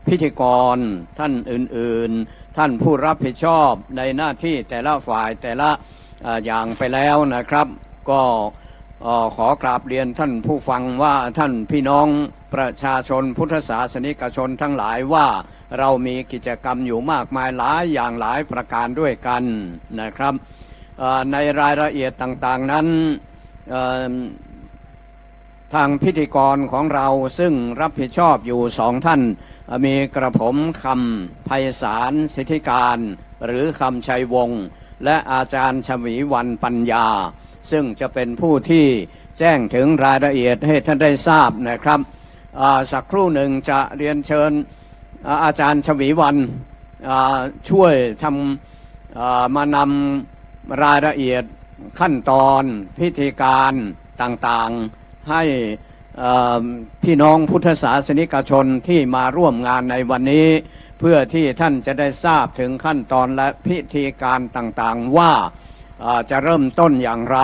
พิธีกรท่านอื่นๆท่านผู้รับผิดชอบในหน้าที่แต่ละฝ่ายแต่ละอย่างไปแล้วนะครับก็ขอกราบเรียนท่านผู้ฟังว่าท่านพี่น้องประชาชนพุทธศาสนิกชนทั้งหลายว่าเรามีกิจกรรมอยู่มากมายหลายอย่างหลายประการด้วยกันนะครับในรายละเอียดต่างๆนั้นทางพิธีกรของเราซึ่งรับผิดชอบอยู่สองท่านมีกระผมคำไพศาลสิทธิการหรือคำชัยวงศ์และอาจารย์ชวีวรรณปัญญาซึ่งจะเป็นผู้ที่แจ้งถึงรายละเอียดให้ท่านได้ทราบนะครับสักครู่หนึ่งจะเรียนเชิญอาจารย์ชวีวรรณช่วยทำมานำรายละเอียดขั้นตอนพิธีการต่างๆให้พี่น้องพุทธศาสนิกชนที่มาร่วมงานในวันนี้เพื่อที่ท่านจะได้ทราบถึงขั้นตอนและพิธีการต่างๆว่าจะเริ่มต้นอย่างไร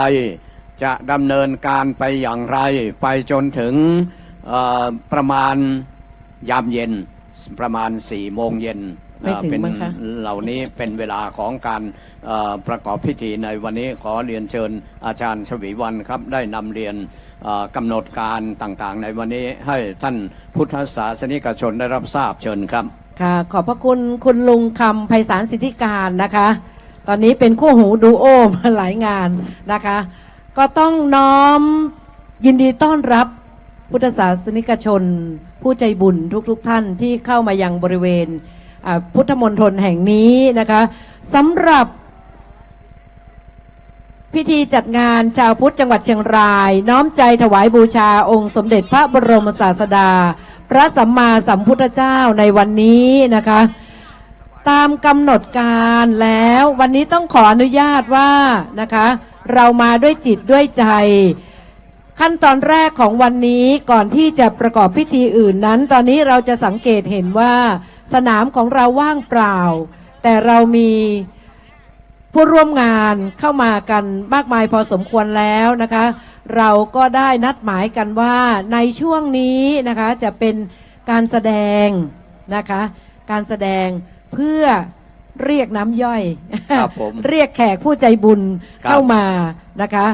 จะดำเนินการไปอย่างไรไปจนถึงประมาณยามเย็นประมาณ4 โมงเย็นเป็นเหล่านี้เป็นเวลาของการประกอบพิธีในวันนี้ขอเรียนเชิญอาจารย์ชวีวรรณครับได้นำเรียนกำหนดการต่างๆในวันนี้ให้ท่านพุทธศาสนิกชนได้รับทราบเชิญครับค่ะขอบพระคุณคุณลุงคำไพศาลสิทธิการนะคะตอนนี้เป็นคู่หูดูโอมาหลายงานนะคะก็ต้องน้อมยินดีต้อนรับพุทธศาสนิกชนผู้ใจบุญทุกท่านที่เข้ามายังบริเวณพุทธมณฑลแห่งนี้นะคะสำหรับพิธีจัดงานชาวพุทธจังหวัดเชียงรายน้อมใจถวายบูชาองค์สมเด็จพระบรมศาสดาพระสัมมาสัมพุทธเจ้าในวันนี้นะคะตามกำหนดการแล้ววันนี้ต้องขออนุญาตว่านะคะเรามาด้วยจิตด้วยใจขั้นตอนแรกของวันนี้ก่อนที่จะประกอบพิธีอื่นนั้นตอนนี้เราจะสังเกตเห็นว่าสนามของเราว่างเปล่าแต่เรามีผู้ร่วมงานเข้ามากันมากมายพอสมควรแล้วนะคะเราก็ได้นัดหมายกันว่าในช่วงนี้นะคะจะเป็นการแสดงนะคะการแสดงเพื่อเรียกน้ำย่อย เรียกแขกผู้ใจบุญเข้ามานะคะ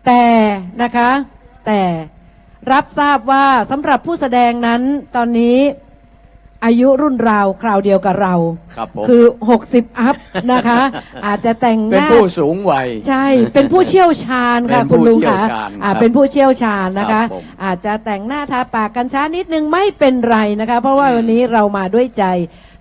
แต่นะคะแต่รับทราบว่าสำหรับผู้แสดงนั้นตอนนี้อายุรุ่นราวคราวเดียวกับเราคือ60 อัพนะคะอาจจะแต่งหน้าเป็นผู้สูงวัยใช่เป็นผู้เชี่ยวชาญค่ะคุณลุงค่ะเป็นผู้เชี่ยวชาญนะคะอาจจะแต่งหน้าทาปากกันช้านิดนึงไม่เป็นไรนะคะเพราะว่าวันนี้เรามาด้วยใจ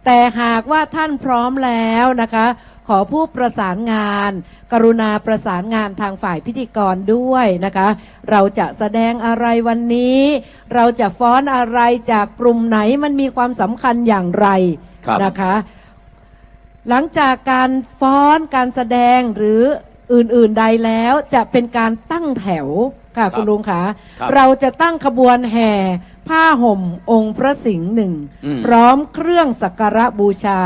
แต่หากว่าท่านพร้อมแล้วนะคะขอผู้ประสานงานกรุณาประสานงานทางฝ่ายพิธีกรด้วยนะคะเราจะแสดงอะไรวันนี้เราจะฟ้อนอะไรจากกลุ่มไหนมันมีความสำคัญอย่างไรนะคะหลังจากการฟ้อนการแสดงหรืออื่นๆใดแล้วจะเป็นการตั้งแถวค่ะคุณลุงคะเราจะตั้งขบวนแห่ผ้าห่มองค์พระสิงห์หนึ่งพร้อมเครื่องสักการะบูชา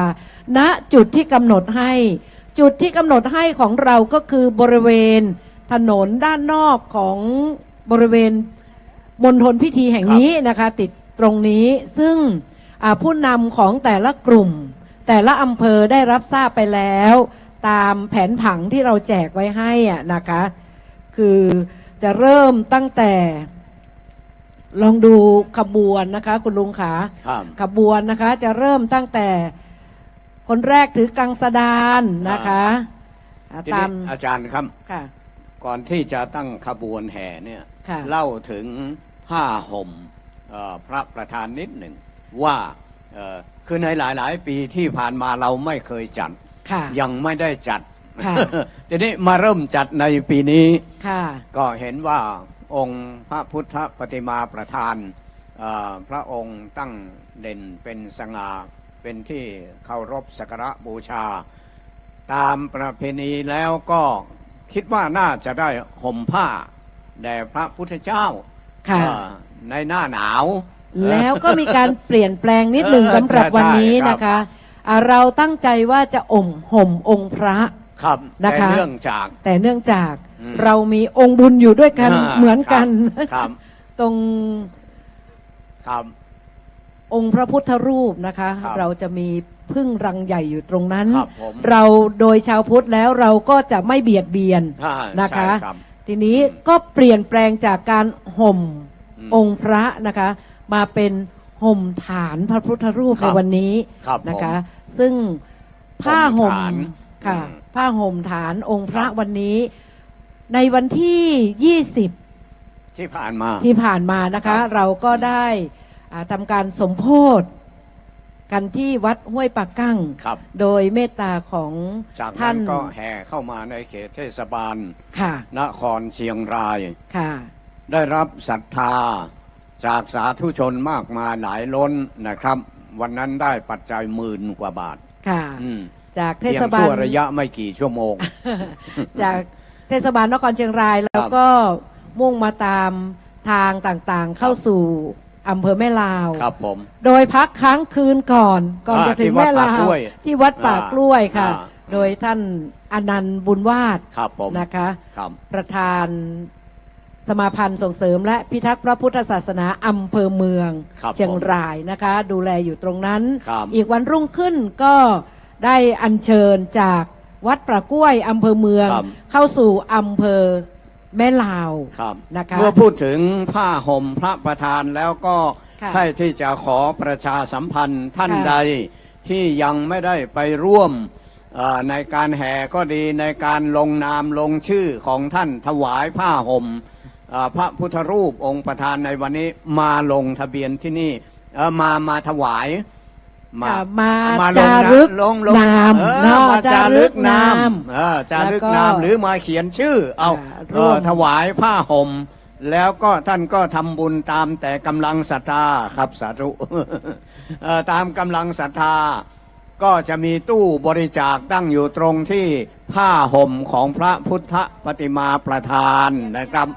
ณจุดที่กำหนดให้จุดที่กำหนดให้ของเราก็คือบริเวณถนนด้านนอกของบริเวณมณฑลพิธีแห่งนี้นะคะติดตรงนี้ซึ่งผู้นำของแต่ละกลุ่มแต่ละอำเภอได้รับทราบไปแล้วตามแผนผังที่เราแจกไว้ให้นะคะคือจะเริ่มตั้งแต่ลองดูขบวนนะคะคุณลุงขาขบวนนะคะจะเริ่มตั้งแต่คนแรกถือกังสดานนะคะตามอาจารย์ครับก่อนที่จะตั้งขบวนแห่เนี่ยเล่าถึงผ้าห่มพระประธานนิดหนึ่งว่าคือในหลายๆปีที่ผ่านมาเราไม่เคยจัดยังไม่ได้จัดทีนี้มาเริ่มจัดในปีนี้ก็เห็นว่าองค์พระพุทธปฏิมาประธานพระองค์ตั้งเด่นเป็นสง่าเป็นที่เคารพสักการะบูชาตามประเพณีแล้วก็คิดว่าน่าจะได้ห่มผ้าแด่พระพุทธเจ้าในหน้าหนาวแล้วก็มีการเปลี่ยนแปลงนิดหนึ่งสำหรับวันนี้นะคะเราตั้งใจว่าจะห่มองค์พระนะคะแต่เนื่องจากเรามีองค์บุญอยู่ด้วยกันเหมือนกันตรง องค์พระพุทธรูปนะคะ ครับ เราจะมีพึ่งรังใหญ่อยู่ตรงนั้น ครับผม เราโดยชาวพุทธแล้วเราก็จะไม่เบียดเบียน อ่า นะคะ ใช่รับ ทีนี้ก็เปลี่ยนแปลงจากการห่ม อืม องค์พระนะคะ มาเป็นห่มฐานพระพุทธรูป ค ใน รับ วันนี้ ครับ นะคะ ผม ซึ่งผ้าห่ม ห่มฐาน ค่ะ อืม ผ้าห่มฐานองค์พระ ครับ วันนี้ ในวันที่ 20 ที่ผ่านมา ที่ผ่านมานะ ครั คะ บ เราก็ได้ทำการสมโพธิกันที่วัดห้วยปากกั้ง ครับ โดยเมตตาของ จาก ท่า นั้น นก็แห่เข้ามาในเขตเทศบาล ค่ะ นครเชียงราย ค่ะ ได้รับศรัทธาจากสาธุชนมากมายหลายล้นนะครับ วันนั้นได้ปัจจัย10,000 กว่าบาท ค่ะ อืม จากเท เพีย ศ ง บา ชั่ ล วระยะไม่กี่ชั่วโมง จากเทศบาลนครเชียงรายแล้วก็มุ่งมาตามทางต่างๆ เข้าสู่อำเภอแม่ลาว ครับผม โดยพักค้างคืนก่อนจะถึงแม่ลาว ที่วัดป่ากล้วยค่ะ โดยท่านอนันต์บุญวาด ครับผม นะคะ ครับ ประธานสมาพันธ์ส่งเสริมและพิทักษ์พระพุทธศาสนาอำเภอเมือง ครับ เชียงรายนะคะ ดูแลอยู่ตรงนั้น ครับ อีกวันรุ่งขึ้นก็ได้อัญเชิญจากวัดป่ากล้วยอำเภอเมือง ครับ เข้าสู่อำเภอแม่ลาว ครับ นะคะ เมื่อพูดถึงผ้าห่มพระประธานแล้วก็ ค่ะ ใช่ที่จะขอประชาสัมพันธ์ท่าน ค่ะ ใดที่ยังไม่ได้ไปร่วมในการแห่ก็ดีในการลงนามลงชื่อของท่านถวายผ้าห่มพระพุทธรูปองค์ประธานในวันนี้มาลงทะเบียนที่นี่มาถวาย ค่ะมา มาล จาง รึก ลง นาม เนาะ เนาะ มาจารึกนาม จารึกนาม จารึก แล้วก็ นามหรือมาเขียนชื่อเอา ร่วม ถวายผ้าห่มแล้วก็ท่านก็ทำบุญตามแต่กำลังศรัทธาครับสาธุ ตามกำลังศรัทธาก็จะมีตู้บริจาคตั้งอยู่ตรงที่ผ้าห่มของพระพุทธปฏิมาประธานนะครับ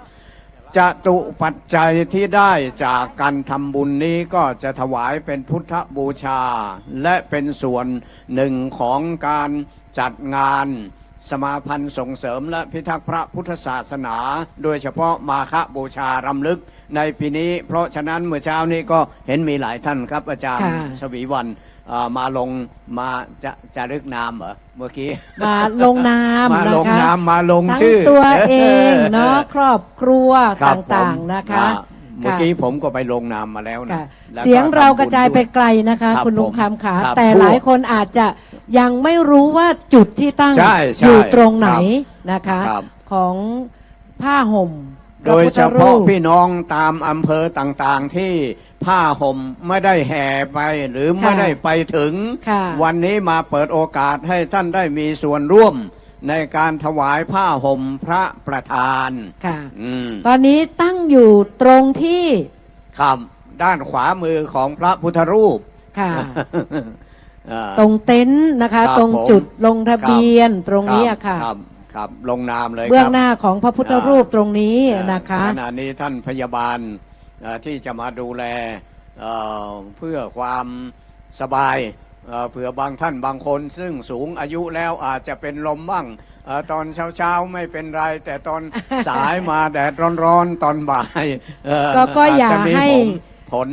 จตุปัจจัยที่ได้จากการทำบุญนี้ก็จะถวายเป็นพุทธบูชา และเป็นส่วนหนึ่งของการจัดงานสมาพันธ์ส่งเสริมและพิทักษ์พระพุทธศาสนา โดยเฉพาะมาฆบูชารำลึกในปีนี้ เพราะฉะนั้นเมื่อเช้านี้ก็เห็นมีหลายท่านครับอาจารย์ ค่ะ ชวีวันมาลงมาจะรึกนามเหรอเมื่อกี้ มาลงนาม มา นะคะ ลงนามมาลง ทั้ง ชื่อ ตัวเองเนาะครอบครัว ค ต รับผม่ างๆนะคะ เมื่อกี้ผมก็ไปลงนามมาแล้วนะ ค่ะ แล้ว เสียงเรากระจายไป ทำบุญด้ว ไกลนะคะ ครับ คุณลุง ผม คำขา ครับ แต่ ทั่ว หลายคนอาจจะยังไม่รู้ว่าจุดที่ตั้ง ใช่ใช่ อยู่ตรงไหน ครับ นะคะ ครับ ของผ้าห่ม โดยเฉ พระพุทธรู พาะ ป พี่น้องตามอำเภอต่างๆที่ผ้าห่มไม่ได้แห่ไปหรือไม่ได้ไปถึง ค่ะ วันนี้มาเปิดโอกาสให้ท่านได้มีส่วนร่วมในการถวายผ้าห่มพระประธาน ค่ะ อืม ตอนนี้ตั้งอยู่ตรงที่ ครับด้านขวามือของพระพุทธรูป ค่ะ อ่า ตรงเต็นท์นะคะ ครับ ตรงจุดลงทะเบียนตรงนี้อะค่ะ ครับครับลงนามเลย เบื้อง ครับ หน้าของพระพุทธรูปตรงนี้นะคะ ขณะนี้ท่านพยาบาลที่จะมาดูแลเพื่อความสบายเผื่อบางท่านบางคนซึ่งสูงอายุแล้วอาจจะเป็นลมบ้างตอนเช้าๆไม่เป็นไร แต่ตอนสายมาแดดร้อนๆตอนบ่ายก็อย่า จจะมี ให้ ผล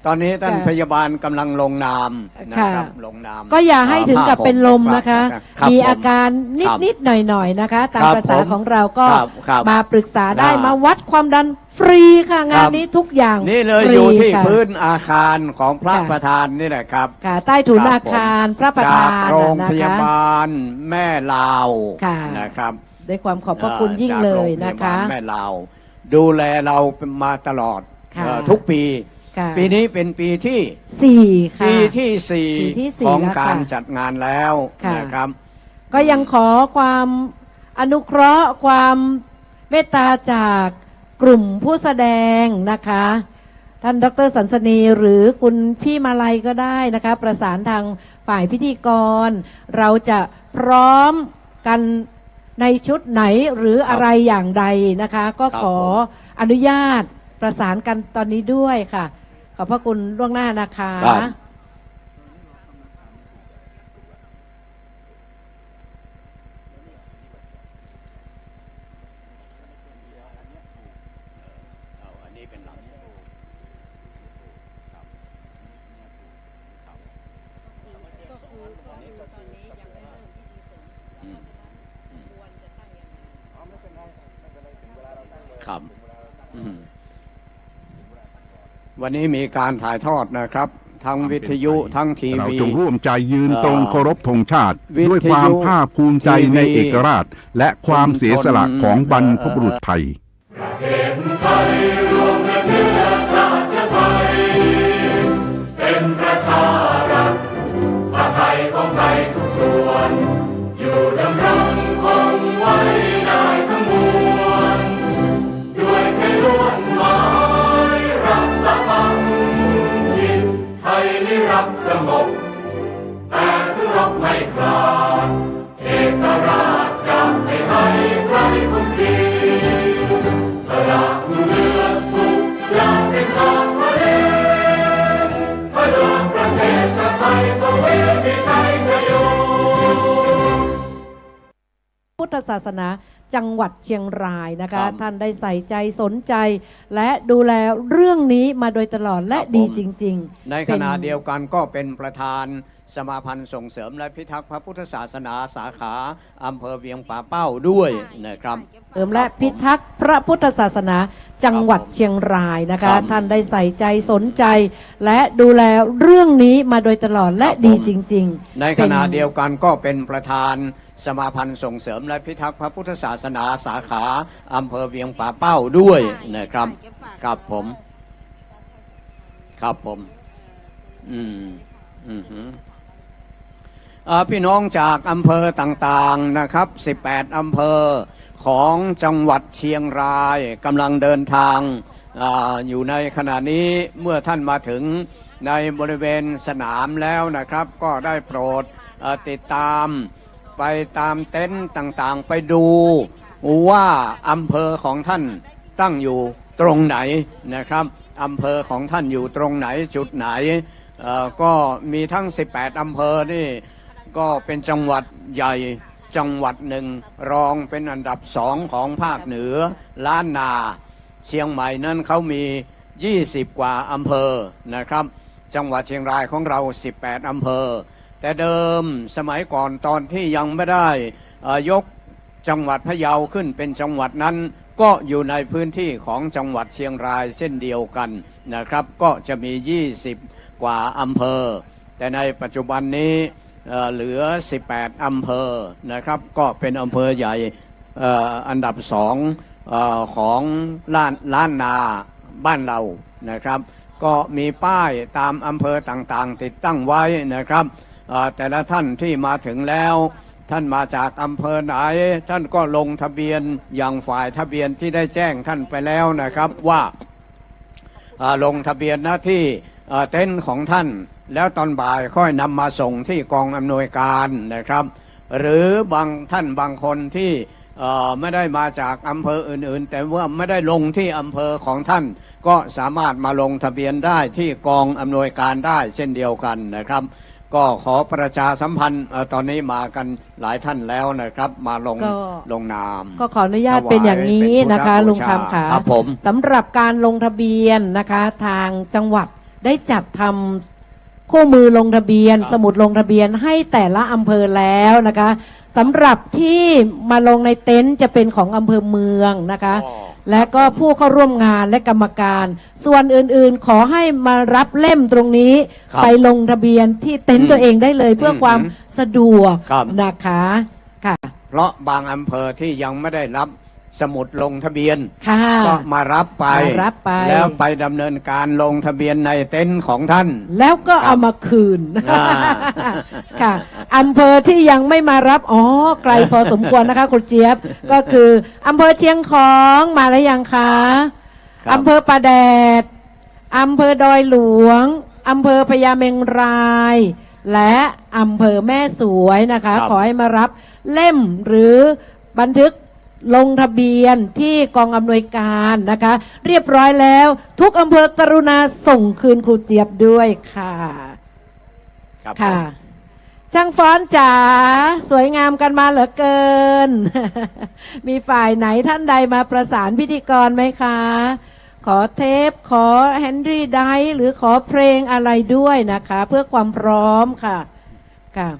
ตอนนี้ท่าน ค่ะ พยาบาลกำลังลงนามนะครับ ค่ะ ลงนาม ก็อย่าให้ถึงกับเป็นลมนะคะ ครับ มี ผ อาการ ครับ นิดๆหน่อยๆนะคะ ตาม ครับ ภาษา ผม ของเราก็ ครับ มาปรึกษาได้ อ่าม มาวัดความดันฟรีค่ะงานนี้ทุกอย่าง นี่เลย ฟรี อยู่ที่ ค่ะ พื้นอาคารของพระ ค่ะ ประธานนี่แหละครับ ค่ะ ใต้ถุน ครับ อาคารพระประธาน จากโรง นะ พยา คะ บาลแม่ลาว ค่ะ นะครับ ด้วยความขอบพระคุณยิ่งเลยนะ จากโรงพ คะ ยาบาลแม่ลาว ดูแลเรามาตลอด ค่ะ ทุกปี ค่ะ ปีนี้เป็นปีที่ สี่ค่ะ ปีที่สี่ ปีที่สี่ ของ แล้วค่ะ การจัดงานแล้ว ค่ะ นะครับ ก็ยังขอความอนุเคราะห์ความเมตตาจากกลุ่มผู้แสดงนะคะ ท่านดรสันสนีหรือคุณพี่มาลัยก็ได้นะคะ ประสานทางฝ่ายพิธีกร เราจะพร้อมกันในชุดไหนหรืออะไรอย่างใดนะคะ ก็ ครับ ขออนุญาตประสานกันตอนนี้ด้วยค่ะ ขอบพระคุณล่วงหน้านะคะ ครับ อันนี้เป็นหลัง ครับวันนี้มีการถ่ายทอดนะครับทั้งวิทยุทั้งที เรา วี จงร่วมใจยืนตรงเคารพธงชาติ วิทยุ ด้วยความภาคภูมิใจ ทีวี ในเอกราช และความเสียสละของบรรพบุรุษไทย เป็นประชารัฐผ้าไทยของไทยทุกส่วน อยู่ดำรงคงไว้ได้ทั้งมวลด้วยไทยล้วนหมายรักษาบังคิดไทยนิรักสงบแต่ถึงรบไม่กล้าเอกราชจะไม่ให้ใครคุมขีสละเลือดทุกอย่างเป็นชาติทะเลพลังประเทศชาติไทยทวีมีชัยชโย พุทธศาสนาจังหวัดเชียงรายนะ ครั คะ บ ท่านได้ใส่ใจสนใจ และดูแลเรื่องนี้มาโดยตลอดและ ครับ ดี ผม จริง ในขณะเดียวกันก็เป็นประธานสมาพันธ์ส่งเสริมและพิทักษ์พระพุทธศาสนาสาขาอำเภอเวียงป่าเป้าด้วยนะครับ เสริมและพิทักษ์พระพุทธศาสนาจังหวัดเชียงรายนะ ครั คะ บ ท่านได้ใส่ใจสนใจ และดูแลเรื่องนี้มาโดยตลอดและ ครับ ดี ผม จริง ในขณะเดียวกันก็เป็นประธานสมาพันธ์ส่งเสริมและพิทักษ์พระพุทธศาสนาสาขาอำเภอเวียงป่าเป้าด้วยนะครับครับผมครับผมพี่น้องจากอำเภอต่างๆนะครับ18อำเภอของจังหวัดเชียงรายกำลังเดินทางอยู่ในขณะนี้เมื่อท่านมาถึงในบริเวณสนามแล้วนะครับก็ได้โปรดติดตามไปตามเต็นท์ต่างๆไปดูว่าอำเภอของท่านตั้งอยู่ตรงไหนนะครับอำเภอของท่านอยู่ตรงไหนจุดไหนก็มีทั้ง18อำเภอนี่ก็เป็นจังหวัดใหญ่จังหวัดหนึ่งรองเป็นอันดับ2ของภาคเหนือล้านนาเชียงใหม่นั้นเขามี20กว่าอำเภอนะครับจังหวัดเชียงรายของเรา18อำเภอแต่เดิมสมัยก่อนตอนที่ยังไม่ได้ยกจังหวัดพะเยาขึ้นเป็นจังหวัดนั้นก็อยู่ในพื้นที่ของจังหวัดเชียงรายเช่นเดียวกันนะครับก็จะมี20กว่าอำเภอแต่ในปัจจุบันนี้เหลือ18อำเภอนะครับก็เป็นอำเภอใหญ่อันดับ2ของล้านนาบ้านเรานะครับก็มีป้ายตามอำเภอต่างๆติดตั้งไว้นะครับแต่ละท่านที่มาถึงแล้วท่านมาจากอำเภอไหนท่านก็ลงทะเบียนอย่างฝ่ายทะเบียนที่ได้แจ้งท่านไปแล้วนะครับว่าลงทะเบียนหน้าที่เต็นท์ของท่านแล้วตอนบ่ายค่อยนำมาส่งที่กองอำนวยการนะครับหรือบางท่านบางคนที่ไม่ได้มาจากอำเภออื่นๆแต่ว่าไม่ได้ลงที่อำเภอของท่านก็สามารถมาลงทะเบียนได้ที่กองอำนวยการได้เช่นเดียวกันนะครับก็ขอประชาสัมพันธ์ตอนนี้มากันหลายท่านแล้วนะครับมาลงนาม ก็ขออนุญาตเป็นอย่างนี้นะคะลุงคำค่ะ ครับผม สำหรับการลงทะเบียนนะคะทางจังหวัดได้จัดทำคู่มือลงทะเบียน สมุดลงทะเบียนให้แต่ละอำเภอแล้วนะคะสำหรับที่มาลงในเต็นท์จะเป็นของอำเภอเมืองนะคะและก็ผู้เข้าร่วมงานและกรรมการ ส่วนอื่นๆขอให้มารับเล่มตรงนี้ไปลงทะเบียนที่เต็นท์ตัวเองได้เลยเพื่อความสะดวกนะคะค่ะเพราะบางอำเภอที่ยังไม่ได้รับสมุดลงทะเบียน ค่ะ ก็มารับไป แล้วไปดำเนินการลงทะเบียนในเต็นท์ของท่านแล้วก็เอามาคืนค่ะอำเภอที่ยังไม่มารับอ๋อไกลพอสมควรนะคะคุณเจี๊ยบก็คืออำเภอเชียงของมาแล้วยังคะอำเภอปะแดดอำเภอดอยหลวงอำเภอพญาเมงรายและอำเภอแม่สวยนะคะขอให้มารับเล่มหรือบันทึกลงทะเบียนที่กองอำนวยการนะคะเรียบร้อยแล้วทุกอำเภอกรุณาส่งคืนครูเจี๊ยบด้วยค่ะค่ะช่างฟ้อนจ๋าสวยงามกันมาเหลือเกิน มีฝ่ายไหนท่านใดมาประสานพิธีกรไหมคะขอเทปขอแฮนรี่ไดร์หรือขอเพลงอะไรด้วยนะคะเพื่อความพร้อมค่ะค่ะ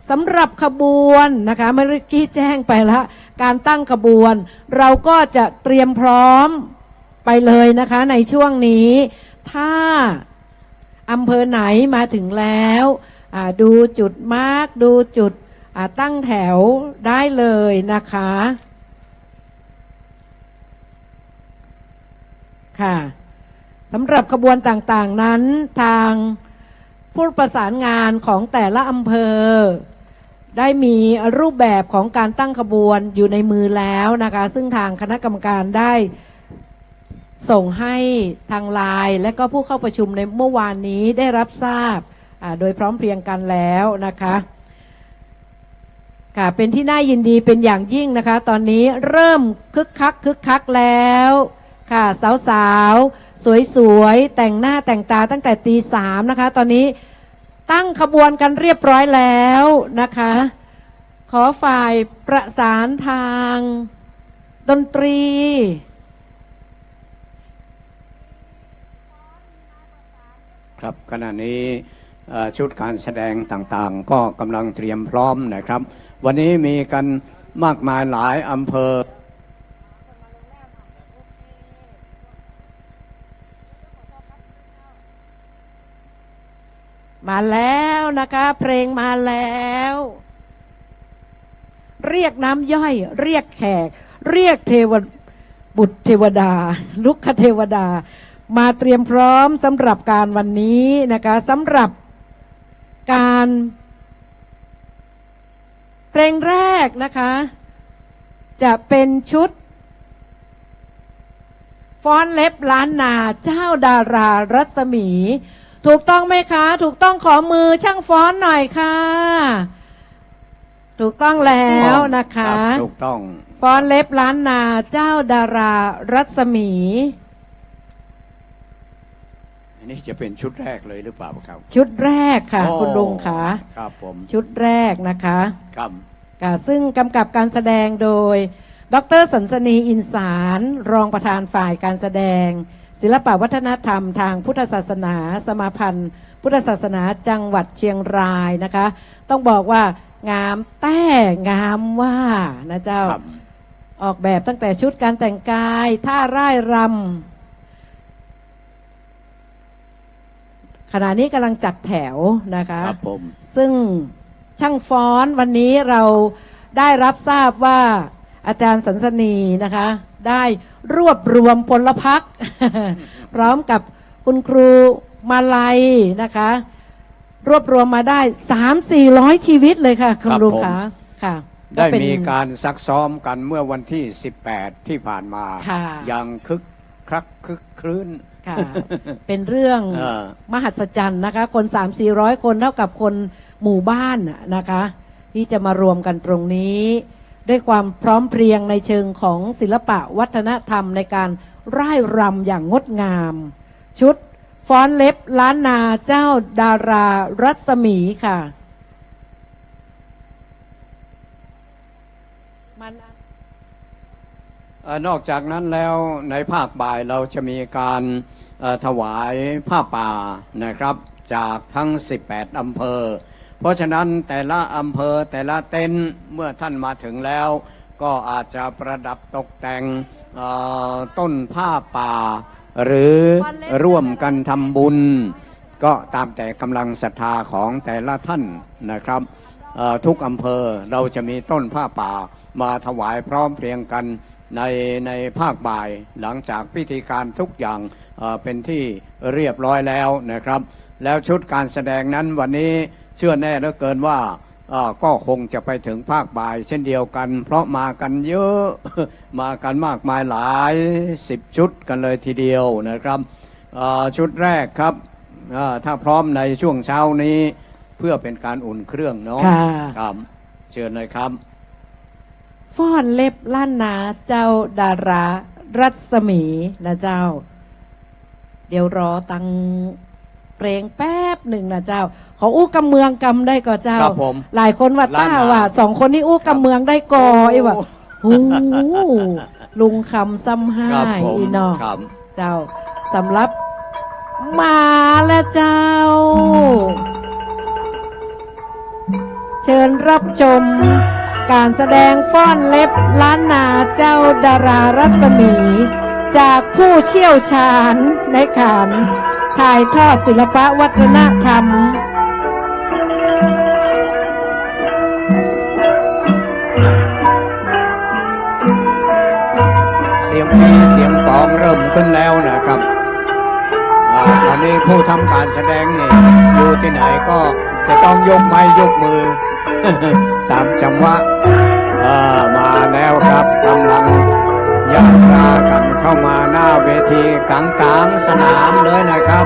สำหรับขบวนนะคะเมื่อกี้แจ้งไปแล้วการตั้งขบวนเราก็จะเตรียมพร้อมไปเลยนะคะในช่วงนี้ถ้าอำเภอไหนมาถึงแล้วดูจุดมาร์กดูจุดตั้งแถวได้เลยนะคะค่ะสำหรับขบวนต่างๆนั้นทางผู้ประสานงานของแต่ละอำเภอได้มีรูปแบบของการตั้งขบวนอยู่ในมือแล้วนะคะซึ่งทางคณะกรรมการได้ส่งให้ทางไลน์และก็ผู้เข้าประชุมในเมื่อวานนี้ได้รับทราบโดยพร้อมเพรียงกันแล้วนะคะค่ะเป็นที่น่ายินดีเป็นอย่างยิ่งนะคะตอนนี้เริ่มคึกคักแล้วค่ะสาวๆสวยๆแต่งหน้าแต่งตาตั้งแต่ตี 3นะคะตอนนี้ตั้งขบวนกันเรียบร้อยแล้วนะคะขอฝ่ายประสานทางดนตรีครับขณะนี้ชุดการแสดงต่างๆก็กำลังเตรียมพร้อมนะครับวันนี้มีกันมากมายหลายอำเภอมาแล้วนะคะเพลงมาแล้วเรียกน้ำย่อยเรียกแขกเรียกบุตรเทวดาลุกขเทวดามาเตรียมพร้อมสำหรับการวันนี้นะคะสำหรับการเพลงแรกนะคะจะเป็นชุดฟ้อนเล็บล้านนาเจ้าดารารัศมีถูกต้องไหมคะถูกต้องขอมือช่างฟ้อนหน่อยค่ะถูกต้องแล้วนะคะถูกต้องฟ้อนเล็บล้านนาเจ้าดารารัศมีอันนี้จะเป็นชุดแรกเลยหรือเปล่าครับชุดแรกค่ะคุณลุงค่ะครับผมชุดแรกนะคะครับซึ่งกำกับการแสดงโดยดร.สันสนีอินสารรองประธานฝ่ายการแสดงศิลปวัฒนธรรมทางพุทธศาสนาสมาพันธ์พุทธศาสนาจังหวัดเชียงรายนะคะต้องบอกว่างามแต่งามว่านะเจ้าออกแบบตั้งแต่ชุดการแต่งกายท่าร่ายรำขณะนี้กำลังจัดแถวนะคะครับผมซึ่งช่างฟ้อนวันนี้เราได้รับทราบว่าอาจารย์สันสนีนะคะได้รวบรวมพลพรรค พร้อมกับคุณครูมาลัยนะคะรวบรวมมาได้ 300-400 ชีวิตเลยค่ะคุณลุงคะค่ะได้มีการซักซ้อมกันเมื่อวันที่18ที่ผ่านมาอย่างคึกครื้นค่ะเป็นเรื่องมหัศจรรย์นะคะคน 300-400 คนเท่ากับคนหมู่บ้านนะคะที่จะมารวมกันตรงนี้ด้วยความพร้อมเพรียงในเชิงของศิลปะวัฒนธรรมในการร่ายรำอย่างงดงามชุดฟ้อนเล็บล้านนาเจ้าดารารัศมีค่ะนอกจากนั้นแล้วในภาคบ่ายเราจะมีการถวายผ้าป่านะครับจากทั้ง18อำเภอเพราะฉะนั้นแต่ละอำเภอแต่ละเต็นท์เมื่อท่านมาถึงแล้วก็อาจจะประดับตกแต่งต้นผ้าป่าหรือร่วมกันทำบุญก็ตามแต่กำลังศรัทธาของแต่ละท่านนะครับทุกอำเภอเราจะมีต้นผ้าป่ามาถวายพร้อมเพรียงกันในภาคบ่ายหลังจากพิธีการทุกอย่างเป็นที่เรียบร้อยแล้วนะครับแล้วชุดการแสดงนั้นวันนี้เชื่อแน่เหลือเกินว่าก็คงจะไปถึงภาคบ่ายเช่นเดียวกันเพราะมากันเยอะ มากันมากมายหลาย10ชุดกันเลยทีเดียวนะครับชุดแรกครับถ้าพร้อมในช่วงเช้านี้เพื่อเป็นการอุ่นเครื่องเนาะครับเชิญเลยครับฟ้อนเล็บล้านนาเจ้าดารารัศมีนะเจ้าเดี๋ยวรอตังเพลงแป๊บหนึ่งนะเจ้าขออู้กำเมืองกำได้ก่อเจ้าหลายคนว่าต้าว่า2คนนี้อู้กำเมืองได้ก่อไอ้ว่าโอ้ลุงคำซ้ำห้าอีนอเจ้าสำหรับมาแล้วเจ้า เชิญรับชมการแสดงฟ้อนเล็บล้านนาเจ้าดารารัศมี จากผู้เชี่ยวชาญในการถ่ายทอดศิลปะวัฒนธรรม เสียงปีเสียงกลองเริ่มขึ้นแล้วนะครับตอนนี้ผู้ทำการแสดงนี่อยู่ที่ไหนก็จะต้องยกไม้ยกมือ ตามจังหวะมาแล้วครับกำลังย่างตรากันเข้ามาหน้าเวทีกลางสนามเลยนะครับ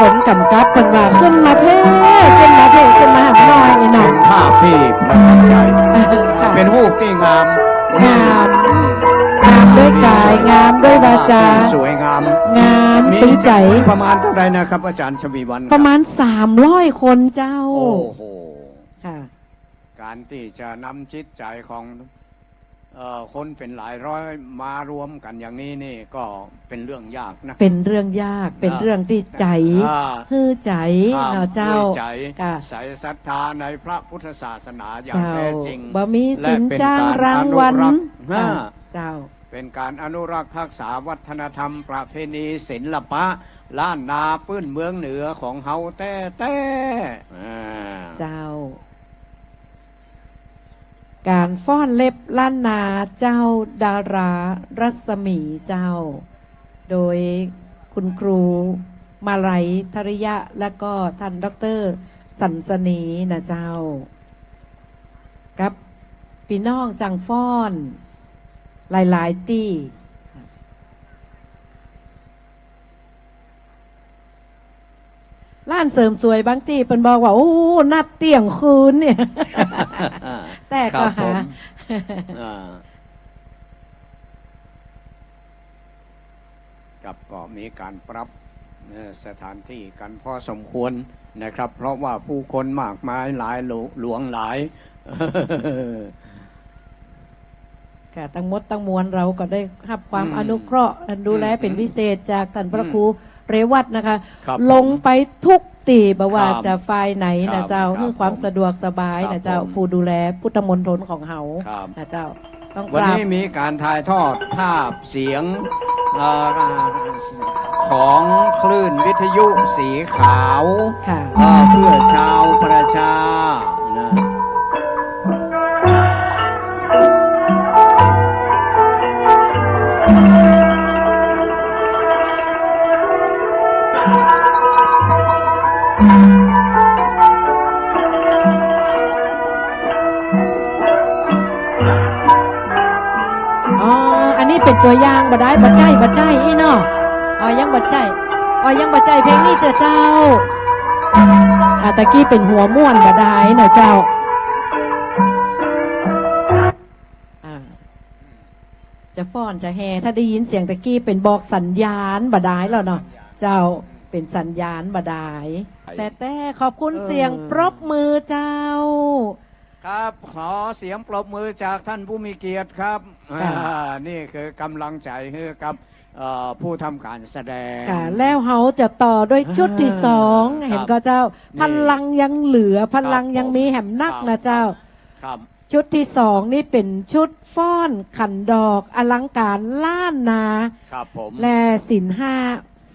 ผลกำกับคนว่าขึ้นมาเพ่ขึ้นมาเพ่ขึ้นมาหาหน่อยหน่อ เป็ ย นภาพที่ประทับใจ ค่ะ เป็นรูปที่งาม งามงามด้วยกายงามด้วยวาจา สวยงาม งามตึงใจ ประมาณเท่าไรนะครับอาจารย์ชวีวัน ประมาณ300 คนเจ้า โอ้โห ค่ะ การที่จะนำจิตใจของคนเป็นหลายร้อยมารวมกันอย่างนี้นี่ก็เป็นเรื่องยากนะ เป็นเรื่องยากเป็นเรื่องที่ใจ อ่า ฮือใจ ห้าม เนาะเจ้า ด้วยใจ ค่ะ ใส่ศรัทธาในพระพุทธศาสนาอย่าง เจ้า แท้จริง บ่มี และ สิน เป็น จ้าง การ รางวัล อนุรักษ์ ค่ะ อ่า เจ้า เป็นการอนุรักษ์รักษาวัฒนธรรมประเพณีศิลปะล้านนาปื้นเมืองเหนือของเฮาแต่เจ้า การฟ้อนเล็บล้านนาเจ้าดารารัศมีเจ้า โดยคุณครูมาลัยธริยะและก็ท่านดร.สันสนีนะเจ้า กับพี่น้องจังฟ้อนหลายๆตี้ร้านเสริมสวยบางที่เพิ่นบอกว่า โอ้ นัดเที่ยงคืนเนี่ย แต่ก็ ครับผ หา มอ่ากับก็มีการปรับสถานที่กันพอสมควรนะครับ เพราะว่าผู้คนมากมายหลายหลวงหลาย ค่ะทั้งหมดทั้งมวลเราก็ได้รับความอนุเคราะห์ดูแลเป็นพิเศษจากท่านพระครูเรวัตนะคะ ครับ ลงไปทุกตีบ่ว่า ครับ จะฝ่ายไหน ครั นะ บ เจ้า ครับ เพื่อความ ผม สะดวกสบาย ครับ นะเจ้า ผม ผู้ดูแลพุทธมณฑลของเฮา ครับ นะเจ้าต้อง วัน กราบ นี้มีการถ่ายทอดภาพเสียงของคลื่นวิทยุสีขาว ค่ะ เพื่อชาวประชานะ อ๋อ อันนี้เป็นตัวอย่างบ่ได้บ่ใจอีเนาะอ๋อยังบ่ใจเพลงนี้เจ้าตะกี้เป็นหัวม่วนบ่ได้นะเจ้าอ่า จะฟ้อนจะแห่ถ้าได้ยินเสียงตะกี้เป็นบอกสัญญาณบดายแล้วเนาะเจ้าเป็นสัญญาณบดาย แต่ขอบคุณเสียงปรบมือเจ้า ครับขอเสียงปรบมือจากท่านผู้มีเกียรติครับ ค่ะ นี่คือกำลังใจให้กับผู้ทำการแสดง ค่ะแล้วเขาจะต่อด้วยชุดที่สอง ครับ เห็นก็เจ้าพลังยังเหลือพลังยังมีแหมนักนะเจ้า ครับ ชุดที่สองนี่เป็นชุดฟ้อนขันดอกอลังการล้านนา ครับผม และศิลห้า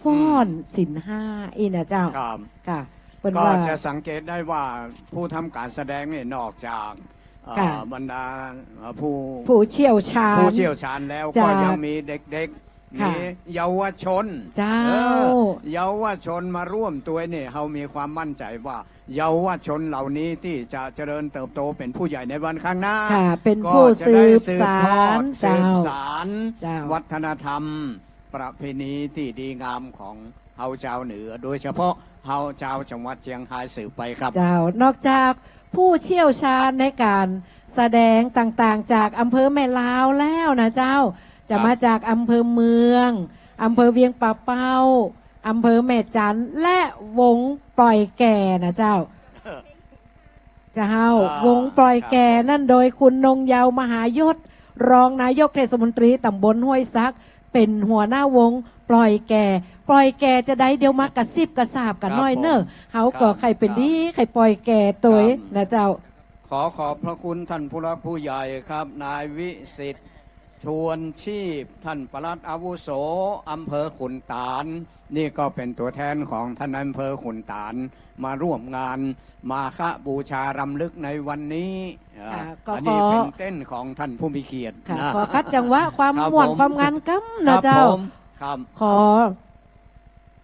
ฟ้อนศิลห้าอีนะเจ้า ครับ ค่ะเป็น ก็ ว่า จะสังเกตได้ว่าผู้ทำการแสดงนี่นอกจากค่ะบรรดาผู้ ผู้เชี่ยวชาญ ผู้เชี่ยวชาญแล้ว จาก ก็ยังมีเด็กๆ ค่ะ มีเยาวชน เจ้า เยาวชนมาร่วมตัวนี่เรามีความมั่นใจว่า เยาวชนเหล่านี้ที่จะเจริญเติบโตเป็นผู้ใหญ่ในวันข้างหน้า ค่ะเป็น ก็ ผู้ จะได้ สืบสาร สื เจ้า บสาร เจ้า วัฒนธรรม ประเพณีที่ดีงามของเฮาเจ้าเหนือ โดยเฉพาะเฮาเจ้าจังหวัดเชียงรายสืบไปครับ เจ้านอกจากผู้เชี่ยวชาญในการแสดงต่างๆ จากอำเภอแม่ลาวแล้วนะเจ้า จะ ครับ มาจากอำเภอเมืองอำเภอเวียงป่าเป้าอำเภอแม่จันทร์และวงปล่อยแก่นะเจ้า เจ้าวงปล่อยแก่นั่นโดยคุณนงเยาวมหายศ รองนายกเทศมนตรีตำบลห้วยซัก เป็นหัวหน้าวงปล่อยแก่ ปล่อยแก่จะได้เดียวมากระซิบกระซาบกันหน้อยเนอะเฮาก็ใครเป็นดีใครปล่อยแก่ตัวนะเจ้า ขอขอบพระคุณท่านผู้รักผู้ใหญ่ครับ นายวิสิทธิ์ชวนชีพท่านปลัดอาวุโสอำเภอขุนตาล นี่ก็เป็นตัวแทนของท่านอำเภอขุนตาลมาร่วมงานมาฆบูชารำลึกในวันนี้ ค่ะก็ อันนี้ ขอ เป็นเต้นของท่านผู้มีเกียรติ ค่ะ นะ ขอคัดจังหวะความ ครับ ม่วน ผม ความงานกั้ม ค นะ รับ เจ้า ผมครับ ขอ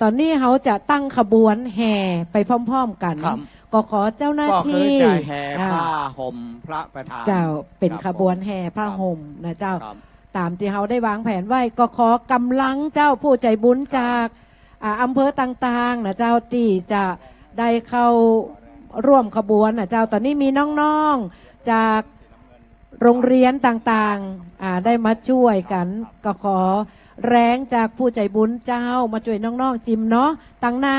ตอนนี้เขาจะตั้งขบวนแห่ไปพร้อมๆกัน ครับ ก็ขอเจ้าหน้า ก็คือ ที่ จะแห่ อ่า ผ้าห่มพระประธาน เจ้าเป็น ครับ ขบวนแห่พระห่มนะเจ้า ครับ ตามที่เขาได้วางแผนไว้ ก็ขอกำลังเจ้าผู้ใจบุญจากอำเภอต่างๆนะเจ้าที่จะได้เข้าร่วมขบวนนะเจ้าตอนนี้มีน้องๆจากโรงเรียนต่างๆได้มาช่วยกัน ก็ขอแรงจากผู้ใจบุญเจ้ามาช่วยน้องๆจิมเนาะตั้งหน้า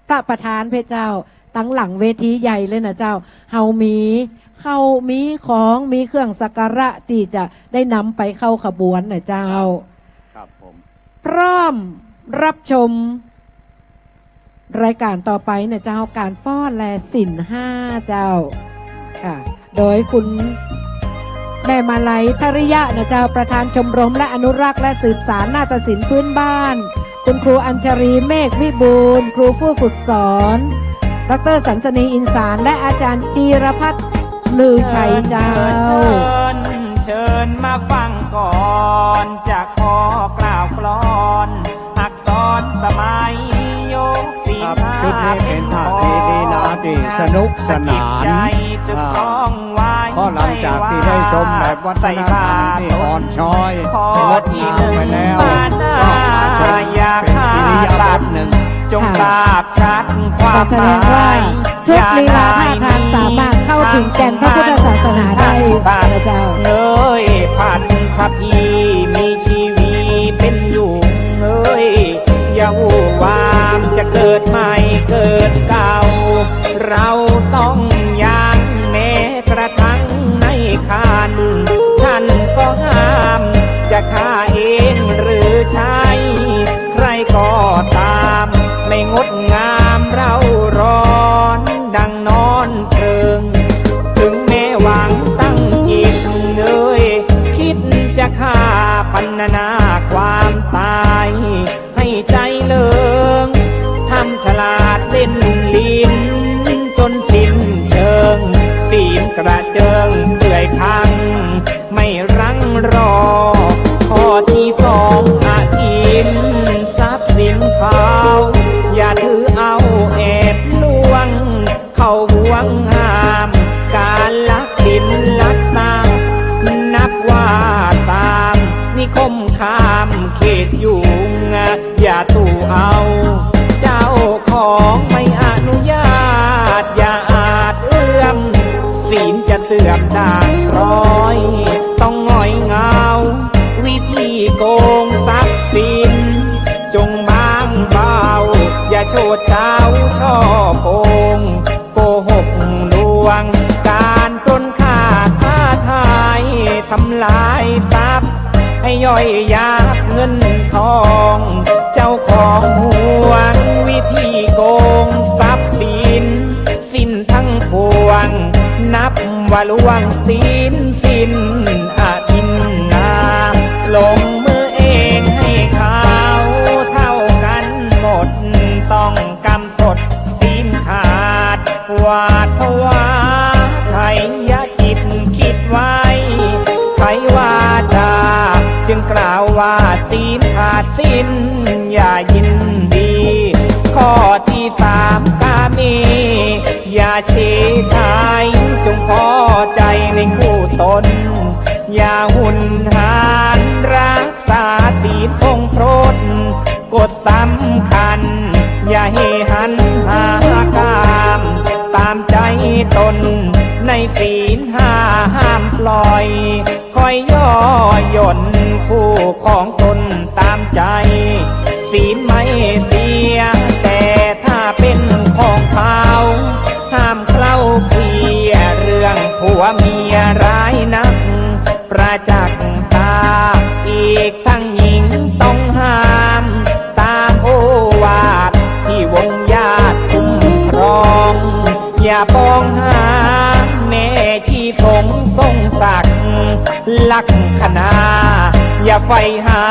พระประธานเพเจ้าตั้งหลังเวทีใหญ่เลยนะเจ้าเฮามีของมีเครื่องสักการะที่จะได้นำไปเข้าขบวนนะเจ้า ครับผม พร้อมรับชมรายการต่อไปนะเจ้าการฟ้อนและศิลป์ห้าเจ้าค่ะโดยคุณแม่มาลัยภริยะนะเจ้าประธานชมรมและอนุรักษ์และสืบสารนาฏศิลป์พื้นบ้านคุณครูอัญชรีเมฆวิบูลย์ครูผู้ฝึกสอนดร.สันสนีอินสารและอาจารย์จีรพัฒน์ลือชัยเจ้า เชิญมาฟังก่อนจากขอกล่าวกลอนอักษรสมัยโยกสี ครับชุดนี้เป็นท่าทีดีนาที่สนุกสนาน เพราะหลังจากที่ได้ชมแบบวัฒนธรรมที่อ่อนช้อยงดงามไปแล้วก็มาชมเป็นกิริยาบทหนึ่ง จงทราบชัดความ แสดงว่าทุกลีลาท่าทางสามารถเข้าถึงแก่นพระพุทธศาสนาได้นะเจ้า เอ้ยพันธพีมีชีวีเป็นอยู่เอ้ยอย่าวู่วามจะเกิดใหม่เกิดเก่า เราต้องยังแม้กระทั่งในคันท่านก็ห้ามจะฆ่าเองหรือใช้ใครก็ตามไม่งดงามเราร้อนดังนอนเพลิงถึงแม้หวังตั้งจิตเอ้ยคิดจะฆ่าปัณนาความตายให้ใจเลิงทำฉลาดเล่นลิ้นจนสิ้น ำลายทรัพย์ให้ย่อยยับเงินทอง เจ้าของห่วงวิธีโกงทรัพย์สินสิ้นทั้งปวงนับว่าล่วงสิ้นอาทินนาลงมือเองให้เขาเท่ากันหมดต้องกำสดสิ้นขาดหวาดภาวะไทยยะจิตคิดไว้ไทยว่าจาจึงกล่าวว่าศีลขาดสิ้นอย่ายินดีข้อที่3กาเมอย่าเฉยชายจงพอใจในคู่ตนอย่าหุ่นหานรักษาศีลทรงโปรดกฎสำคัญอย่าให้หันหากามตามใจตนในศีลห้ามปล่อยคอยย่อหย่อนผู้ของตนตามใจศีลไม่เสียแต่ถ้าเป็นของเขาห้ามเคล้าเคลียเรื่องผัวเมียร้ายนักประจักษ์ตาอีกทั้งหญิงต้องห้ามตามโอวาทที่วงญาติคุ้มครองอย่าปองหาแม่ชีสงทรงศักดิ์ลักษณะอย่าไฟหา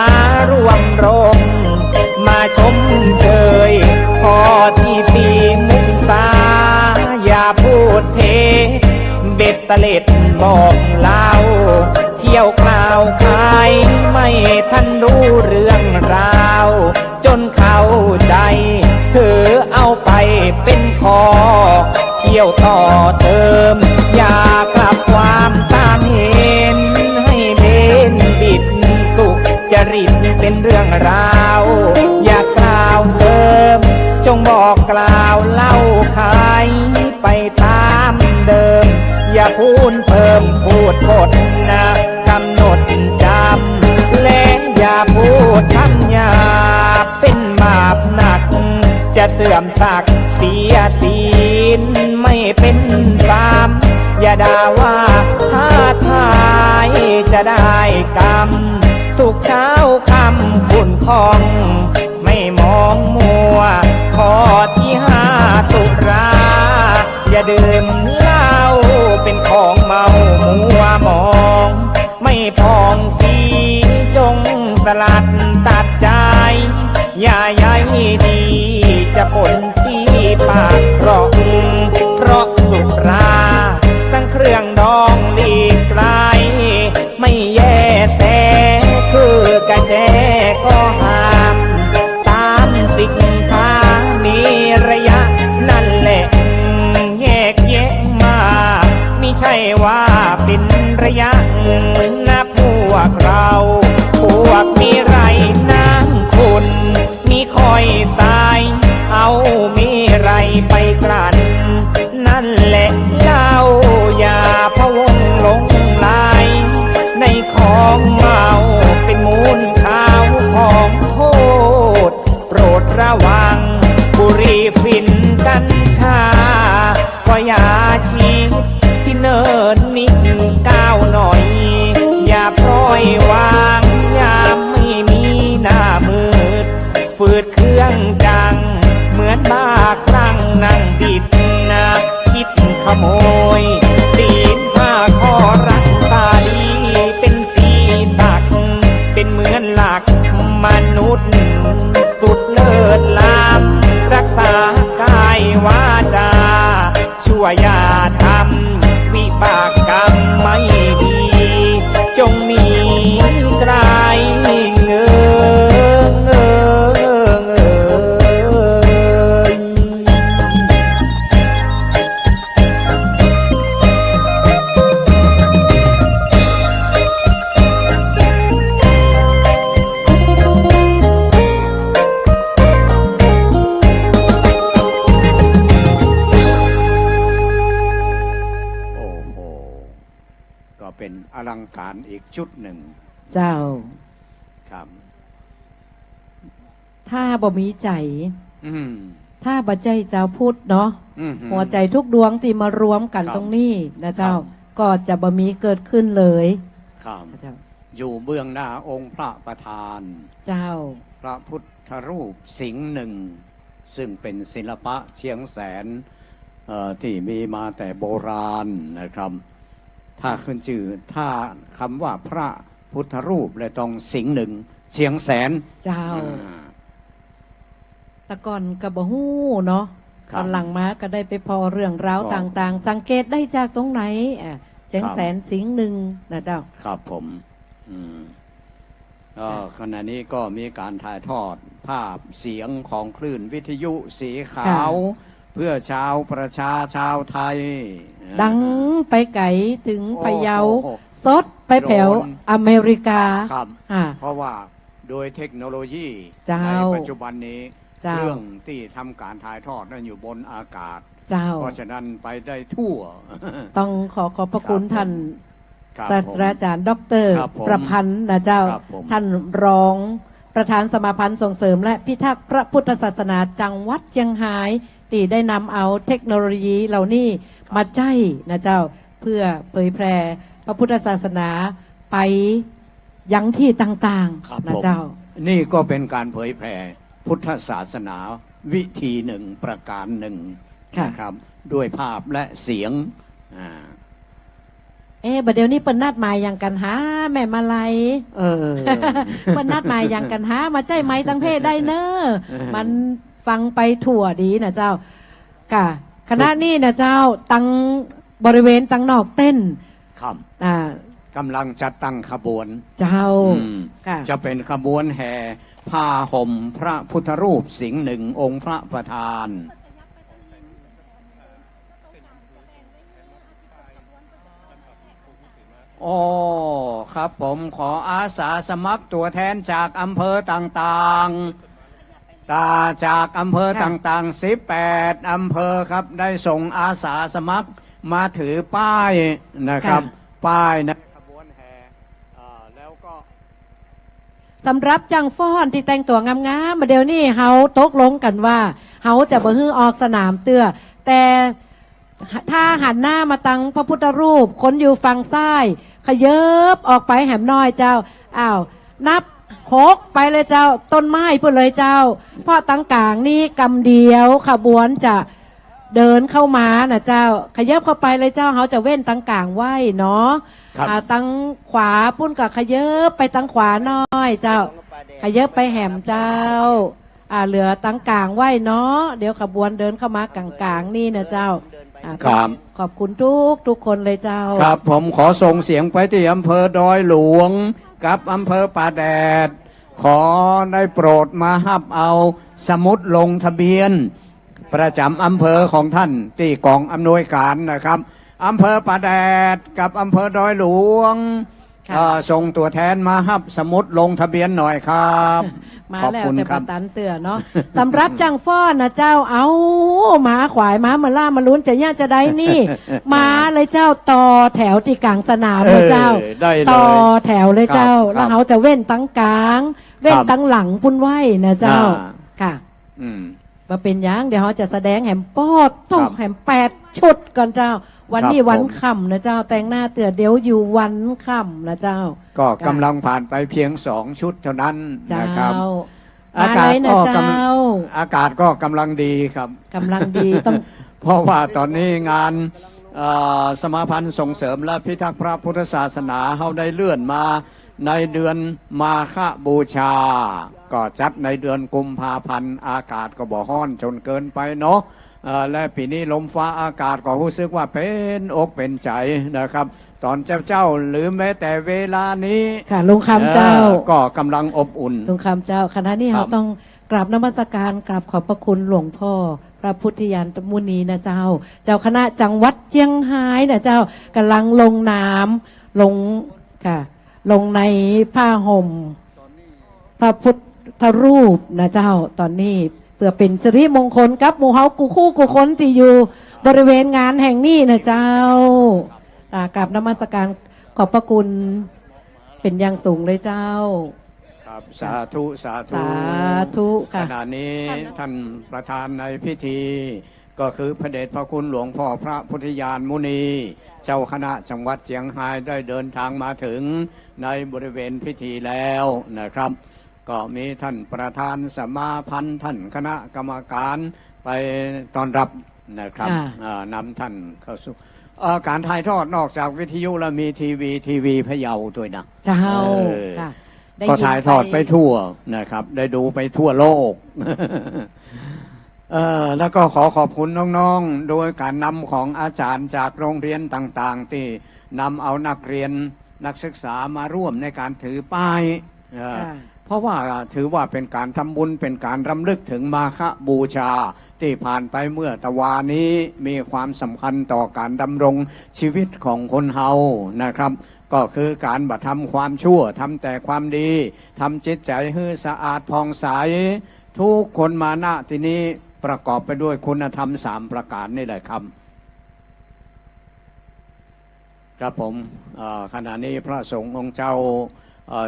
ร่วมรงมาชมเชยพอที่สีมุสาอย่าพูดเทเบ็ดตะเล็ดบอกเล่าเที่ยวกล่าวขายไม่ทันรู้เรื่องราวจนเข้าใจเธอเอาไปเป็นคอเที่ยวต่อเติมอย่ากลับความตามเห็นให้เบนบิดสุขจริตเป็นเรื่องราวอย่ากล่าวเสริมจงบอกกล่าวเล่าขายไปตามเดิมอย่าพูดเพิ่มพูดพดนะกำหนดจำและอย่าพูดคำหยาบเป็นบาปหนักจะเสื่อมศักดิ์เสียศีลไม่เป็นสามอย่าด่าว่าท้าทายจะได้กรรมทุกเช้าคำขุ่นคองไม่มองมัวข้อที่5สุราอย่าดื่มเหล้าเป็นของเมามัวมองไม่พองสีจงสลัดตัดใจอย่าใยดีจะผลที่ปากเพราะสุราตั้งเครื่องดองหลีกไกลไม่แย่แสคือกระแจก็ห้ามตามสิ่งค้ามีระยะนั่นแหละแยกแยะมาไม่ใช่ว่าเป็นระยะนะพวกเราพวกมีไรนางคุณมีคอยตายเอามีไรไปกลั่นนั่นแหละเล่าอย่าพะวงหลงไหลในของเมาเป็นมูลข้าวของโทษโปรดระวังบุหรี่ฝิ่นกัญชาก็อย่าชีดที่เนินนิดก้าวหน่อยอย่าปล่อยวางยามไม่มีหน้ามืดฝืดเครื่องจังเหมือนบ้าคลั่งนั่งดิดนะคิดขโมยศีล5ข้อรักษาดีเป็นสีสักเป็นเหมือนหลักมนุษย์สุดเลิศล้ำรักษากายวาจาชั่วอย่าทำวิบากกรรมไม่ดีจงมีไกลเงเป็นอลังการอีกชุดหนึ่ง เจ้า ครับ ถ้าบ่มีใจ อืม ถ้าบ่ใจเจ้าพูดเนาะ อืม หัวใจทุกดวงที่มารวมกัน ครับ ตรงนี้นะเจ้า ครับ ก็จะบ่มีเกิดขึ้นเลย ครับ เจ้า อยู่เบื้องหน้าองค์พระประธาน เจ้า พระพุทธรูปสิงห์หนึ่ง ซึ่งเป็นศิลปะเชียงแสนที่มีมาแต่โบราณนะครับ ถ้าขึ้นชื่อถ้าคำว่าพระพุทธรูปเลยต้องสิงห์หนึ่งเชียงแสน เจ้า อ่า แตะก่อนกระบหู้เนาะ ครับ ตอนหลังมาก็ได้ไปพอเรื่องราว ก็ ต่างๆ สังเกตได้จากตรงไหนเชียง ครับ แสนสิงห์หนึ่งนะเจ้า ครับผมขณะนี้ก็มีการถ่ายทอดภาพเสียงของคลื่นวิทยุสีขาว เพื่อชาวประชาชาวไทย ดังไปไกลถึงพะเยา โอ้โห สดไปแถว โดน อเมริกา ครับ อ่า เพราะว่าโดยเทคโนโลยี เจ้า ในปัจจุบันนี้ เจ้า เครื่องที่ทำการถ่ายทอดนั้นอยู่บนอากาศ เจ้า เพราะฉะนั้นไปได้ทั่ว ต้องขอขอบพระคุณ ครับ ท่าน ครับ ศาสตราจารย์ดอกเตอร ครับผม ประพันธ์นะเจ้า ครับผม ท่านรองประธานสมาพันธ์ส่งเสริม และพิทักษ์พระพุทธศาสนาจังหวัดเชียงรายตีได้นำเอาเทคโนโลยีเหล่านี้มาใจนะเจ้า เพื่อเผยแพร่พระพุทธศาสนาไปยังที่ต่าง ครับ ๆนะ ผม เจ้า นี่ก็เป็นการเผยแผ่พุทธศาสนาวิธีหนึ่งประการหนึ่ง ค่ะ นะครับ ด้วยภาพและเสียงอ่า บัดเดี๋ยวนี้เปิ้นนัดหมายอย่างกันหาแม่มาลัย เออ เปิ้นนัดหมายอย่างกันหามาใจไหมตั้งเพศได้เนอะมันฟังไปถั่วดีนะเจ้าค่ะคณะนี้นะเจ้าตังบริเวณตังนอกเต้น ครับ อ่าก ำลังจะตั้งขบวน เจ้า อืม ค่ะ จะเป็นขบวนแห่ผ้าห่มพระพุทธรูปสิงห์หนึ่งองค์พระประธาน โอ้ครับผมขออาสาสมัครตัวแทนจากอำเภอต่างๆจากอำเภอต่างๆ18อำเภอครับได้ส่งอาสาสมัครมาถือป้ายนะครับ ป้ายในขบวนแห่แล้วก็ สำหรับจังฟ้อนที่แต่งตัวงามๆมาเดี๋ยวนี้เฮาตกลงกันว่าเฮาจะบ่ฮื้อออกสนามเตื้อแต่ถ้าหันหน้ามาตังพระพุทธรูปคนอยู่ฝั่งซ้ายขยิบออกไปแหมน้อยเจ้าอ้าวนับ6ไปเลยเจ้าต้นไม้พุ่นเลยเจ้าเพราะตั้งกลางนี่กำเดียวขบวนจะเดินเข้ามานะเจ้าขยับเข้าไปเลยเจ้าเขาจะเว้นตั้งกลางไว้เนาะ ครับ ตั้งขวาปุ้นกับขยับไปตั้งขวาน้อยเจ้าขยับไปแหมเจ้าเหลือตั้งกลางไว้เนาะเดี๋ยวขบวนเดินเข้ามากลางๆนี่นะเจ้าครับ ขอบคุณทุกคนเลยเจ้า ครับผมขอส่งเสียงไปที่อำเภอดอยหลวงกับอำเภอป่าแดด ขอได้โปรดมาหับเอาสมุดลงทะเบียน ประจำอำเภอของท่านที่กองอำนวยการนะครับอำเภอป่าแดดกับอำเภอดอยหลวง ค่ะ ส่งตัวแทนมาหับสมุดลงทะเบียนหน่อยครับ มา ขอบ แล้ว คุณ แต่ ค ป รั ระ บ ตันเตือเนาะ สำหรับจังฟ้อนนะเจ้าเอาหมาขวายหมามาล่ามาลุ้นจะย่าจะได้นี่ มาเลยเจ้าต่อแถวที่กลางสนามเลยเจ้า ได้เลย ต่อแถวเลยเจ้า ครับ แล้วเขาจะเว้นตั้งกลางเว้น ครับ ตั้งหลังพุ่นไหวนะเจ้า ค่ะ อืม มาเป็นหยังเดี๋ยวเขาจะแสดงแหมปอดโต ครับ แหม8 ชุดก่อนเจ้า วันนี้ ครับ วัน ผม ค่ำนะเจ้า แต่งหน้าเตือเดี๋ยวอยู่วันค่ำนะเจ้า ก็กำลังผ่านไปเพียง2 ชุดเท่านั้น เจ้า นะครับ มา อากา เล ศ ยนะ ก็ เจ้า อากาศก็กำลังดีครับ กำลังดีต้อง เพราะว่าตอนนี้งานสมาพันธ์ส่งเสริมและพิทักษ์พระพุทธศาสนาเขาได้เลื่อนมาในเดือนมาฆบูชา ก็จัดในเดือนกุมภาพันธ์อากาศก็บ่ฮ้อนจนเกินไปเนาะและปีนี้ลมฟ้าอากาศก็รู้สึกว่าเป็นอกเป็นใจนะครับ ตอนเจ้าหรือแม้แต่เวลานี้ ค่ะลุงคำเจ้า ก็กำลังอบอุ่น ลุงคำเจ้าคณะนี้ ครั เรา บ ต้องกราบนมัสการกราบขอบพระคุณหลวงพ่อ พระพุทธยานมุนีนะเจ้า เจ้าคณะจังหวัดเจียงไฮ้นะเจ้ากำลังลงน้ำลงค่ะ ลงในผ้าห่มพระพุทธรูปนะเจ้า ตอนนี้เพื่อเป็นสิริมงคลกับหมู่เฮากูคู่กูคนที่อยู่บริเวณงานแห่งนี้นะเจ้ากราบนมัสการขอบพระคุณเป็นอย่างสูงเลยเจ้า ครับสาธุสาธุ สาธุค่ะ ขณะนี้ท่านประธานในพิธี ก็คือพระเดชพระคุณหลวงพ่อพระพุทธญาณมุนี เจ้าคณะจังหวัดเชียงรายได้เดินทางมาถึงในบริเวณพิธีแล้วนะครับ ก็มีท่านประธานสมาพันธ์ท่านคณะกรรมการไปต้อนรับนะครับนำท่านเข้าสู่การถ่ายทอดนอกจากวิทยุแล้วมีทีวีพะเยาด้วยนะเจ้าค่ะก็ถ่ายทอดไปทั่วนะครับได้ดูไปทั่วโลก แล้วก็ขอขอบคุณน้องๆโดยการนำของอาจารย์จากโรงเรียนต่างๆที่นำเอานักเรียนนักศึกษามาร่วมในการถือป้ายเพราะว่าถือว่าเป็นการทำบุญเป็นการรำลึกถึงมาฆบูชาที่ผ่านไปเมื่อตะวานี้มีความสำคัญต่อการดำรงชีวิตของคนเฮานะครับก็คือการบัตรทำความชั่วทำแต่ความดีทำจิตใจให้สะอาดผ่องใสทุกคนมาณที่นี้ประกอบไปด้วยคุณธรรม3ประการนี่แหละครับครับผมขณะนี้พระสงฆ์องค์เจ้า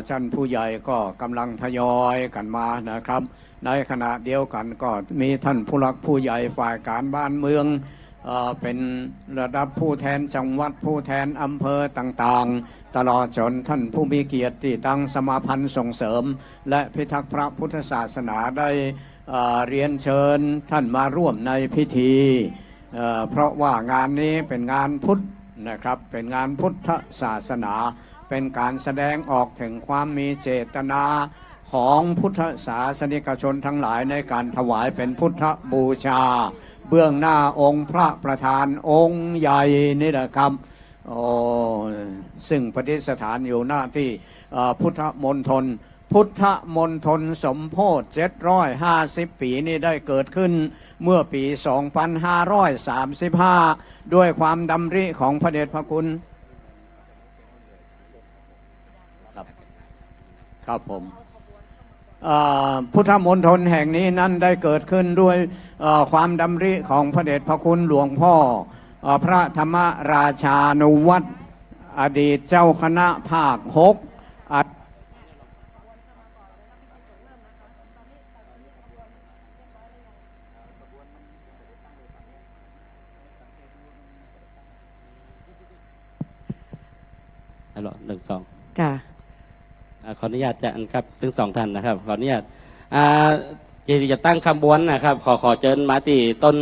ท่านผู้ใหญ่ก็กำลังทยอยกันมานะครับในขณะเดียวกันก็มีท่านผู้หลักผู้ใหญ่ฝ่ายการบ้านเมืองเป็นระดับผู้แทนจังหวัดผู้แทนอำเภอต่างๆตลอดจนท่านผู้มีเกียรติที่ตั้งสมาพันธ์ส่งเสริมและพิทักษ์พระพุทธศาสนาได้เรียนเชิญท่านมาร่วมในพิธีเพราะว่างานนี้เป็นงานพุทธนะครับเป็นงานพุทธศาสนาเป็นการแสดงออกถึงความมีเจตนาของพุทธศาสนิกชนทั้งหลายในการถวายเป็นพุทธบูชาเบื้องหน้าองค์พระประธานองค์ใหญ่นี่แหละครับซึ่งประดิษฐานอยู่หน้าที่พุทธมณฑลสมโพธิ750 ปีนี้ได้เกิดขึ้นเมื่อปี 2535 ด้วยความดำริของพระเดชพระคุณครับผมพุทธมณฑลแห่งนี้นั้นได้เกิดขึ้นด้วยความดำริของพระเดชพระคุณหลวงพ่อพระธรรมราชานุวัตรอดีตเจ้าคณะภาค 6ฮัลโหล1-2ค่ะขออนุญาตจะครับทั้ง2ท่านนะครับขออนุญาตจะตั้งขบวนนะครับขอเชิญมาที่ต้น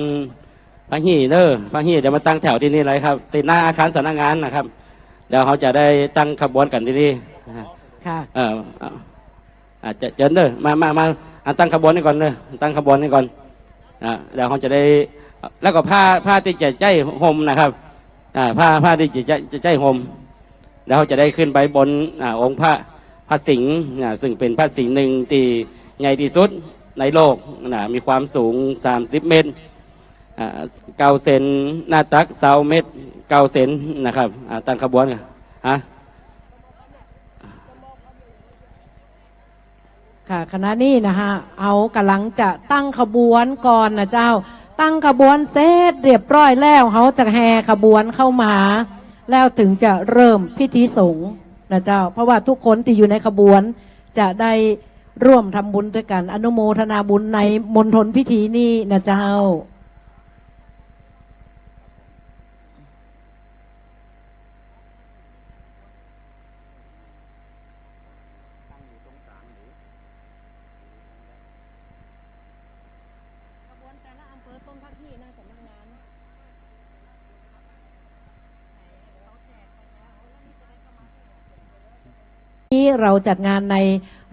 พระหีเด้อพระหีเดี๋ยวมาตั้งแถวที่นี่เลยครับติดหน้าอาคารสำนักงานนะครับเดี๋ยวเขาจะได้ตั้งขบวนกันที่นี่ค่ะจะเชิญเด้อมาตั้งขบวนนี่ก่อนเด้อตั้งขบวนนี่ก่อนเดี๋ยวเขาจะได้แล้วก็ผ้าที่จะใจห่มนะครับผ้าที่จะใจห่มแล้วเขาจะได้ขึ้นไปบนองค์พระสิงห์ซึ่งเป็นพระสิงห์หนึ่งที่ใหญ่ที่สุดในโลกมีความสูง30 เมตร9 เซนหน้าตัก20 เมตร9 เซนนะครับตั้งขบวนค่ะคณะนี้นะฮะเอากำลังจะตั้งขบวนก่อนนะเจ้าตั้งขบวนเสร็จเรียบร้อยแล้วเขาจะแห่ขบวนเข้ามาแล้วถึงจะเริ่มพิธีสงฆ์นะเจ้าเพราะว่าทุกคนที่อยู่ในขบวนจะได้ร่วมทำบุญด้วยกันอนุโมทนาบุญในมณฑลพิธีนี้นะเจ้าขบวนแต่ละอำเภอต้นพักที่หน้าสำนักงานนี้เราจัดงานใน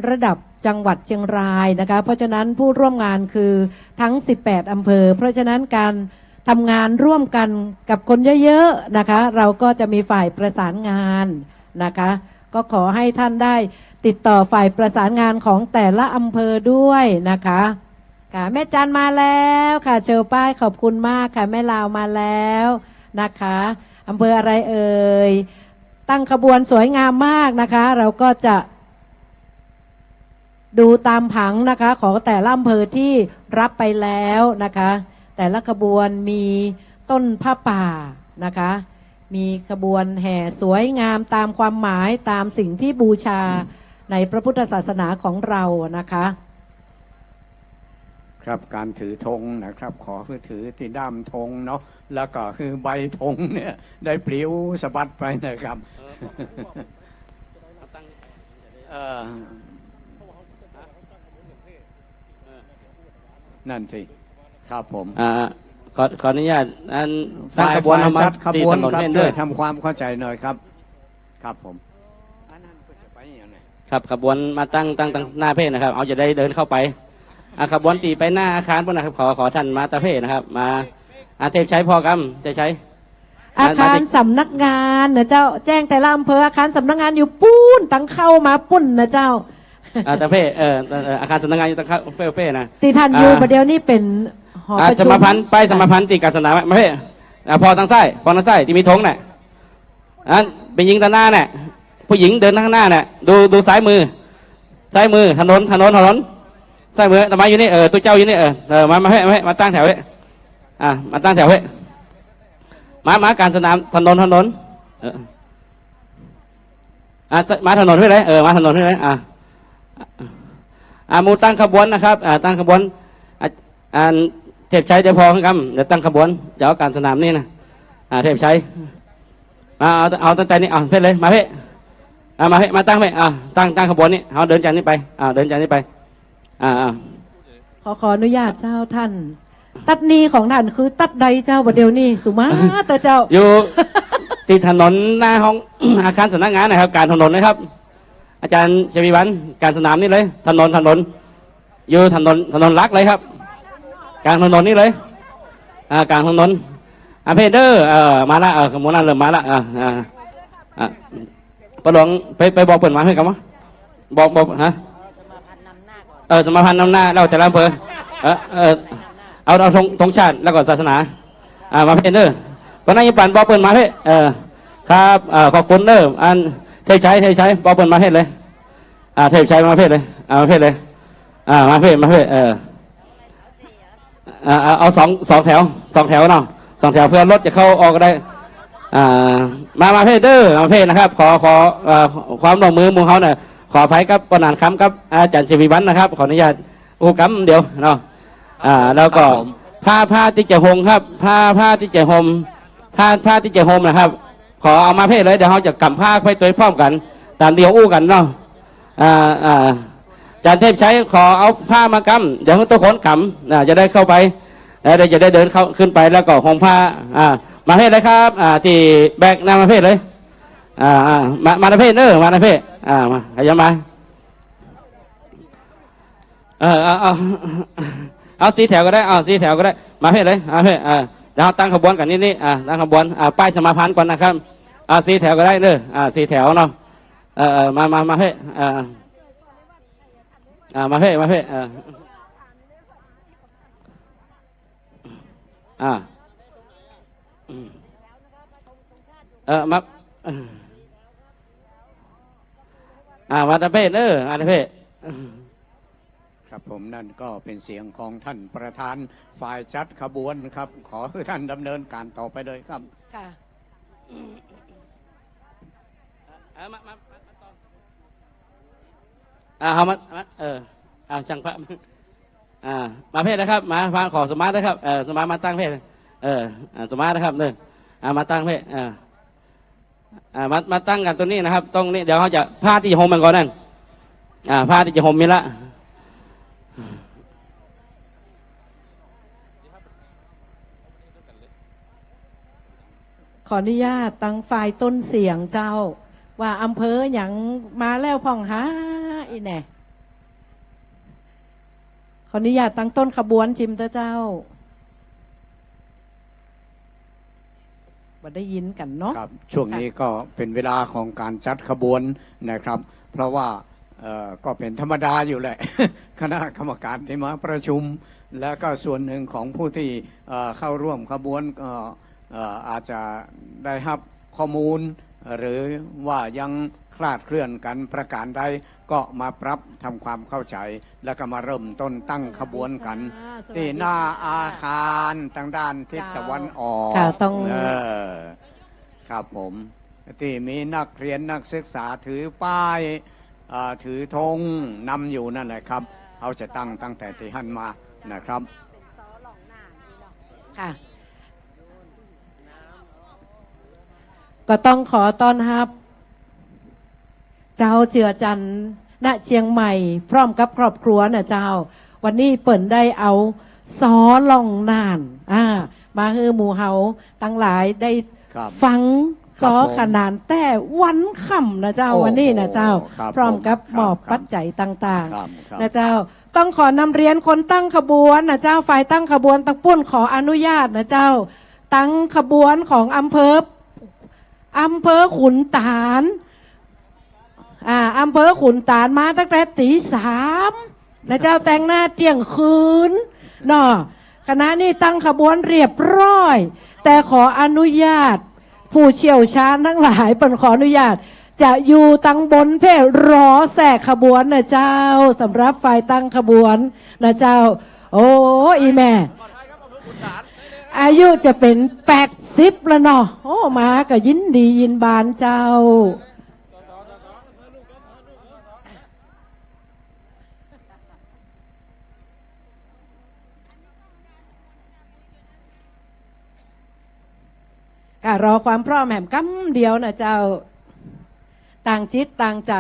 ระดับจังหวัดเชียงรายนะคะเพราะฉะนั้นผู้ร่วมงานคือทั้ง18อำเภอเพราะฉะนั้นการทำงานร่วมกันกับคนเยอะๆนะคะเราก็จะมีฝ่ายประสานงานนะคะก็ขอให้ท่านได้ติดต่อฝ่ายประสานงานของแต่ละอำเภอด้วยนะคะค่ะแม่จันมาแล้วค่ะเชลป้ายขอบคุณมากค่ะแม่ลาวมาแล้วนะคะอำเภออะไรเอ่ยตั้งขบวนสวยงามมากนะคะเราก็จะดูตามผังนะคะของแต่ละอำเภอที่รับไปแล้วนะคะแต่ละขบวนมีต้นผ้าป่านะคะมีขบวนแห่สวยงามตามความหมายตามสิ่งที่บูชาในพระพุทธศาสนาของเรานะคะ ครับการถือธงนะครับขอคือถือที่ด้ามธงเนาะแล้วก็คือใบธงเนี่ยได้ปลิวสะบัดไปนะครับนั่นสิครับผมขออนุญาตอันตั้ง ฝ่าย ขบวน จัดขบวน ถนน ครับ เส้น ช่ ด้ ว วย ย ทำความเข้าใจหน่อยครับครับผมอันนั้นก็จะไปอย่างไร ครับขบวนมาตั้งหน้าเพศนะครับเอาจะได้เดินเข้าไปขบวนตีไปหน้าอาคารพวกนะครับขอท่านมาตาเพศนะครับมาเทพใช้พอกรรมจะใช้ อาคารสำนักงานนะเจ้าแจ้งแต่ละอำเภออาคารสำนักงานอยู่ปุ้นตั้งเข้ามาปุ้นนะเจ้า ตาเพศอาคารสำนักงานอยู่ตั้งเป้นะ ตีท่านอยู่ประเดี๋ยวนี้เป็นหอประ ส ชุม มาพันธ์ไปสมาพันธ์ตีการสนามมาเพศพอทางซ้ายที่มีธงน่ะเป็นยิงด้านหน้าเนี่ยผู้หญิงเดินข้างหน้าเนี่ยดูซ้ายมือถนนซ้ายมือทำไมอยู่นี่ตัวเจ้าอยู่นี่มาเพศมาตั้งแถวเลยมาตั้งแถวเว้ยมาการสนามถนนมาถนนให้เลยมาถนนให้เลยมูตั้งขบวนนะครับตั้งขบวนเทพชัยเดี๋ยวพอครับเดี๋ยวตั้งขบวนจะเอาการสนามนี่นะเทพชัยมาเอาตั้งแต่นี้เพชรเลยมาเพชรมาเพชรมาตั้งเพชรตั้งขบวนนี่เอาเดินจากนี้ไปเดินจากนี้ไปขออนุญาตเจ้าท่านตัดนี้ของท่านคือตัดใดเจ้าประเดี๋ยวนี้สุมาแต่เจ้าอยู่ติดถนนหน้าห้อง อาคารสำนักงานนะครับการถนนนะครับอาจารย์ชวีวันการสนามนี่เลยถนนอยู่ถนนลักเลยครับกลางถนนนี่เลยกลางถนนเพเดอร์มาละขบวนนั้นเริ่มมาละประหลวงไปบอกเปิดมาให้กันมั้ยบอกฮะสมาพันธ์นำหน้าเราแต่ละอำเภอเอาธงชาติแล้วก็ศาสนามาเพเดอร์วันนั้นยังปั่นบอกเปิดมาให้ครับขอบคุณเด้ออันเทพชัยบอกเปิดมาให้เลยเทพชัยมาเพศเลยมาเพศเลยมาเพศเอาสองแถวเนาะ2 แถวเพื่อรถจะเข้าออกได้มาเพศเด้อมาเพศนะครับขอความร่วมมือมูเขาเนี่ยขออภัยกับปนานคำกับอาจารย์ชวีวันนะครับขออนุญาตอุกรรมเดี๋ยวเนาะแล้วก็ผ้าที่จะห่มครับผ้าที่จะห่มผ้าที่จะห่มนะครับขอเอามาเพศเลยเดี๋ยวเขาจะกำผ้าไปตัวพร้อมกันตามเดียวอู้กันเนาะอาจารย์เทพใช้ขอเอาผ้ามากำเดี๋ยวตัวคนกำจะได้เข้าไปแล้วจะได้เดินเข้าขึ้นไปแล้วก็ห่มผ้ามาเพศเลยครับที่แบกนำมาเพศเลยมาเพศมาเพศมาขยันมาเอาสีแถวก็ได้สีแถวก็ได้มาเพศเลยมาเพศเดี๋ยวตั้งขบวนกันนี่ตั้งขบวนป้ายสมาพันธ์ก่อนนะครับสีแถวก็ได้เด้อสีแถวเนาะมาเพศมาเพศมาตะเพศมาตะเพศครับผมนั่นก็เป็นเสียงของท่านประธานฝ่ายจัดขบวนครับขอให้ท่านดำเนินการต่อไปเลยครับค่ะช่างพระมาเพศนะครับมาฟังขอสมาร์ทนะครับสมาร์ทมาตั้งเพศสมาร์ทนะครับมาตั้งเพศมาตั้งกันตรงนี้นะครับตรงนี้เดี๋ยวเขาจะผ้าที่จะห่มมันก่อนนั่นผ้าที่จะห่มมีละขออนุญาตตั้งฝ่ายต้นเสียงเจ้าว่าอำเภออย่างมาแล้วพ่องหาอีแน่ขออนุญาตตั้งต้นขบวนจิมเจ้าบ่ได้ยินกันเนาะครับช่วงนี้ก็เป็นเวลาของการจัดขบวนนะครับเพราะว่าก็เป็นธรรมดาอยู่แหละ คณะกรรมการที่มาประชุมและก็ส่วนหนึ่งของผู้ที่เข้าร่วมขบวนอาจจะได้รับข้อมูลหรือว่ายังคลาดเคลื่อนกันประการใดก็มาปรับทำความเข้าใจแล้วก็มาเริ่มต้นตั้งขบวนกันที่หน้าอาคารทางด้านทิศตะวันออกครับผมที่มีนักเรียนนักศึกษาถือป้ายถือธงนำอยู่นั่นแหละครับเขาจะตั้งแต่ที่หันมา นะครับ ค่ะก็ต้องขอต้อนรับ เจ้าเจือจันทร์ณเชียงใหม่พร้อมกับครอบครัวนะเจ้า วันนี้เปิ่นได้เอาซอล่องน่านมาให้หมู่เฮาตั้งหลายได้ ครับ ฟัง ครั ซ บ อ ผม ขนานแต่วันค่ำนะเจ้า โอ้โห วันนี้นะเจ้า ครับ พร้อมกับ ผม มอบ ครับ ปัจจัยต่าง ครับครับ ๆนะเจ้า ต้องขอนำเรียนคนตั้งขบวนนะเจ้าฝ่ายตั้งขบวนตั้งปุ้นขออนุญาตนะเจ้า ตั้งขบวนของอำเภอขุนตาลอำเภอขุนตาลมาตั้งแต่ตี 3นะเจ้าแต่งหน้าเที่ยงคืนเนาะคณะนี้ตั้งขบวนเรียบร้อย แต่ขออนุญาต ผู้เชี่ยวชาญทั้งหลายเปิ่นขออนุญาต จะอยู่ตั้งบนเพศรอแสกขบวนนะเจ้าสำหรับฝ่ายตั้งขบวนนะเจ้า โอ้อีแม่ อายุจะเป็น80แล้วเนาะโอ้มาก็ยินดียินบานเจ้าก็รอความพร้อมแหมกำเดียวนะเจ้าต่างจิตต่างใจ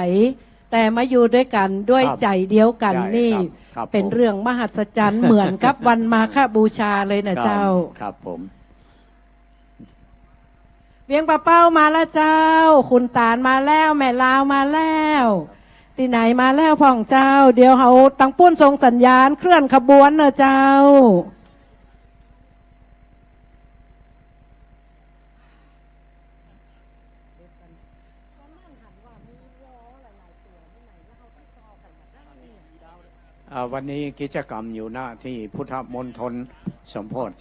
แต่มาอยู่ด้วยกันด้วย ครับ ใจเดียวกัน ใช่ นี่ ครับ เป็น ผม เรื่องมหัศจรรย์ เหมือนกับวันมาฆบูชาเลยนะเจ้า ครับผม เวียงปะเป้ามาแล้วเจ้า คุณตาลมาแล้วแม่ลาวมาแล้วที่ไหนมาแล้วพ่องเจ้า เดี๋ยวเขาตั้งปุ้นทรงสัญญาณเคลื่อนขบวนเนอะเจ้าวันนี้กิจกรรมอยู่หน้าที่พุทธมณฑลสมโพธิ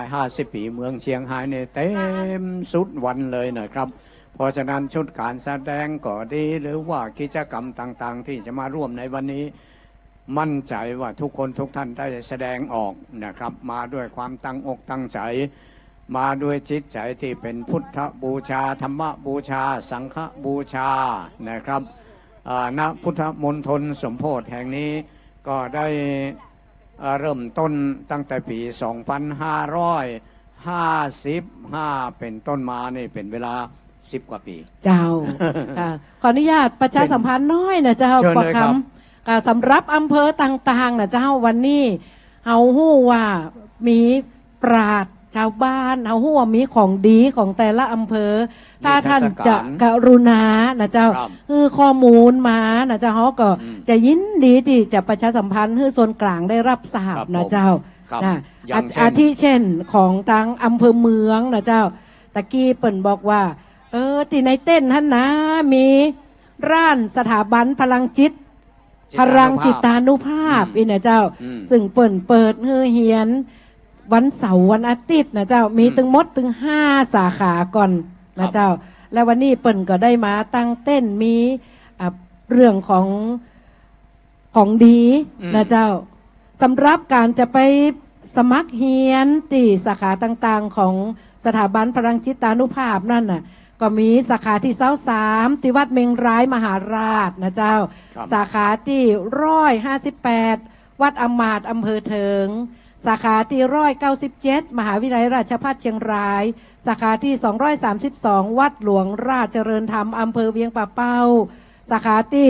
750 ปีเมืองเชียงรายเนี่ยเต็มสุดวันเลยนะครับ เพราะฉะนั้นชุดการแสดงก็ดีหรือว่ากิจกรรมต่างๆ ที่จะมาร่วมในวันนี้ มั่นใจว่าทุกคนทุกท่านได้แสดงออกนะครับ มาด้วยความตั้งอกตั้งใจ มาด้วยจิตใจที่เป็นพุทธบูชาธรรมบูชาสังฆบูชานะครับณพุทธมณฑลสมโพธิแห่งนี้ก็ได้เริ่มต้นตั้งแต่ปี 2555 เป็นต้นมานี่เป็นเวลา 10 กว่าปี เจ้า ค่ะขออนุญาตประชาสัมพันธ์น้อยนะเจ้า เชิญ ประ เลย ค ครับ ำสำหรับอำเภอต่างๆนะเจ้าวันนี้เอาหู้ว่ามีปราชญ์ชาวบ้านเอาหู้ว่ามีของดีของแต่ละอำเภอ ถ้าท่านจะกรุณานะเจ้า ครับ คือข้อมูลมานะเจ้าเขาก็ อืม จะยินดีที่จะประชาสัมพันธ์ให้ส่วนกลางได้รับทราบ ครับ นะ ผม เจ้า ครับ นะ อย่างเช่น อาทิเช่นของทางอำเภอเมืองนะเจ้าตะกี้เปิ่นบอกว่า ที่ในเต้นท่านนะมีร้านสถาบันพลังจิต พลังจิตานุภาพอีนะเจ้า อืม ซึ่งเปิ่นเปิดเฮียน วันเสาร์วันอาทิตย์นะเจ้า มีถึงหมดถึง5 สาขาก่อนนะเจ้า แล้ววันนี้เปิ่นก็ได้มาตั้งเต้นมีเรื่องของดีนะเจ้าสำหรับการจะไปสมัครเฮียนที่สาขาต่างๆของสถาบันพลังจิตานุภาพนั่นน่ะก็มีสาขาที่23ที่วัดเมงร้ายมหาราชนะเจ้า ครับ สาขาที่158วัดอมาตย์อำเภอเถิง สาขาที่197มหาวิทยาลัยราชภัฏเชียงราย สาขาที่232วัดหลวงราชเจริญธรรมอำเภอเวียงป่าเป้า สาขาที่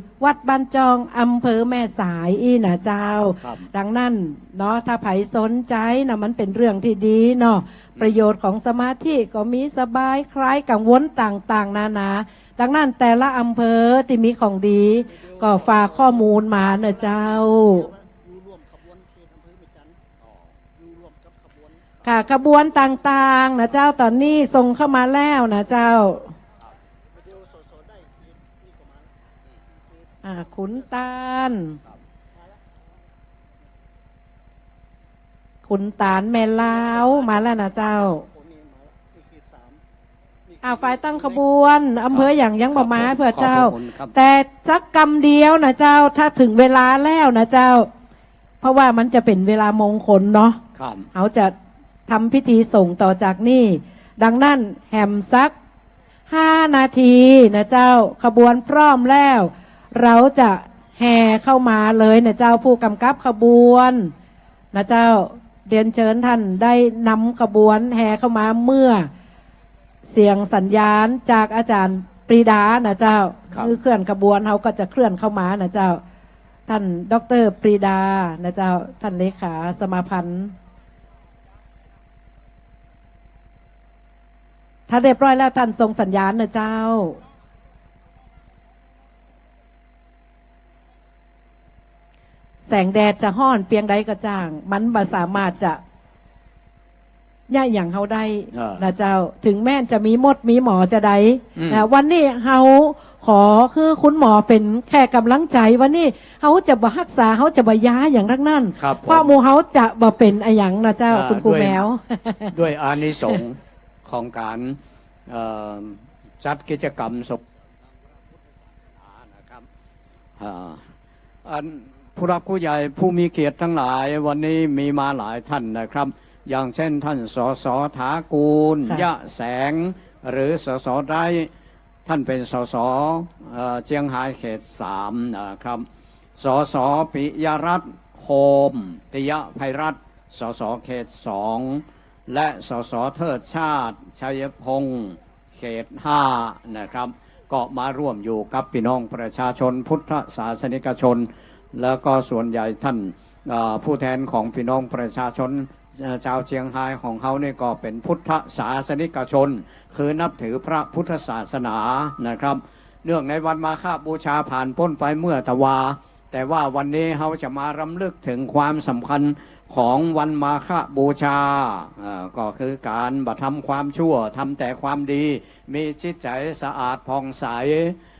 244วัดบ้านจองอำเภอแม่สายอีนะเจ้า ครับ ดังนั้นเนาะถ้าไผสนใจนะมันเป็นเรื่องที่ดีเนาะประโยชน์ของสมาธิก็มีสบายคล้ายกังวลต่างๆนานาดังนั้นแต่ละอำเภอที่มีของดี ก็ฝากข้อมูลมาเนอะเจ้าค่ะขบวนต่างๆนะเจ้าตอนนี้ส่งเข้ามาแล้วนะเจ้าขุนตาลแม่ลาวมาแล้วนะเจ้าฝ่ายตั้งขบวนอำเภออย่างยังบ่มาเพื่อเจ้า ขอบคุณครับ แต่สักกำเดียวนะเจ้าถ้าถึงเวลาแล้วนะเจ้า เพราะว่ามันจะเป็นเวลามงคลเนาะ ครับ เขาจะทำพิธีส่งต่อจากนี่ดังนั้นแหมสัก5 นาทีนะเจ้าขบวนพร้อมแล้ว เราจะ แห่เข้ามาเลยนะเจ้าผู้กำกับขบวนนะเจ้าเรียนเชิญท่านได้นำขบวนแห่เข้ามาเมื่อเสียงสัญญาณจากอาจารย์ปรีดานะเจ้า ครับ คือเคลื่อนขบวนเขาก็จะเคลื่อนเข้ามานะเจ้าท่านดร.ปรีดานะเจ้าท่านเลขาสมาพันธ์ถ้าเรียบร้อยแล้วท่านส่งสัญญาณนะเจ้าแสงแดดจะห้อนเพียงใดก็จ้างมันบ่สามารถจะย่าอย่างเขาได้นะเจ้าถึงแม้จะมีมดมีหมอจะได้นะวันนี้เขาขอคือคุณหมอเป็นแค่กำลังใจวันนี้เขาจะบ่รักษาเขาจะบ่ย้าอย่างรักนั่น ครับผม เพราะหมู่เขาจะบ่เป็นอะหยังนะเจ้าคุณครู ด้วย แมว ด้วยอานิสงส์ของการจัดกิจกรรมศพนะครับอันผู้รักผู้ใหญ่ผู้มีเกียรติทั้งหลายวันนี้มีมาหลายท่านนะครับ อย่างเช่นท่านสสถากูล ค่ะ ยะแสงหรือสสได้ท่านเป็นสสเชียงรายเขต3นะครับสสปิยรัตน์โฮมติยะไพรัตน์สสเขต2และสสเทิดชาติชัยพงศ์เขต5นะครับก็มาร่วมอยู่กับพี่น้องประชาชนพุทธศาสนิกชน แล้วก็ส่วนใหญ่ท่านผู้แทนของพี่น้องประชาชนชาวเชียงรายของเขาเนี่ยก็เป็นพุทธศาสนิกชน คือนับถือพระพุทธศาสนานะครับเนื่องในวันมาฆบูชาผ่านพ้นไปเมื่อตะวาแต่ว่าวันนี้เขาจะมารำลึกถึงความสำคัญของวันมาฆบูชาก็คือการบัทำความชั่วทำแต่ความดีมีจิตใจสะอาดผ่องใส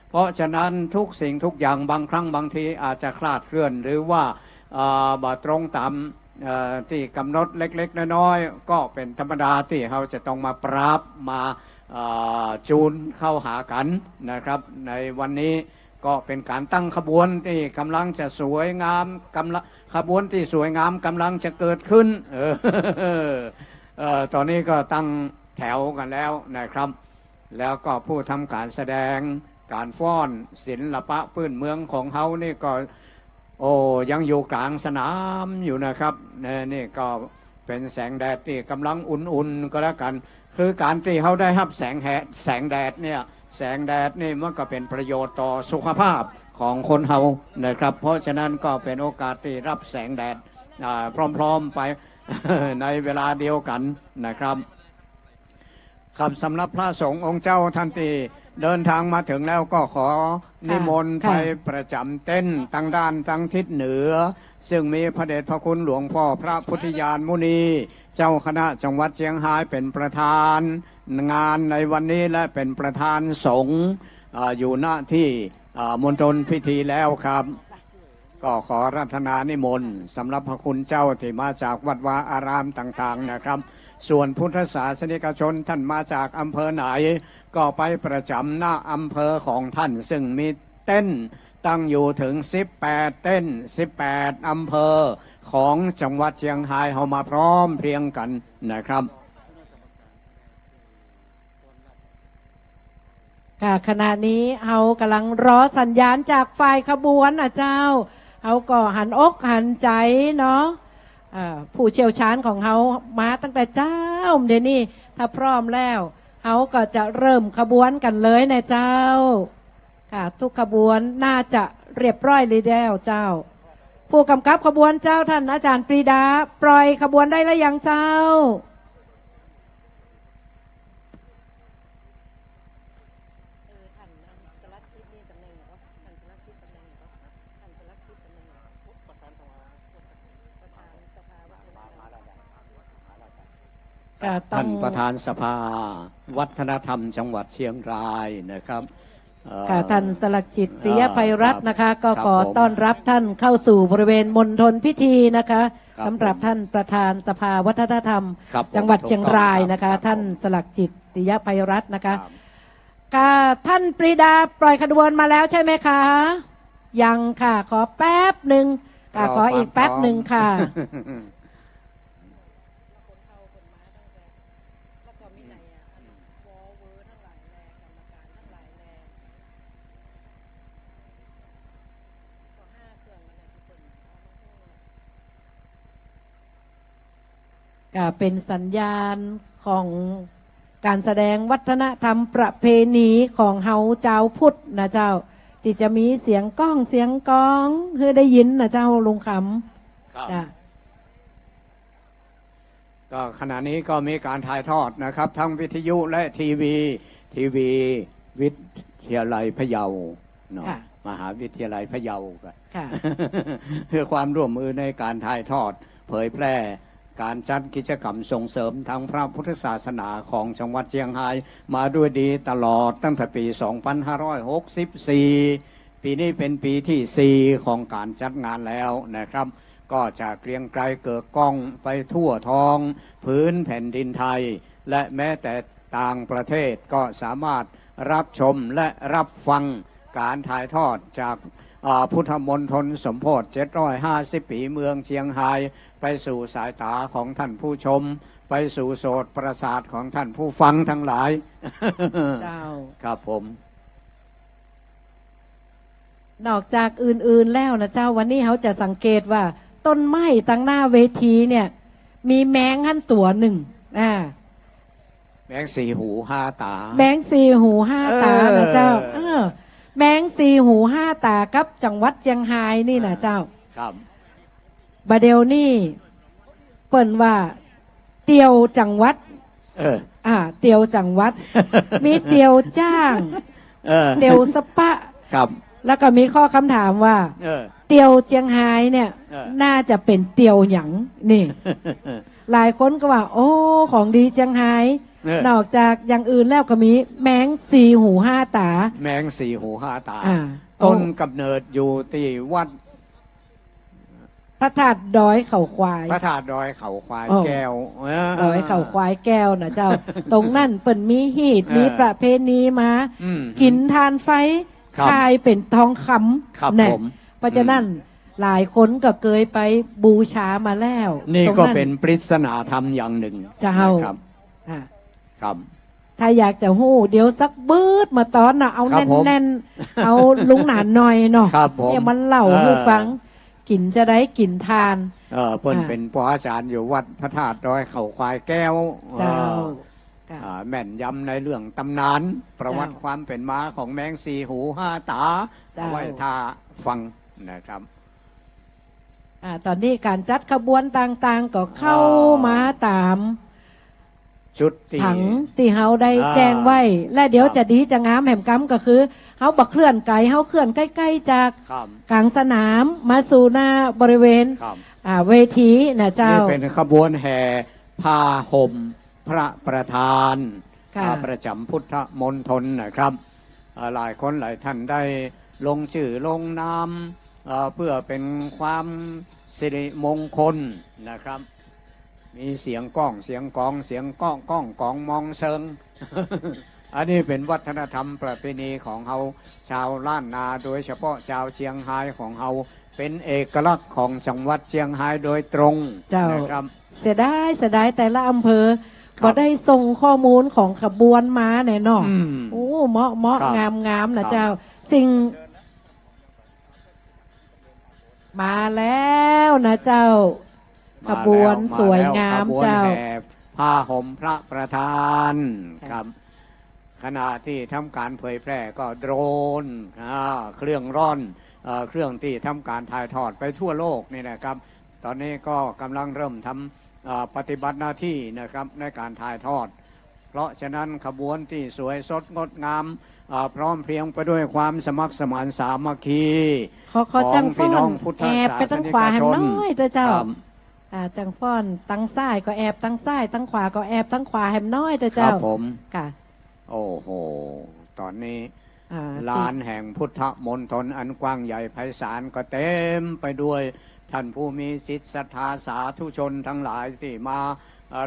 เพราะฉะนั้นทุกสิ่งทุกอย่างบางครั้งบางทีอาจจะคลาดเคลื่อนหรือว่าบ่ตรงตามที่กำหนดเล็กๆน้อยๆก็เป็นธรรมดาที่เขาจะต้องมาปรับมาจูนเข้าหากันนะครับในวันนี้ก็เป็นการตั้งขบวนที่กำลังจะสวยงามขบวนที่สวยงามกำลังจะเกิดขึ้นตอนนี้ก็ตั้งแถวกันแล้วนะครับแล้วก็ผู้ทำการแสดงการฟ้อนศิลปะพื้นเมืองของเขานี่ก็ยังอยู่กลางสนามอยู่นะครับนี่ก็เป็นแสงแดดที่กำลังอุ่นๆก็แล้วกันคือการที่เขาได้รับแสงแดดเนี่ยแสงแดดนี่มันก็เป็นประโยชน์ต่อสุขภาพของคนเขานะครับเพราะฉะนั้นก็เป็นโอกาสที่รับแสงแดดพร้อมๆไป ในเวลาเดียวกันนะครับครับสำหรับพระสงฆ์องค์เจ้าท่านที่เดินทางมาถึงแล้วก็ขอนิมนต์ไปประจำเต้นตั้งด้านตั้งทิศเหนือซึ่งมีพระเดชพระคุณหลวงพ่อพระพุทธญาณมุนีเจ้าคณะจังหวัดเชียงรายเป็นประธานงานในวันนี้และเป็นประธานสงฆ์อยู่ณที่มณฑลพิธีแล้วครับก็ขอรัตนานิมนต์สำหรับพระคุณเจ้าที่มาจากวัดวาอารามต่างๆนะครับส่วนพุทธศาสนิกชนท่านมาจากอำเภอไหนก็ไปประจำหน้าอำเภอของท่านซึ่งมีเต้นตั้งอยู่ถึง18เต้น18อำเภอของจังหวัดเชียงรายเอามาพร้อมเพรียงกันนะครับค่ะขณะนี้เรากำลังรอสัญญาณจากฝ่ายขบวนนะเจ้าเขาก็หันอกหันใจเนาะผู้เชี่ยวชาญของเขามาตั้งแต่เจ้าเดี๋ยวนี้ถ้าพร้อมแล้วเขาก็จะเริ่มขบวนกันเลยนะเจ้าค่ะทุกขบวนน่าจะเรียบร้อยเลยแล้วเจ้าผู้กำกับขบวนเจ้าท่านอาจารย์ปรีดาปล่อยขบวนได้แล้วยังเจ้าท่านประธานสภาวัฒนธรรมจังหวัดเชียงรายนะครับค่ะท่านสลักจิตติยภัยรัตน์นะคะก็ขอ ครับผม ต้อนรับท่านเข้าสู่บริเวณมณฑลพิธีนะคะ ครับ สำหรับท่านประธานสภาวัฒนธรรม ครับผม จังหวัดเชียงราย ถูกต้อง นะคะ ครับ ท่านสลักจิตติยภัยรัตน์นะคะ ครับ ค่ะท่านปรีดาปล่อยขบวนมาแล้วใช่ไหมคะยังค่ะขอแป๊บหนึ่งค่ะขออีกแป๊บหนึ่งค่ะ ก็เป็นสัญญาณของการแสดงวัฒนธรรมประเพณีของเฮาเจ้าพุทธนะเจ้าที่จะมีเสียงก้องเสียงกองเพื่อได้ยินนะเจ้าลุงคำ ครับ จ้ะ ก็ขณะนี้ก็มีการถ่ายทอดนะครับ ทั้งวิทยุและทีวีวิทยาลัยพะเยาเนาะ ค่ะ มหาวิทยาลัยพะเยาก็ ค่ะ เพื่อความร่วมมือในการถ่ายทอด เผยแพร่การจัดกิจกรรมส่งเสริมทางพระพุทธศาสนาของจังหวัดเชียงรายมาด้วยดีตลอดตั้งแต่ปี 2564 ปีนี้เป็นปีที่ 4 ของการจัดงานแล้วนะครับ ก็จะเกรียงไกรเกิดก้องไปทั่วท้องพื้นแผ่นดินไทย และแม้แต่ต่างประเทศก็สามารถรับชมและรับฟังการถ่ายทอดจากพุทธมณฑลสมโภช750 ปีเมืองเชียงรายไปสู่สายตาของท่านผู้ชม ไปสู่โสตประสาทของท่านผู้ฟังทั้งหลาย เจ้า ครับผม นอกจากอื่นๆแล้วนะเจ้าวันนี้เขาจะสังเกตว่าต้นไม้ตั้งหน้าเวทีเนี่ยมีแมงหั่นตัวหนึ่งแมงสี่หูห้าตา แมงสี่หูห้าตานะเจ้าแมงสี่หูห้าตากับจังหวัดเชียงรายนี่นะเจ้า ครับ บาเดลนี่เปิ่นว่าเตียวจังหวัด เตียวจังหวัด มีเตียวจ้าง เตียวสปะ ครับ แล้วก็มีข้อคำถามว่า เตียวเจียงไฮ้เนี่ย น่าจะเป็นเตียวหยังนี่ หลายคนก็ว่า โอ้ของดีเจียงไฮ้นอกจากอย่างอื่นแล้วก็มีแมงสี่หูห้าตา แมงสี่หูห้าตา อ่า ต้นกำเนิดอยู่ที่วัด พระธาตุดอยเขาควาย พระธาตุดอยเขาควาย อ๋อ แก้ว ดอยเขาควายแก้วนะเจ้า ตรงนั่นเปิ่นมีหีดมีประเพณีมา อืม กินทานไฟ ครับ คายเป็นทองค ครับ ำแน่ ผม เพราะฉะนั้นหลายคนก็เคยไปบูชามาแล้ว นี่ ตรง ก็เป็นปริศนาธรรมอย่างหนึ่ง เจ้า นะครับ อ่ะ ครับ ถ้าอยากจะหู้เดี๋ยวสักบืดมาตอนน่ะเอา ครับผม แน่นๆ เอาลุงหนานหน่อยเนาะ ครับผม เนี่ยมันเล่าให้ฟัง กินจะได้กินทาน เพิ่นเป็นปอาจารย์อยู่วัดพระธาตุดอยเขาควายแก้ว เจ้าค่ะ แม่นยำในเรื่องตำนาน ประวัติ เจ้า ความเป็นมาของแมงสี่หูห้าตา เจ้า เอาไว้ถ้าฟังนะครับ ตอนนี้การจัดขบวนต่างๆ ก็เข้ามาตาม ชุดตี ผังที่เฮาได้ อ่า แจ้งไว้ และเดี๋ยว ครับ จะดีจะงามแหมกำก็คือเฮาบักเคลื่อนไกลเฮาเคลื่อนใกล้ๆจาก ครับ กลางสนามมาสู่หน้าบริเวณ ครับ เวทีนะเจ้า นี่เป็นขบวนแห่ผ้าห่มพระประธาน ค่ะ ประจำพุทธมณฑลนะครับหลายคนหลายท่านได้ลงชื่อลงนามเพื่อเป็นความสิริมงคลนะครับ มีเสียงก้องเสียงกองเสียงก้องก้องกองมองเซิง อันนี้เป็นวัฒนธรรมประเพณีของเฮาชาวล้านนาโดยเฉพาะชาวเชียงรายของเฮาเป็นเอกลักษณ์ของจังหวัดเชียงรายโดยตรง เจ้า นะครับ เสียดายแต่ละอำเภอ ครับ บ่ได้ส่งข้อมูลของขบวนมาแน่เนอน อืม โอ้เหมาะ ครับ งามๆ ครั นะ บ เจ้า สิ่งมาแล้วนะเจ้า ขบวนสวยงาม ขบวน เจ้า แห่ผ้าห่มพระประธานครับขณะที่ทำการเผยแพร่ก็โดรนเครื่องร่อนเครื่องที่ทำการถ่ายทอดไปทั่วโลกนี่นะครับ ตอนนี้ก็กำลังเริ่มทำปฏิบัติหน้าที่นะครับในการถ่ายทอด เพราะฉะนั้นขบวนที่สวยสดงดงามพร้อมเพรียงไปด้วยความสมัครสมานสามัคคี ขอจัง ของ ฟ้ พี่ อ น้อง น พุทธ แอบไปตั้งขวาแหมน้อยเด้อเจ้า ครับ จังฟ้อนตั้งซ้ายก็แอบตั้งซ้ายตั้งขวาก็แอบตั้งขวาแหมน้อยเด้อ ครั เจ้า บผม ค่ะ โอ้โห ตอนนี้ อ่ ลานแห่งพุทธมณฑลอันกว้างใหญ่ไพศาลก็เต็มไปด้วยท่านผู้มีจิตศรัทธาสาธุชนทั้งหลายที่มา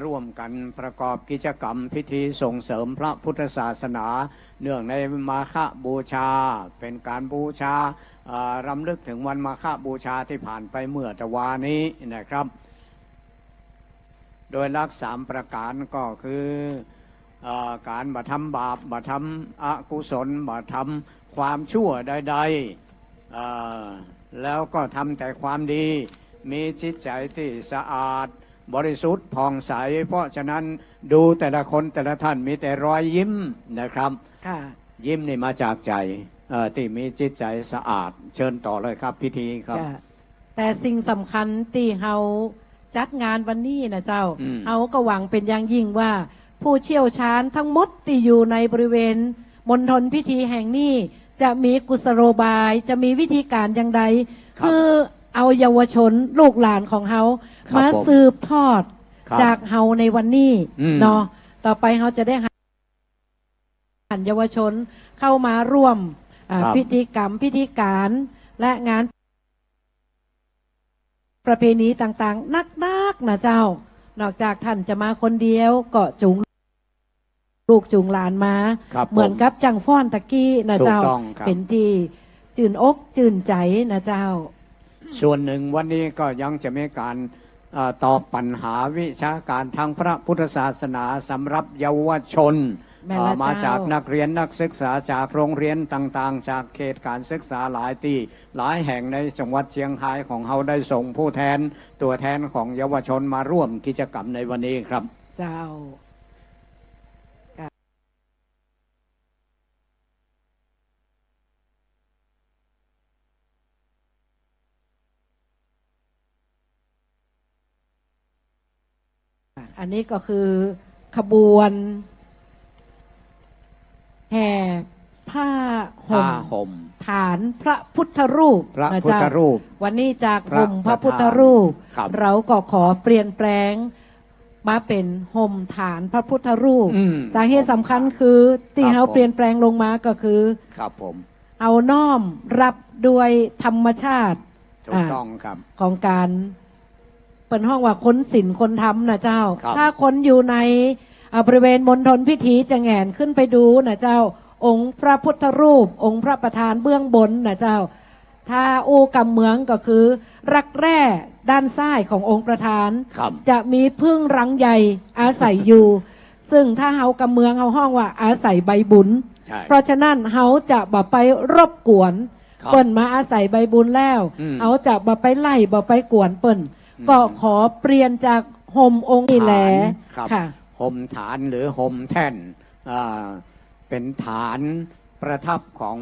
ร่วมกันประกอบกิจกรรมพิธีส่งเสริมพระพุทธศาสนา เนื่องในมาฆบูชา เป็นการบูชารำลึกถึงวันมาฆบูชาที่ผ่านไปเมื่อตะวานี้นะครับ โดยหลัก3ประการก็คือการบัทำบาปบัทำอกุศลบัทำความชั่วใดๆแล้วก็ทำแต่ความดี มีจิตใจที่สะอาด บริสุทธิ์ผ่องใสเพราะฉะนั้นดูแต่ละคนแต่ละท่านมีแต่รอยยิ้มนะครับ ค่ะ ยิ้มนี่มาจากใจที่มีจิตใจสะอาดเชิญต่อเลยครับพิธีครับ ค่ะแต่สิ่งสำคัญที่เฮาจัดงานวันนี้นะเจ้า เฮาก็หวังเป็นอย่างยิ่งว่า ผู้เชี่ยวชาญทั้งหมดที่อยู่ในบริเวณมณฑลพิธีแห่งนี้จะมีกุศโลบายจะมีวิธีการอย่างใด ครับ คือเอาเยาวชนลูกหลานของเฮา ครับ มา ผม สืบทอด ครับ จากเฮาในวันนี้ ม เนาะต่อไปเฮาจะได้หันเยาวชนเข้ามาร่วมพิธีกรรมพิธีการและงานประเพณีต่างๆ นักๆนะเจ้า นอกจากท่านจะมาคนเดียวก็จูงลูกจูงหลานมา ครับ เหมือนกับจังฟ้อนตะกี้นะเจ้า ถูกต้องครับ เป็นที่จื่นอกจื่นใจนะเจ้า ส่วนหนึ่งวันนี้ก็ยังจะมีการตอบปัญหาวิชาการทางพระพุทธศาสนาสำหรับเยาวชน แม่ละ มา เจ้า จากนักเรียนนักศึกษาจากโรงเรียนต่างๆ จากเขตการศึกษาหลายที่หลายแห่งในจังหวัดเชียงรายของเราได้ส่งผู้แทนตัวแทนของเยาวชนมาร่วมกิจกรรมในวันนี้ครับ เจ้า อันนี้ก็คือขบวนแห่ผ้าห่ ผ้าม ห่ม ฐานพระพุทธรูป พระ นะ พุท เจ้า ธรูป วันนี้จาก พระ ห่มพระ ประธาน พุทธรูป ครับ เราก็ขอเปลี่ยนแปลงมาเป็นห่มฐานพระพุทธรูป อืม สาเหตุสำคัญคือที่ ครับ เรา ผม เปลี่ยนแปลงลงมาก็คือ ครับผม เอาน้อมรับด้วยธรรมชาติ ถูกต้องครับ ของการเปิดห้องว่าคนศิลป์คนทำนะเจ้า ครับ ถ้าคนอยู่ในบริเวณมณฑลพิธีจะแหงนขึ้นไปดูนะเจ้า องค์พระพุทธรูป องค์พระประธานเบื้องบนนะเจ้า ถ้าอูกำเมืองก็คือ รักแร่ด้านซ้ายขององค์ประธาน ครับ จะมีพึ่งรังใหญ่อาศัยอยู่ ซึ่งถ้าเฮากำเมืองเฮาห้องว่าอาศัยใบบุญ ใช่ เพราะฉะนั้นเฮาจะบ่ไปรบกวน ครับ เปิ้นมาอาศัยใบบุญแล้ว อืม เฮาจะบ่ไปไล่บ่ไปกวนเปิ้นก็ขอเปลี่ยนจากห่มองค์นี่แหละ ครับ ค่ะ ห่มฐานหรือห่มแท่นเป็นฐานประทับของ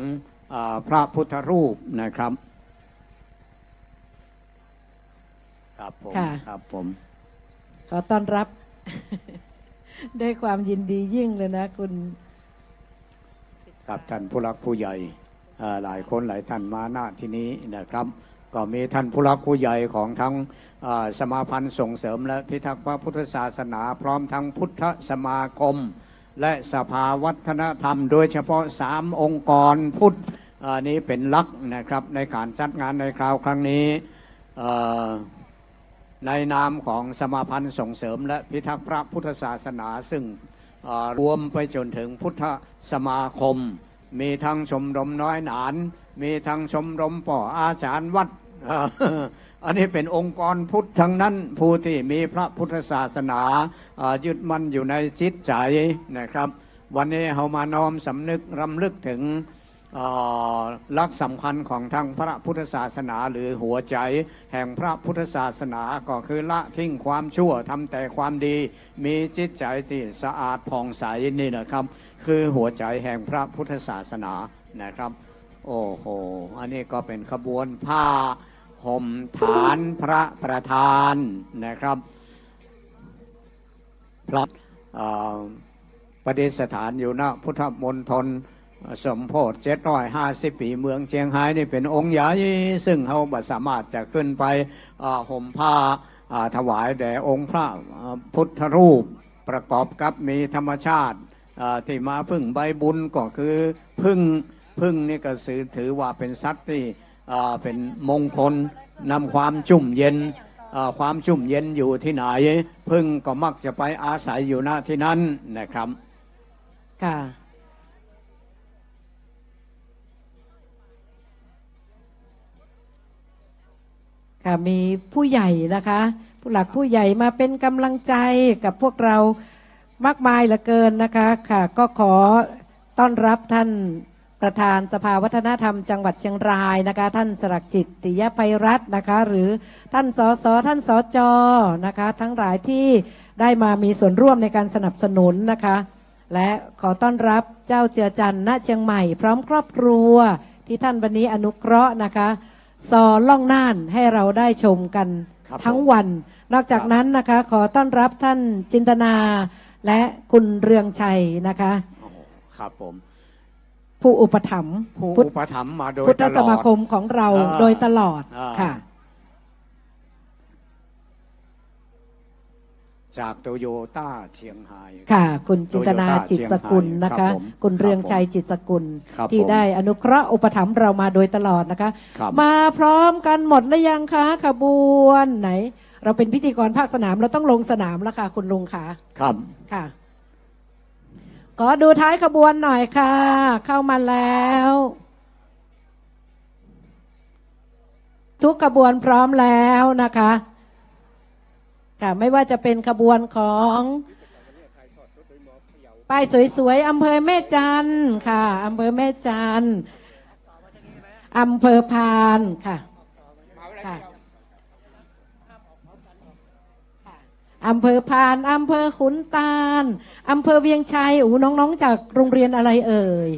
พระพุทธรูปนะครับ ครับผม ค่ะ ครับผม ขอต้อนรับ ด้วยความยินดียิ่งเลยนะคุณ ครับท่านผู้รักผู้ใหญ่หลายคนหลายท่านมาหน้าที่นี้นะครับ ก็มีท่านผู้รักผู้ใหญ่ของทั้งสมาพันธ์ส่งเสริมและพิทักษ์พระพุทธศาสนา พร้อมทั้งพุทธสมาคม และสภาวัฒนธรรม โดยเฉพาะ3องค์กรพุทธนี้เป็นหลักนะครับในการจัดงานในคราวครั้งนี้ในนามของสมาพันธ์ส่งเสริมและพิทักษ์พระพุทธศาสนา ซึ่งรวมไปจนถึงพุทธสมาคม มีทั้งชมรมน้อยหนาน มีทั้งชมรมป่ออาจารย์วัด อันนี้เป็นองค์กรพุทธทั้งนั้นผู้ที่มีพระพุทธศาสนายึดมั่นอยู่ในจิตใจนะครับ วันนี้เรามาน้อมสำนึกรำลึกถึงหลักสำคัญของทางพระพุทธศาสนาหรือหัวใจแห่งพระพุทธศาสนาก็คือละทิ้งความชั่วทำแต่ความดีมีจิตใจที่สะอาดผ่องใสนี่นะครับ คือหัวใจแห่งพระพุทธศาสนานะครับ โอ้โหอันนี้ก็เป็นขบวนผ้าห่มฐานพระประธานนะครับพระประดิษฐานอยู่ณพุทธมณฑลสมโพธิ750 ปีเมืองเชียงรายนี่เป็นองค์ใหญ่ซึ่งเขาบัสามารถจะขึ้นไปห่มผ้าถวายแด่องค์พระพุทธรูปประกอบกับมีธรรมชาติที่มาพึ่งใบบุญก็คือพึ่งนี่ก็ถือว่าเป็นสัตว์ที่เป็นมงคลนำความชุ่มเย็นความชุ่มเย็นอยู่ที่ไหนพึ่งก็มักจะไปอาศัยอยู่ณที่นั้นนะครับ ค่ะ ค่ะมีผู้ใหญ่นะคะ ผู้หลักผู้ใหญ่มาเป็นกำลังใจกับพวกเรามากมายเหลือเกินนะคะค่ะก็ขอต้อนรับท่านป ประธานสภาวัฒนธรรมจังหวัดเชียงรายนะคะท่านสลักจิตติยภัยรัตน์นะคะหรือท่านสสท่านสจนะคะทั้งหลายที่ได้มามีส่วนร่วมในการสนับสนุนนะคะและขอต้อนรับเจ้าเจือจันทร์ณเชียงใหม่พร้อมครอบครัวที่ท่านวันนี้อนุเคราะห์นะคะซอล่องน่านให้เราได้ชมกัน ครับ ทั้งวัน นอกจากนั้นนะคะขอต้อนรับท่านจินตนาและคุณเรืองชัยนะคะ โอ้โหครับผม ผู้อุปถัมภ์ ผู้ พุทธ อุปถัมภ์มาโดย พุทธ ตล ส อ มา ด คมของเรา อ่า โดยตลอด อ่า ค่ะ จากโตโยต้าเชียงไฮ้ ค่ะ คุณจินตนาจิตสกุลนะคะ ครับผม คุณเรืองชัยจิตสกุล ครับ ที่ ผม ได้อนุเคราะห์อุปถัมภ์เรามาโดยตลอดนะคะ ครับ มาพร้อมกันหมดหรือยังคะขบวนไหน เราเป็นพิธีกรภาคสนามเราต้องลงสนามแล้วค่ะคุณลุงค่ะ ครับ ค่ะขอดูท้ายขบวนหน่อยค่ะ เข้ามาแล้ว ทุกขบวนพร้อมแล้วนะคะค่ะไม่ว่าจะเป็นขบวนของป้ายสวยๆอำเภอแม่จันทร์ค่ะอำเภอแม่จันทร์อำเภอพานค่ะค่ะอำเภอพานอำเภอขุนตาลอำเภอเวียงชัยน้องๆจากโรงเรียนอะไรเอ่ย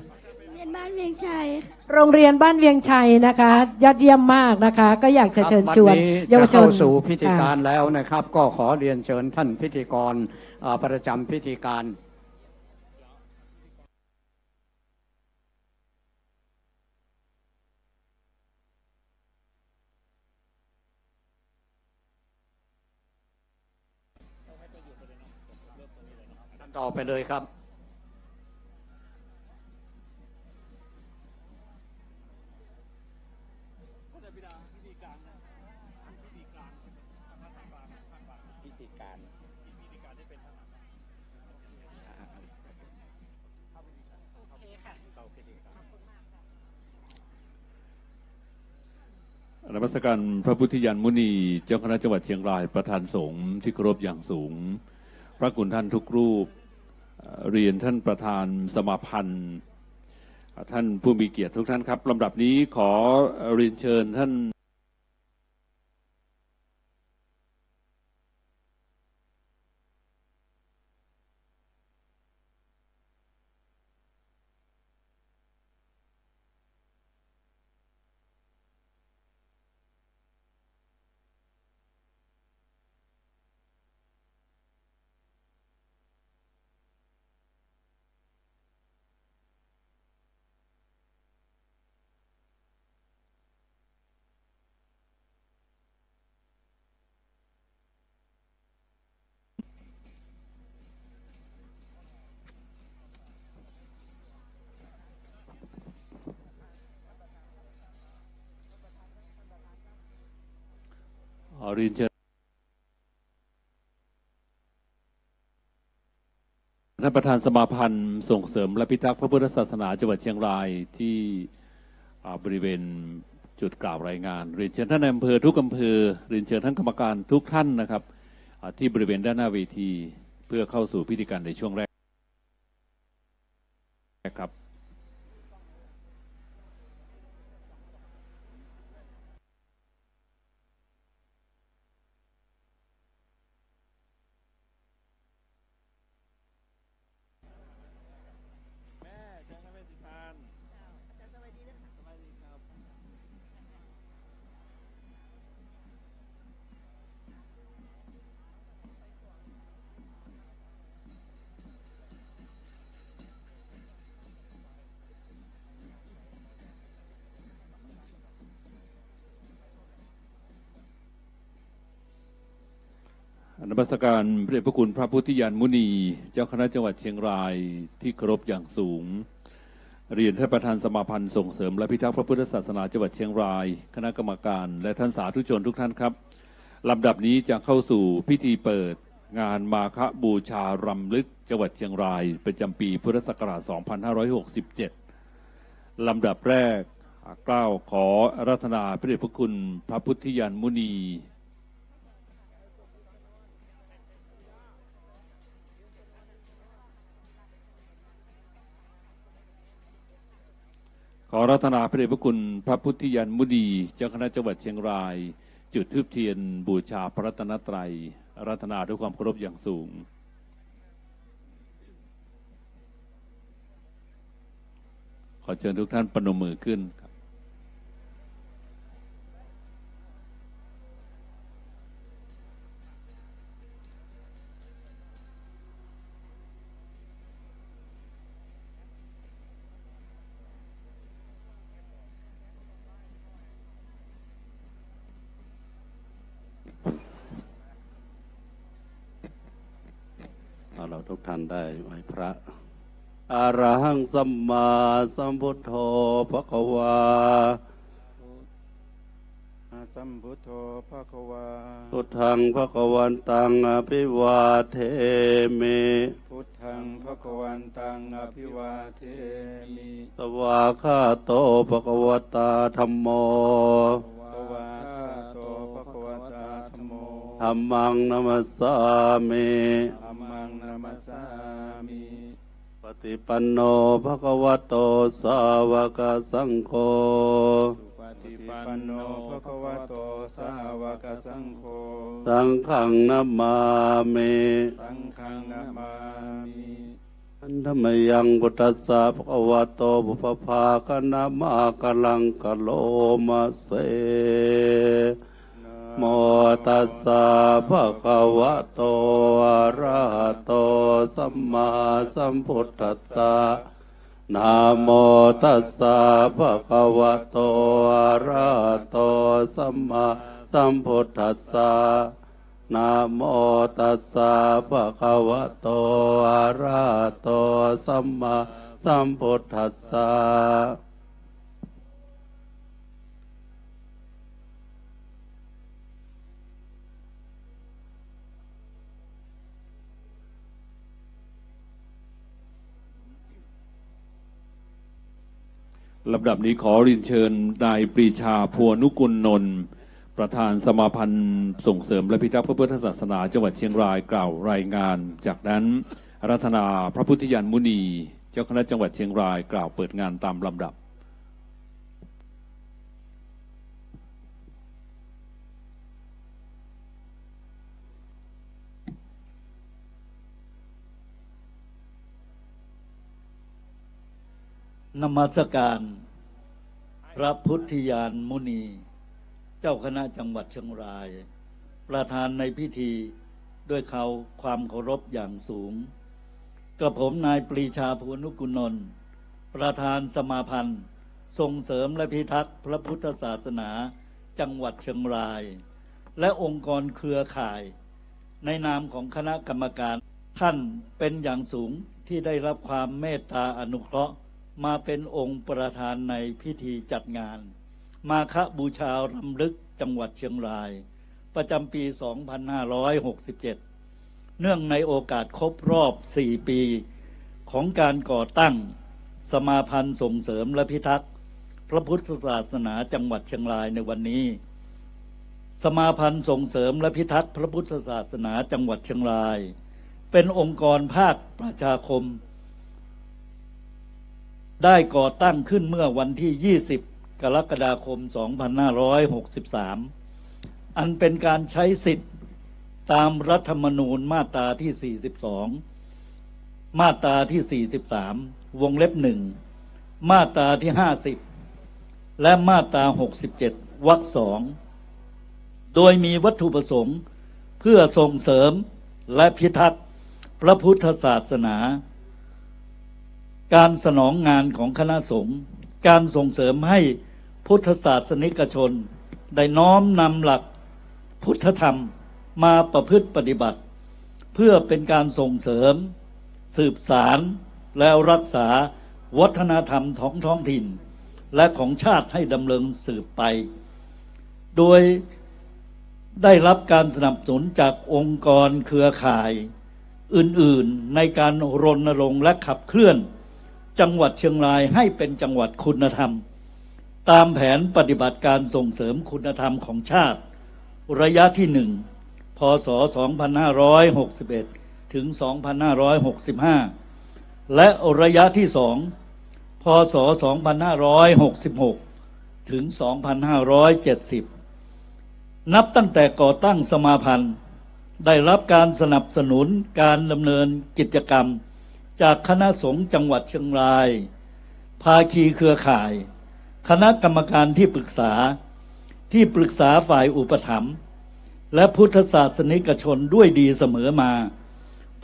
เรียนบ้านเวียงชัยค่ะ โรงเรียนบ้านเวียงชัยนะคะยอดเยี่ยมมากนะคะ ก็อยากจะเชิญชวน ครับ เยาว วัน ช นี้จะ น เข้าสู่พิธีการ ค่ะ แล้วนะครับ ก็ขอเรียนเชิญท่านพิธีกรประจำพิธีการ ต่อไปเลยครับ นมัสการพระพุทธญาณมุนีเจ้าคณะจังหวัดเชียงรายประธานสงฆ์ที่เคารพอย่างสูง พระคุณท่านทุกรูปเรียนท่านประธานสมาพันธ์ท่านผู้มีเกียรติทุกท่านครับลำดับนี้ขอเรียนเชิญท่านเรียนเชิญท่านประธานสมาพันธ์ส่งเสริมและพิทักษ์พระพุทธศาสนาจังหวัดเชียงรายที่บริเวณจุดกล่าวรายงานเรียนเชิญท่านนายอำเภอทุกอำเภอเรียนเชิญท่านกรรมการทุกท่านนะครับที่บริเวณด้านหน้าเวทีเพื่อเข้าสู่พิธีการในช่วงแรกครับ นมัสการพระเดชพระคุณพระพุทธญาณมุนีเจ้าคณะจังหวัดเชียงรายที่เคารพอย่างสูงเรียนท่านประธานสมาพันธ์ส่งเสริมและพิทักษ์พระพุทธศาสนาจังหวัดเชียงรายคณะกรรมการและท่านสาธุชนทุกท่านครับลำดับนี้จะเข้าสู่พิธีเปิดงานมาฆบูชารำลึกจังหวัดเชียงรายประจำปีพุทธศักราช 2567 ลำดับแรกกล่าวขออาราธนาพระเดชพระคุณพระพุทธญาณมุนี ขอรัตนาพระเดชพระคุณพระพุทธยานมุนีเจ้าคณะจังหวัดเชียงราย จุดธูปเทียนบูชาพระรัตนตรัยรัตนาด้วยความเคารพอย่างสูงขอเชิญทุกท่านประนมมือขึ้นครับเราทุกท่านได้ไหว้พระอะระหังสัมมาสัมพุทโธภควาสัมพุทโธภควาพุทธังภควันตังอภิวาเทมิพุทธังภควันตังอภิวาเทมิสวากขาโตภควตาธัมโมสวากขาโตภควตาธัมโมธัมมังนัมสสามิธัมมังนัมสสามิปฏิปันโนภควโตสาวกสังโฆปฏิปันโนภควโตสาวกสังโฆสังฆังนัมมามิสังฆังนัมมามิอันธรรมยังพุทธัสสะภควโตบุพภาคนะมากลังกะโลมาเสโมตัสสะภะคะวะโตอะระหะโตสัมมาสัมพุทธัสสะนะโมตัสสะภะคะวะโตอะระหะโตสัมมาสัมพุทธัสสะนะโมตัสสะภะคะวะโตอะระหะโตสัมมาสัมพุทธัสสะลำดับนี้ขอเรียนเชิญนายปรีชาพัวนุกุลนนท์ประธานสมาพันธ์ส่งเสริมและพิทักษ์พระพุทธศาสนาจังหวัดเชียงรายกล่าวรายงานจากนั้นรัตนาพระพุทธยานมุนีเจ้าคณะจังหวัดเชียงรายกล่าวเปิดงานตามลำดับนมัสการพระพุทธยานมุนีเจ้าคณะจังหวัดเชียงรายประธานในพิธีด้วยความเคารพอย่างสูงกระผมนายปรีชาภูนุกุลนนท์ประธานสมาพันธ์ส่งเสริมและพิทักษ์พระพุทธศาสนาจังหวัดเชียงรายและองค์กรเครือข่ายในนามของคณะกรรมการท่านเป็นอย่างสูงที่ได้รับความเมตตาอนุเคราะห์มาเป็นองค์ประธานในพิธีจัดงานมาฆบูชารำลึกจังหวัดเชียงรายประจำปี 2567 เนื่องในโอกาสครบรอบ 4 ปีของการก่อตั้งสมาพันธ์ส่งเสริมและพิทักษ์พระพุทธศาสนาจังหวัดเชียงรายในวันนี้สมาพันธ์ส่งเสริมและพิทักษ์พระพุทธศาสนาจังหวัดเชียงรายเป็นองค์กรภาคประชาคมได้ก่อตั้งขึ้นเมื่อวันที่ 20 กรกฎาคม 2563 อันเป็นการใช้สิทธิ์ตามรัฐธรรมนูญมาตราที่ 42 มาตราที่ 43 วงเล็บ 1 มาตราที่ 50 และมาตรา 67 วรรค 2 โดยมีวัตถุประสงค์เพื่อส่งเสริมและพิทักษ์พระพุทธศาสนาการสนองงานของคณะสงฆ์การส่งเสริมให้พุทธศาสนิกชนได้น้อมนำหลักพุทธธรรมมาประพฤติปฏิบัติเพื่อเป็นการส่งเสริมสืบสารและรักษาวัฒนธรรมท้องถิ่นและของชาติให้ดำเนินสืบไปโดยได้รับการสนับสนุนจากองค์กรเครือข่ายอื่นๆในการรณรงค์และขับเคลื่อนจังหวัดเชียงรายให้เป็นจังหวัดคุณธรรมตามแผนปฏิบัติการส่งเสริมคุณธรรมของชาติระยะที่ 1 พ.ศ. 2561 ถึง 2565 และระยะที่ 2 พ ศ. 2566 ถึง 2570 นับตั้งแต่ก่อตั้งสมาพันธ์ได้รับการสนับสนุนการดำเนินกิจกรรมจากคณะสงฆ์จังหวัดเชียงรายภาคีเครือข่ายคณะกรรมการที่ปรึกษาฝ่ายอุปถัมภ์และพุทธศาสนิกชนด้วยดีเสมอมา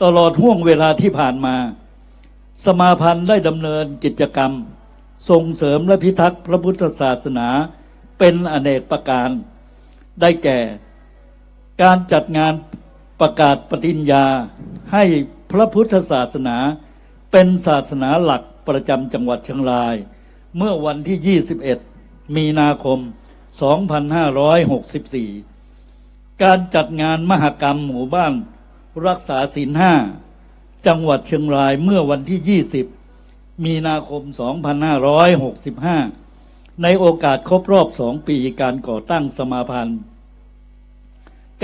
ตลอดห่วงเวลาที่ผ่านมาสมาพันธ์ได้ดำเนินกิจกรรมส่งเสริมและพิทักษ์พระพุทธศาสนาเป็นอเนกประการได้แก่การจัดงานประกาศปฏิญญาให้พระพุทธศาสนาเป็นศาสนาหลักประจำจังหวัดเชียงรายเมื่อวันที่ 21 มีนาคม 2564 การจัดงานมหกรรมหมู่บ้านรักษาศีล 5 จังหวัดเชียงรายเมื่อวันที่ 20 มีนาคม 2565 ในโอกาสครบรอบ 2 ปีการก่อตั้งสมาพันธ์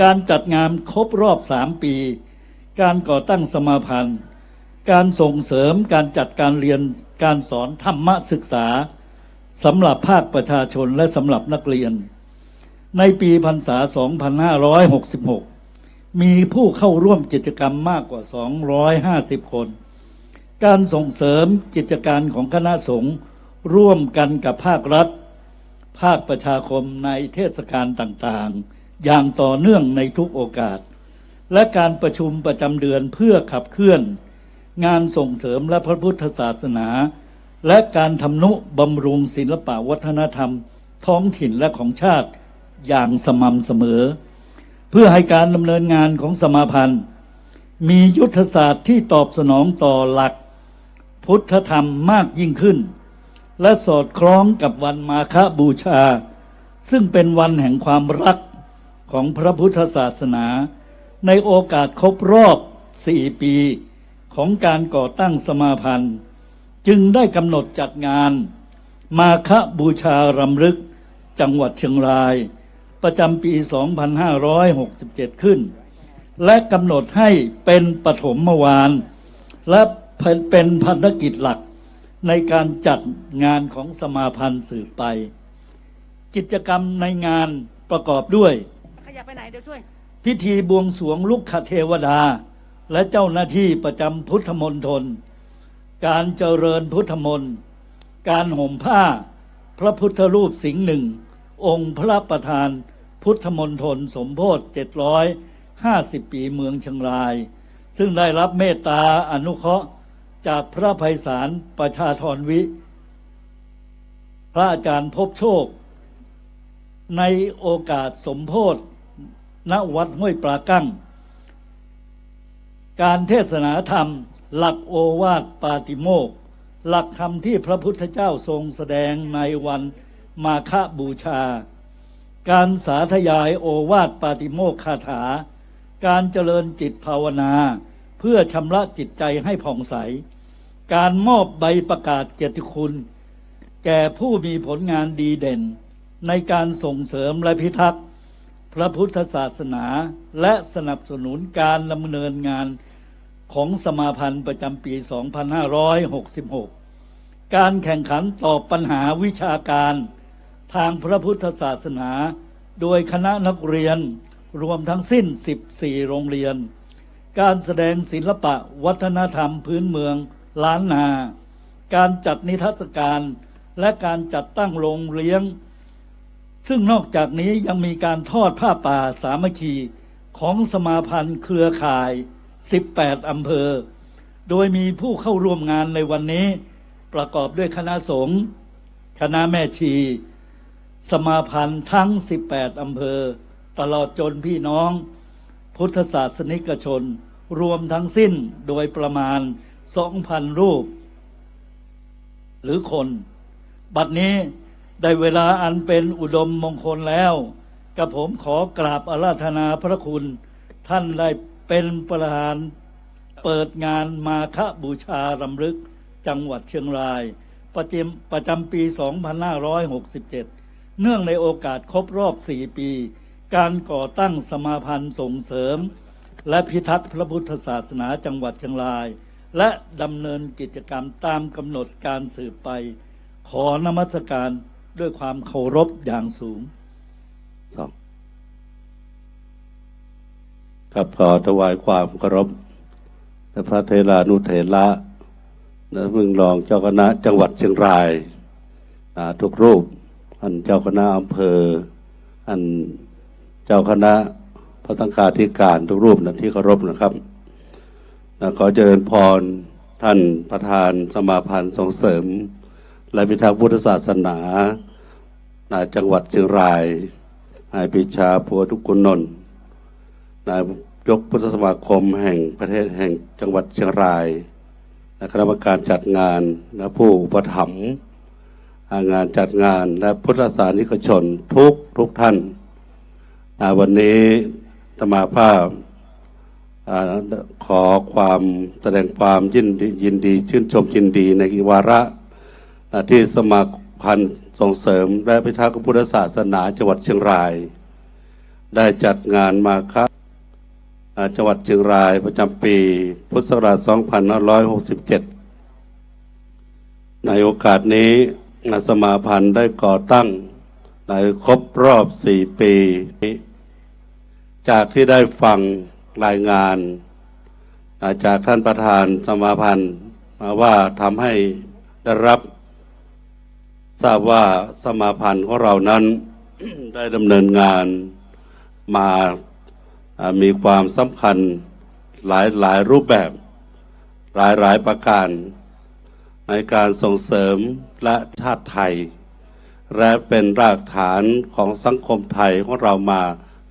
การจัดงานครบรอบ 3 ปีการก่อตั้งสมาพันธ์การส่งเสริมการจัดการเรียนการสอนธรรมศึกษาสำหรับภาคประชาชนและสำหรับนักเรียนในปีพรรษา 2566 มีผู้เข้าร่วมกิจกรรมมากกว่า 250 คนการส่งเสริมกิจการของคณะสงฆ์ร่วมกันกับภาครัฐภาคประชาคมในเทศกาลต่างๆอย่างต่อเนื่องในทุกโอกาสและการประชุมประจำเดือนเพื่อขับเคลื่อนงานส่งเสริมและพระพุทธศาสนาและการทำนุบำรุงศิลปวัฒนธรรมท้องถิ่นและของชาติอย่างสม่ำเสมอเพื่อให้การดำเนินงานของสมาพันธ์มียุทธศาสตร์ที่ตอบสนองต่อหลักพุทธธรรมมากยิ่งขึ้นและสอดคล้องกับวันมาฆบูชาซึ่งเป็นวันแห่งความรักของพระพุทธศาสนาในโอกาสครบรอบ 4 ปีของการก่อตั้งสมาพันธ์จึงได้กำหนดจัดงานมาฆบูชารำลึกจังหวัดเชียงรายประจำปี 2567 ขึ้นและกำหนดให้เป็นปฐมวาระและเป็นภารกิจหลักในการจัดงานของสมาพันธ์สืบไปกิจกรรมในงานประกอบด้วยขยับไปไหนเดี๋ยวช่วยพิธีบวงสรวงลุกขเทวดาและเจ้าหน้าที่ประจำพุทธมณฑลการเจริญพุทธมนต์การห่มผ้าพระพุทธรูปสิงห์หนึ่งองค์พระประธานพุทธมณฑลสมโภช750 ปีเมืองเชียงรายซึ่งได้รับเมตตาอนุเคราะห์จากพระไพศาลประชาธรวิพระอาจารย์ภพโชคในโอกาสสมโภชณวัดห้วยปลากั้งการเทศนาธรรมหลักโอวาทปาติโมกข์หลักธรรมที่พระพุทธเจ้าทรงแสดงในวันมาฆบูชาการสาธยายโอวาทปาติโมกข์คาถาการเจริญจิตภาวนาเพื่อชำระจิตใจให้ผ่องใสการมอบใบประกาศเกียรติคุณแก่ผู้มีผลงานดีเด่นในการส่งเสริมและพิทักษ์พระพุทธศาสนาและสนับสนุนการดำเนินงานของสมาพันธ์ประจำปี 2566 การแข่งขันตอบปัญหาวิชาการทางพระพุทธศาสนาโดยคณะนักเรียนรวมทั้งสิ้น 14 โรงเรียนการแสดงศิลปะวัฒนธรรมพื้นเมืองล้านนาการจัดนิทรรศการและการจัดตั้งโรงเลี้ยงซึ่งนอกจากนี้ยังมีการทอดผ้าป่าสามัคคีของสมาพันธ์เครือข่าย 18 อำเภอโดยมีผู้เข้าร่วมงานในวันนี้ประกอบด้วยคณะสงฆ์คณะแม่ชีสมาพันธ์ทั้ง 18 อำเภอตลอดจนพี่น้องพุทธศาสนิกชนรวมทั้งสิ้นโดยประมาณ 2,000 รูปหรือคนบัดนี้ได้เวลาอันเป็นอุดมมงคลแล้วกับผมขอกราบอาราธนาพระคุณท่านได้เป็นประธานเปิดงานมาฆบูชารำลึกจังหวัดเชียงรายประจำปี 2567 เนื่องในโอกาสครบรอบ 4 ปีการก่อตั้งสมาพันธ์ส่งเสริมและพิทักษ์พระพุทธศาสนาจังหวัดเชียงราย และดำเนินกิจกรรมตามกำหนดการสืบไป ขอนมัสการด้วยความเคารพอย่างสูงครับขอถวายความเคารพพระเทรานุเถระและมึงรองเจ้าคณะจังหวัดเชียงรายทุกรูปท่านเจ้าคณะอำเภอท่านเจ้าคณะพระสังฆาธิการทุกรูปนะที่เคารพนะครับขอเจริญพรท่านประธานสมาพันธ์ส่งเสริมและพิทักษ์พุทธศาสนาจังหวัดเชียงรายนายปรีชาภัวทุกกุลนนท์นายยกพุทธสมาคมแห่งประเทศแห่งจังหวัดเชียงรายและคณะกรรมการจัดงานและผู้อุปถัมภ์งานจัดงานและพุทธศาสนิกชนทุกท่านวันนี้ธรรมาภาพขอความแสดงความยินดีชื่นชมยินดีในวาระที่สมาพันธ์ส่งเสริมและพิทักษ์พุทธศาสนาจังหวัดเชียงรายได้จัดงานมาฆจังหวัดเชียงรายประจำปีพุทธศักราช 2567 ในโอกาสนี้สมาพันธ์ได้ก่อตั้งในครบรอบ 4 ปี จากที่ได้ฟังรายงานจากท่านประธานสมาพันธ์มาว่าทำให้ได้รับทราบว่าสมาพันธ์ของเรานั้น ได้ดำเนินงานมามีความสำคัญหลายรูปแบบหลายประการในการส่งเสริมและชาติไทยและเป็นรากฐานของสังคมไทยของเรามา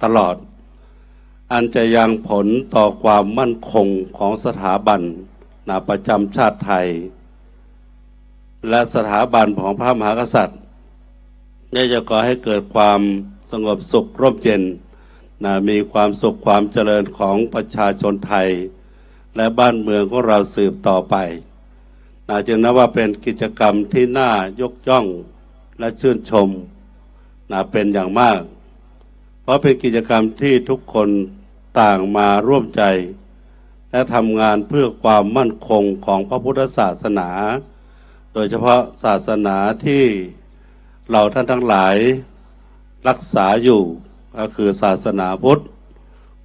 ตลอดอันจะยังผลต่อความมั่นคงของสถาบันประจำชาติไทยและสถาบันของพระมหากษัตริย์ได้จะก่อให้เกิดความสงบสุขร่มเย็นมีความสุขความเจริญของประชาชนไทยและบ้านเมืองของเราสืบต่อไปจึงนับว่าเป็นกิจกรรมที่น่ายกย่องและชื่นชมเป็นอย่างมากเพราะเป็นกิจกรรมที่ทุกคนต่างมาร่วมใจและทำงานเพื่อความมั่นคงของพระพุทธศาสนาโดยเฉพาะศาสนาที่เราท่านทั้งหลายรักษาอยู่ก็คือศาสนาพุทธ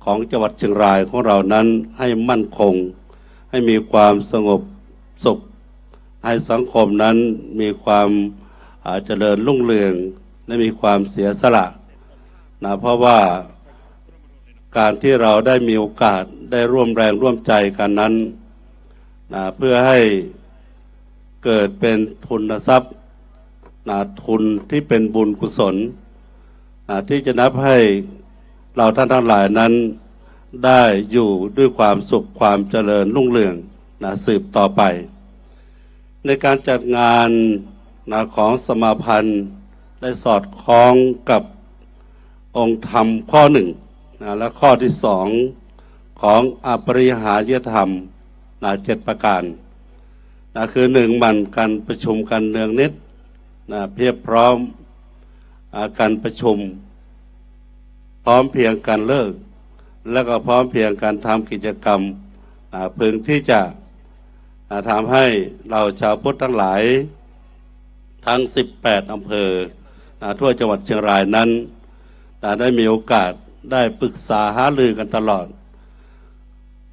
ของจังหวัดเชียงรายของเรานั้นให้มั่นคงให้มีความสงบสุขให้สังคมนั้นมีความเจริญรุ่งเรืองและมีความเสียสละเพราะว่าการที่เราได้มีโอกาสได้ร่วมแรงร่วมใจกันนั้นเพื่อให้เกิดเป็นทุนทรัพย์ทุนที่เป็นบุญกุศลที่จะนับให้เราท่านทั้งหลายนั้นได้อยู่ด้วยความสุขความเจริญรุ่งเรืองสืบต่อไปในการจัดงานของสมาพันธ์ได้สอดคล้องกับองค์ธรรมข้อหนึ่งและข้อที่สองของอปริหาริยธรรม7 ประการคือ1มันการประชุมกันเนืองนิดเพียบพร้อมการประชุมพร้อมเพียงการเลิกแล้วก็พร้อมเพียงการทำกิจกรรมเพื่อที่จะทำให้เราชาวพุทธทั้งหลายทั้ง18 อำเภอทั่วจังหวัดเชียงรายนั้นได้มีโอกาสได้ปรึกษาหารือกันตลอด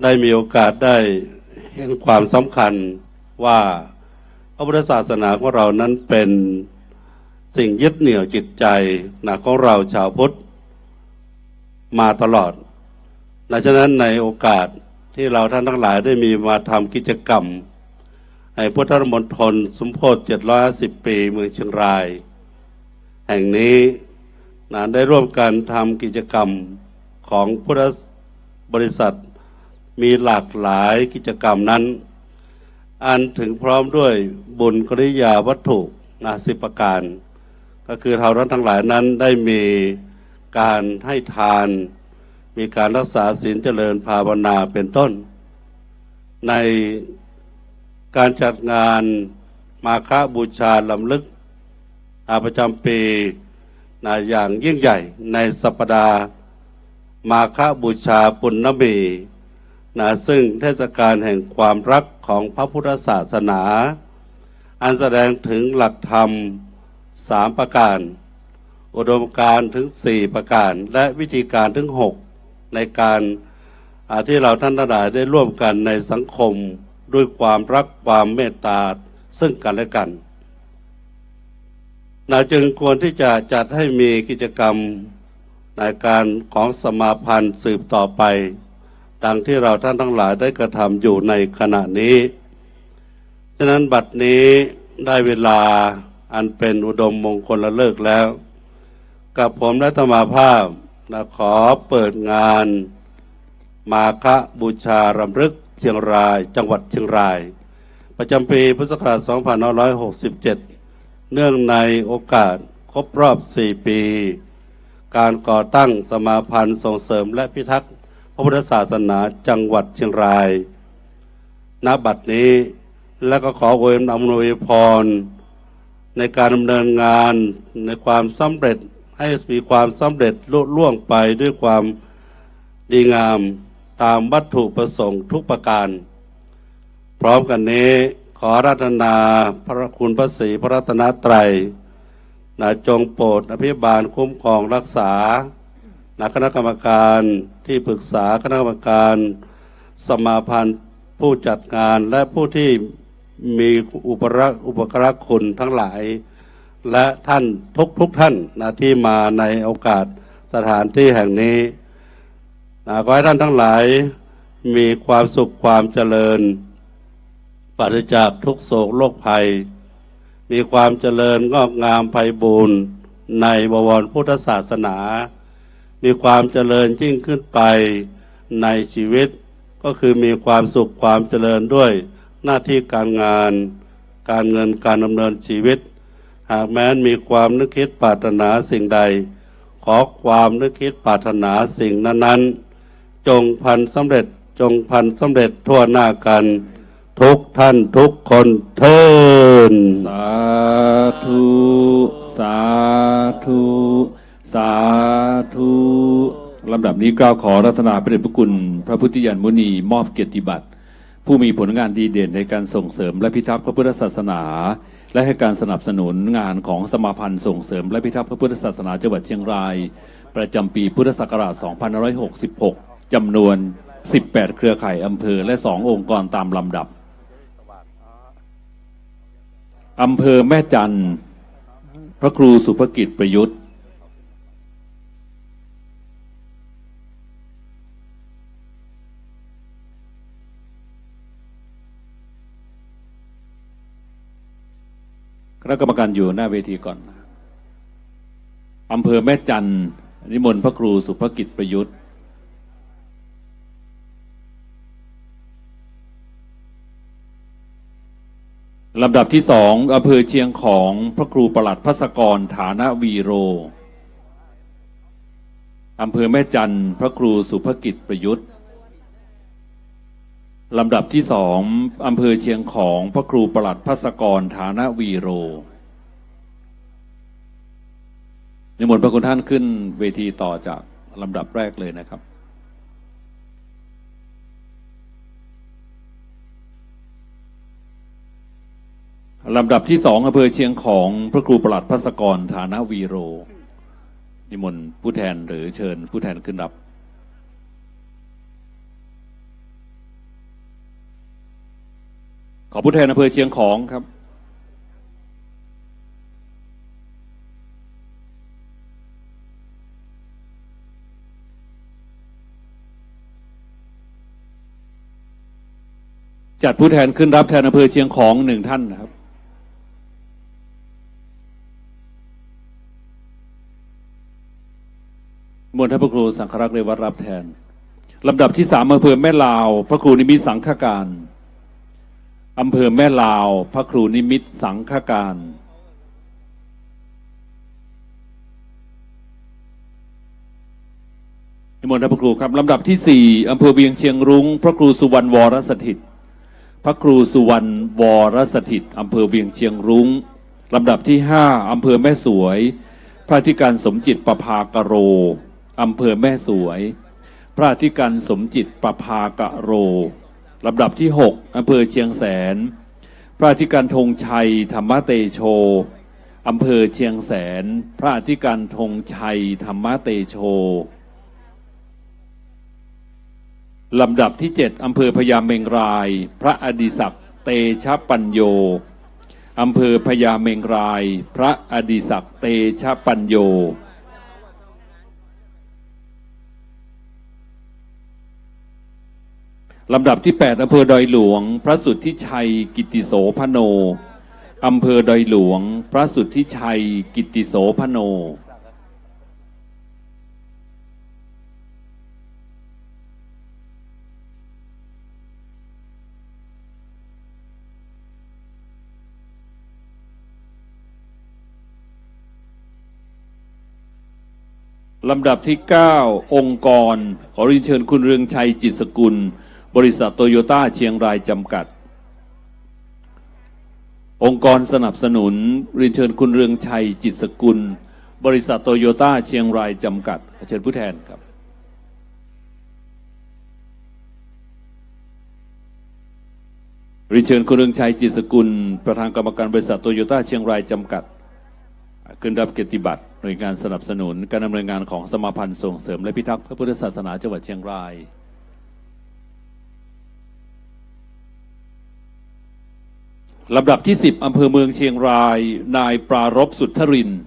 ได้มีโอกาสได้เห็นความสำคัญว่าพระพุทธศาสนาของเรานั้นเป็นสิ่งยึดเหนี่ยวจิตใจของเราชาวพุทธมาตลอดดังนั้นในโอกาสที่เราท่านทั้งหลายได้มีมาทำกิจกรรมในพุทธมณฑลสมโภช750 ปีเมืองเชียงรายแห่งนี้ได้ร่วมกันทำกิจกรรมของพุทธบริษัทมีหลากหลายกิจกรรมนั้นอันถึงพร้อมด้วยบุญกริยาวัตถุ10 ประการก็คือเราท่านทั้งหลายนั้นได้มีการให้ทานมีการรักษาศีลเจริญภาวนาเป็นต้นในการจัดงานมาฆบูชาลำลึกประจำปีอย่างยิ่งใหญ่ในสัปดาห์มาฆบูชาปุณณมี ซึ่งเทศกาลแห่งความรักของพระพุทธศาสนาอันแสดงถึงหลักธรรม3ประการอุดมการณ์ถึง4ประการและวิธีการถึง6ในการที่เราท่านทั้งหลายได้ร่วมกันในสังคมด้วยความรักความเมตตาซึ่งกันและกันจึงควรที่จะจัดให้มีกิจกรรมในการของสมาพันธ์สืบต่อไปดังที่เราท่านทั้งหลายได้กระทำอยู่ในขณะนี้ฉะนั้นบัดนี้ได้เวลาอันเป็นอุดมมงคลฤกษ์แล้วกับผมและธรรมาภาพขอเปิดงานมาฆบูชารำลึกเชียงรายจังหวัดเชียงรายประจำปีพุทธศักราช 2567 เนื่องในโอกาสครบรอบ 4 ปี การก่อตั้งสมาพันธ์ส่งเสริมและพิทักษ์พระพุทธศาสนาจังหวัดเชียงรายณ บัดนี้และก็ขออวยอำนวยพรในการดำเนินงานในความสำเร็จให้มีความสำเร็จลุล่วงไปด้วยความดีงามตามวัตถุประสงค์ทุกประการพร้อมกันนี้ขออาราธนาพระคุณพระศรีพระรัตนตรัยจงโปรดอภิบาลคุ้มครองรักษาคณะกรรมการที่ปรึกษาคณะกรรมการสมาพันธ์ผู้จัดงานและผู้ที่มีอุปการะคุณทั้งหลายและท่านทุกท่านที่มาในโอกาสสถานที่แห่งนี้ขอให้ท่านทั้งหลายมีความสุขความเจริญปราศจากทุกโศกโรคภัยมีความเจริญงอกงามไพบูรณ์ในบวรพุทธศาสนามีความเจริญยิ่งขึ้นไปในชีวิตก็คือมีความสุขความเจริญด้วยหน้าที่การงานการเงินการดำเนินชีวิตหากแม้นมีความนึกคิดปรารถนาสิ่งใดขอความนึกคิดปรารถนาสิ่งนั้นๆจงพันสำเร็จจงพันสำเร็จทั่วหน้ากันทุกท่านทุกคนเทินสาธุสาธุสาธุลำดับนี้กล่าวขอรัตนาพระเดชพระคุณพระพุทธญาณมุนีมอบเกียรติบัตรผู้มีผลงานดีเด่นในการส่งเสริมและพิทักษ์พระพุทธศาสนาและให้การสนับสนุนงานของสมาพันธ์ส่งเสริมและพิทักษ์พระพุทธศาสนาจังหวัดเชียงรายประจำปีพุทธศักราช 2566 จำนวน 18 เครือข่ายอำเภอและ 2 องค์กรตามลำดับอำเภอแม่จันทร์พระครูสุภกิจประยุทธ์คณะกรรมการอยู่หน้าเวทีก่อนอำเภอแม่จันทร์นิมนต์พระครูสุภกิจประยุทธ์ลำดับที่2อำเภอเชียงของพระครูประหลัดภัสกรฐานะวีโรอำเภอแม่จันทร์พระครูสุภกิจประยุทธ์ลำดับที่2อำเภอเชียงของพระครูประหลัดภัสกรฐานะวีโรนิมนต์พระคุณท่านขึ้นเวทีต่อจากลำดับแรกเลยนะครับลำดับที่2อำเภอเชียงของพระครูประหลัดภัสกรฐานะวีโรนิมนต์ผู้แทนหรือเชิญผู้แทนขึ้นรับขอผู้แทนอำเภอเชียงของครับจัดผู้แทนขึ้นรับแทนอำเภอเชียงของ1ท่านนะครับมนต์ท่านพระครูสังฆรักษ์เรวัตรับแทนลำดับที่3อำเภอแม่ลาวพระครูนิมิตสังฆการอำเภอแม่ลาวพระครูนิมิตสังฆการนิมนต์ท่านพระครูครับลำดับที่4อำเภอเวียงเชียงรุ้งพระครูสุวรรณวรสถิตพระครูสุวรรณวรสถิตอำเภอเวียงเชียงรุ้งลำดับที่5อำเภอแม่สวยพระอธิการสมจิตประภากโรอำเภอแม่สวย พระอธิการสมจิตประภากะโรลำดับที่6อำเภอเชียงแสนพระอธิการธงชัยธรรมเตโชอำเภอเชียงแสนพระอธิการธงชัยธรรมเตโชลำดับที่7อำเภอพญาเมงรายพระอดิศักดิ์เตชะปัญโยอำเภอพญาเมงรายพระอดิศักดิ์เตชะปัญโยลำดับที่8อำเภอดอยหลวงพระสุทธิชัยกิตติโสพโนอำเภอดอยหลวงพระสุทธิชัยกิตติโสพโนลำดับที่9องค์กรขอเรียนเชิญคุณเรืองชัยจิตสกุลบริษัทโตโยต้าเชียงรายจำกัดองค์กรสนับสนุนเรียนเชิญคุณเรืองชัยจิตสกุลบริษัทโตโยต้าเชียงรายจำกัดเชิญผู้แทนครับเรียนเชิญคุณเรืองชัยจิตสกุลประธานกรรมการบริษัทโตโยต้าเชียงรายจำกัดขึ้นรับเกียรติบัตรหน่วยงานสนับสนุนการดำเนินงานของสมาพันธ์ส่งเสริมและพิทักษ์พระพุทธศาสนาจังหวัดเชียงรายลำดับที่10อำเภอเมืองเชียงรายนายปรารภสุทธรินทร์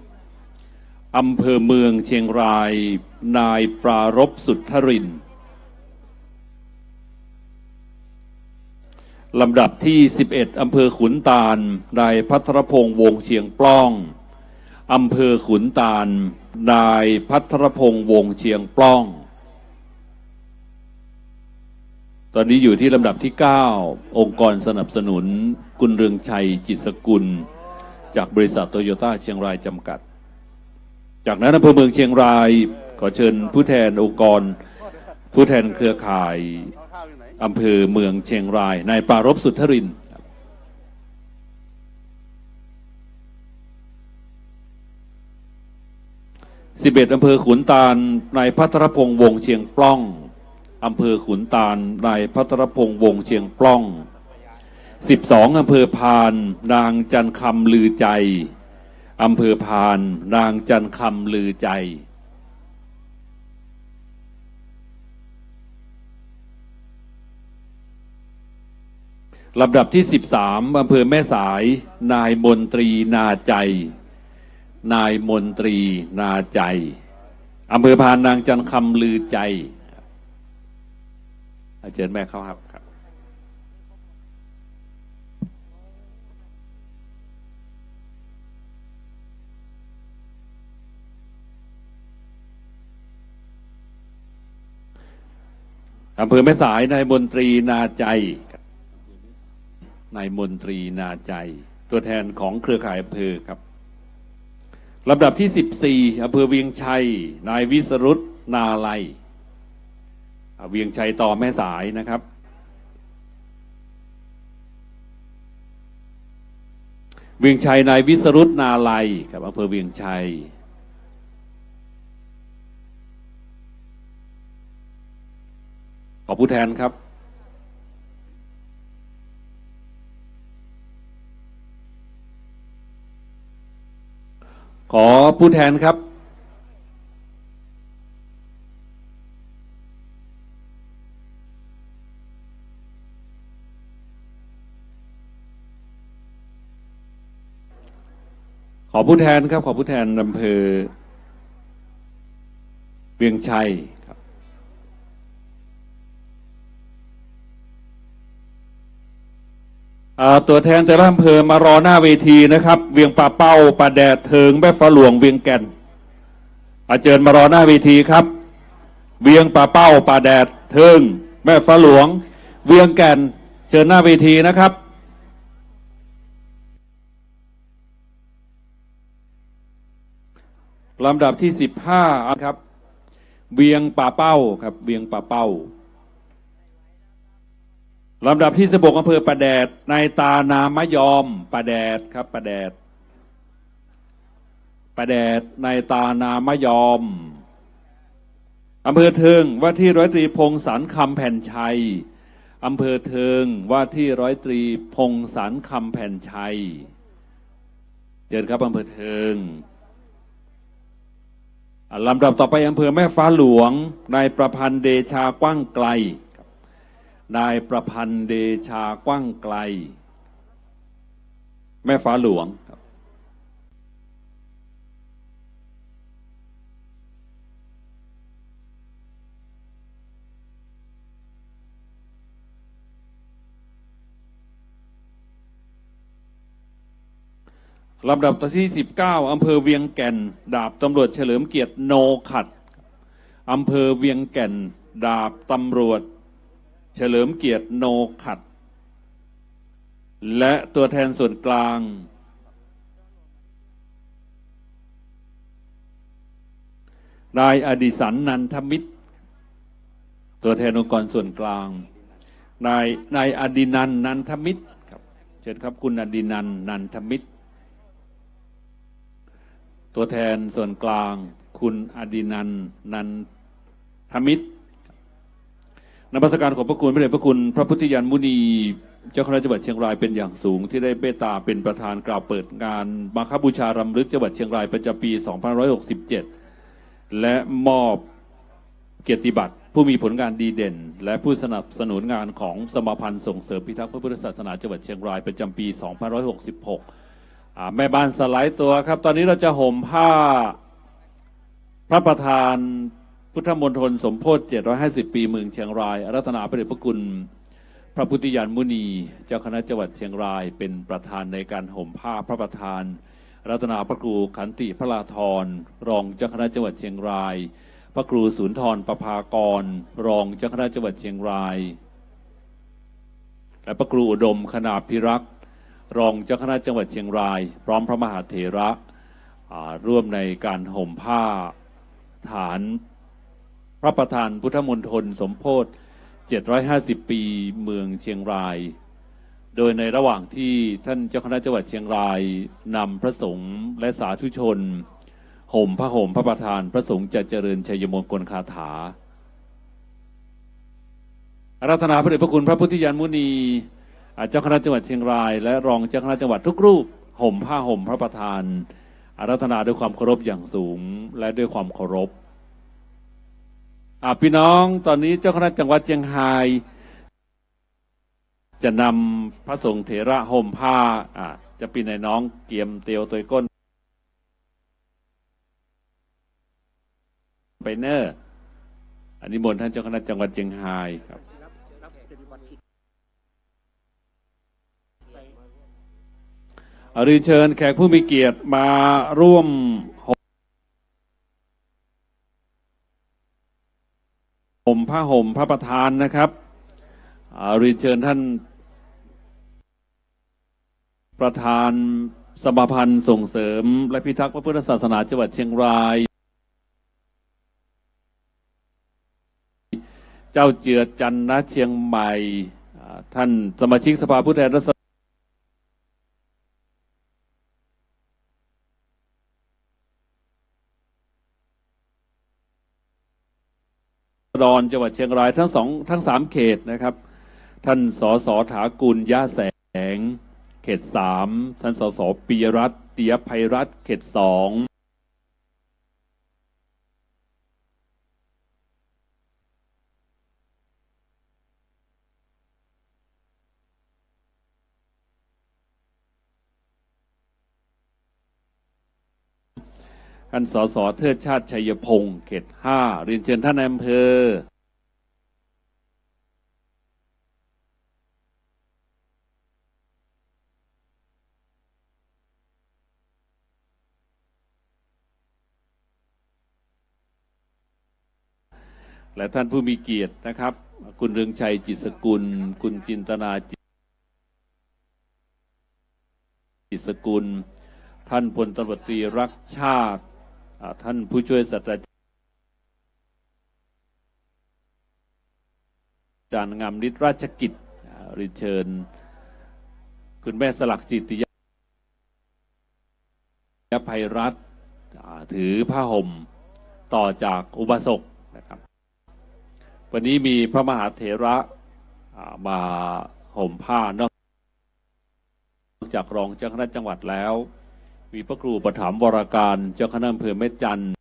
อำเภอเมืองเชียงรายนายปรารภสุทธรินทร์ลำดับที่11อำเภอขุนตาลนายภัทรพงษ์วงเชียงปล้องอำเภอขุนตาลนายภัทรพงษ์วงเชียงปล้องตอนนี้อยู่ที่ลำดับที่9องค์กรสนับสนุนคุณเรืองชัยจิตสกุลจากบริษัทโตโยต้าเชียงรายจำกัดจากนั้นอำเภอเมืองเชียงรายขอเชิญผู้แทนองค์กรผู้แทนเครือข่ายอำเภอเมืองเชียงรายนายปรารภสุทธรินทร์11อำเภอขุนตาลนายภัทรพงษ์วงเชียงปล้องอำเภอขุนตาลนายภัทรพงษ์วงเชียงปล้อง12อำเภอพานนางจันคำลือใจอำเภอพานนางจันคำลือใจลำดับที่13อำเภอแม่สายนายมนตรีนาใจนายมนตรีนาใจอำเภอพานนางจันคำลือใจเชิญแม่เข้าครับอำเภอแม่สายนายมนตรีนาใจนายมนตรีนาใจตัวแทนของเครือข่ายอำเภอครับลำดับที่14อำเภอเวียงชัยนายวิสรุตนาไลเวียงชัยต่อแม่สายนะครับเวียงชัยนายวิสรุตนาไลครับอำเภอเวียงชัยขอผู้แทนครับขอผู้แทนครับขอผู้แทนครับขอผู้แทนอำเภอเวียงชัยครับตัวแทนแต่ละอำเภอมารอหน้าเวทีนะครับเวียงป่าเป้าป่าแดดเทิงแม่ฟ้าหลวงเวียงแก่นเชิญมารอหน้าเวทีครับเวียงป่าเป้าป่าแดดเทิงแม่ฟ้าหลวงเวียงแก่นเชิญหน้าเวทีนะครับลำดับที่15ครับเวียงป่าเป้าครับเวียงป่าเป้าลำดับที่16อำเภอป่าแดดนายตานามะยอมป่าแดดครับป่าแดดนายตานามะยอม อำเภอเทิงว่าที่ร้อยตรีพงศารคำแผ่นชัยอำเภอเทิงว่าที่ร้อยตรีพงศารคำแผ่นชัยเชิญครับอำเภอเทิงลำดับต่อไปอำเภอแม่ฟ้าหลวงนายประพันธ์เดชากว้างไกลนายประพันธ์เดชากว้างไกลแม่ฟ้าหลวงครับลำดับที่19อำเภอเวียงแก่นดาบตำรวจเฉลิมเกียรติโนขัดอำเภอเวียงแก่นดาบตำรวจเฉลิมเกียรติโนขัดและตัวแทนส่วนกลางนายอดิสันนันทมิตรตัวแทนองค์กรส่วนกลางนายอดินันนันทมิตรครับเชิญครับคุณอดินันนันทมิตรตัวแทนส่วนกลางคุณอดินันนันทมิตรนมัสการขอบพระคุณพระเดชพระคุณพระพุทธยานมุนีเจ้าคณะจังหวัดเชียงรายเป็นอย่างสูงที่ได้เมตตาเป็นประธานกล่าวเปิดงานมาฆบูชารำลึกจังหวัดเชียงรายประจำปี 2567 และมอบเกียรติบัตรผู้มีผลงานดีเด่นและผู้สนับสนุนงานของสมาพันธ์ส่งเสริมพิทักษ์พระพุทธศาสนาจังหวัดเชียงรายประจำปี 2566 แม่บ้านสไลด์ตัวครับตอนนี้เราจะห่มผ้าพระประธานพุทธมณฑลสมโภช750 ปีเมืองเชียงรายอาราธนาพระเดชพระคุณพระพุทธยานมุนีเจ้าคณะจังหวัดเชียงรายเป็นประธานในการห่มผ้าพระประธานอาราธนาพระครูขันติพระลาธรรองเจ้าคณะจังหวัดเชียงรายพระครูสุนทรประภากรรองเจ้าคณะจังหวัดเชียงรายและพระครูอุดมคณาภิรักษ์รองเจ้าคณะจังหวัดเชียงรายพร้อมพระมหาเถระร่วมในการห่มผ้าฐานพระประธานพุทธมณฑลสมโภช750 ปีเมืองเชียงรายโดยในระหว่างที่ท่านเจ้าคณะจังหวัดเชียงรายนำพระสงฆ์และสาธุชนห่มพระประธานพระสงฆ์จะเจริญชัยมงคลคาถาอาราธนาพระเดชพระคุณพระพุทธยานมุนีเจ้าคณะจังหวัดเชียงรายและรองเจ้าคณะจังหวัดทุกรูปห่มพระประธานอาราธนาด้วยความเคารพอย่างสูงและด้วยความเคารพพี่น้องตอนนี้เจ้าคณะจังหวัดเชียงรายจะนำพระสงฆ์เถระห่มผ้าจะปีนในน้องเกียมเตียวตัวก้นไปเนอร์อันนี้มนท่านเจ้าคณะจังหวัดเชียงรายครับเรียนเชิญแขกผู้มีเกียรติมาร่วมห่มพระประธานนะครับเรียนเชิญท่านประธานสมาพันธ์ส่งเสริมและพิทักษ์พระพุทธศาสนาจังหวัดเชียงรายเจ้าเจือจันทร์ณเชียงใหม่ท่านสมาชิกสภาผู้แทนราษฎรจังหวัดเชียงรายทั้ง3เขตนะครับท่านสสถากุลยะแสงเขต3ท่านสสปิยรัตน์เตียไพรัตน์เขต2ท่านสสเทิดชาติชัยพงศ์เขต5เรียนเชิญท่านนายอำเภอและท่านผู้มีเกียรตินะครับคุณเรืองชัยจิตสกุลคุณจินตนาจิตสกุลท่านพลตำรวจตรีรักชาติท่านผู้ช่วยศาสตราจารย์งามฤทธิ์ราชกิจเรียนเชิญคุณแม่สลักจิตติยภัยรัตน์ถือผ้าห่มต่อจากอุบาสกนะครับ วันนี้มีพระมหาเถระมาห่มผ้านอกจากรองเจ้าคณะจังหวัดแล้วมีพระครูประถมวรการเจ้าคณะอำเภอแม่จันทร์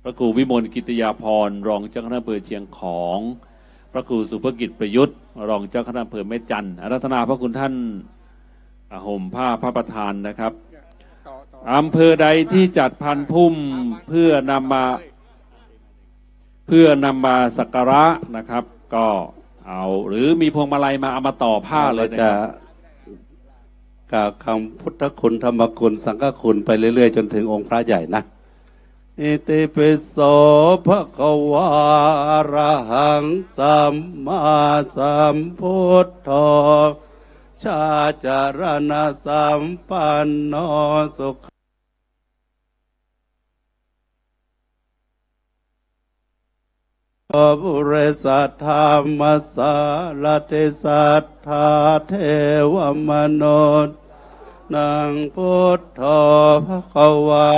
พระครูวิมลกิติยาภรณ์รองเจ้าคณะอำเภอเชียงของพระครูสุภกิจประยุทธ์รองเจ้าคณะอำเภอแม่จันทร์อาราธนาพระคุณท่านห่มผ้าพระประธานนะครับอำเภอใดที่จัดพันพุ่มเพื่อนำมาสักการะนะครับก็เอาหรือมีพวงมาลัยมาเอามาต่อผ้าเลยนะครับกล่าวคำพุทธคุณธรรมคุณสังฆคุณไปเรื่อยๆจนถึงองค์พระใหญ่นะอิติปิโสภะคะวะอะระหังสัมมาสัมพุทโธชาจารณะสัมปันโนสุขบุริสัทธามสาลเทสัทธาเทวมนุษย์นังพุทโธภควา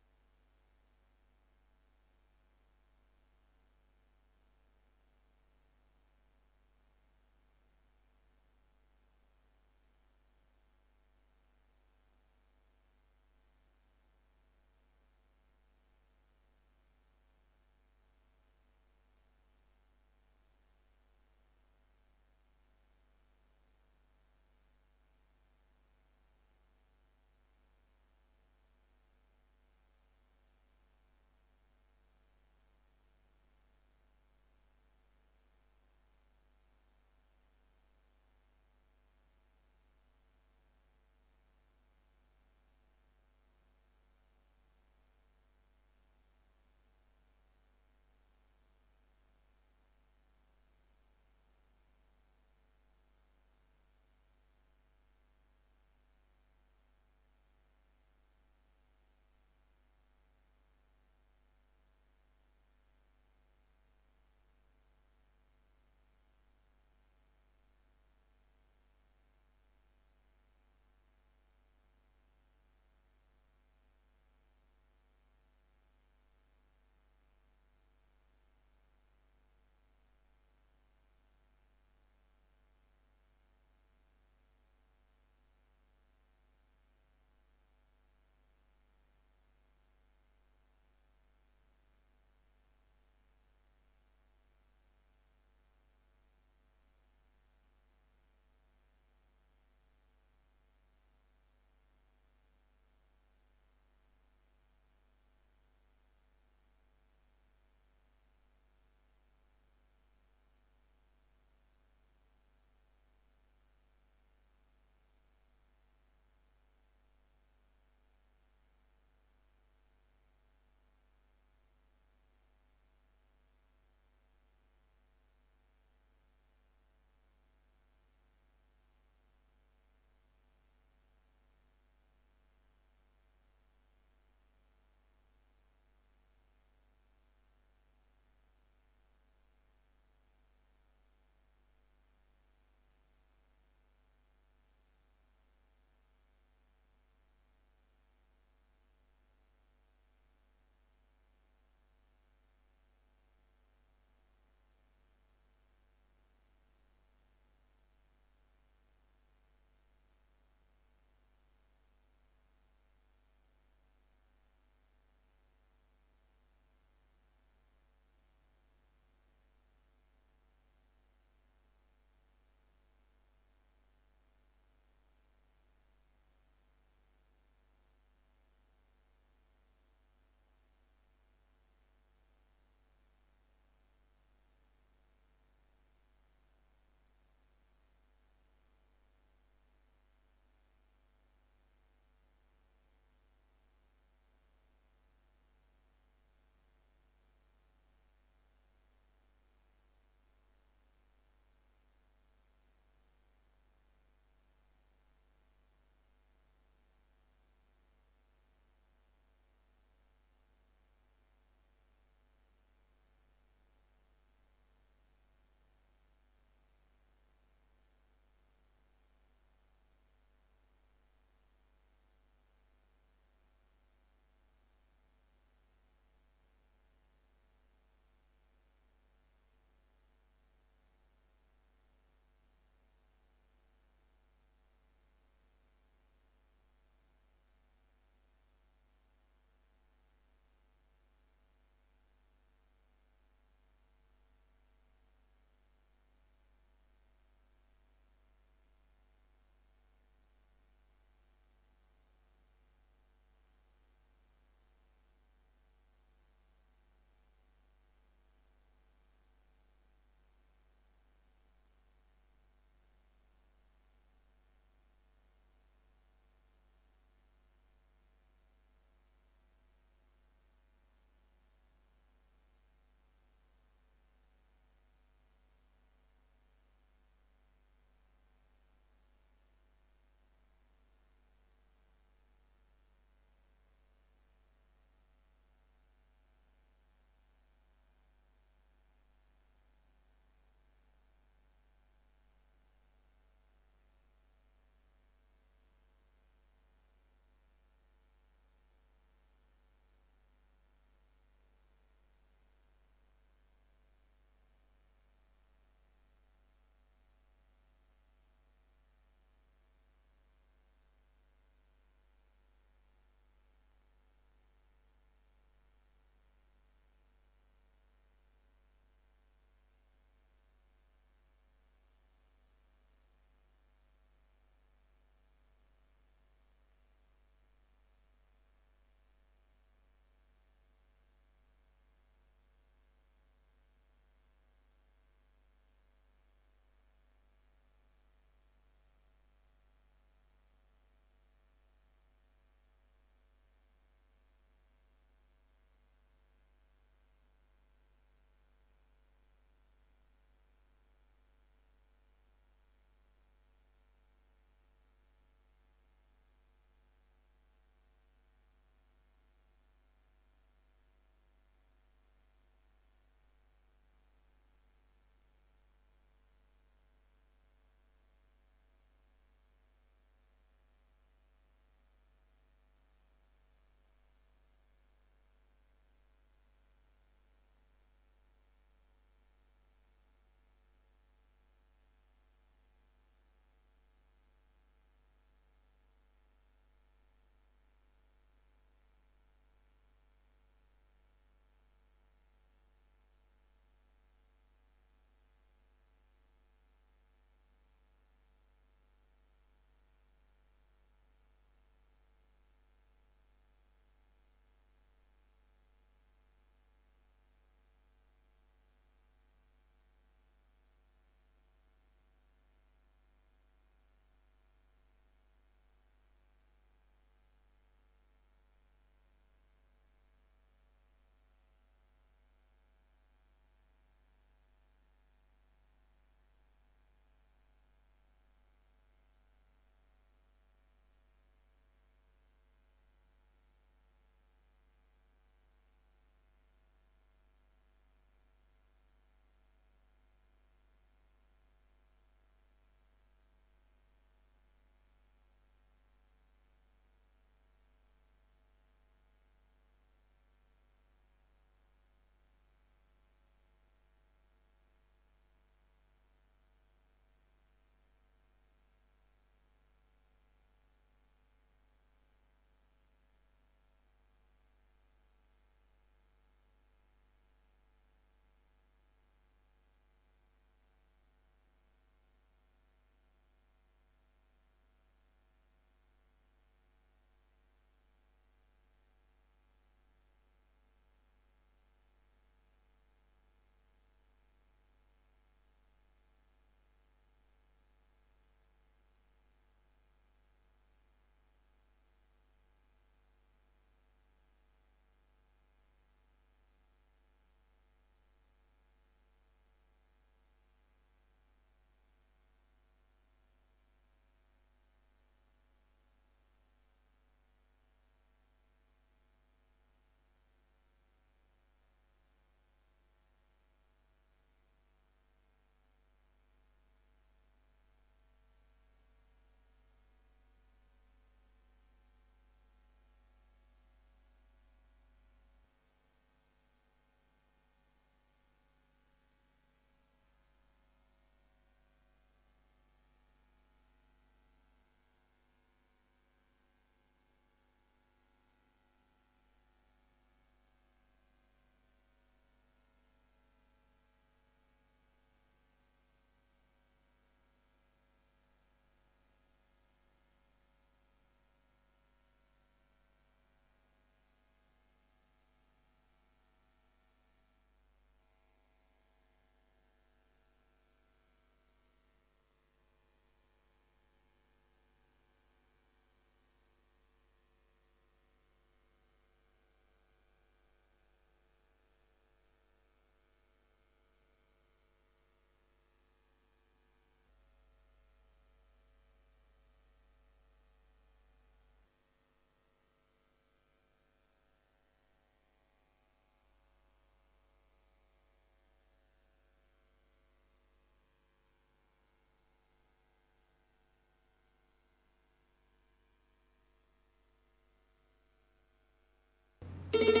ข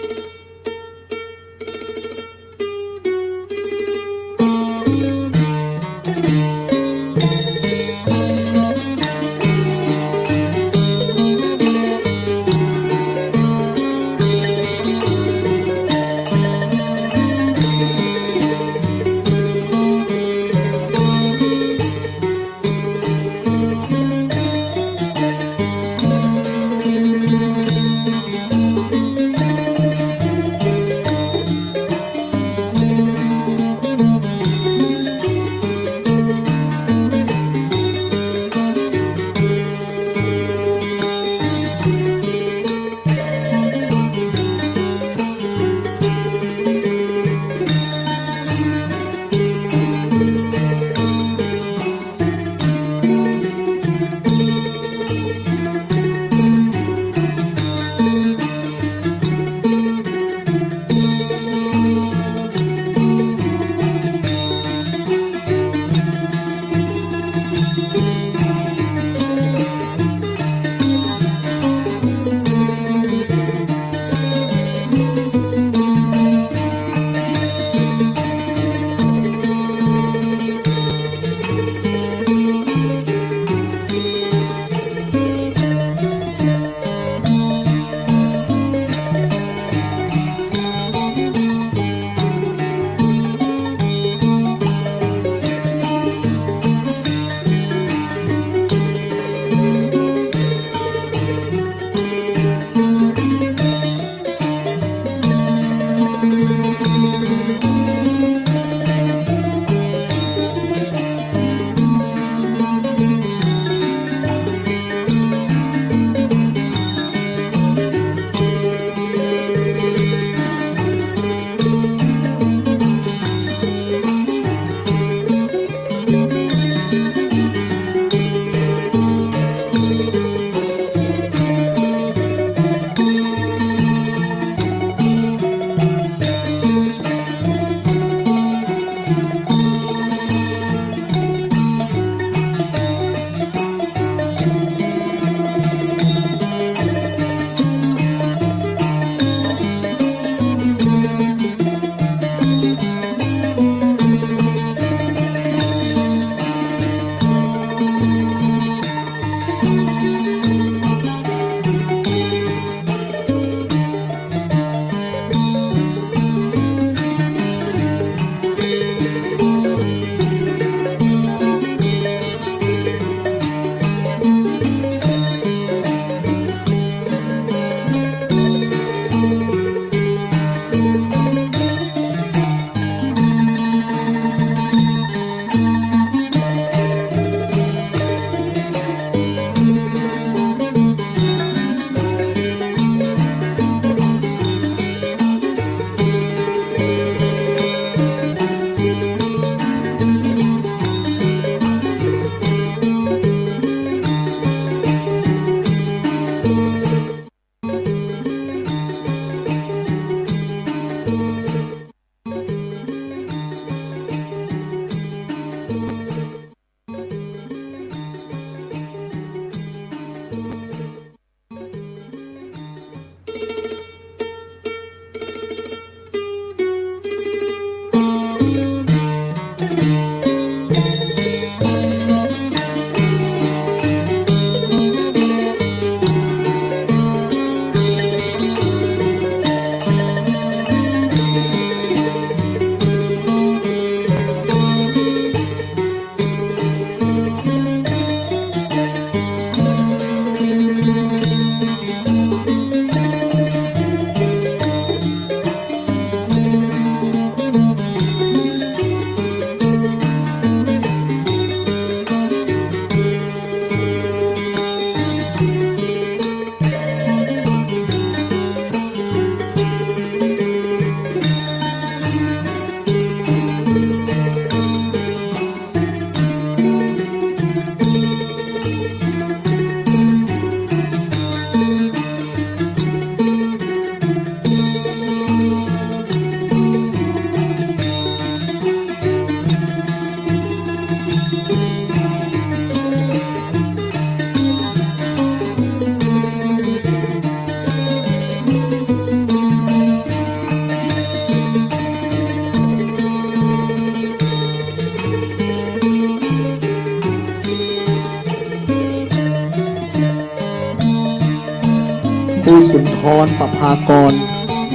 ครูสุนทรประภากร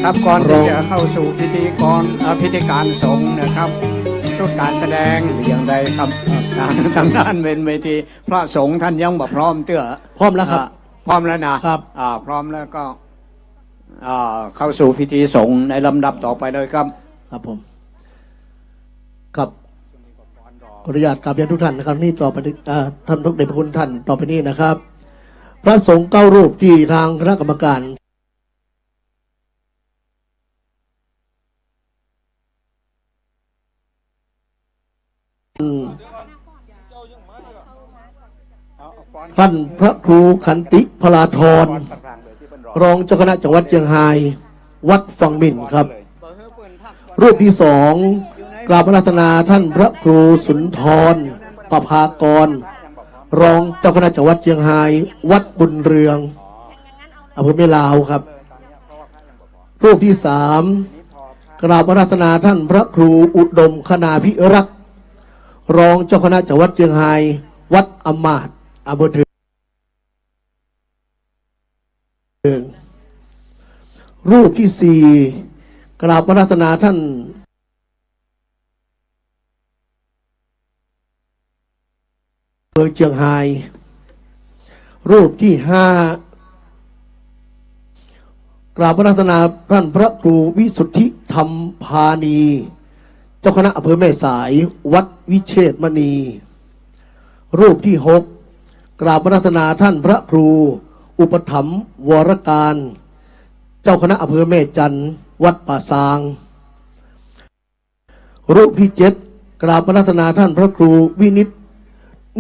ครับก่อนที่จะเข้าสู่พิธีการสงฆ์นะครับชุดการแสดงหรืออย่างไรครับทางด้านเวทีพระสงฆ์ท่านยังบอกพร้อมเตื้อ พร้อมแล้วครับ พร้อมแล้วนะครับพร้อมแล้วก็เข้าสู่พิธีสงฆ์ในลำดับต่อไปเลยครับครับผมครับขออนุญาตกราบเรียนทุกท่านนะครับนี่ต่อไปท่านพระเดชพระคุณท่านต่อไปนี้นะครับ พระสงฆ์9 รูปที่ทางคณะกรรมการท่านพระครูขันติพลาธรรองเจ้าคณะจังหวัดเชียงรายวัดฝั่งมินครับ รูปที่ 2กราบอาราธนาท่านพระครูสุนทรประภากรรองเจ้าคณะจังหวัดเชียงรายวัดบุญเรืองอำเภอแม่ลาวครับ รูปที่ 3กราบอาราธนาท่านพระครูอุดมคณาภิรักษ์รองเจ้าคณะจังหวัดเชียงรายวัดอมาตย์อำเภอเถิงรูปที่ 4กราบอาราธนาท่านเมืองเชียงราย รูปที่ 5กราบอาราธนาท่านพระครูวิสุทธิธรรมพานีเจ้าคณะอำเภอแม่สายวัดวิเชษมณี รูปที่ 6กราบอาราธนาท่านพระครูอุปถัมภ์วรการเจ้าคณะอำเภอแม่จันทร์วัดป่าซาง รูปที่ 7กราบอาราธนาท่านพระครูวินิจ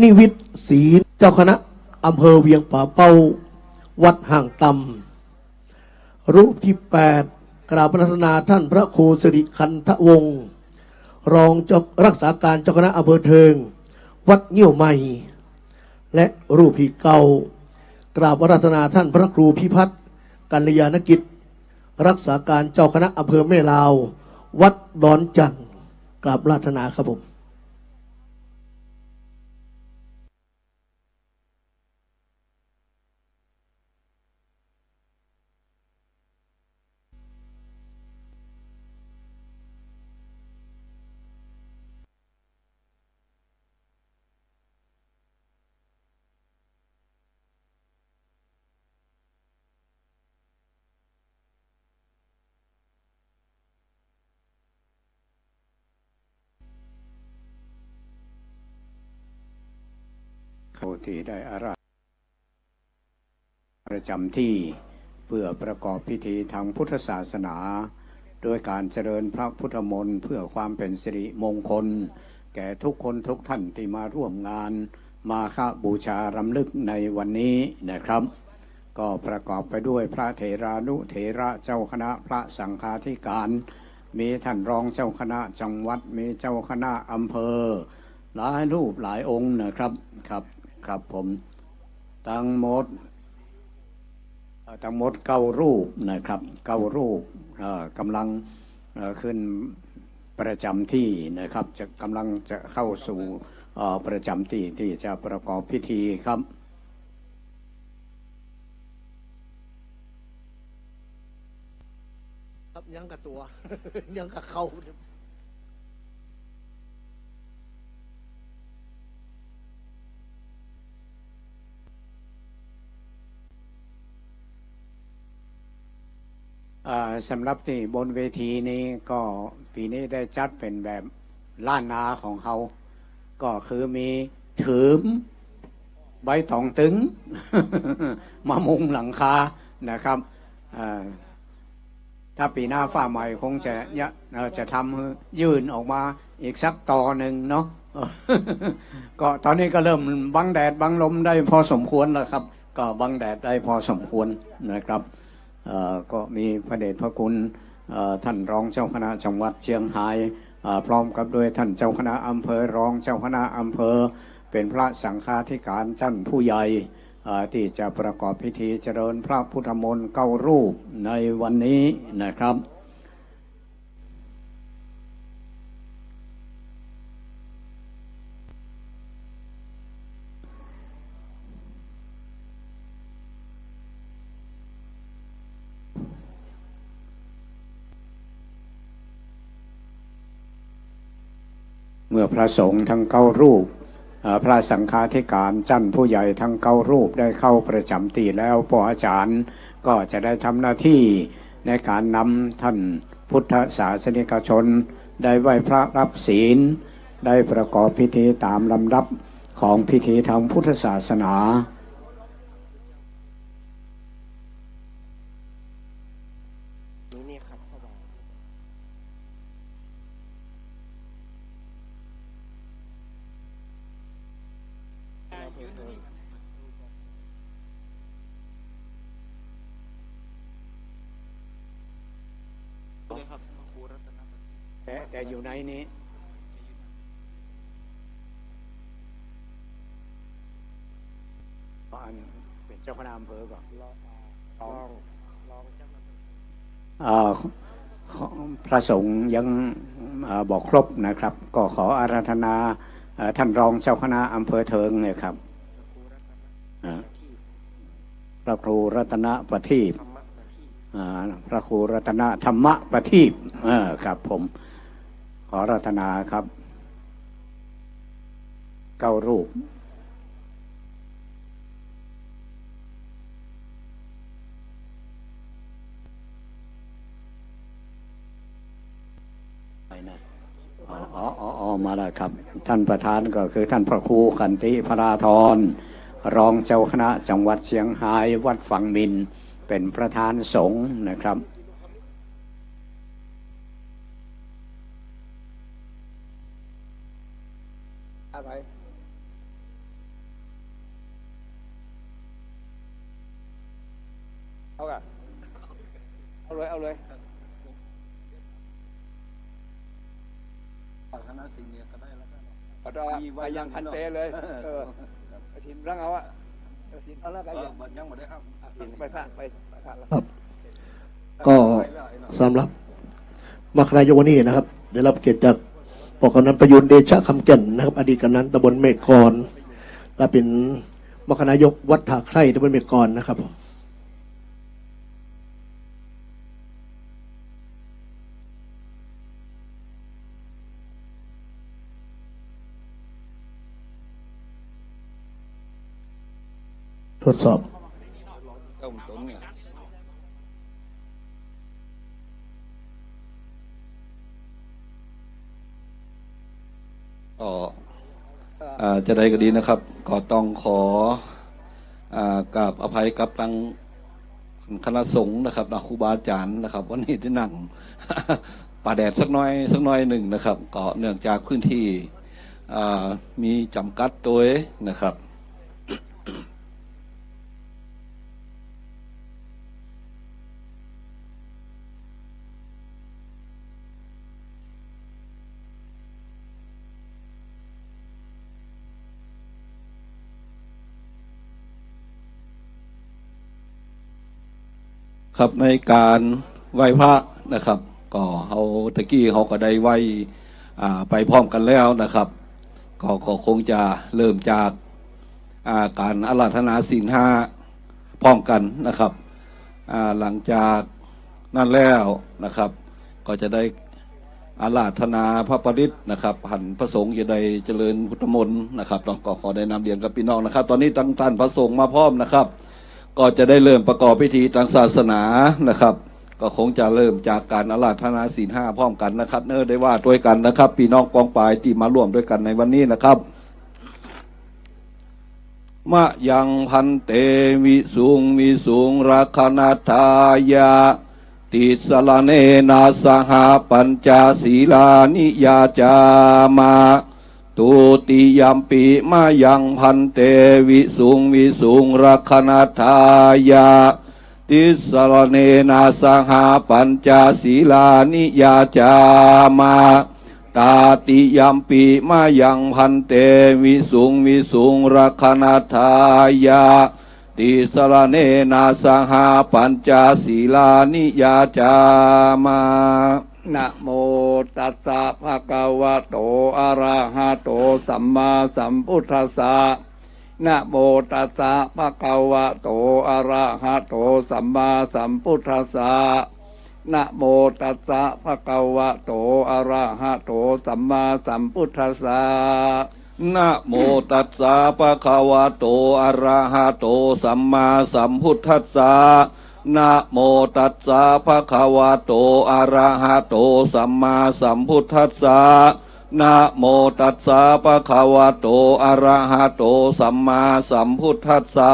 นิวิตศรีเจ้าคณะอำเภอเวียงป่าเป้าวัดห่างตำรูปที่ 8กราบอาราธนาท่านพระครูสิริคันธวงศ์รองเจ้ารักษาการเจ้าคณะอำเภอเทิงวัดเงี้ยวใหม่และรูปที่ 9กราบอาราธนาท่านพระครูพิพัฒน์กัลยาณกิจรักษาการเจ้าคณะอำเภอแม่ลาววัดดอนจันทร์กราบอาราธนาครับผม เขาที่ได้อาราธนาประจำที่เพื่อประกอบพิธีทางพุทธศาสนาโดยการเจริญพระพุทธมนต์เพื่อความเป็นสิริมงคลแก่ทุกคนทุกท่านที่มาร่วมงานมาฆบูชารำลึกในวันนี้นะครับก็ประกอบไปด้วยพระเถรานุเถระเจ้าคณะพระสังฆาธิการมีท่านรองเจ้าคณะจังหวัดมีเจ้าคณะอำเภอหลายรูปหลายองค์นะครับครับผมทั้งหมด9 รูปนะครับ9 รูปกำลังขึ้นประจำที่นะครับจะกำลังจะเข้าสู่ประจำที่ที่จะประกอบพิธีครับยังกับตัว ยังกับเขาสำหรับที่บนเวทีนี้ก็ปีนี้ได้จัดเป็นแบบล้านนาของเขาก็คือมีถือใบตองตึง มามุงหลังคานะครับถ้าปีหน้าฟ้าใหม่คงจะทำยื่นออกมาอีกสักต่อหนึ่งเนาะ ก็ตอนนี้ก็เริ่มบังแดดบังลมได้พอสมควรแล้วครับก็บังแดดได้พอสมควรนะครับก็มีพระเดชพระคุณท่านรองเจ้าคณะจังหวัดเชียงรายพร้อมกับด้วยท่านเจ้าคณะอำเภอรองเจ้าคณะอำเภอเป็นพระสังฆาธิการท่านผู้ใหญ่ที่จะประกอบพิธีเจริญพระพุทธมนต์9 รูปในวันนี้นะครับ มื่อพระสงฆ์ทั้ง9 รูปพระสังฆาธิการจั่นผู้ใหญ่ทั้ง9 รูปได้เข้าประจำที่แล้วพออาจารย์ก็จะได้ทำหน้าที่ในการนำท่านพุทธศาสนิกชนได้ไหว้พระรับศีลได้ประกอบพิธีตามลำดับของพิธีทางพุทธศาสนาแต่อยู่ในนี้เป็นเจ้าคณะอำเภอก่อนพระสงฆ์ยังบอกครบนะครับก็ขออาราธนาท่านรองเจ้าคณะอำเภอเทิงเนี่ยครับพระครูรัตนประทีปพระครูรัตนธรรมประทีปครับผมขอรัตนาครับ9 รูปมาแล้วครับท่านประธานก็คือท่านพระครูขันติพราธรรองเจ้าคณะจังหวัดเชียงรายวัดฝั่งมินเป็นประธานสงฆ์นะครับอะไรเอาเลยคณะสิ่งนี้ก็ได้แล้วไปยังพันเตเลยสินร่างเอาอะสินเอาแล้วกันยังไม่ได้ครับไปพระครับก็สำหรับมรรคนายกวันนี้นะครับได้รับเกียรติจากปกนันประยุนเดชะคำแก่นนะครับอดีตกำนันตำบลเมฆกรและเป็นมรรคนายกวัดท่าไคร่ตำบลเมฆกรนะครับทดสอบจะได้ก็ดีนะครับก็ต้องขอกราบอภัยกับทางคณะสงฆ์นะครับครูบาอาจารย์นะครับวันนี้ที่นั่งป่าแดดสักน้อยหนึ่งนะครับก็เนื่องจากพื้นที่มีจำกัดตัวนะครับครับในการไหว้พระนะครับก็เอาตะกี้เขาก็ได้ไหว้ไปพร้อมกันแล้วนะครับก็คงจะเริ่มจากการอาราธนาศีล 5พร้อมกันนะครับหลังจากนั้นแล้วนะครับก็จะได้อาราธนาพระปริตนะครับหันพระสงฆ์จะได้เจริญพุทธมนต์นะครับก็ขอได้นำเรียนกับพี่น้องนะครับตอนนี้ตั้งท่านพระสงฆ์มาพร้อมนะครับก็จะได้เริ่มประกอบพิธีทางศาสนานะครับก็คงจะเริ่มจากการอาราธนาศีล 5พร้อมกันนะครับได้ว่าด้วยกันนะครับพี่น้องกองปลายที่มาร่วมด้วยกันในวันนี้นะครับมะยังพันเตวิสุงรักขณทายาติสลเนนาสหปัญจศีลานิยาจามาตุติยัมปิมายังพันเตวิสุงรักขณทายาติสรเนนาสหปัญจศีลานิยาจามาตาติยัมปิมายังพันเตวิสุงรักขณทายาติสรเนนาสหปัญจศีลานิยาจามานะโมตัสสะภะคะวะโตอะระหะโตสัมมาสัมพุทธัสสะนะโมตัสสะภะคะวะโตอะระหะโตสัมมาสัมพุทธัสสะ นะโมตัสสะภะคะวะโตอะระหะโตสัมมาสัมพุทธัสสะนะโมตัสสะภะคะวะโตอะระหะโตสัมมาสัมพุทธัสสะนะโมตัสสะภะคะวะโตอะระหะโตสัมมาสัมพุทธัสสะนะโมตัสสะภะคะวะโตอะระหะโตสัมมาสัมพุทธัสสะ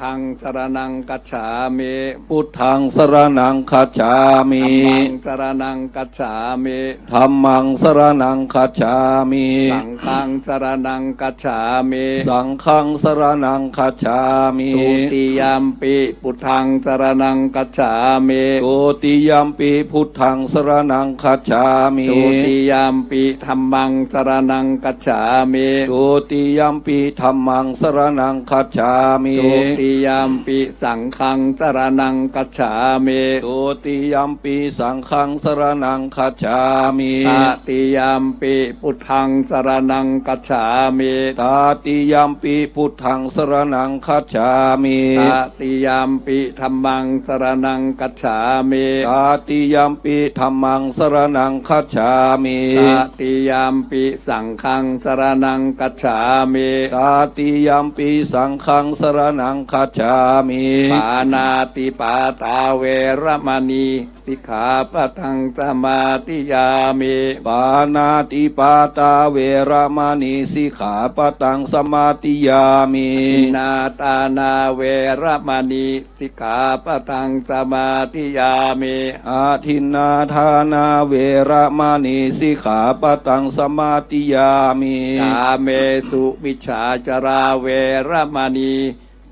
ทังสรณังกัจฉามิ พุทธังสรณังคัจฉามิ สรณังกัจฉามิ ธัมมังสรณังคัจฉามิ สังฆังสรณังกัจฉามิ สังฆังสรณังคัจฉามิ ทุติยมปิพุทธังสรณังกัจฉามิ ทุติยัมปิพุทธังสรณังคัจฉามิ ทุติยมปิธัมมังสรณังกัจฉามิ ทุติยัมปิธัมมังสรณังคัจฉามิ ทุติยมปิสังฆังสรณังกัจฉามิ ทุติยัมปิสังฆังสรณังคัจฉามิ ตติยมปิพุทธังสรณังกัจฉามิ ตติยัมปิพุทธังสรณังคัจฉามิ ตติยมปิธัมมังสรณังกัจฉามิ ตติยัมปิธัมมังสรณังคัจฉามิ ตติยมปิสังฆังสรณังกัจฉามิ ตติยัมปิสังฆังสรณังคัจฉามิ ปานาติปาตาเวรมณีสิกขาปะทังสมาธิยามิ ปานาติปาตาเวรมณีสิกขาปะตังสมาธิยามิ ทินนาตานาเวรมณีสิกขาปะทังสมาธิยามิ อาทินนาทานาเวรมณีสิกขาปะตังสมาธิยามิ กาเมสุมิจฉาจาราเวรมณี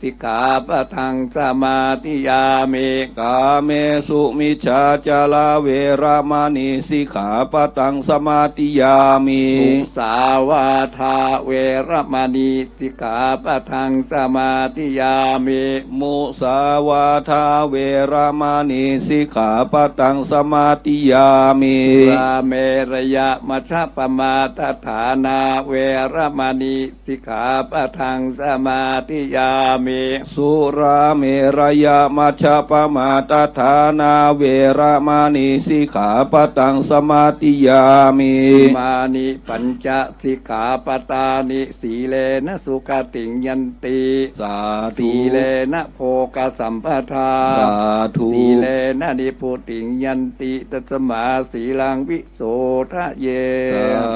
สิกขาปะทังสมาธิยามิ กาเมสุมิจฉาจาราเวรมณีสิกขาปะตังสมาธิยามิ มุสาวาทาเวรมณีสิกขาปะทังสมาธิยามิ มุสาวาทาเวรมณีสิกขาปะตังสมาธิยามิ ราเมรยะมัชฌปมาทฐานาเวรมณีสิกขาปะทังสมาธิยามิ สุราเมรยมัชฌปมาตฐานาเวรมณีสิกขาปะตังสมาธิยามิ มานิปัญจสิกขาปตานิสีเลนะสุขติงยันติ สาธุ สีเลนะโภกสัมปทา สาธุ สีเลนะนิพุติงยันติตัสมาสีลังวิโสทะเย สา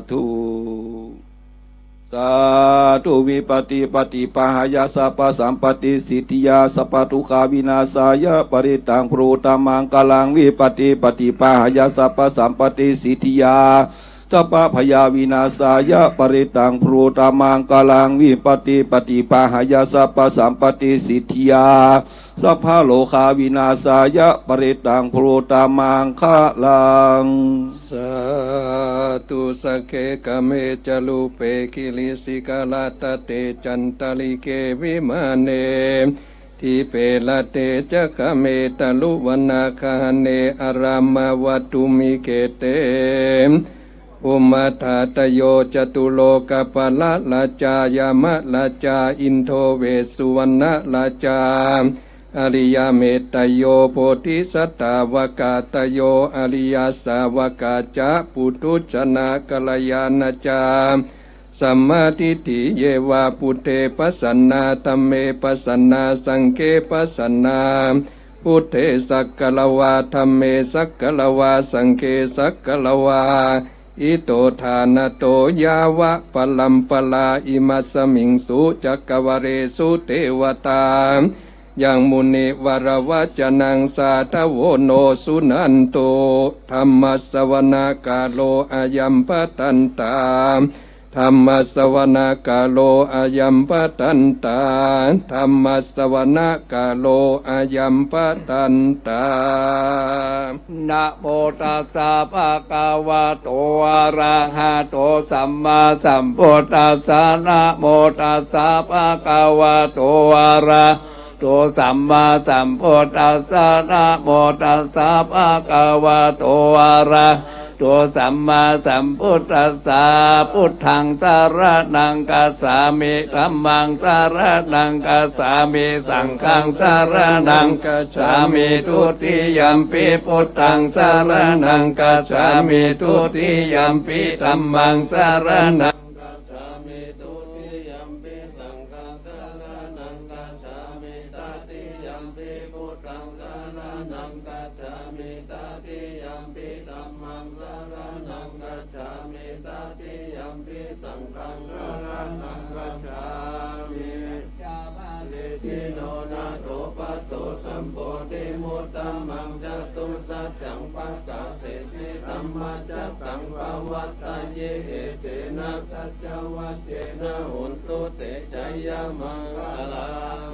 ธุสาธุวิปติปฏิปหายาสัพพสัมปติสิทธิยาสัพพทุกขาวินาศายะปริตังพรูตมังกลังวิปติปฏิปหายาสัพพสัมปติสิทธิยาสัพพพยาวินาศายะปริตังพรูตมังกลังวิปติปฏิปหายาสัพพสัมปติสิทธิยาสัพพโลกาวินาศายะปริตังพรูตมังคะลัง สาธุสกเกกเมจลุเปกิลิสิกาลาตเตจันตลิเกวิมาเนทิเปลเตจะกเมตลุวนาคาเนอารามวัตุมิเกเตอุมาทาตโยจตุโลกปะละลาจายามะลาจาอินโทเวสุวรรณลาจาอริยเมตตโยโพธิสัตตาวกาตโยอริยสาวกาจะปุถุชนะกัลยาณจาสัมมาทิฏฐิเยวาปุเทปัสสนาธัมเมปัสสนาสังเฆปัสสนาพุทเทสักกะละวาธัมเมสักกะละวาสังเฆสักกะละวาอิโตทานโตยาวะปลัมปลาอิมัสสมิงสุจักกวเรสุเทวตายังมุนิวรวัจนังสาทโวโนสุนันโตธรรมสวนา าโลอายัมปตันตาธรรมสวนา กาโลอายัมปตันตาธรรมสวนา กาโลอายัมปตันตานะโมตัสสะภะคะวะโตอะระหะโตสัมมาสัมพุทธัสสะนะโมตัสสะภะคะวะโตอะระโตสัมมาสัมพุทธัสสะนะโมตัสสะภะคะวะโตอะระโต โธสัมมาสัมพุทธัสสะพุทธังสารนังกัสสามิธัมมังสารนังกัสสามิสังฆังสารนังกัสสามิทุติยัมปิพุทธังสารนังกัสสามิทุติยัมปิธัมมังสารนังกัสสามิทุติยัมปิสังฆังสารนังกัสสามิตติยัมปิพุทธังสารนังกัสสามิตติยัมปิธัมมังสารนังกัสสามิตติยัมปิสังฆังสารนังกัสสามิจาบาลิทิโนนาโตปัตโตสัมโพธิมุตตัมมังจตุสัจจังปัสสะเสสิธัมมัจจตังภวัตตาเยเตนะสัจจวัจเจนะหุนตุเตชัยยะมังคลัง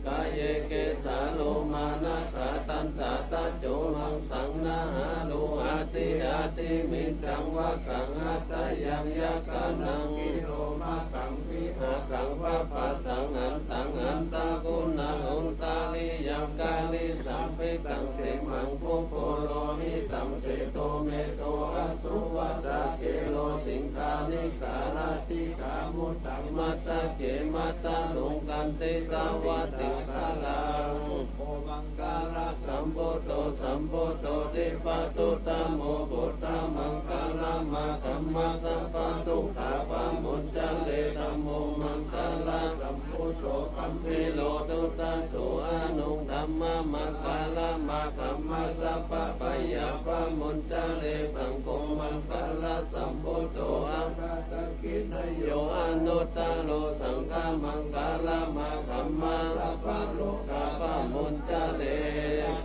กายเยเกสาโลมานะตาตันตาตาโจหังสังนาหาโลอาติอาติมิจังวะกังอัตตยังยะกานังกิโลมากังวิหากังวะปัสสังอันตังอันตากุณังอุตตาลิยัมกาลิสัมภิตังเสมังปุโพโลหิตังเสโตเมโตอสุวัสสะเกโลสิงคานิการาชิกามุตตังมัตตะเกมัตตะลงกันติตาวะติสาลังโอมังการะสัมโพโตสัมโพโตติปะตุตะโมพุทธมังคาลามะธัมมะสัพพะทุกขาปะมุจจเลธัมโมมังคาลาสัมพุทโธคัมภิโลตุตะโสอานุธัมมะมังคาลามะธัมมะสัพพะปะยะปะมุจจเลสังโฆมังคาลาสัมพุทโธอะระตะกินโยอนุตตะโลสังฆมังคาลามะธัมมะสัพพะโลกาปะมุจจเล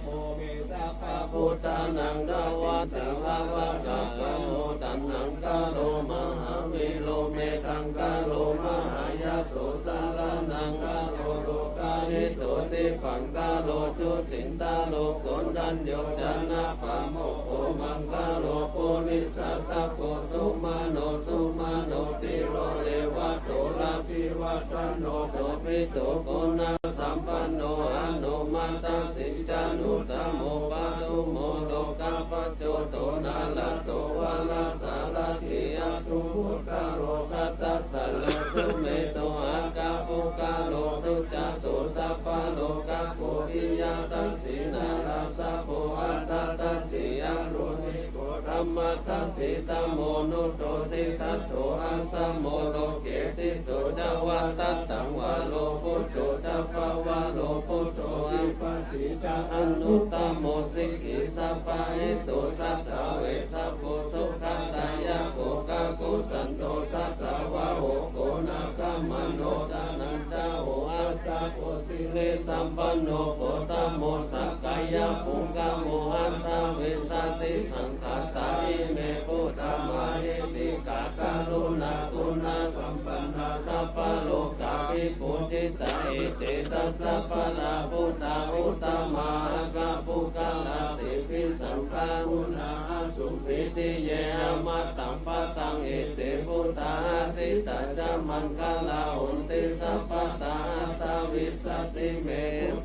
โมเมสัพพะพุทธานังดาวะสังฆวะกะปะโมตันนังกะโลมหาวิโลเมตังกะโลมหายาโสสารนังกะโลโลกาหิโตติปังกะโลจุตินตาโลกนดันโยจานะปะโมโอมังกะโลปุริสัสสะโพสุมาโนสุมาโนติโรเรวะโตลาภิวัตโนโสภิโตโกนะสัมปันโนอะโนมัตตสิจานุตโมปะตุโมโลกาปโจโตนาลโตวะลาสารถิอะทุมุตตะโรสัตตะสัลลสุเมโตอากาปุกาโลสุจโตสัพพะโลกาโพธิยาตัสสินาราสะโพอัตตตัสสิอะโรหิโกธัมมัตตสิตโมนุโตสิทัตโตอัสสะโมโลเกติโสจวัตตัตตังวะโลพุทโธจัปปะวะโลพุทโธวิปัสสิจาอนุตตโมสิกิสัพพะหิโตสัตตะเวสัพโพสุขัตตายะโกกะโกสันโตสัตตะวะโหโกนาคัมมโนตานันจาโหอาจาโกสิเลสัมปันโนโกตโมสักกายะปุงกะโมหันตาเวสติสังฆาตาอิเมพุทธมาหิติกาการุณาคุณาสัมปันนาสัพพะโลกาภิปุจิตาเอเจตัสสะปะลาพุทธาอุตตมาหะปุกะลาติภิสังฆาคุณาสุภิติเยอมัตตังปะตังเอเตพุทธาติตาจามังคลาหุนติสัพพะตาตาวิสัตติเม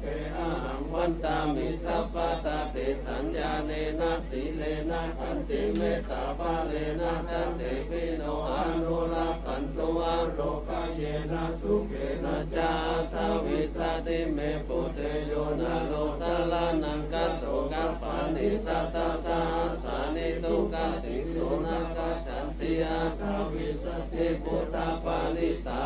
เตอะหังวันตามิสัพพะตาเตสัญญาเนนะสีเลนะขันติเมตตาภาเลนะจันเตปิโนอนุรักขันตุอโรกาเยนะสุเกนะจาตาวิสัตติเมปุเตโยนะโลสาลานังกัตโตกัปปานิสัตตาสาสานิตุกติโสนะกัจฉันติอาคาวิสัตติพุทธปานิตา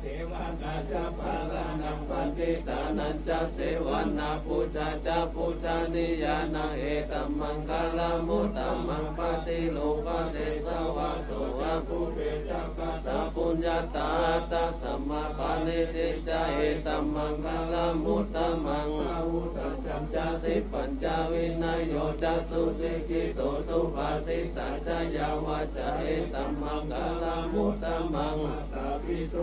เสวนาจะปาลานังปันติตานันจะเสวนาปูชาจะปูชานิยานาเอตัมมังคลามุตตัมมังปฏิโลกเดสวะโสวะภูเปจักตาปุญญาตาตาสัมมาปานิติจาเอตัมมังคลามุตตัมมังอาวุสัจจัมจะสิปัญจวินัยโยจะสุสิกิโตสุภาสิตาจะยาวะจะเอตัมมังคลามุตตัมมังตาปิโต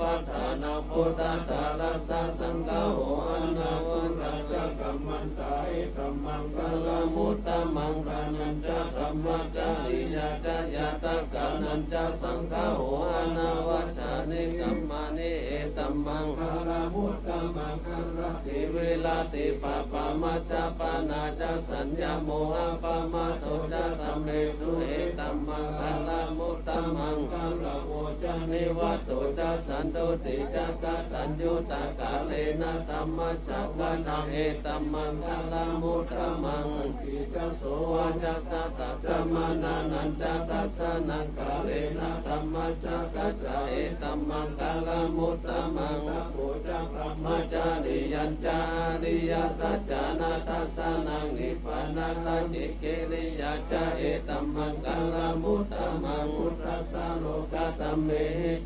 ปัฏฐานาพุทธตาลัสสะสังฆโหอันนาวันจักกัมมันตาเอตัมมังคลามุตตัมมังกานันจะธรรมจาริยาจะยาตกานันจะสังฆโหอันนาวัจจานิกัมมานิเอต ตัมมังคารามุตตมังคารติเวลาติปะปะมัจจปานาจะสัญญาโมหะปะมะโตจะตัมเมสุเอตัมมังคารามุตตมังคาราโวจะนิวัตโตจะสันโตติจะกตัญญูตากาเลนะตัมมัจจวะนาเอตัมมังคารามุตตมังปิจะโสวะจะสัตตะสมานานันจะตัสสะนังกาเลนะตัมมัจจกัจจะเอตัมมังคารามุตตมังโพจะพระมัจจาริยัญจาริยสัจจานาทัสสะนังนิพพานาสัจจิกิริยาจะเอตัมมังคารามุตตมังพุทธัสสะโลกตัมเม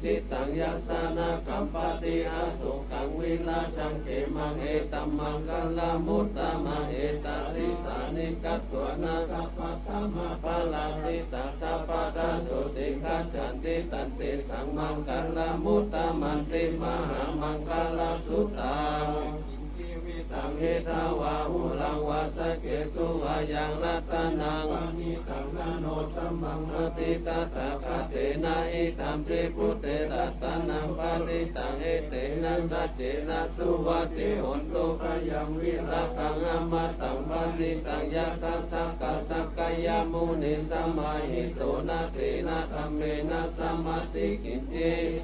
จิตังยัสสะนะกัมปติอาสุขังวิลาชังเขมังเอตัมมังคารามุตตมังเอตัสสิสานิกัตถวนาสัพพะธัมมะปะลาสิตาสัพพะตัสสุติกัจฉันติตันติสังมังคารามุตตมันติมหามังคาลสุตังตังเฮทาวาหุลังวาสเกสุวายังรัตนังปานิตังนาโนสัมมังอติตาตากาเตนะอิตัมปิพุเตรัตนังปานิตังเอเตนะสัจเจนะสุวัติโหนตุพยังวิรัตังอมตังปานิตังยัตถสักกะสักกายมุนิสัมมาหิโตนะเตนะธัมเมนะสัมมติกินเจ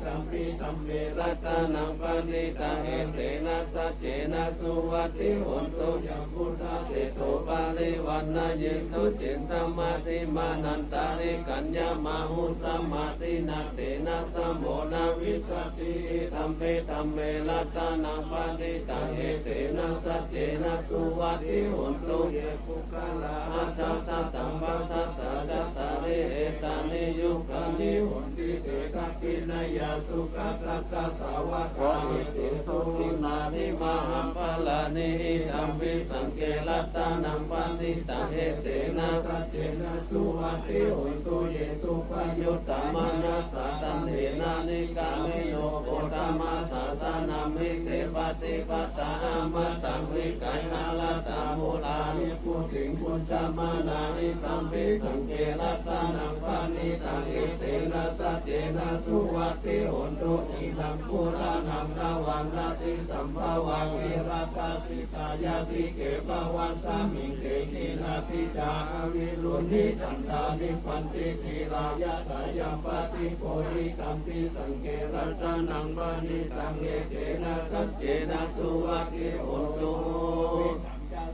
ตัมปิธัมเมรัตนังปานิตังเอเตนะสัจเจนะสุวัติโหนตุยังพุทธะเสโตปาริวันนาเยสุจิตสัมมาติมานันตาริกัญญามาหุสัมมาตินาเตนะสัมโมนาวิสติธัมเมธัมเมรัตนังปานิตังเอเตนะสัจเจนะสุวัติโหนตุเยปุคลาอัจฉสัตตัมปัสสัตตะจัตตาริเอตานิยุคานิโหนติเตกัปปินายาสุขัสสะสาวะกาอิติสุขินานิมหัมปะลานิธัมปิสังเกลัตตานังปานิตังเอเตนะสัจเจนะสุวัติโหนตุเยสุปยุตตมานัสสะตันเถนะนิกามิโนโพธามาสาสานามิเตปฏิปตาอามัตตังวิกายนาลตาโมลานิปุถิงปุจจามานานิธัมปิสังเกลัตตานังปานิตังเอเตนะสัจเจนะสุวัติโหนตุอิทังปุรานังนาวันนาติสัมภวังวิราคาสิตายาติเกปวันสามิเกกินาติจาวิรุณิจันตานิพันติกีลายะตายัมปติโพธิกัมปิสังเกรัตนังปานิตังเอเตนะสัจเจนะสุวัติโหนตุ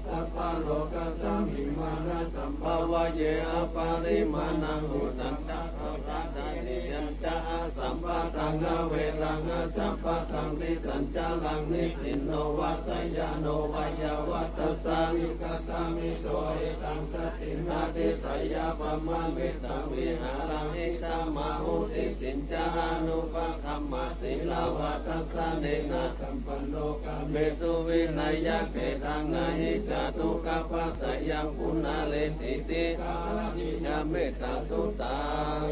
สัพพะโลกัสสมิมานะสัมภวะเยอปาริมาณังอุตังตัพพะตานิยัญจาสัมปะตังเวรังสัพพะตังติตัญจาลังนิสินโนวัสยาโนวายวัตสาวิกตามิโตเอตังสตินาติตยาปมามิตังวิหารังอิตามาหุติตินจานุปะคัมมาศีลาวัตสะเนนะสัมปันโนกาเมสุวินัยะเกตังนาหิจาตุกัปปะสยังปุณาเลติติกาลิยาเมตตาสุตัง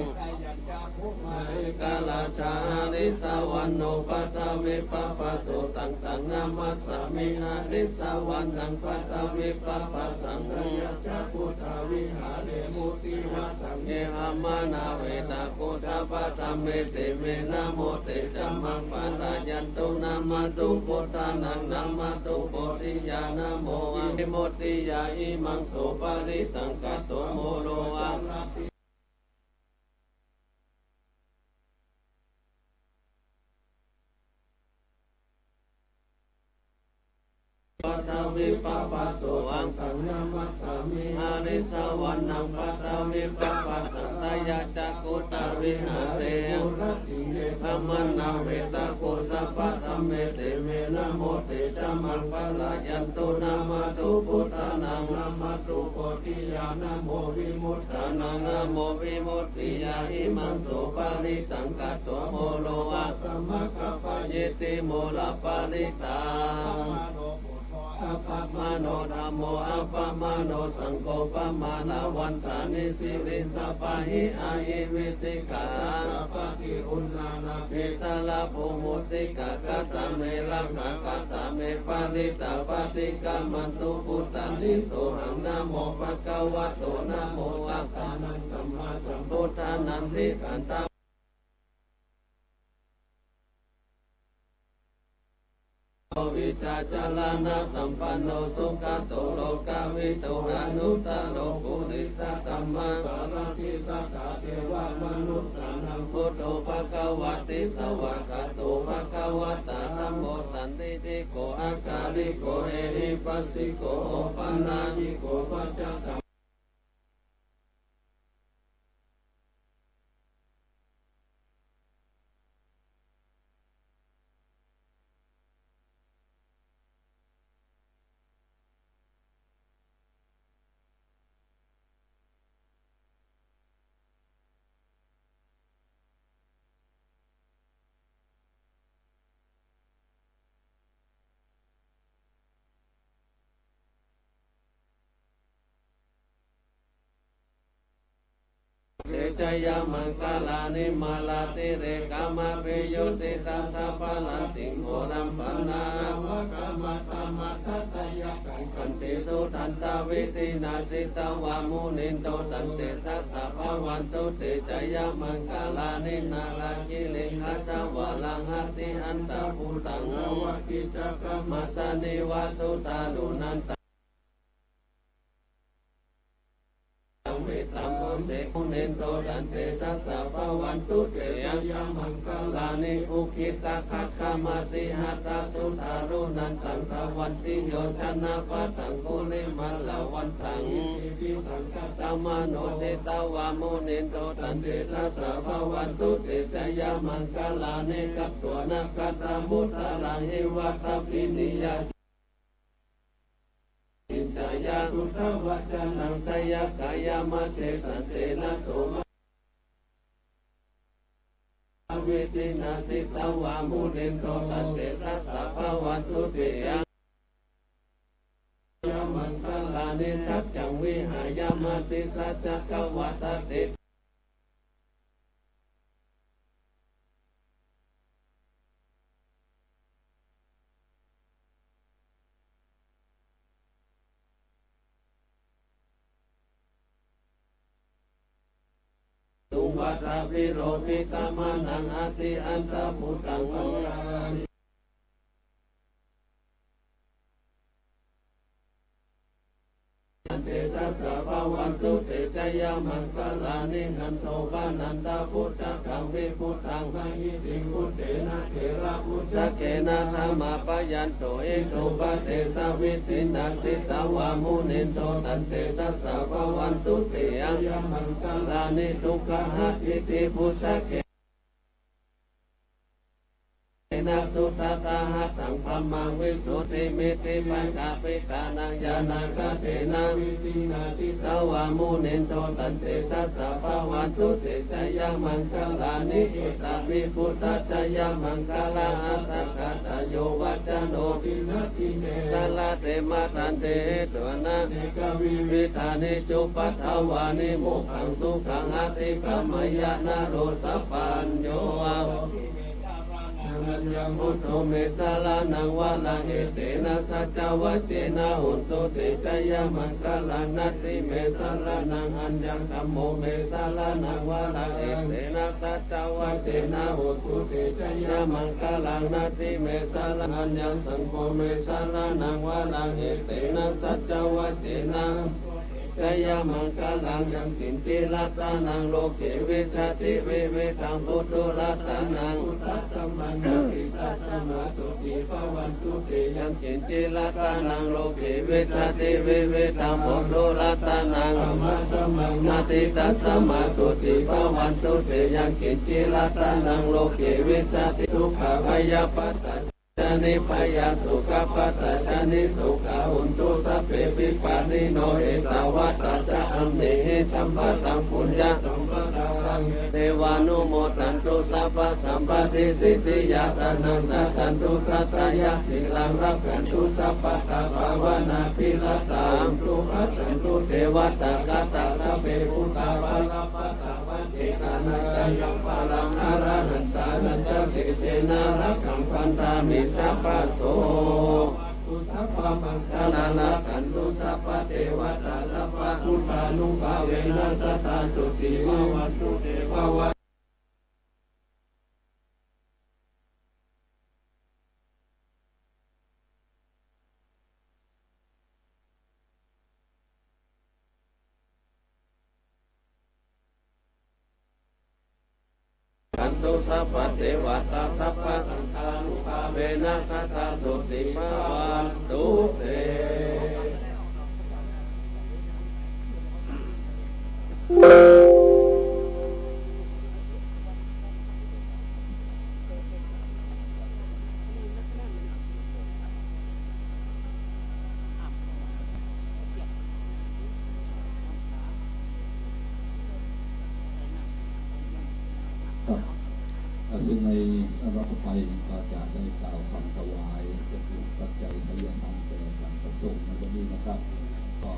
กาลาชาลิสาวันโนปัตตามิปะปะโสตังตังนามัสสามิหาริสาวันนังปัตตามิปะปะสังฆยัจจพุทธาวิหาเรมุติวะสังเยหามานาเวตาโกสัพพะตัมเมเตเมนะโมเตจัมมังปะทายันตุนามาตุพุทธานังนามาตุโพธิญาณโมอิโมติยาอิมังโสปะริตังกัตโตโมโลอะปัตตามิปะปะโสอังคังนามัสสามิหาริสาวันนังปัตตามิปะปะสัตตายาจักขุตาวิหาเรธรรมนาเวตาโกสัพพะธัมเมเตเมนะโมเตจัมมังปะลายันตุนามาตุพุทธานังนามาตุโพธิญาณโมวิมุตตานังนะโมวิมุตติยาอิมังโสปะริตังกัตโตโมโลอะสัมมากัปปะเยติโมลาปะริตังอัปปมาโนธัมโมอัปปมาโนสังโฆปมาลาวันตานิสิริสัพพะหิอาหิวิสิกาปะกิอุณานาเกสาลาภูมุสิกากัตตะเมลักขะกัตตะเมปาริตาปฏิกามันตุพุทธานิโสหังนะโมภะคะวะโตนะโมอัตตานังสัมมาสัมพุทธานันติขันต วิชาจารณะสัมปันโนสุขโตโลกาวิโตหานุตโลกุริสัตตัมมาสารทิสัตตาเทวมนุษย์นังพุทโธภควติสวากขาโตภควตาธัมโมสันติติโกอากาลิโกเอหิปัสสิโกปันนาญิโกปัจจตังเดชยมังคลานิมาลาติเรกามะเปโยติตาสัพพลันติโหรัมปันนาวะกามะตมัตตยะกันติสุทันตวิตินาสิตวามุนินโตตันเตสัสสะภวันตุเตชยมังคลานินาลาคิเลขัจวะลังหัตติหันตาภูตังวะกิจกรรมสนิวาสุตาลุนันตเวตัมโมเสกุเนนโตตันเตสัสสะภวันตุเตยะมังคลานิอุคิตาคัคขมาติหัตตสุตารุนันตังภวันติโยชนะปะตังกุลิมัลลวันตังอิปิสังกัตตมโนเสตวามุนินโตตันเตสัสสะภวันตุเตชยมังคลานิกัตตัวนาคัตตมุตตะลังหิวัตปินิยาอินทายาตุทวัจนังสยกายามะเสสันเตนะโสมะเวทินาสิตวามุนินโตตันเตสัสสะภวันตุเตยะมังคลานิสัจจังวิหายามติสัจจกวัตเตตุวัตภิโรภิกามานังอาติอันตพุตังวังเตสัสสะภวันตุเตชยมังคลานินันโตปานันตพุทธกังวิพุทธังมหิติพุทเตนะเถระพุทธเกนะธรรมปยันโตเอโตปะเตสะวิตินาสิตวามุนินโตตันเตสัสสะภวันตุเตยะมังคลานิทุกขหัตถิติพุทธเกนะสุตตาหัตังพัมมังวิสุทธิมิติปัญจปิตานังญาณังคเตนะวิตินาจิตวามุนินโตตันเตสัสสะภวันตุเตชยมังคลานิอิตาวิพุทธชยมังคลาอัตถกัตโยวัจโนตินัตติเมสลาเตมาตันเตตวนะเนกวิวิธานิจุปัฏฐวานิโมขังสุขังอติกัมมยะนะโรสัพพัญโยนัญญังพุทโธเมสาลานังวาลังเอเตนะสัจจวัจเจนะหุนตุเตชยมังคลานัตติเมสาลานังอัญญังธัมโมเมสาลานังวาลังเอเตนะสัจจวัจเจนะหุนตุเตชยมังคลานัตติเมสาลานัญญังสังโฆเมสาลานังวาลังเอเตนะสัจจวัจเจนะชยมังคลังยังกินติรัตนังโลเกวิชติเวเวตังพุทธรัตนังพุทธัสสมันติตัสสมาสุติภวันตุเตยังกินติรัตนังโลเกวิชติเวเวตังพุทธรัตนังธรรมะสมังนาติตัสสมาสุติภวันตุเตยังกินติรัตนังโลเกวิชติทุกขพยาปัตตจานิพยาสุขปัตตจานิสุขาหุนตุสัพเพปิปานิโนเอตวัตตะจะอัมเนหิสัมปะตังปุญญาสัมปะตังเทวานุโมทันตุสัพพะสัมปติสิทธิยาตานังตันตุสัตยาสิลังรักขันตุสัพพะตาภาวนาภิรตามตุอัตตันตุเทวตากาตาสัพเพพุทธาภาลปะตาวันเอกานันยังปาลังอาราหันตานันตเตเชนารักขังพันธามิสัพพะโสตุสัพพะมังคลานะกันตุสัพพะเทวตาสัพพะพุทธานุภาเวนะสัทธาสุติภวันตุเตภวะ สัพพะเทวตาสัพพะสังฆานุภาเวนะสัทธาสุติภาวันตุเตซึ่งในรัฐไทยก็จะได้กล่าวคำถวายจะถูกปัจจัยทายธรรมแก่การประสงค์ในวันนี้นะครับก็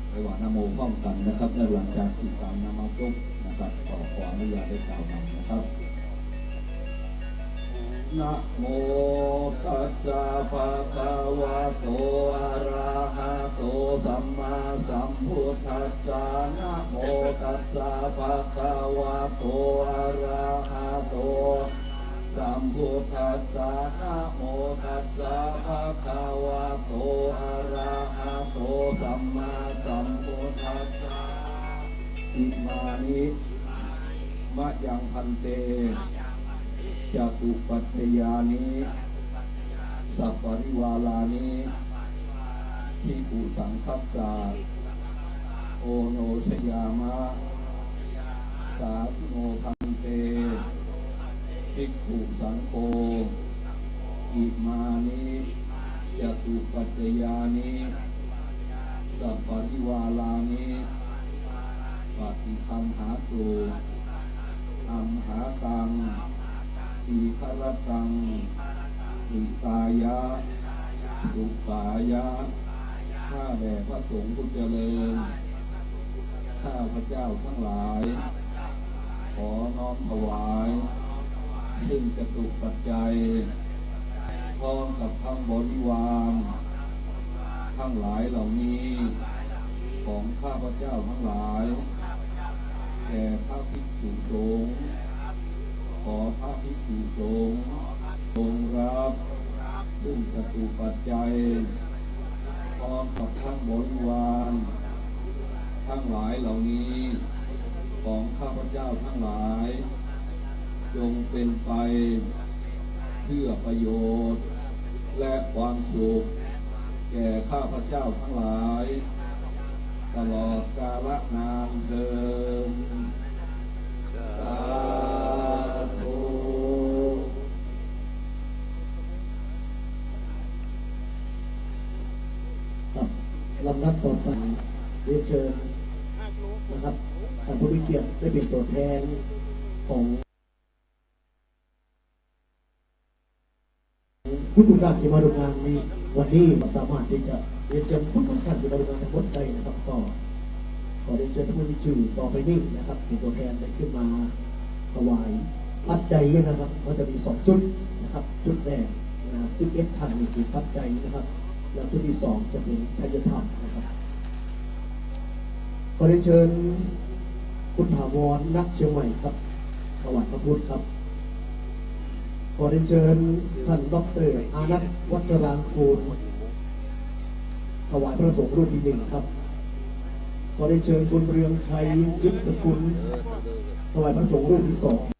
ไปว่านะโมพร้อมกันนะครับในหลังจากที่การนำมาจุกนะครับขออนุญาตได้กล่าวนำนะครับนะโมตัสสะภะคะวะโตอะระหะโตสัมมาสัมพุทธัสสะนะโมตัสสะภะคะวะโตอะระหะโตสัมพุทธัสสะนะโมตัสสะภะคะวะโตอะระหะโตสัมมาสัมพุทธัสสะอิมานิมะยังพันเตจตุปัจจยานิสัพปริวาลานิภิกขุสังคัสสะโอโนชยามะสาธุโนพันเตภิกขุสังโฆอิมานิจตุปัจจยานิสัพปริวาลานิปฏิคัมหาตุอัมหาตังทีฆรตังอิตายะสุขายะข้าแด่พระสงฆ์ผู้เจริญข้าพระเจ้าทั้งหลายขอน้อมถวายซึ่งจตุปัจจัยพร้อมกับทั้งบริวารทั้งหลายเหล่านี้ของข้าพระเจ้าทั้งหลายแด่พระภิกษุสงฆ์ขอพระภิกษุสงฆ์ทรงรับซึ่งจตุปัจจัยพร้อมกับทั้งบริวารทั้งหลายเหล่านี้ของข้าพเจ้าทั้งหลายจงเป็นไปเพื่อประโยชน์และความสุขแก่ข้าพเจ้าทั้งหลายตลอดกาลนานเทอญสาธุลำดับต่อไปเรียนเชิญนะครับท่านผู้มีเกียรติได้เป็นตัวแทนของผู้ดูแลที่มาดูงานในวันนี้สามารถที่จะเรียนเชิญผู้ท่านที่มาดูงานทั้งหมดได้นะครับก็ขอเรียนเชิญท่านผู้มีชื่อต่อไปนี้นะครับเป็นตัวแทนได้ขึ้นมาถวายปัจจัยนะครับมันจะมี2จุดนะครับจุดแรก11 ท่านนี่คือปัจจัยนะครับแล้วจุดที่2จะเป็นทายธรรมนะครับขอเรียนเชิญคุณถาวรนักเชียงใหม่ครับถวายพระพุทธครับขอเรียนเชิญท่านดร.อานัทวัชรางกูลถวายพระสงฆ์รูปที่1ครับขอเรียนเชิญคุณเรืองชัยยิปสกุลถวายพระสงฆ์รูปที่2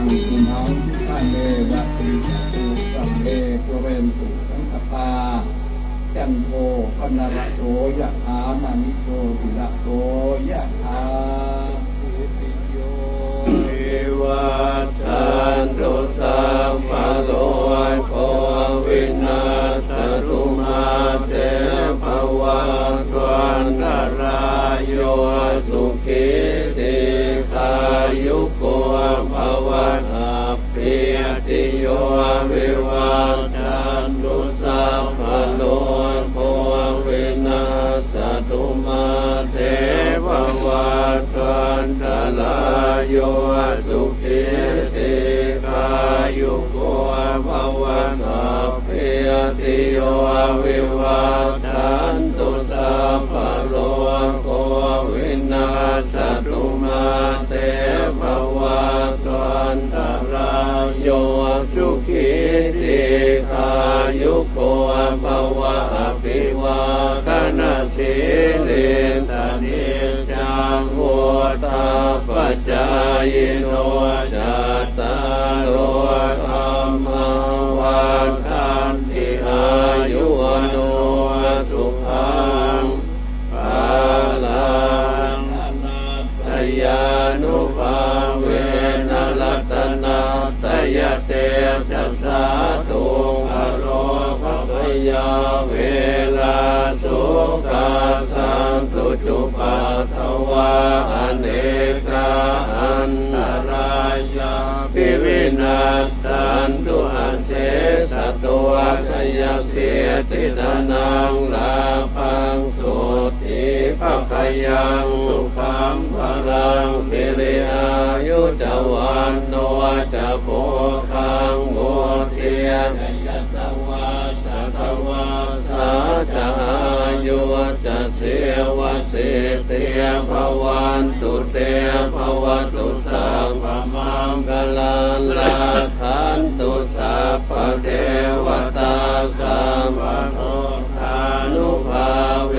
งอิมังทุกานเดวะติสุสัมเดปุเรนตุสังคปาจันโทปนรโสยะถามณิโชติระโสยะถาอิติโยวัฏฐานตุสัพพะโลโควินาศตุมาเตภวัตวันตรายโยสุขิติขายุโกภวันอภิติโยวิวัฏฐานตุสัพพะโลโควินาศตุมาเตภวัตวันตรายโยสุขิติขายุโกภวันสัพพิติโยวิวัฏฐานตุสัพพะโลโควินาศตุมาเตภวัตวันตรายโยสุขิติขายุโกภวะอภิวาทนาสิลิสนิจังโวตาปัจจายโนจัตตารโอธรรมวันทันติอายุวโนสุขังภาลังตยานุภาเวนะรัตนาตยเตสัสสะตุงอโรภพยาเวลาสุขาสันตุจุปัฏฐวาอเนกาอันตรายาภิวินาศสันตุอาเสสตัวชยเสติตานังลาภังสุติภคยังสุขังพลังสิริอายุจวันโนจะโภคังโมเทียยสวาสัทวาสาจะอายุจะเสวะเสเตภวันตุเตภวตุสัมภมังกลันลาขันตุสัพพเทวตาสัมภโนทานุภาเว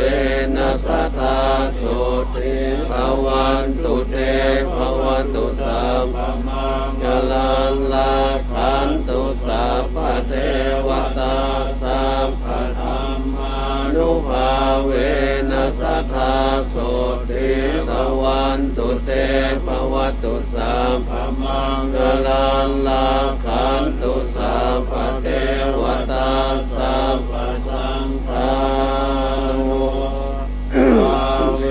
นัสสตาสุติภวันตุเตภวตุสัมภมังกลันลาขันตุสัพพเทวตาสัมภธรรมานุภาเวนัสสตาสุติภวันตุเตภวตุสัมภมังกลันลาขันตุสัพพเทวตาสัมภสังฆานุภาเว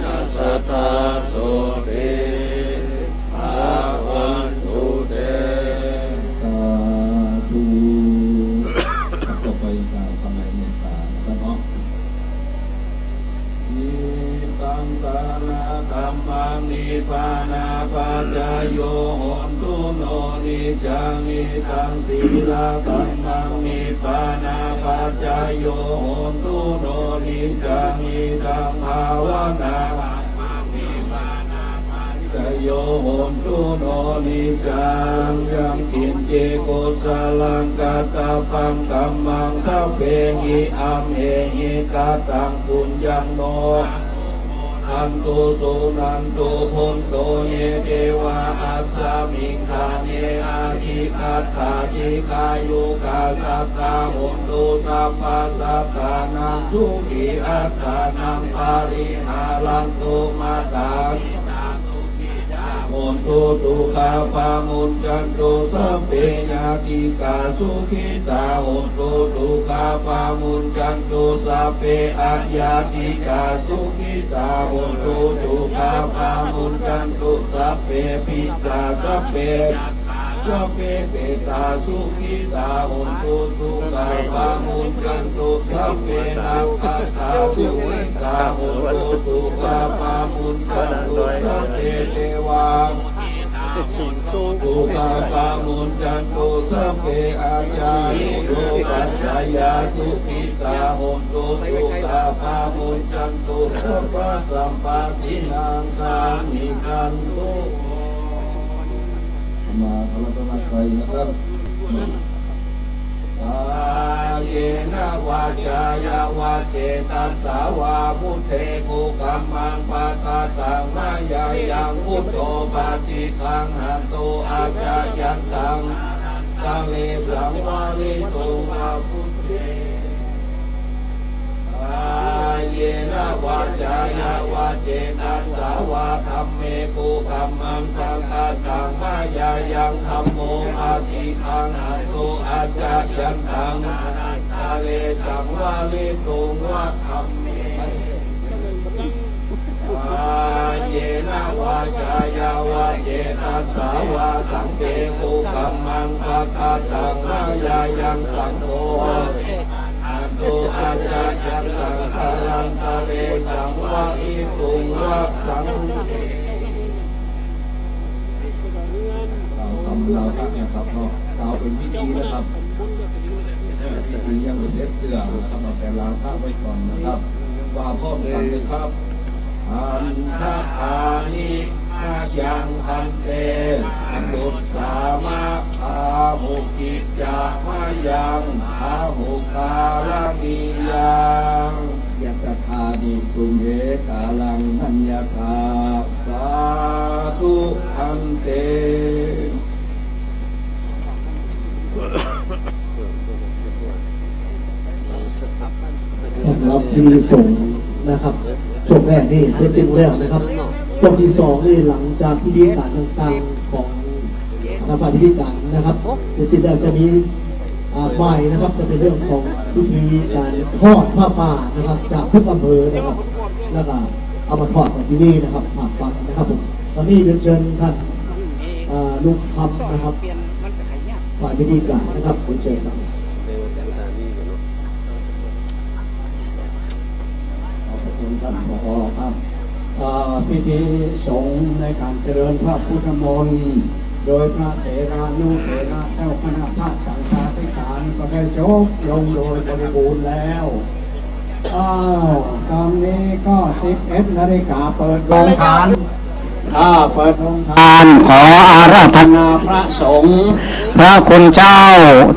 นัสสตาสุติภวันตุเตสาธุต่อไปการทำในเมตตานะครับเนาะนิตังกานาธัมมังนิพพานาปัจจโยโหนตุโนนิจังนิตังสีลาธัมมังนิพพานาปัจจโยโหนตุโนนิจังนิตังภาวนาโยโหนตุโนนิจังยังกินเจโกสลังกาตาปังกัมมังสัพเพหิอัมเหหิกาตังปุญญังโนอันตุสุนันตุพุนโตเยเทวาอัสสมิงคาเนอาทิคัตถาจิกายุกาสัตตาหุนตุสัพพะสัตตานังทุกิอัตตานังปาริหารันตุมาตังมุนตุตุคาปามุนจันตุสัพเพญาติกาสุขิตาหุนตุตุคาปามุนจันตุสัพเพอัญญาติกาสุขิตาหุนตุตุคาปามุนจันตุสัพเพปิตาสัพเพสัพเพเปตาสุขิตาหุนตุตุคาปามุนจันตุสัพเพนาคาตาสุขิตาหุนตุตุคาปามุนจันตุสัพเพเทวาตุกาปามุนจันตุสัพเพอาจาริโยปัจจายาสุขิตาหุนตุตุกาปามุนจันตุสัพพะสัมปตินังสามิกันตุมาพระรัตนตรัยนะครับ เยนะวาจายาวาเจตัสสาวาพุทเทกุกัมมังปะกาตังมายายังพุทโธปฏิคังหันโตอาจายันตังสังเลสังวาริโตมาพุทเทเยนะวาจายาวาเจตัสสาวาธัมเมกุกัมมังปะกาตังมายายังธัมโมปฏิคังหันโตอาจายันตังสังเลสังวาริโตมาธัมเมเยนะวาจายาวาเจตัสสาวาสังเกตุกัมมังปะกาตังมายายังสังโฆอัตโตอาจายันตังคารันตะเลสังวะอิตุงวะสังเราทำนะครับเนาะเราเป็นพิธีนะครับพิธียังเป็นเล็บเสือนะครับเราแต่ลาพระไว้ก่อนนะครับว่าพร้อมกันเลยครับอันทัตานินายังพันเตอันดุสามะอาหุกิจจามายังอาหุคาลานิยังยัสธานิตุเยกาลังพัญญาคาสาธุพันเตสำหรับพิธีสงฆ์นะครับช่วงแรกนี่เสร็จสิ้นแล้วนะครับช่วงที่สองนี่หลังจากพิธีการต่างๆของคณะพิธีการนะครับเสร็จสิ้นแล้วจะมีใหม่นะครับจะเป็นเรื่องของพิธีการทอดผ้าป่านะครับจากทุกอำเภอนะครับแล้วก็เอามาทอดที่นี่นะครับหากฟังนะครับผมตอนนี้เรียนเชิญท่านลุงคำนะครับฝ่ายพิธีการนะครับเรียนเชิญครับท่านผอ.ครับพิธีสงฆ์ในการเจริญพระพุทธมนต์โดยพระเถรานุเถระเจ้าคณะพระสังฆาธิการก็ได้จบลงโดยบริบูรณ์แล้วตอนนี้ก็11 นาฬิกาเปิดโรงทานเปิดโรงทานขออาราธนาพระสงฆ์พระคุณเจ้า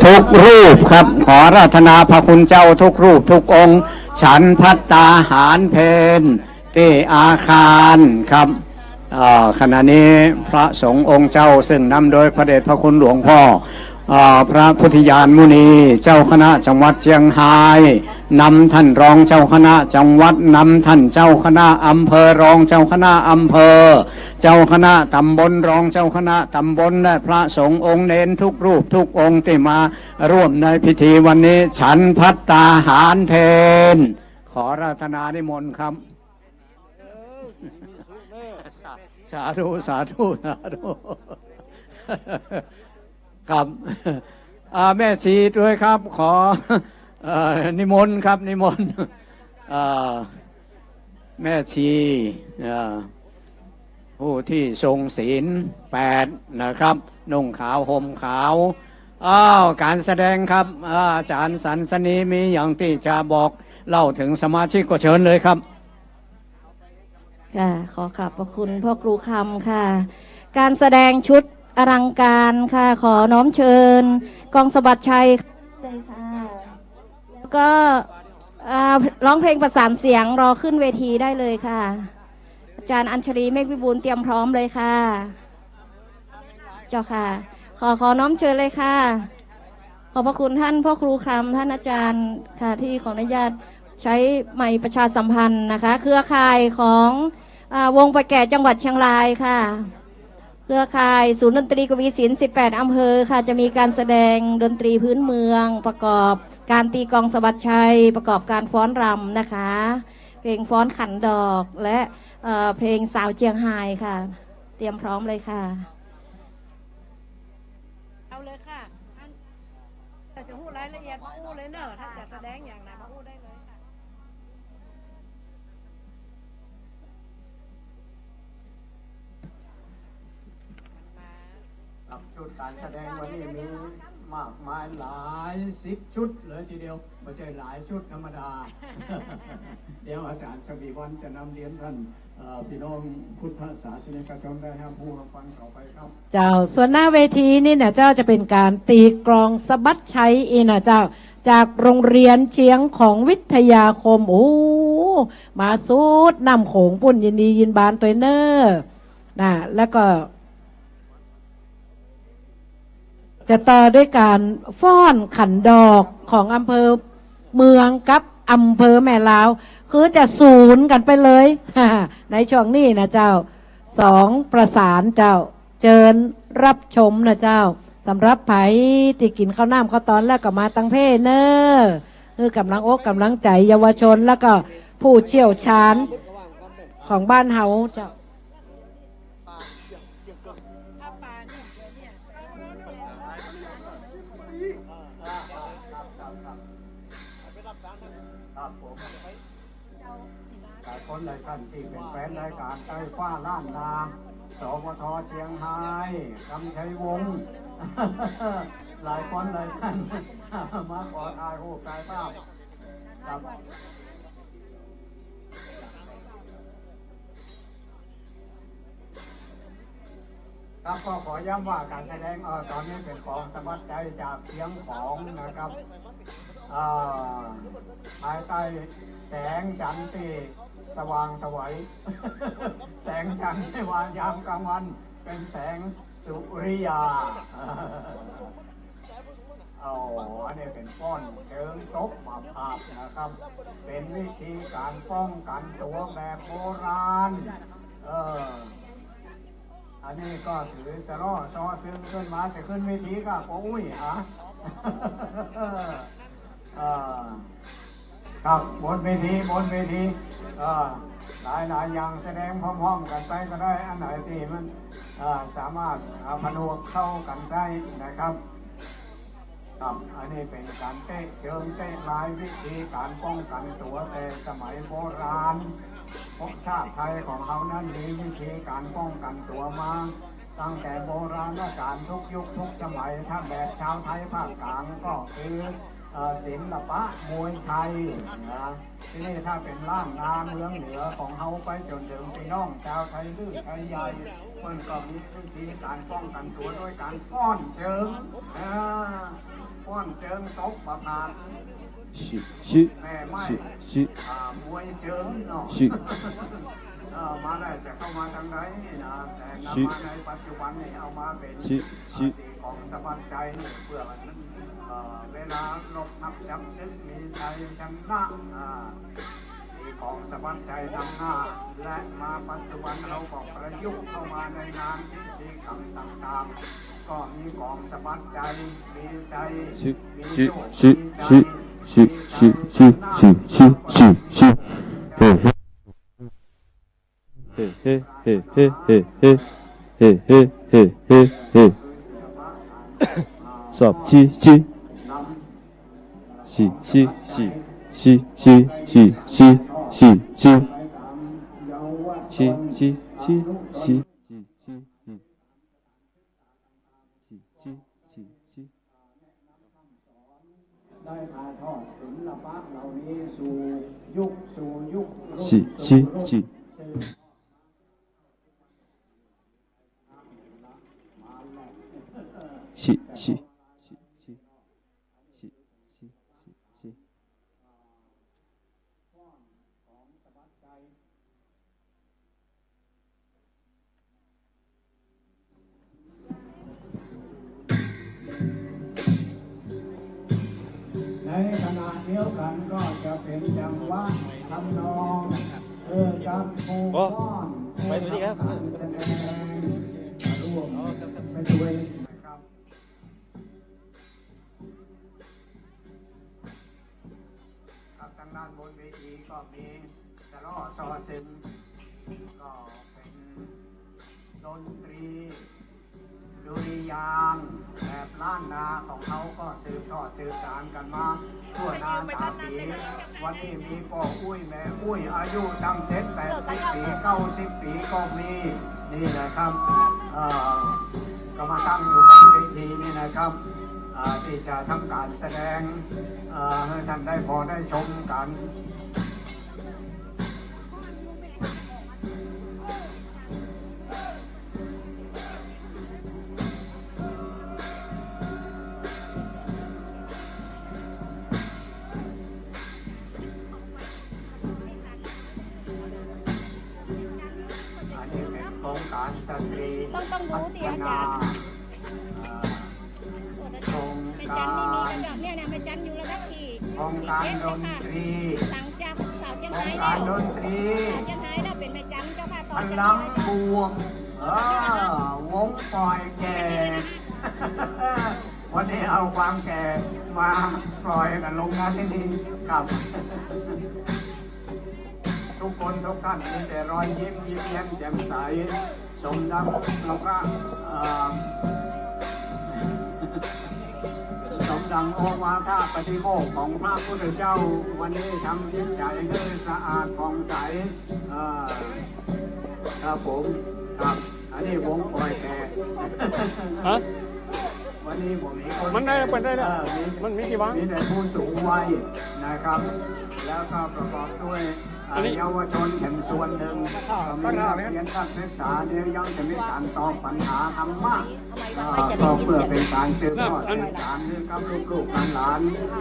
ทุกรูปครับขออาราธนาพระคุณเจ้าทุกรูปทุกองค์ฉันภัตตาหารเพลที่อาคารครับขณะนี้พระสงฆ์องค์เจ้าซึ่งนำโดยพระเดชพระคุณหลวงพ่อพระพุทธญาณมุนีเจ้าคณะจังหวัดเชียงรายนำท่านรองเจ้าคณะจังหวัดนำท่านเจ้าคณะอำเภอรองเจ้าคณะอำเภอเจ้าคณะตำบลรองเจ้าคณะตำบลและพระสงฆ์องค์เนนทุกรูปทุกองค์ที่มาร่วมในพิธีวันนี้ฉันภัตตาหารเพลขอราธนานิมนต์ครับสาธุสาธุสาธุครับแม่ชีด้วยครับขอนิมนต์ครับนิมนต์แม่ชีผู้ที่ทรงศีล8นะครับนุ่งขาวห่มขาวการแสดงครับอาจารย์สันสนีมีอย่างที่จะบอกเล่าถึงสมาชิกก็เชิญเลยครับค่ะขอขอบพระคุณพ่อครูคำค่ะการแสดงชุดอลังการค่ะขอน้อมเชิญกองสะบัดชัยเลยค่ะแล้วก็ร้องเพลงประสานเสียงรอขึ้นเวทีได้เลยค่ะอาจารย์อัญชลีเมฆวิบูลย์เตรียมพร้อมเลยค่ะเจ้าค่ะขอน้อมเชิญเลยค่ะขอบพระคุณท่านพ่อครูคำท่านอาจารย์ค่ะที่ขออนุญาตใช้ไมค์ประชาสัมพันธ์นะคะเครือข่ายของวงปะแก่จังหวัดเชียงรายค่ะเครือข่ายศูนย์ดนตรีกวีศิลป์18 อำเภอค่ะจะมีการแสดงดนตรีพื้นเมืองประกอบการตีกลองสะบัดชัยประกอบการฟ้อนรำนะคะเพลงฟ้อนขันดอกและเพลงสาวเจียงไฮ้ค่ะเตรียมพร้อมเลยค่ะเอาเลยค่ะแต่จะพูดรายละเอียดมาพูดเลยเนอะถ้าจะแสดงอย่างไหนมาพูดได้เลยค่ะชุดการแสดงวันนี้มีมากมายหลาย10 ชุดเลยทีเดียว ไม่ใช่หลายชุดธรรมดา เดี๋ยวอาจารย์ชวีวันจะนำเรียนท่านพี่น้องพุทธศาสนิกชนได้ครับผู้ฟังต่อไปครับเจ้าส่วนหน้าเวทีนี่เนี่ยเจ้าจะเป็นการตีกลองสะบัดชัยอีนะเจ้าจากโรงเรียนเชียงของวิทยาคมโอ้มาสูดนำโขงปุ่นยินดียินบานตัวเนอร์นะแล้วก็จะต่อด้วยการฟ้อนขันดอกของอำเภอเมืองกับอำเภอแม่ลาวคือจะศูนย์กันไปเลย ในช่วงนี้นะเจ้าสองประสานเจ้าเชิญรับชมนะเจ้าสำหรับไผ่ที่กินข้าวน้ำข้าวตอนแล้วก็มาตั้งเพเนอคือกำลังอกกำลังใจเยาวชนแล้วก็ผู้เชี่ยวชาญของบ้านเฮาเจ้าคนหลายท่านที่เป็นแฟนรายการใต้ฟ้าล้านนาสวทเชียงรายกำชัยวงศ์ หลายคนหลายท่าน มาขอถ่ายรูปถ่ายภาพครับครับก็ขอย้ำว่าการแสดงตอนนี้เป็นของสมัครใจจากเสียงของนะครับภายใต้แสงจันทร์ที่สว่างสวย แสงจันทร์ที่วานยามกลางวันเป็นแสงสุริยาอันนี้เป็นป้อนเชิงตบมาภาพนะครับเป็นวิธีการป้องกันตัวแบบโบราณอันนี้ก็ถือสะล้อซอซึ่งขึ้นมาจะขึ้นเวทีก็โอ้ยครับบนเวทีหลายอย่างแสดงพร้อมๆกันไปก็ได้อันไหนที่มันสามารถผนวกเข้ากันได้นะครับครับอันนี้เป็นการเตะเชิงเตะลายวิธีการป้องกันตัวแต่สมัยโบราณพวกชาติไทยของเขานั้นมีวิธีการป้องกันตัวมาตั้งแต่โบราณกาลทุกยุคทุกสมัยถ้าแบบชาวไทยภาคกลางก็คือศิลปะมวยไทยนะที่นี่ถ้าเป็นล้านนาเมืองเหนือของเขาไปจนถึงพี่น้องชาวไทยลื้อไทยใหญ่มันก็มีวิธีการป้องกันตัวโดยการฟ้อนเชิงตบประพาสแม่ไม้มวยเชิงเนาะมาได้จะเข้ามาทางไหนนะแต่นำมาในปัจจุบันนี่เอามาเป็นของสบายใจเพื่อเวลาลบนับจับซึกมีใจชนะมีของสบายใจนำหน้าและมาปัจจุบันเราก็ประยุกต์เข้ามาในงานพิธีกรรมต่างๆก็มีของสบายใจมีใจมีโชคสอบชีได้ถ่ายทอดศิลปะเหล่านี้สู่ยุคในขณะเดียวกันก็จะเป็นจังหวะทำนองจับโคก้อนไปดูนี่ครับแสดงร่วมไปด้วยนะครับครับทางด้านบนเวทีก็มีสะล้อซอซึมก็เป็นดนตรีดุริยางค์แบบล้านนาของเขาก็สืบทอดสืบสานกันมาทั่วนาตาปีวันนี้มีพ่ออุ้ยแม่อุ้ยอายุตั้ง70-80 ปี90 ปีก็มีนี่นะครับก็มาตั้งอยู่บนเวทีนี่นะครับ ที่จะทำการแสดงให้ท่านได้พอได้ชมกันโครงการสตรีต้องรู้ที่อาจารย์โครงการโครงการดนตรีโครงการดนตรีพลังบวกวงปล่อยแก่ วันนี้เอาความแก่มาปล่อยกันลงงานที่นี่ครับทุกคนทุกท่านมีแต่รอยยิ้มยิ้มแย้มแจ่มใสสมดังแล้วก็สมดังโอวาทปฏิโมกข์ของพระพุทธเจ้าวันนี้ทำจิตใจให้สะอาดผ่องใสครับผมครับอันนี้วงปล่อยแก่วันนี้ผมมีคนมันได้เป็นได้แล้วมันมีกี่วันมีแต่ผู้สูงวัยนะครับแล้วก็ประกอบด้วยเยาวชนแห่งส่วนหนึ่งมีนักเรียนนักศึกษาเนี่ยยังจะมีการตอบปัญหาธรรมะก็เพื่อเป็นการสืบทอดสื่อสารให้กับลูกๆหลาน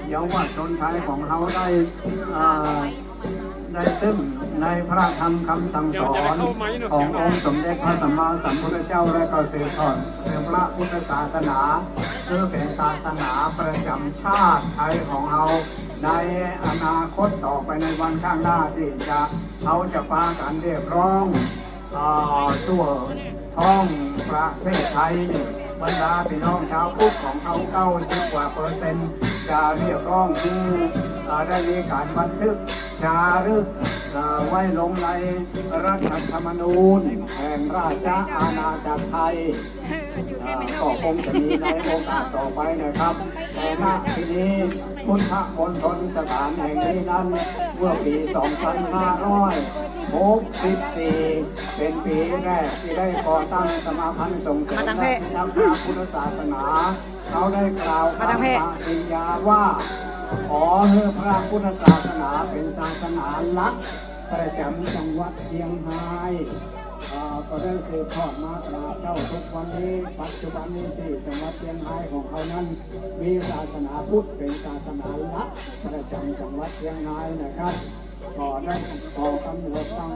เยาวชนไทยของเราได้ซึ่งในพระธรรมคำสั่งสอนขององค์สมเด็จพระสัมมาสัมพุทธเจ้าและก็สืบทอดเรื่องพระพุทธศาสนาคือเป็นศาสนาประจำชาติไทยของเราในอนาคตต่อไปในวันข้างหน้าที่เขาจะพากันเรียกร้องทั่วท้องประเทศไทยบรรดาพี่น้องชาวพุทธของเขา90 กว่า%จะเรียกร้องที่ได้มีการบันทึกจารึกไว้ลงในรัฐธรรมนูญแห่งราชอาณาจักรไทยก็คงจะมีในโอกาสต่อไปนะครับแต่ณที่นี้พุทธมณฑลสถานแห่งนี้นั้นเมื่อปี 2564 เป็นปีแรกที่ได้ก่อตั้งสมาพันธ์ส่งเสริมและพิทักษ์พระพุทธศาสนาเขาได้กล่าวคำปฏิญญาว่าขอให้พระพุทธศาสนาเป็นศาสนาหลักประจำจังหวัดเชียงรายก็ได้สืบทอดมาตราบเจ้าทุกวันนี้ปัจจุบันนี้ที่จังหวัดเชียงรายของเขานั้นมีศาสนาพุทธเป็นศาสนาหลักประจำจังหวัดเชียงรายนะครับก่อได้ก่อกำเนิดตั้ง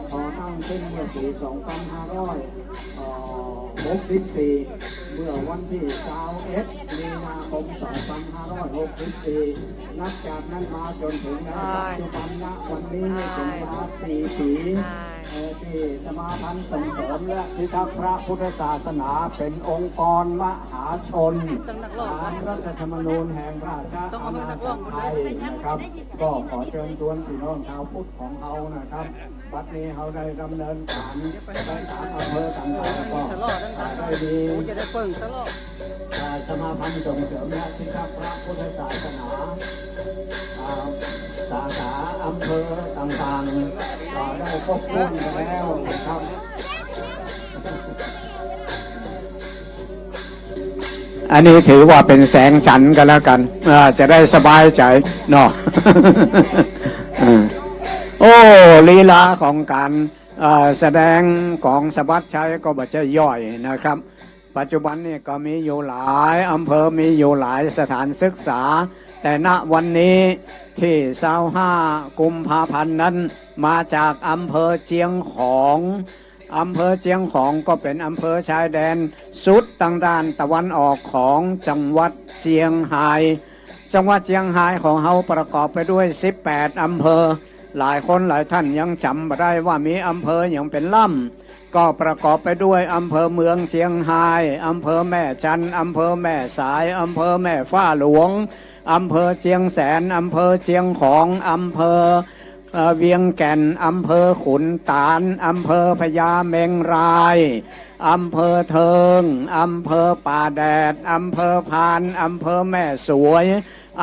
ขึ้นเมื่อปี 2564 เมื่อวันที่21 มีนาคม 2564 นับจากนั้นมาจนถึงปัจจุบันณวันนี้เป็นเวลา4 ปีที่สมาพันธ์ส่งเสริมและพิทักษ์พระพุทธศาสนาเป็นองค์กรมหาชนตามรัฐธรรมนูญแห่งราชอาณาจักรไทยนะครับก็ขอเชิญชวนพี่น้องชาวพุทธของเรานะครับบัดนี้เขาได้ดำเนินการได้ตามอำเภอต่างๆก็ได้ดีสมาพันธ์ส่งเสริมและพิทักษ์พระพุทธศาสนาสาขาอำเภอต่างๆก็ได้ครบถ้วนแล้วนะครับอันนี้ถือว่าเป็นแสงฉันกันแล้วกันจะได้สบายใจเนาะ โอ้ลีลาของการแสดงของสวัสดิ์ชัยก็บ่จะย่อยนะครับปัจจุบันนี้ก็มีอยู่หลายอำเภอมีอยู่หลายสถานศึกษาแต่ณวันนี้ที่25 กุมภาพันธ์นั้นมาจากอำเภอเชียงของอำเภอเชียงของก็เป็นอำเภอชายแดนสุดทางด้านตะวันออกของจังหวัดเชียงรายจังหวัดเชียงรายของเราประกอบไปด้วย18 อำเภอหลายคนหลายท่านยังจำไม่ได้ว่ามีอำเภออย่างเป็นล่ำก็ประกอบไปด้วยอำเภอเมืองเชียงรายอำเภอแม่จันอำเภอแม่สายอำเภอแม่ฟ้าหลวงอำเภอเชียงแสนอำเภอเชียงของอำเภอเวียงแก่นอำเภอขุนตาลอำเภอพญาเมงรายอำเภอเทิงอำเภอป่าแดดอำเภอพานอำเภอแม่สวย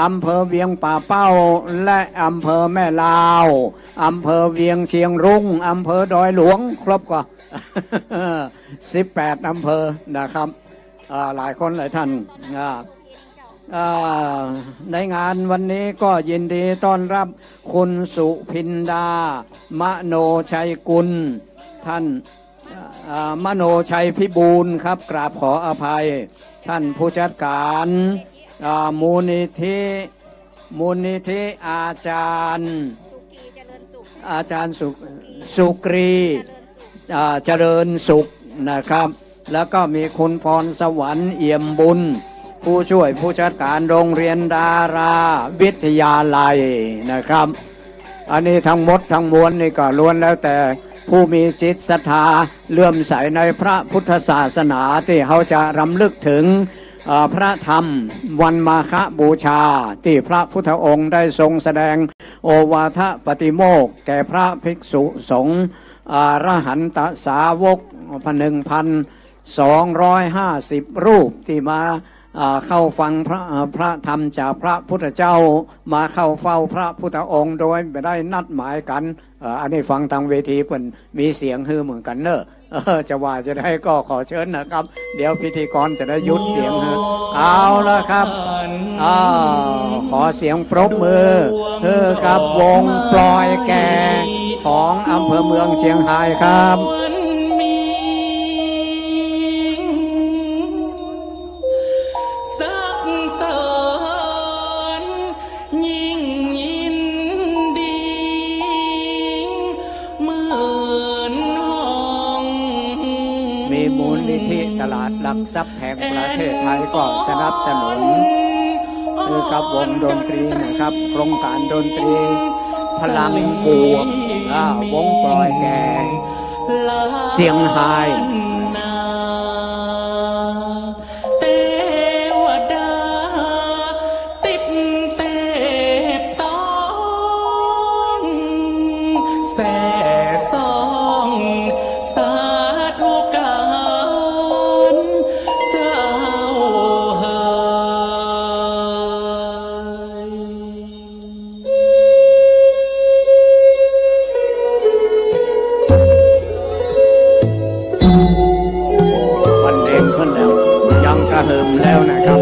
อำเภอเวียงป่าเป้าและอำเภอแม่ลาวอำเภอเวียงเชียงรุ้งอำเภอดอยหลวงครบก็ 18 อำเภอนะครับหลายคนหลายท่าน ในงานวันนี้ก็ยินดีต้อนรับคุณสุพินดามโนชัยกุลท่านมโนชัยพิบูลครับกราบขออภัยท่านผู้จัดการมูลนิธิอาจารย์สุกรีเจริญสุขนะครับแล้วก็มีคุณพรสวรรค์เอี่ยมบุญผู้ช่วยผู้จัดการโรงเรียนดาราวิทยาลัยนะครับอันนี้ทั้งหมดทั้งมวลนี่ก็ล้วนแล้วแต่ผู้มีจิตศรัทธาเลื่อมใสในพระพุทธศาสนาที่เขาจะรำลึกถึงพระธรรมวันมาฆบูชาที่พระพุทธองค์ได้ทรงแสดงโอวาทปฏิโมกข์แก่พระภิกษุสงฆ์อรหันตสาวก1,250 รูปที่มาเข้าฟังพระธรรมจากพระพุทธเจ้ามาเข้าเฝ้าพระพุทธองค์โดยไม่ได้นัดหมายกันอันนี้ฟังทางเวทีเพิ่นมีเสียงฮือเหมือนกันเนอะจะว่าจะได้ก็ขอเชิญนะครับเดี๋ยวพิธีกรจะได้ยุดเสียงฮือเอาละครับขอเสียงปรบมือฮือกับวงปลอยแก่ของอำเภอเมืองเชียงรายครับมูลนิธิตลาดหลักทรัพย์แห่งประเทศไทยก็สนับสนุนคือกับวงดนตรีนะครับโครงการดนตรีพลังบวกวงปลอยแก่เชียงรายแล้วนะครับ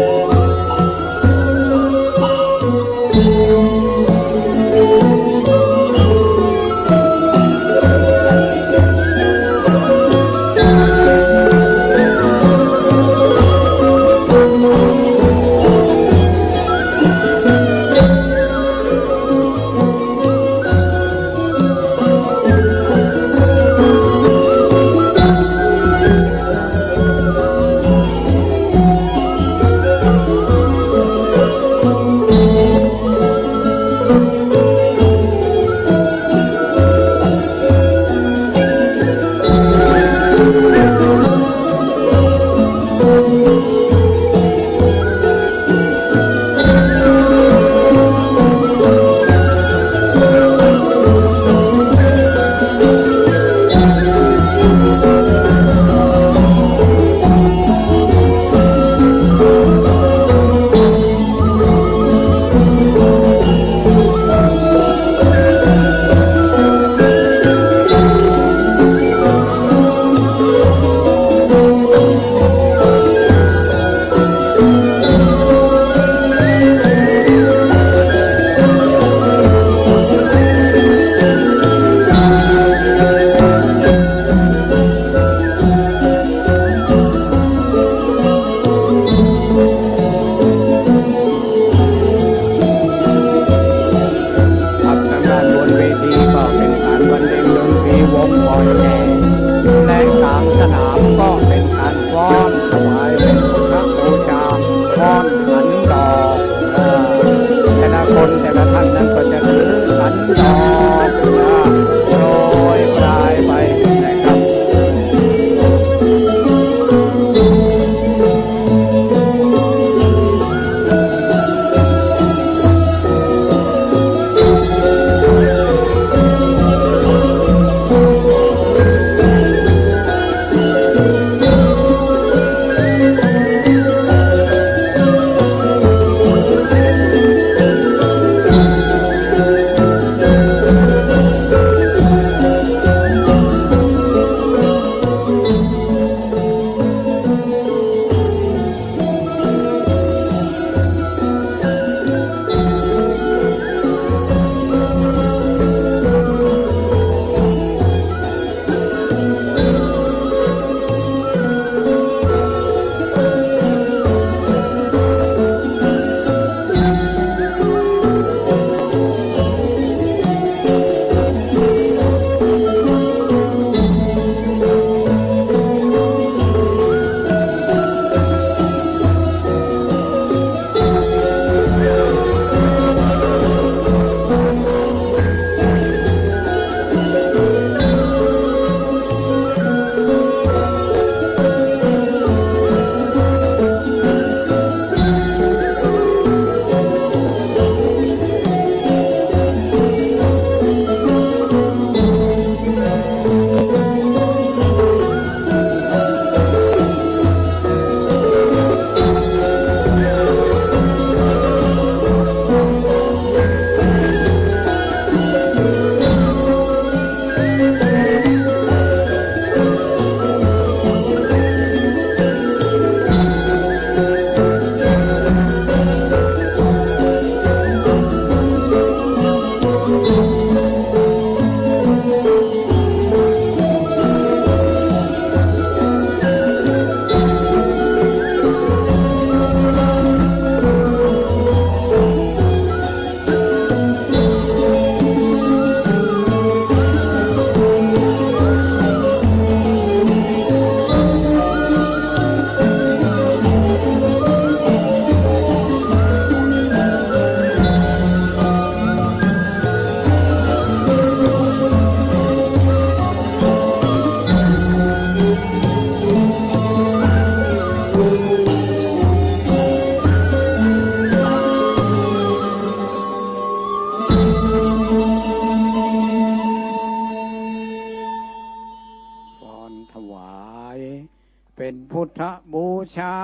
เป็นพุทธบูชา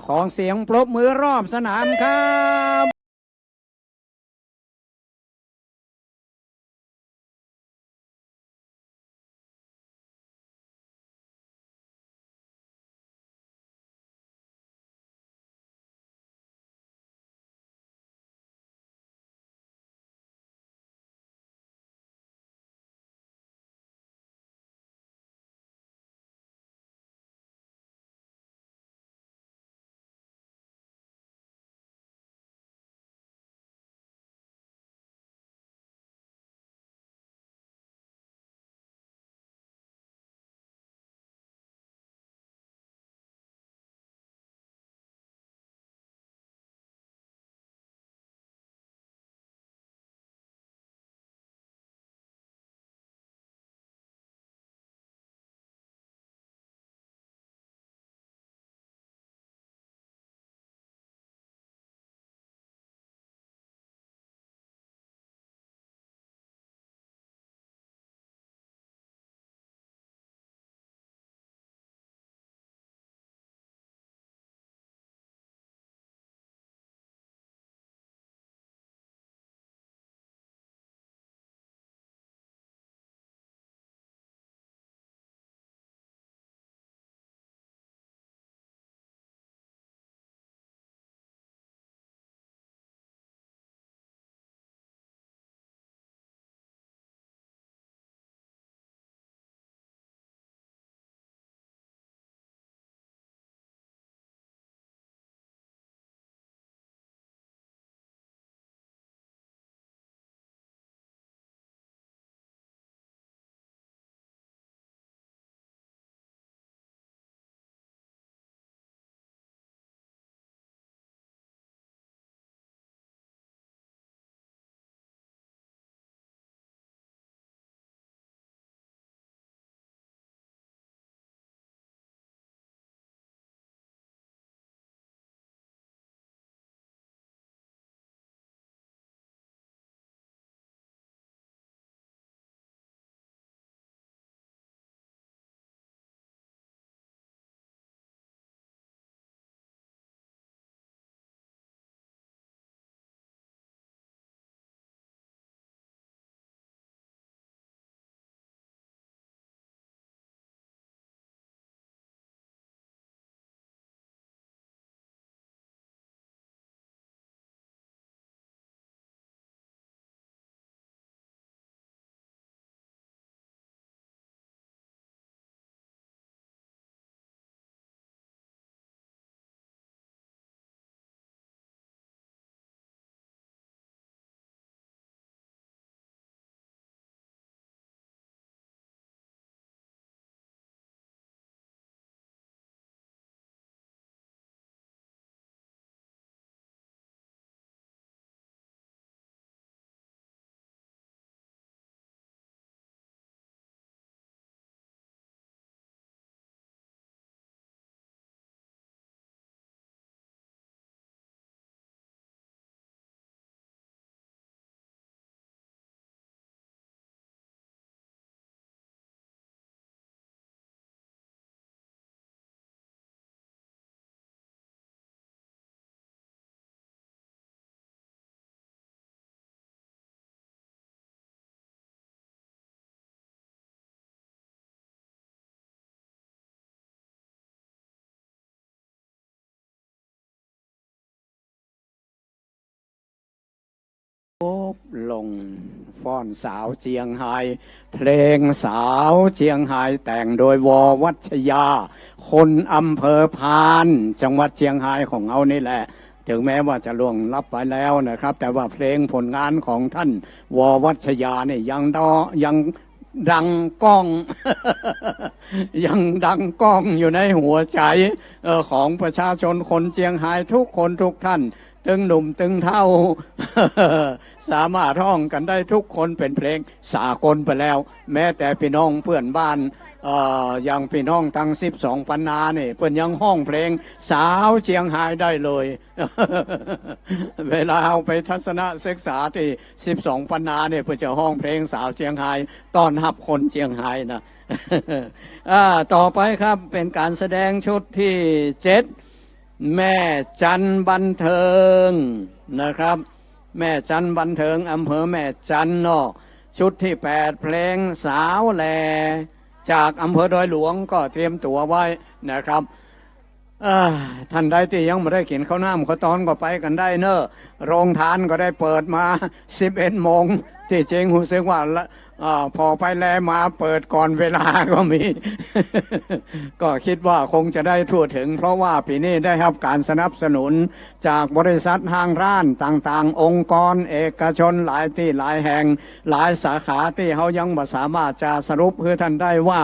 ของเสียงปรบมือรอบสนามครับลงฟ้อนสาวเจียงไฮ้เพลงสาวเจียงไฮ้แต่งโดยววัชยาคนอำเภอพานจังหวัดเจียงไฮ้ของเรานี่แหละถึงแม้ว่าจะล่วงลับไปแล้วนะครับแต่ว่าเพลงผลงานของท่านววัชยาเนี่ยยังดังก้อง ยังดังก้องอยู่ในหัวใจของประชาชนคนเจียงไฮ้ทุกคนทุกท่าน ตึงหนุ่มตึงเท่า สามารถร้องกันได้ทุกคนเป็นเพลงสากลไปแล้ว แม้แต่พี่น้องเพื่อนบ้านอย่างพี่น้องตั้ง12 ปันนาเนี่ยเพิ่นยังห้องเพลงสาวเชียงรายได้เลย เวลาเอาไปทัศนศึกษาที่12 ปันนาเนี่ยเพิ่นจะห้องเพลงสาวเชียงรายต้อนรับคนเชียงรายนะ ต่อไปครับเป็นการแสดงชุดที่7แม่จันบันเทิงนะครับแม่จันบันเทิงอำเภอแม่จันเนาะชุดที่8เพลงสาวแลจากอำเภอดอยหลวงก็เตรียมตัวไว้นะครับท่านใดที่ยังไม่ได้กินข้าวหน้าข้าวตอนก็ไปกันได้เนอะโรงทานก็ได้เปิดมา11 โมงที่จริงรู้สึกว่าพอไปแลมาเปิดก่อนเวลาก็มี ก็คิดว่าคงจะได้ทั่วถึงเพราะว่าปีนี้ได้รับการสนับสนุนจากบริษัทห้างร้านต่างๆองค์กรเอกชนหลายที่หลายแห่งหลายสาขาที่เขายังไม่สามารถจะสรุปให้ท่านได้ว่า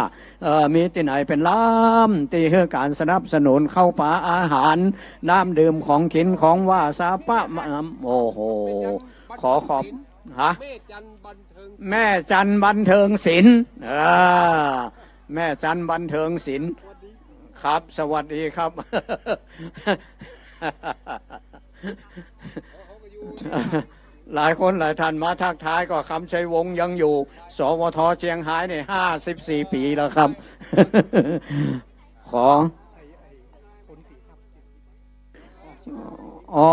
มีที่ไหนเป็นล้ำที่ให้การสนับสนุนเข้าป่าอาหารน้ำดื่มของกินของว่าซาปะโอ้โหขอขอบฮะแม่จันบันเทิงศิลป์แม่จันบันเทิงศิลป์ครับสวัสดีครับ หลายคนหลายท่านมาทักทายก็คำชัยวงศ์ยังอยู่สวทเชียงรายเนี่ย54 ปีแล้วครับ ขออ๋อ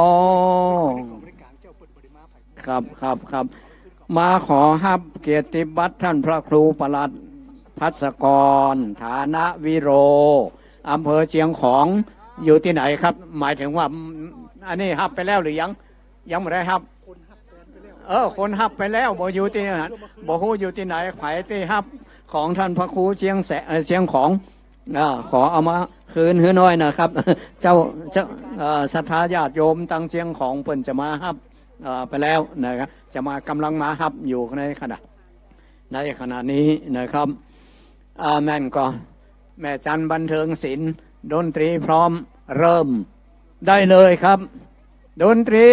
ครับมาขอฮับเกียรติบัตรท่านพระครูปลัดภัสกรฐานะวิโรอำเภอเชียงของอยู่ที่ไหนครับหมายถึงว่าอันนี้ฮับไปแล้วหรือยังไม่ได้ฮับคนฮับไปแล้วบ่อยู่ที่ไหนบ่ฮู้อยู่ที่ไหนไผที่ฮับของท่านพระครูเชียงของขอเอามาคืนให้น้อยนะครับ เจ้าศรัทธาญาติโยมตั้งเชียงของเพิ่นจะมาฮับไปแล้วนะครับจะมากำลังมาฮับอยู่ในขณะนี้นะครับแม่นก็แม่จันบันเทิงศิลป์ดนตรีพร้อมเริ่มได้เลยครับดนตรี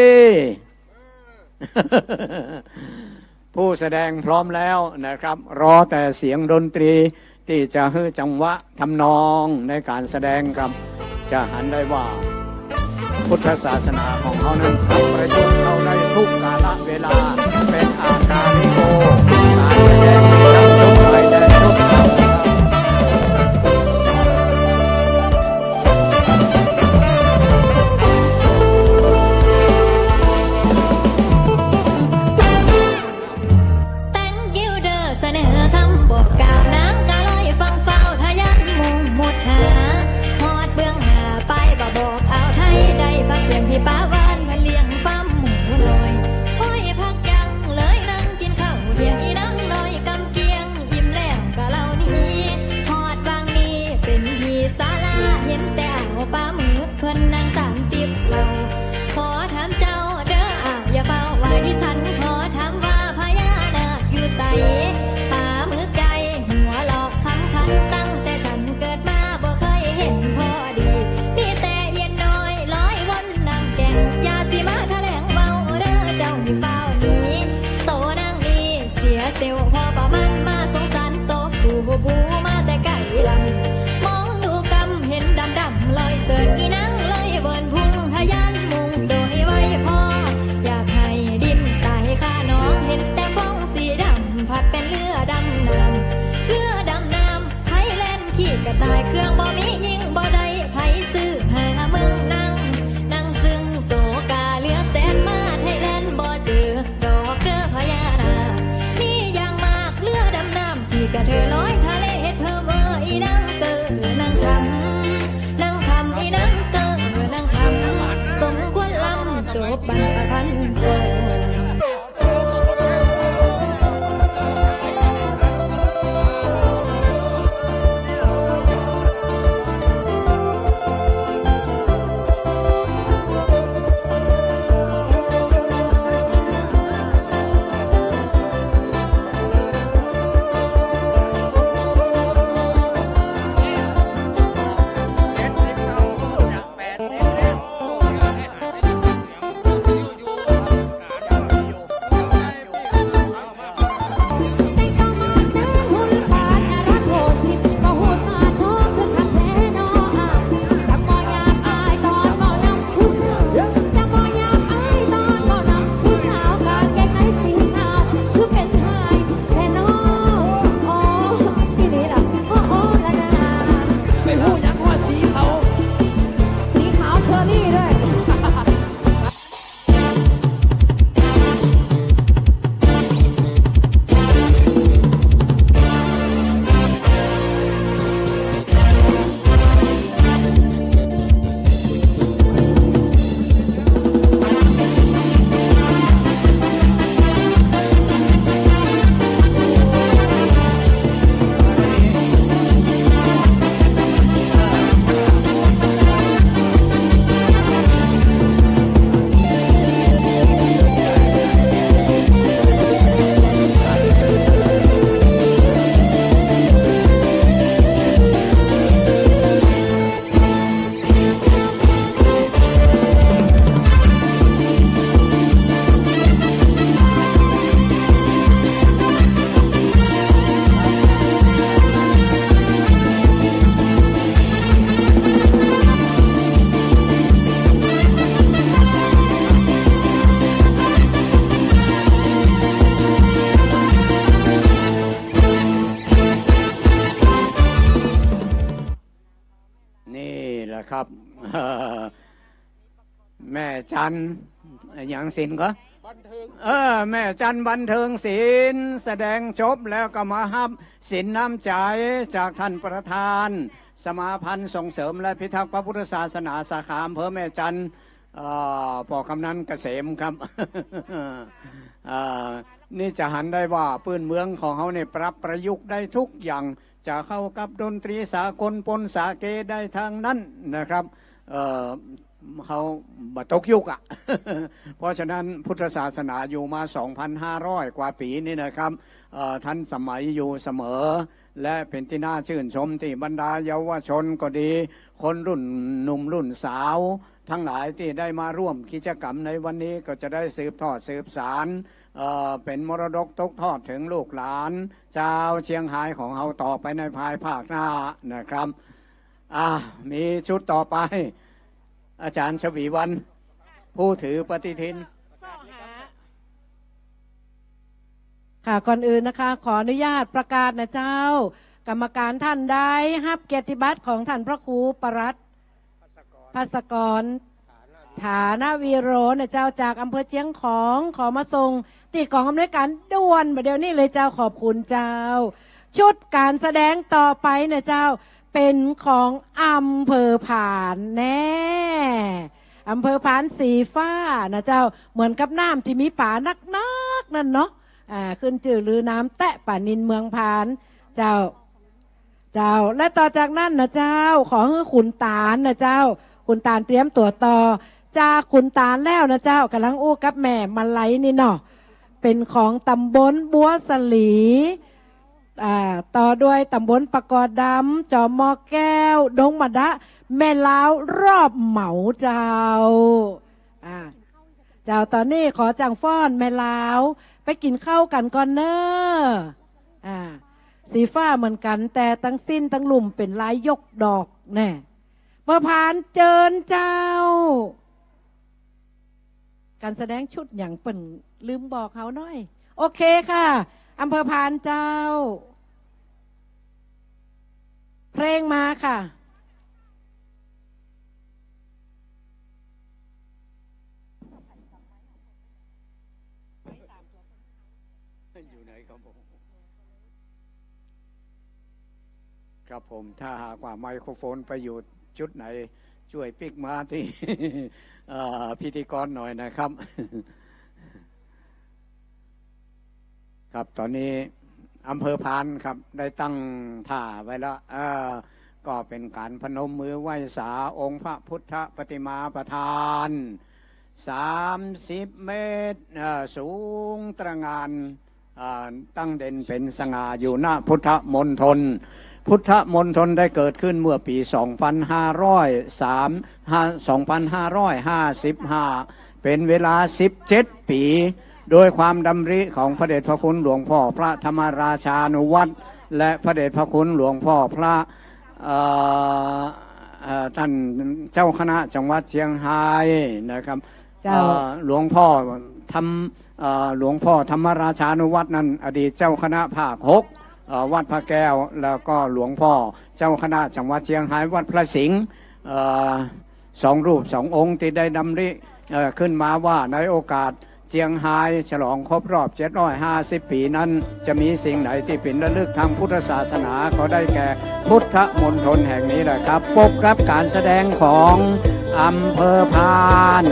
ผู้แสดงพร้อมแล้วนะครับรอแต่เสียงดนตรีที่จะให้จังหวะทำนองในการแสดงครับจะหันได้ว่าพุทธศาสนาของเขานั้นทำประโยชน์เขาได้ทุกกาลเวลาเป็นอาการนิโกการแสดงมีทั้งชุดไทยและชุดลาวที่ป้าบ้านมาเลี้ยงฟาร์มหมูลอยห้อยพักยังเลยนั่งกินข้าวเที่ยงอีนั่งน้อยกำเกียงอิ่มแล้วก็เล่านี้หอดบางนี้เป็นที่ศาลาเห็นแต่เอาปลาหมึกเพิ่นนั่งสามติบเราขอถามเจ้าเด้ออย่าเฝ้าว่าที่ฉันขอถามว่าพญานาคอยู่ใสปลาหมึกใดหัวหลอกคำคันตั้งแต่ฉันเกิดมาบ่เคยเห็นพอดีมีแต่เย็นน้อยลอยวนน้ำแกงยาสีมาแถลงเบาเด้อเจ้าที่เฝ้านี้โตนางนี้เสียเซลพอประมาณมาสงสารโตบูมาแต่ไก่ลำมองดูกำเห็นดำลอยเสิร์ฟอีนังลอยบนพุ่งทะยานมุงโดยไว้พออยากให้ดินตายข้าน้องเห็นแต่ฟองสีดำผัดเป็นเรือดำน้ำไผ่เล่นขี้กระต่ายเครื่องบ่มียิงบ่ได้ไผ่ซื้อหามึงนั่งซึ่งโศกาเลือแสนมาไทยแลนด์บ่เจอดอกเด้อพญานาคนี่อย่างมากเรือดำน้ำที่กระเธอลอยทะเลเฮ็ดเพิ่มอีนังเตอนั่งคำอีนังเตอนั่งคำสมควรลำจบบังคันก่อน นะครับแม่จันอย่างศิลป์ก็แม่จันบันเทิงศิลป์แสดงจบแล้วก็มาฮับสินน้ำใจจากท่านประธานสมาพันธ์ส่งเสริมและพิทักษ์พระพุทธศาสนาสาขาอำเภอแม่จันปกำนันเกษมครับ นี่จะหันได้ว่าปืนเมืองของเขาเนี่ยปรับประยุกต์ได้ทุกอย่างจะเข้ากับดนตรีสากลปนสาเกได้ทางนั้นนะครับเขาบัตกยุกอ่ะ เพราะฉะนั้นพุทธศาสนาอยู่มา 2,500 กว่าปีนี่นะครับท่านสมัยอยู่เสมอและเป็นที่น่าชื่นชมที่บรรดาเยาวชนก็ดีคนรุ่นหนุ่มรุ่นสาวทั้งหลายที่ได้มาร่วมกิจกรรมในวันนี้ก็จะได้สืบทอดสืบสารเป็นมรดกตกทอดถึงลูกหลานชาวเชียงรายของเราต่อไปในภายภาคหน้านะครับมีชุดต่อไปอาจารย์ชวีวันผู้ถือปฏิทินค่ะก่อนอื่นนะคะขออนุญาตประกาศนะเจ้ากรรมการท่านใดรับเกียรติบัตรของท่านพระครูปรัตน์ภาสกรฐานะวีโรนะเจ้าจากอำเภอเชียงของขอมาส่งที่กองอำนวยการด่วนเดี๋ยวนี้เลยเจ้าขอบคุณเจ้าชุดการแสดงต่อไปนะเจ้าเป็นของอำเภอผานแน่อำเภอผานสีฟ้านะเจ้าเหมือนกับน้ำที่มีป่านักนั่นเนาะขึ้นจื่อลือน้ำแตะป่านินเมืองผานเจ้าและต่อจากนั้นนะเจ้าขอให้ขุนตาลนะเจ้าขุนตาลเตรียมตัวต่อจากขุนตาลแล้วนะเจ้ากำลังอู้กับแม่มาไลนี่เนาะเป็นของตำบลบัวสลีต่อด้วยตำบลปะกอดำจอมอแก้วดงมะดะแม่ลาวรอบเหมาเจ้าตอนนี้ขอจังฟ้อนแม่ลาวไปกินข้าวกันก่อนเนอะสีฟ้าเหมือนกันแต่ทั้งสิ้นทั้งหลุมเป็นลายยกดอกแน่เมื่อผ่านเจิญเจ้าการแสดงชุดอย่างเปิ่นลืมบอกเขาหน่อยโอเคค่ะอำเภอพานเจ้าเพลงมาค่ะอยู่ไหนครับผมครับผมถ้าหากว่าไมโครโฟนไปอยู่จุดไหนช่วยปิกมาที่ พิธีกรหน่อยนะครับ ครับตอนนี้อำเภอพานครับได้ตั้งท่าไว้แล้วก็เป็นการพนมมือไหว้สาองค์พระพุทธปฏิมาประธาน30 เมตรสูงตระหง่านตั้งเด่นเป็นสง่าอยู่หน้าพุทธมณฑลพุทธมณฑลได้เกิดขึ้นเมื่อปี 2555 เป็นเวลา17 ปีโดยความดำริของพระเดชพระคุณหลวงพ่อพระธรรมราชานุวัตรและพระเดชพระคุณหลวงพ่อพระท่านเจ้าคณะจังหวัดเชียงรายนะครับหลวงพ่อธรรมราชานุวัตรนั้นอดีตเจ้าคณะภาค 6วัดพระแก้วแล้วก็หลวงพ่อเจ้าคณะจังหวัดเชียงรายวัดพระสิงห์2 รูป 2 องค์ที่ได้ดำริขึ้นมาว่าในโอกาสเชียงรายฉลองครบรอบ750 ปีนั้นจะมีสิ่งไหนที่เป็นระลึกทางพุทธศาสนาก็ได้แก่พุทธมณฑลแห่งนี้แหละครับพบกับการแสดงของอำเภอพาน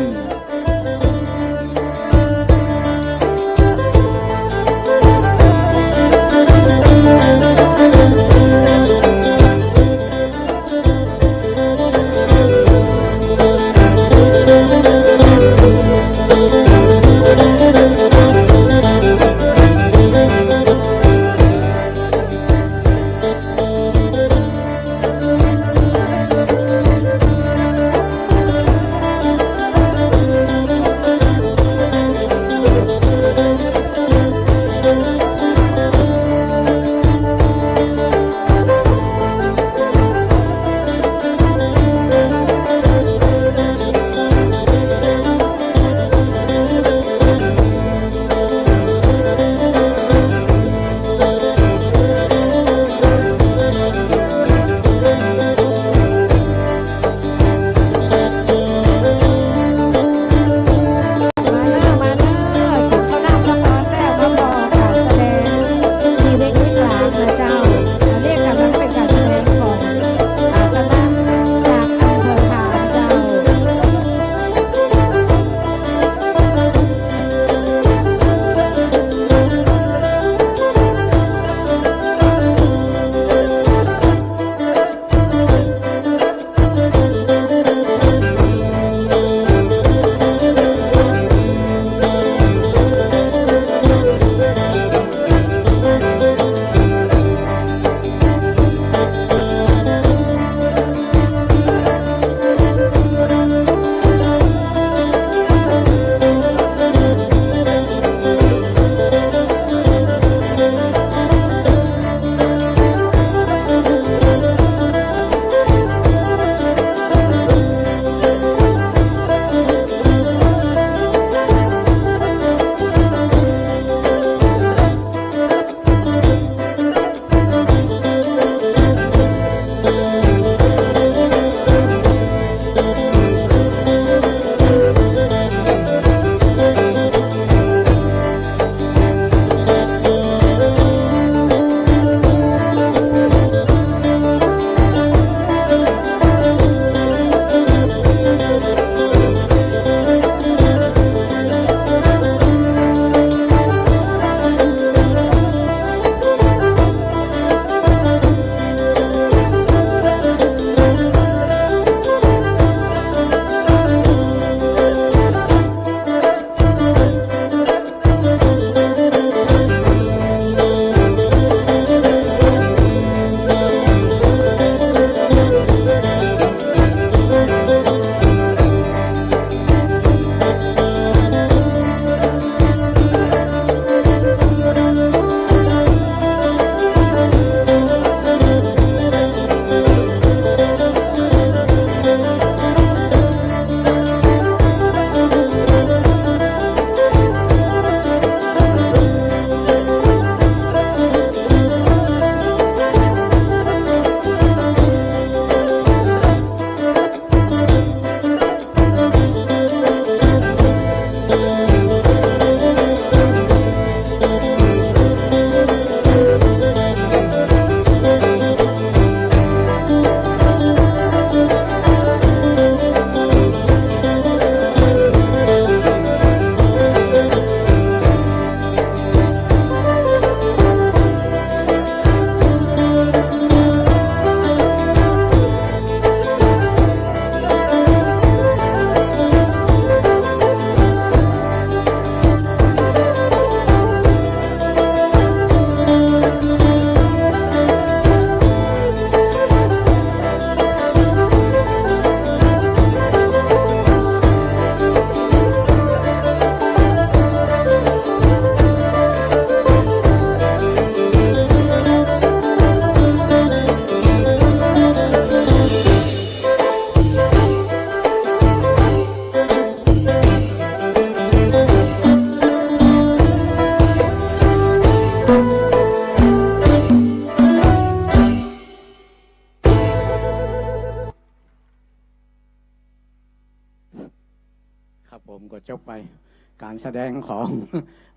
ผมก็จบไปการแสดงของ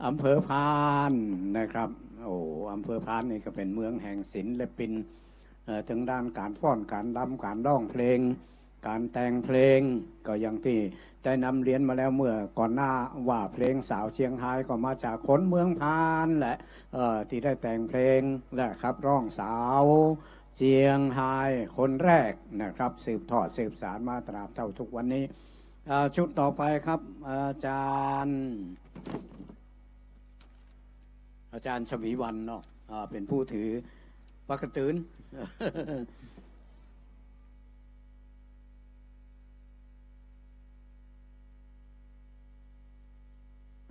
อำเภอพานนะครับโอ้อำเภอพานนี่ก็เป็นเมืองแห่งศิลปินถึงด้านการฟ้อนการรำการร้องเพลงการแต่งเพลงก็อย่างที่ได้นำเรียนมาแล้วเมื่อก่อนหน้าว่าเพลงสาวเชียงรายก็มาจากคนเมืองพานแหละที่ได้แต่งเพลงและครับร้องสาวเชียงรายคนแรกนะครับสืบทอดสืบสานมาตราบเท่าทุกวันนี้ชุดต่อไปครับอาจารย์ชวีวันเนาะเป็นผู้ถือปากกระตืน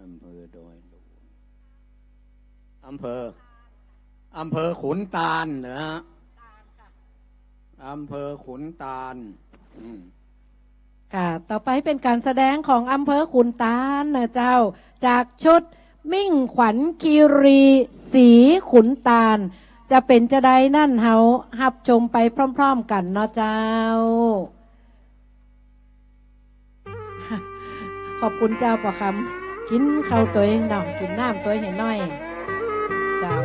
อำเภอดอยหลวงอำเภอขุนตาลนะฮะอำเภอขุนตาลค่ะต่อไปเป็นการแสดงของอำเภอขุนตาลนะเจ้าจากชุดมิ่งขวัญคีรีสีขุนตาลจะเป็นจะได้นั่นเฮาหับชมไปพร้อมๆกันเนาะเจ้า ขอบคุณเจ้าปอคำกินข้าวตัวเองเนาะกินน้ำตัวเห็นน้อยเจ้า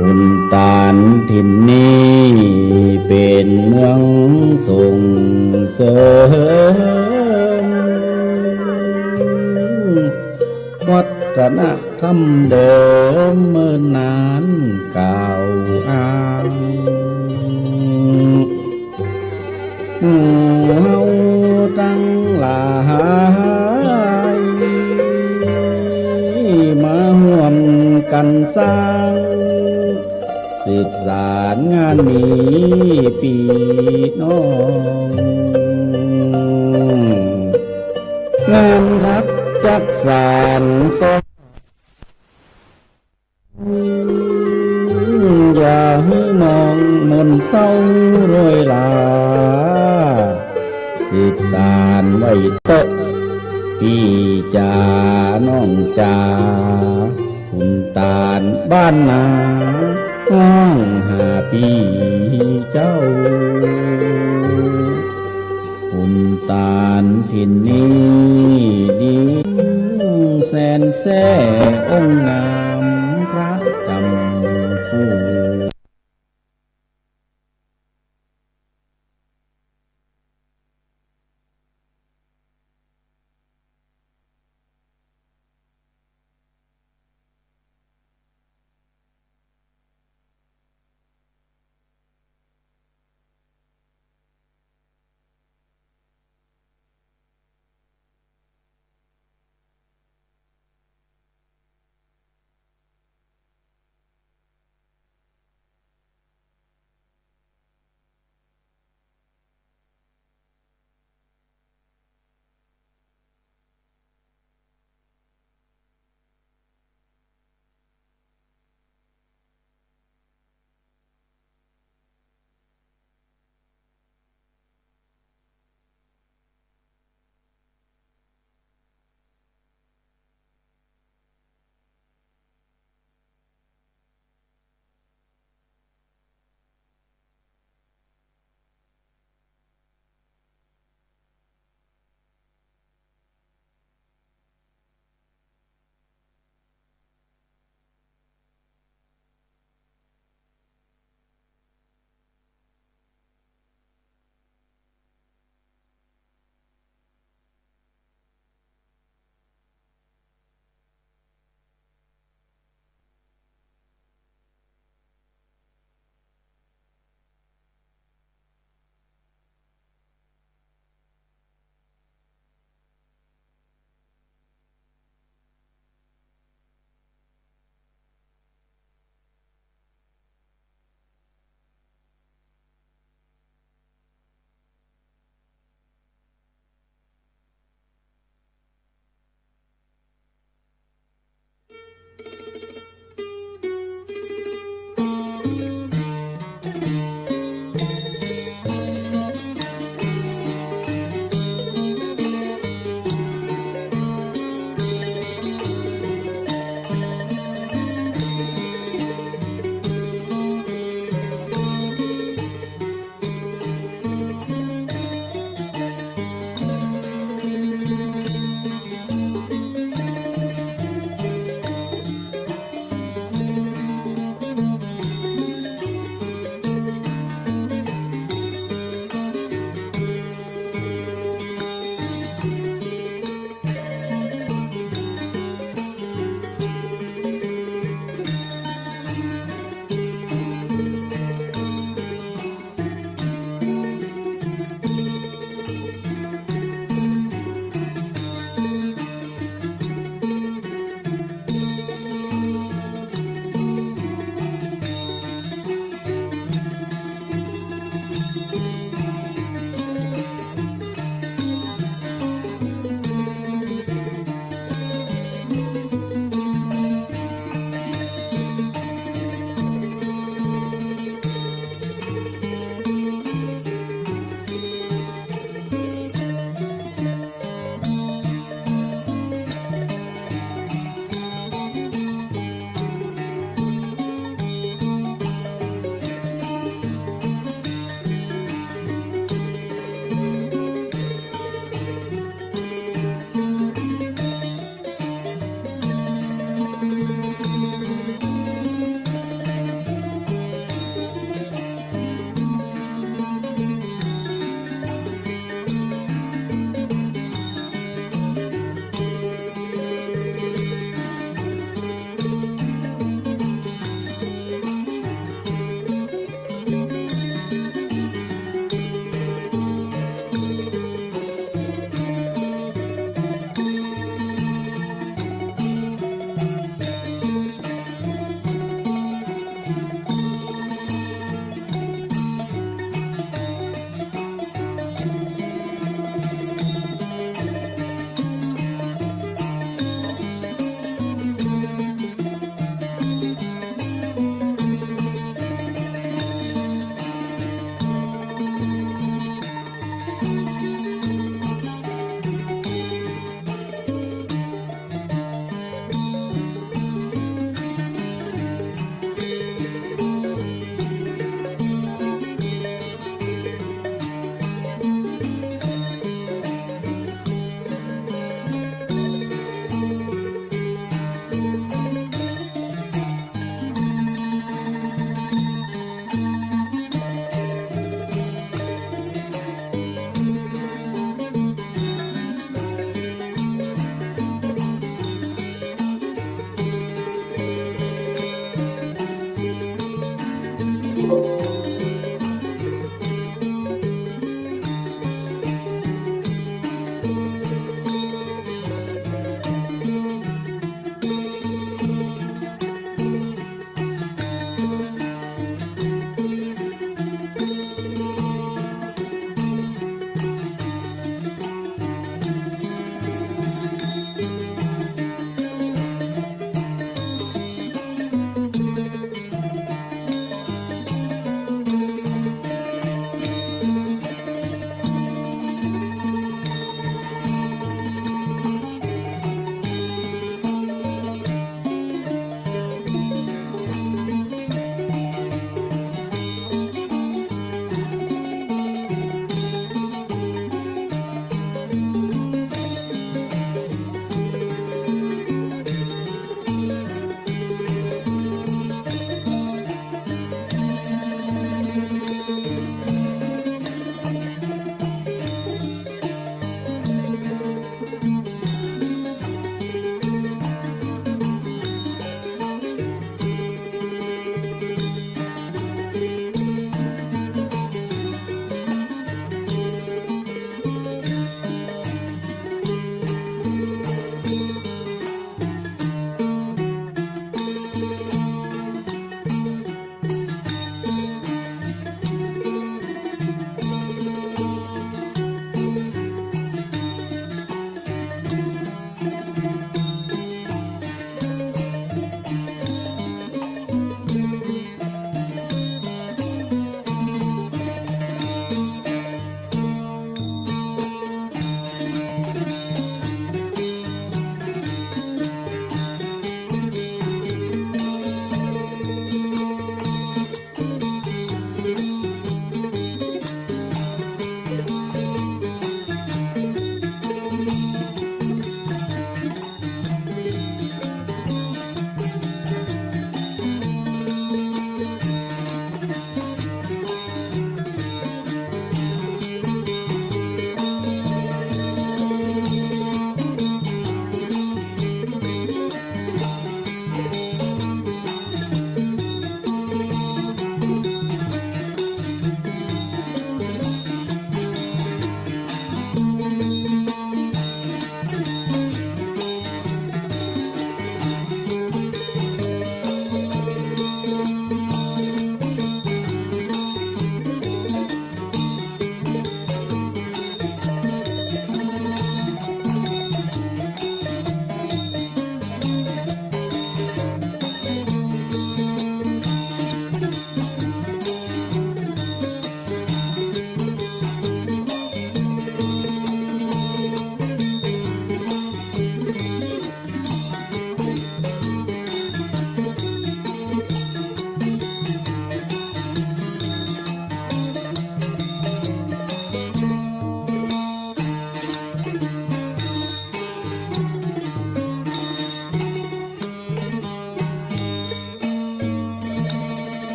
ขุนตาลถิ่นนี้เป็นเมืองส่งเสริมวัฒนธรรมเดิมเมื่อนานเก่าอ้างเฮาตั้งหลายมาร่วมกันสร้างสืบสารงานนี้ปีน้องงานรักจักสานก็อย่าให้มองมนเศร้าโรยลาสืบสานไว้เตะพี่จ่าน้องจ่าคุณตาลบ้านนาห้องหาพี่เจ้าคุณตาลถิ่นนี้ดีแสนแซ่องค์งามพระจำผู้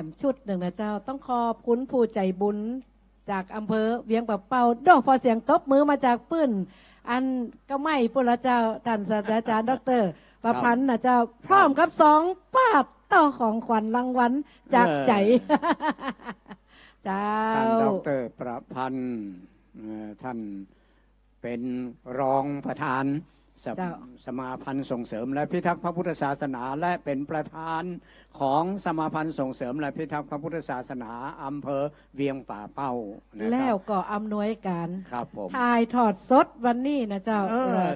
มชุดหนึ่งนะเจ้าต้องขอบคุณผู้ใจบุญจากอำเภอเวียงป่าเป้าดอกพอเสียงตบมือมาจากปื้นอันก็ไม่ปุระเจ้าท่านศาสตราจารย์ดร.ประพันธ์นะเจ้าพร้อมกับ2 ปาดต่อของขวัญรางวัลจากใจเจ้าท่านดร.ประพันธ์ท่านเป็นรองประธานสมาพันธ์ส่งเสริมและพิทักษ์พระพุทธศาสนาและเป็นประธานของสมาพันธ์ส่งเสริมและพิทักษ์พระพุทธศาสนาอำเภอเวียงป่าเป้าแล้วก็อำนวยการถ่ายทอดสดวันนี้นะเจ้า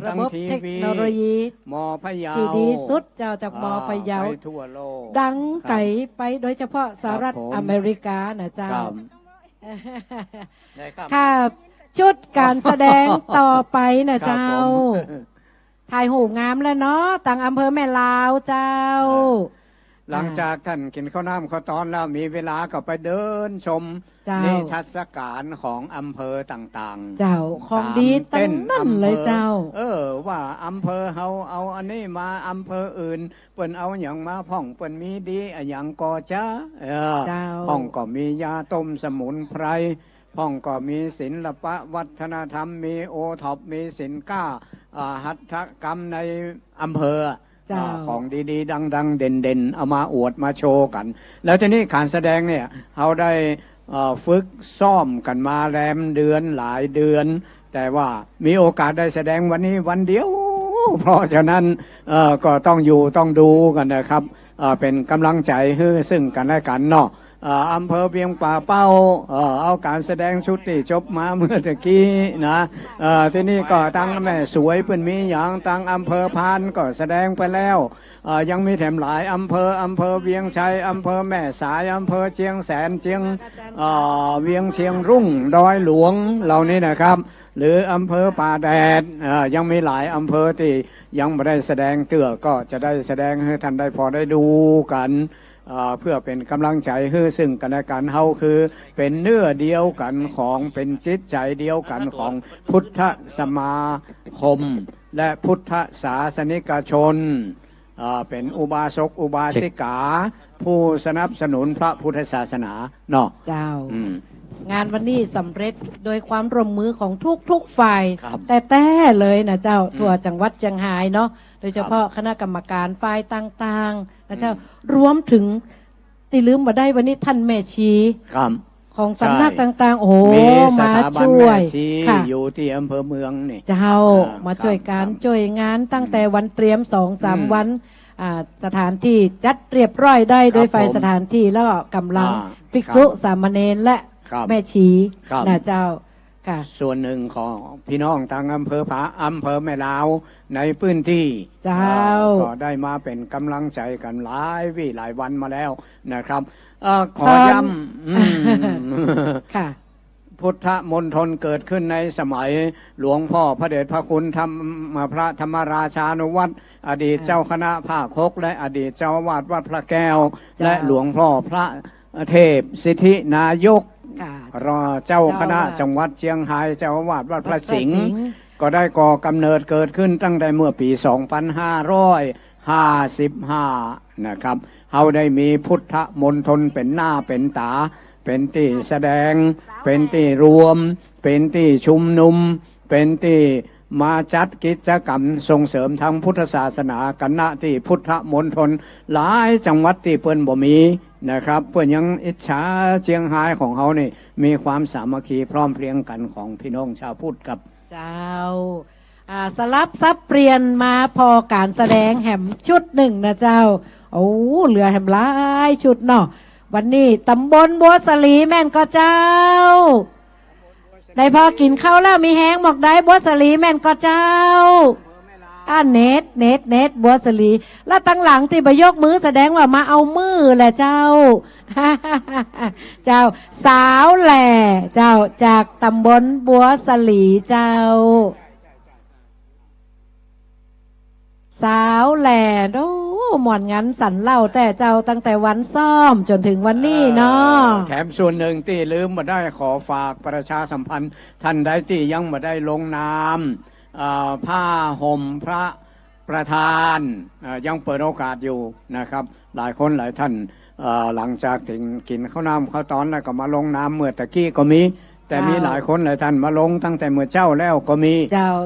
ระบบเทคโนโลยีมอพะเยาที่ดีสุดเจ้าจากมอพะเยาดังไกลไปโดยเฉพาะสหรัฐอเมริกานะเจ้าค่ะชุดการแสดงต่อไปนะเจ้าถ่ายหูงามแล้วเนาะต่างอำเภอแม่ลาวเจ้าหลังจากท่านกินข้าวน้ำข้าวตอนแล้วมีเวลาก็ไปเดินชมนิทรรศการของอำเภอต่างๆเจ้าของดีตั้งนั่นเลยเจ้าว่าอำเภอเฮาเอาอันนี้มาอำเภออื่นเปิ้นเอาอย่างมาพ่องเปิ้นมีดีอย่างก่อจ้าพ่องก็มียาต้มสมุนไพรพ่องก็มีศิลปะวัฒนธรรมมีโอท็อปมีสินค้าหัตถกรรมในอำเภอของดีๆดังๆเด่นๆเอามาอวดมาโชว์กันแล้วทีนี้การแสดงเนี่ยเขาได้ฝึกซ้อมกันมาแรมเดือนหลายเดือนแต่ว่ามีโอกาสได้แสดงวันนี้วันเดียวเพราะฉะนั้นก็ต้องอยู่ต้องดูกันนะครับเป็นกำลังใจให้ซึ่งกันและกันเนาะอำเภอเวียงป่าเป้าเอาการแสดงชุดที่จบมาเมื่อตะกี้นะที่นี่ก็ตั้งแม่สวยเป็นมีอย่างตั้งอำเภอพานก็แสดงไปแล้วยังมีแถมหลายอำเภอเวียงชัยอำเภอแม่สายอำเภอเชียงแสนเชียงเวียงเชียงรุ่งดอยหลวงเหล่านี้นะครับหรืออำเภอป่าแดดยังมีหลายอำเภอที่ยังไม่ได้แสดงเตื้อก็จะได้แสดงให้ท่านได้พอได้ดูกันเพื่อเป็นกำลังใจให้ซึ่งกันและกันเฮาคือเป็นเนื้อเดียวกันของเป็นจิตใจเดียวกันของพุทธสมาคมและพุทธศาสนิกชนเป็นอุบาสกอุบาสิกาผู้สนับสนุนพระพุทธศาสนาเนาะเจ้างานวันนี้สำเร็จโดยความร่วมมือของทุกฝ่ายแต่เลยนะเจ้าทั่วจังหวัดเชียงรายเนาะโดยเฉพาะคณะกรรมการฝ่ายต่างๆนะเจ้ารวมถึงตีลืมมาได้วันนี้ท่านแม่ชีของสำนักต่างๆโอ้มาช่วยค่ะอยู่ที่อำเภอเมืองนี่เจ้ามาช่วยการช่วยงานตั้งแต่วันเตรียม 2-3 วันสถานที่จัดเรียบร้อยได้โดยฝ่ายสถานที่แล้วก็กำลังภิกษุสามเณรและแม่ชีนะเจ้าค่ะส่วนหนึ่งของพี่น้องทางอำเภออำเภอแม่ลาวในพื้นที่เจ้าก็ได้มาเป็นกำลังใจกันหลายวี่หลายวันมาแล้วนะครับขอย้ำค่ะพุทธมณฑลเกิดขึ้นในสมัยหลวงพ่อพระเดชพระคุณพระธรรมราชานุวัตรอดีตเจ้าคณะภาค6และอดีตเจ้าอาวาสวัดพระแก้วและหลวงพ่อพระเทพสิทธินายกรอเจ้าคณะจังหวัดเชียงรายเจ้าอาวาสวัดพระสิงห์ก็ได้ก่อกำเนิดเกิดขึ้นตั้งแต่เมื่อปี 2555 นะครับเขาได้มีพุทธมณฑลเป็นหน้าเป็นตาเป็นที่แสดงเป็นที่รวมเป็นที่ชุมนุมเป็นที่มาจัดกิจกรรมส่งเสริมทางพุทธศาสนากันณที่พุทธมณฑลหลายจังหวัดที่เปิ้นบ่มีนะครับเพื่อนยังอิจฉาเชียงรายของเขานี่มีความสามัคคีพร้อมเพรียงกันของพี่น้องชาวพุทธครับเจ้าสลับซับเปลี่ยนมาพอการแสดงแหมชุดหนึ่งนะเจ้าโอ้เหลือแหมหลายชุดเนาะวันนี้ตำบลบัวสลีแม่นก็เจ้าได้พอกินข้าวแล้วมีแห้งบอกได้บัวสลีแม่นก็เจ้าเน็ตบัวสลีแล้วตั้งหลังที่ไปยกมือแสดงว่ามาเอามือแหละเจ้า เจ้าสาวแหล่เจ้าจากตำบลบัวสลีเจ้าสาวแหล่โอ้หมอนงั้นสันเล่าแต่เจ้าตั้งแต่วันซ่อมจนถึงวันนี้เนาะแถมส่วนหนึ่งที่ลืมมาได้ขอฝากประชาสัมพันธ์ท่านใดที่ยังมาได้ลงนามผ้าห่มพระประธานยังเปิดโอกาสอยู่นะครับหลายคนหลายท่าน หลังจากถึงกินข้าวน้ำข้าวตอนแล้วก็มาลงน้ำเมื่อตะกี้ก็มี แต่มีหลายคนหลายท่านมาลงตั้งแต่เมื่อเจ้าแล้วก็มี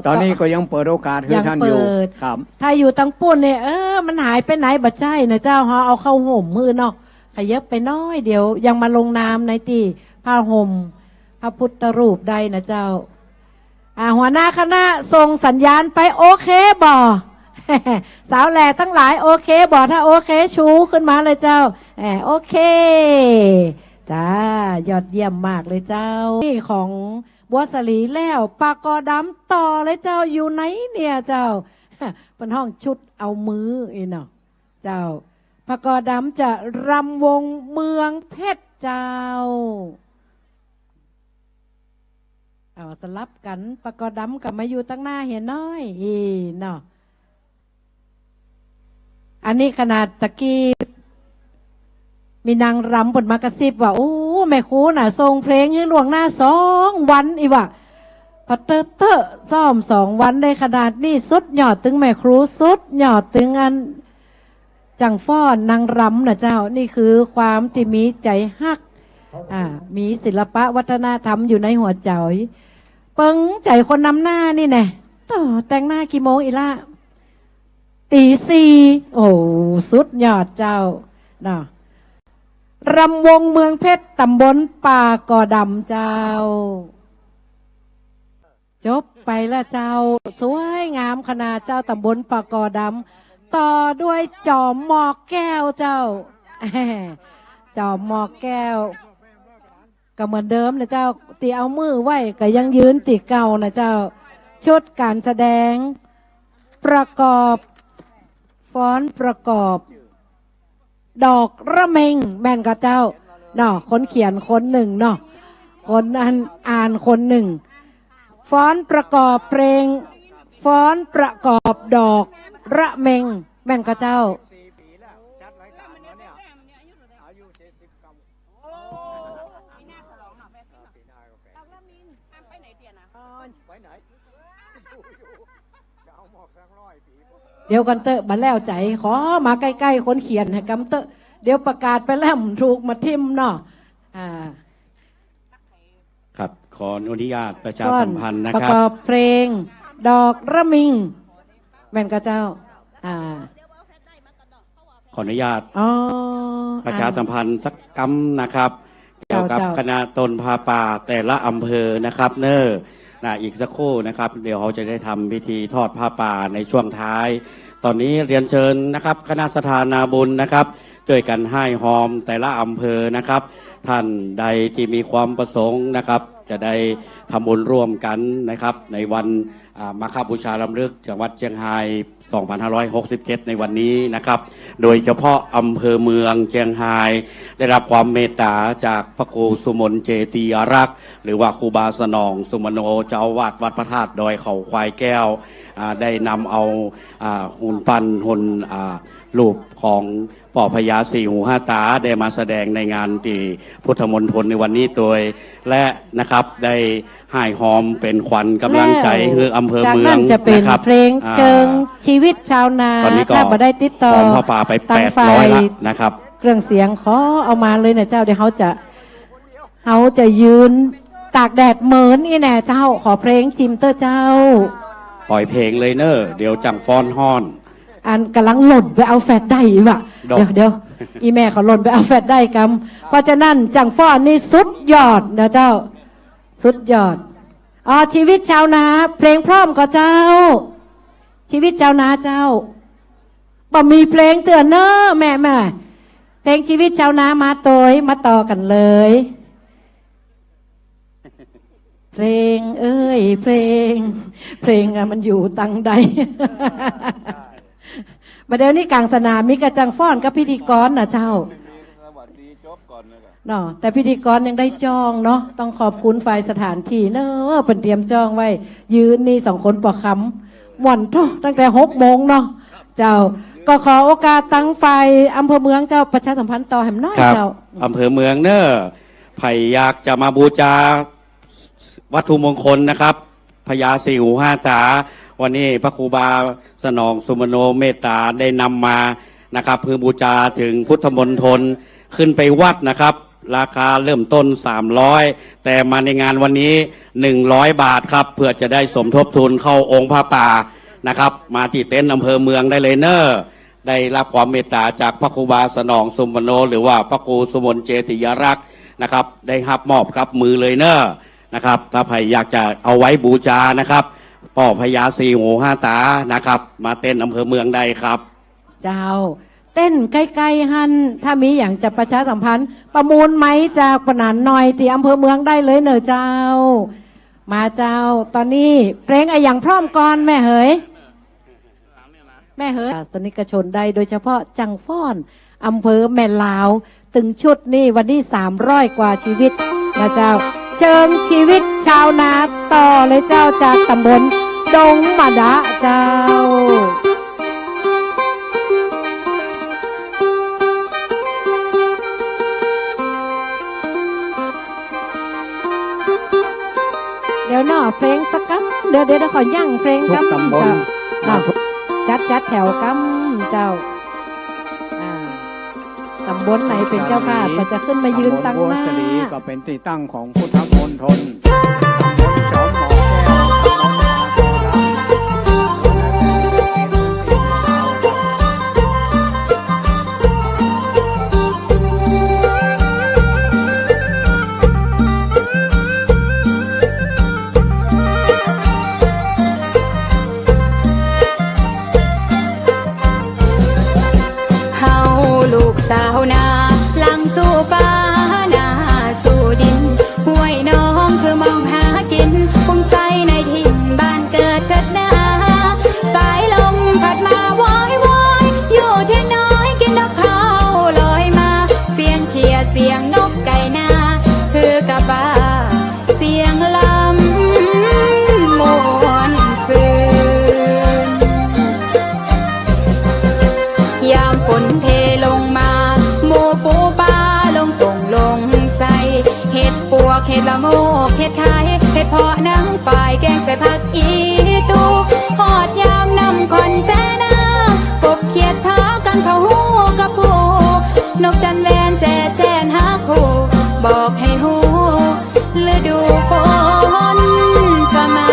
ตอนนี้ก็ยังเปิดโอกาสให้ท่านอยู่ครับถ้าอยู่ตั้งปุ่นเนี่ยมันหายไปไหนบัดใจนะเจ้าฮะเอาเข้าห่มมือเนาะขยับไปน้อยเดี๋ยวยังมาลงน้ำในตีผ้าห่มพระพุทธรูปได้นะเจ้าหัวหน้าคณะส่งสัญญาณไปโอเคบ่สาวแหล่ทั้งหลายโอเคบ่ถ้าโอเคชูขึ้นมาเลยเจ้าโอเคจ้ายอดเยี่ยมมากเลยเจ้านี่ของบัวสลีแล้วปากกอดำต่อเลยเจ้าอยู่ไหนเนี่ยเจ้าเป็นห้องชุดเอามืออีเนาะเจ้าปากกอดำจะรำวงเมืองเพชรเจ้าสลับกันปากกอดำกับมาอยู่ตั้งหน้าเห็นน้อยอีเนาะอันนี้ขนาดตะกี้มีนางรำบนมากระซิบว่าโอ้แม่ครูน่ะทรงเพลงให้ล่วงหน้า2 วันอีวะพัตเตอร์ซ่อม2 วันได้ขนาดนี้สุดยอดถึงแม่ครูสุดยอดถึงอันจังฟ้อนนางรำนะเจ้านี่คือความที่มีใจฮักมีศิลปะวัฒนธรรมอยู่ในหัวใจเปิงใจคนนำหน้านี่แน่แต่งหน้ากี่โมงอีล่ะตี 4โอ้สุดยอดเจ้าเนาะรำวงเมืองเพชรตำบลป่ากอดำเจ้าจบไปแล้วเจ้าสวยงามขนาดเจ้าตำบลป่ากอดำต่อด้วยจอมหมอกแก้วเจ้าจอมหมอกแก้วก็เหมือนเดิมนะเจ้าตีเอามือไว้ก็ยังยืนตีเก่านะเจ้าชุดการแสดงประกอบฟ้อนประกอบดอกระเมงแม่นกับเจ้าเนาะคนเขียนคนหนึ่งเนาะคนอ่านคนหนึ่งฟ้อนประกอบเพลงฟ้อนประกอบดอกระเมงแม่นกับเจ้าเดี๋ยวกันเตอะบันแล้วใจขอมาใกล้ๆคนเขียนให้กำเตอะเดี๋ยวประกาศไปแล้วถูกมาทิมเนาะครับขออนุญาตประชาสัมพันธ์นะครับประกอบเพลงดอกระมิงแม่นกระเจ้าขออนุญาตประชาสัมพันธ์สักคำนะครับเกี่ยวกับคณะตนพาป่าแต่ละอำเภอนะครับอีกสักครู่นะครับเดี๋ยวเขาจะได้ทำพิธีทอดผ้าป่าในช่วงท้ายตอนนี้เรียนเชิญนะครับคณะสถานาบุญนะครับช่วยกันให้หอมแต่ละอำเภอนะครับท่านใดที่มีความประสงค์นะครับจะได้ทำบุญร่วมกันนะครับในวันมาฆบูชารำลึกจังหวัดเชียงราย 2567 ในวันนี้นะครับโดยเฉพาะอำเภอเมืองเชียงรายได้รับความเมตตาจากพระครูสุมนเจตีอารักษ์หรือว่าครูบาสนองสุมโนเจ้าอาวาสวัดพระธาตุดอยเขาควายแก้วได้นำเอาหุ่นปั้นหุ่นรูปของป่อพญาสี่หูห้าตาได้มาแสดงในงานที่พุทธมณฑลในวันนี้โดยและนะครับได้ให้หอมเป็นขวัญกำลังใจคืออำเภอเมืองจะเป็นเพลงเชิงชีวิตชาวนาตอนนี้ก็ได้ติดต่อหอมผ้าป่าไป800แล้วนะครับเครื่องเสียงขอเอามาเลยนะเจ้าเดี๋ยวเขาจะยืนตากแดดเหมือนนี่แน่เจ้าขอเพลงจิมเตอร์เจ้าปล่อยเพลงเลยเนอะเดี๋ยวจังฟ้อนฮ้อนอันกำลังหล่นไปเอาแฟดได้วะเดี๋ยวอีแม่เขาหล่นไปเอาแฟดได้กำเพราะฉะนั้นจังฟ้อนนี่สุดยอดนะเจ้าสุดยอดชีวิตชาวนาเพลงพร้อมก็เจ้าชีวิตชาวนาเจ้าบ่มีเพลงเตือนเนอะแม่เพลงชีวิตชาวนามาต่อกันเลยเพลงเอ้ยเพลงมันอยู่ตังใดมาเดี๋ยวนี้กลางสนามมีกระจังฟ้อนกับพิธีกรนะเจ้าเนาะแต่พิธีกรยังได้จองเนาะต้องขอบคุณฝ่ายสถานที่เนอะเป็นเตรียมจองไว้ยืนนี่2 คนปอคำวันทุตั้งแต่6 โมงเนาะเจ้าก็ขอโอกาสตั้งฝ่ายอำเภอเมืองเจ้าประชาสัมพันธ์ต่อแหมน้อยเจ้าอำเภอเมืองเนอะไผ่อยากจะมาบูชาวัตถุมงคลนะครับพญาสี่หูห้าตาวันนี้พระครูบาสนองสุมโนเมตตาได้นำมานะครับเพื่อบูชาถึงพุทธมณฑล ขึ้นไปวัดนะครับ ราคาเริ่มต้น300แต่มาในงานวันนี้100 บาทครับเพื่อจะได้สมทบทุนเข้าองค์พระป่านะครับมาที่เต็นท์อำเภอเมืองได้เลยเนอะได้รับความเมตตาจากพระครูบาสนองสุมโนหรือว่าพระครูสุมนเจติยรักษ์นะครับได้รับมอบครับมือเลยเนอะนะครับถ้าใครอยากจะเอาไว้บูชานะครับป่อพญาสีหูห้าตานะครับมาเต้นอำเภอเมืองได้ครับเจ้าเต้นใกล้ๆหันถ้ามีอย่างจะประชาสัมพันธ์ประมูลไหมจากปนานหน่อยที่อำเภอเมืองได้เลยเนอะเจ้ามาเจ้าตอนนี้เพลงไออย่างพร้อมก่อนแม่เหยสนิกชนได้โดยเฉพาะจังฟ้อนอำเภอแม่ลาวตึงชุดนี่วันนี้300 กว่าชีวิตนะเจ้าเชิงชีวิตชาวนาต่อเลยเจ้าจากตำบลดงมะดะเจ้าเดี๋ยวหน่อเพลงสักกั๊บเดี๋ยวขอย่างเพลงกั๊บเจ้าจัดแถวกั๊บเจ้าตำบลไหนเป็นเจ้าภาพก็จะขึ้นมายืนตั้งหน้าก็เป็นที่ตั้งของพุทธมณฑลสาวนาหลังสู่ฟ้านาสู่ดินห้วยน้องคือมองหากินภูมิใจในถิ่นบ้านเกิดเกิดนาสายลมพัดมาวอยวอยอยู่ที่น้อยกินนกเขาลอยมาเสียงเขียเสียงนกไก่นาคือกะบ้าเสียงลำมวนซื่นยามฝนเทลงมาปูปลาลงตรงลงใส่เห็ดปวกเห็ดละโงกเห็ดไข่เห็ดเพาะนังฝ่ายแกงใส่ผักอีตูหอดยามนำคนแจ้นากบเขียดพากันเขาหูกับผู้นกจันแวนแจ้นหาคู่บอกให้หูฤดูฝนจะมา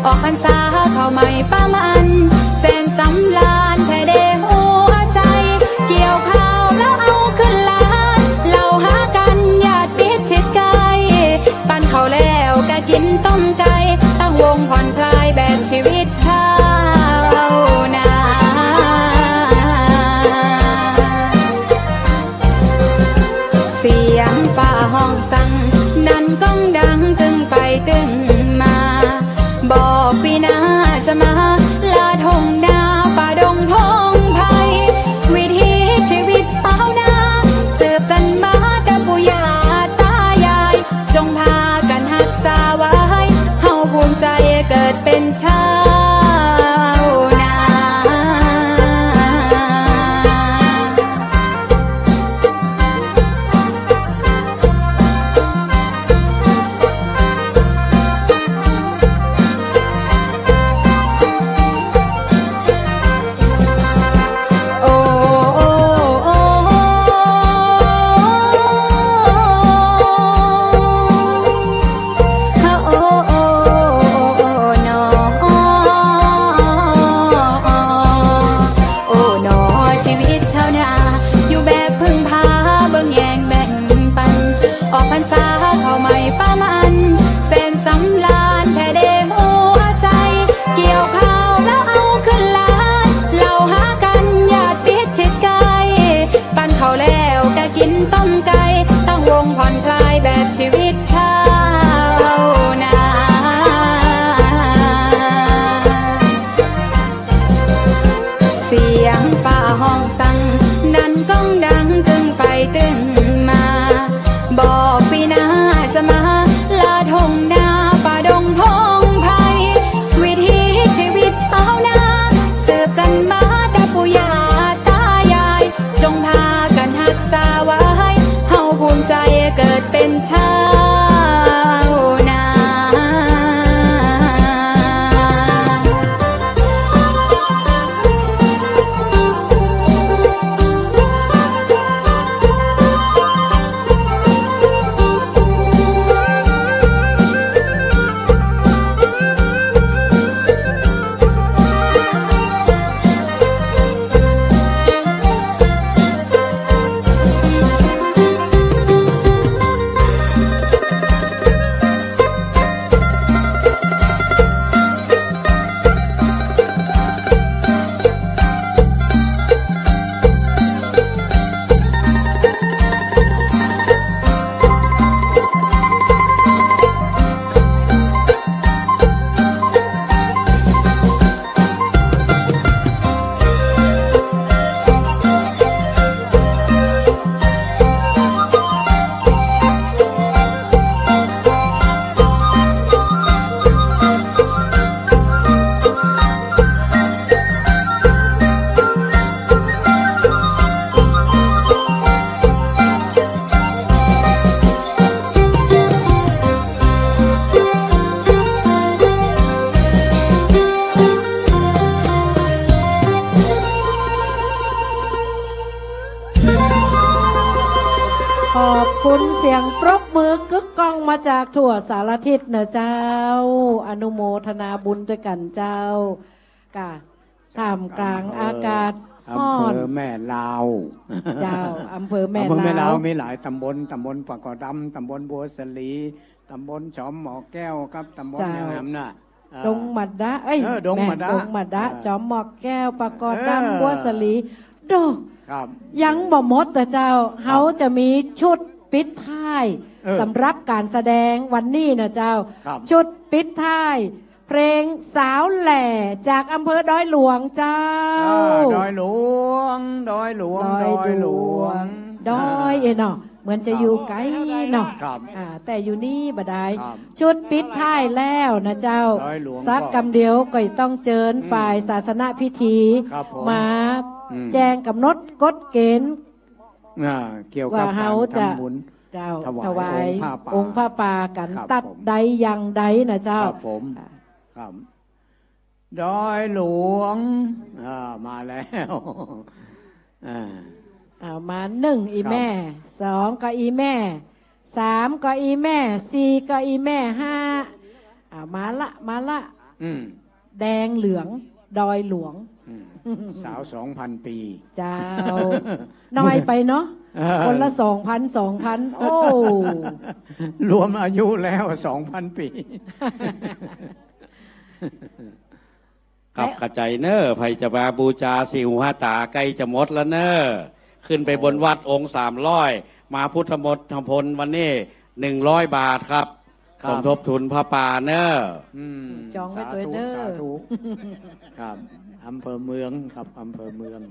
ออกพรรษาเข้าไม่ป้ามันแสนสำลานแท้เดหัวใจเกี่ยวข้าวแล้วเอาขึ้นลานเราหากันญาติมิตรชิดไกลปั้นข้าวแล้วก็กินต้มไก่ตั้งวงผ่อนคลายแบบชีวิตชาวนาเสียงฟ้าห้องสั่งนั้นก้องดังตึงไปตึงมาบอกปีหน้าจะมาลาทงนาป่าดงทองไผ่วิถีชีวิตชาวนาสืบกันมาแต่ปู่ย่าตายายจงพากันรักษาไว้เฮาภูมิใจเกิดเป็นชาวนาออกพรรษาเข้าไม่ป้ามันแสนสำลานแท้เดหัวใจเกี่ยวข้าวแล้วเอาขึ้นลานเราหากันญาติมิตรชิดไกลปั้นข้าวแล้วก็กินต้มไก่ตั้งวงผ่อนคลายแบบชีวิตชาวนาเสียงฟ้าห้องสั่งนั้นก้องดังตึงไปตึง เสียงปรบมือกึกก้องมาจากทั่วสารทิศนะเจ้าอนุโมทนาบุญด้วยกันเจ้ากะท่ามกลางอากาศอำเภอแม่ลาวเจ้าอำเภอแม่ลาวมีหลายตำบลปากกอดำตำบลบัวสลีตำบลจอมหมอแก้วครับตำบลอย่างนั้นน่ะดงมัดดะดงมัดดะจอมหมอกแก้วปากกอดำบัวสลีโด ครับ ยังบ่หมดแต่เจ้าเขาจะมีชุดปิดท้ายสำหรับการแสดงวันนี้นะเจ้าชุดปิดท้ายเพลงสาวแหล่จากอำเภอดอยหลวงเจ้าดอยหลวงดอยเนาะเหมือนจะอยู่ไกลเนาะแต่อยู่นี่บ่ได้ชุดปิดท้ายแล้วนะเจ้าสักกำเดียวก็ต้องเชิญฝ่ายศาสนพิธีมาแจ้งกำหนดกฎเกณฑ์เกี่ยวกับการทำบุญเจ้าถวายองค์พระป่ากันตัดใดยังใดนะเจ้าครับดอยหลวงมาแล้วมา1อีแม่2ก็อีแม่3ก็อีแม่4ก็อีแม่5มาละแดงเหลืองดอยหลวงสาว 2,000 ปีเจ้าน้อยไปเนาะคนละ 2,000 โอ้รวมอายุแล้ว 2,000 ปีกับกระใจเนอไผจะมาบูชาสิวหาตาใกล้จะหมดแล้วเนอขึ้นไปบนวัดองค์300มาพุทธมนต์พลวันนี้100 บาทครับสมทบทุนพระป่าเนอจองไว้ตัวเนอครับอำเภอเมืองครับอำเภอเมือง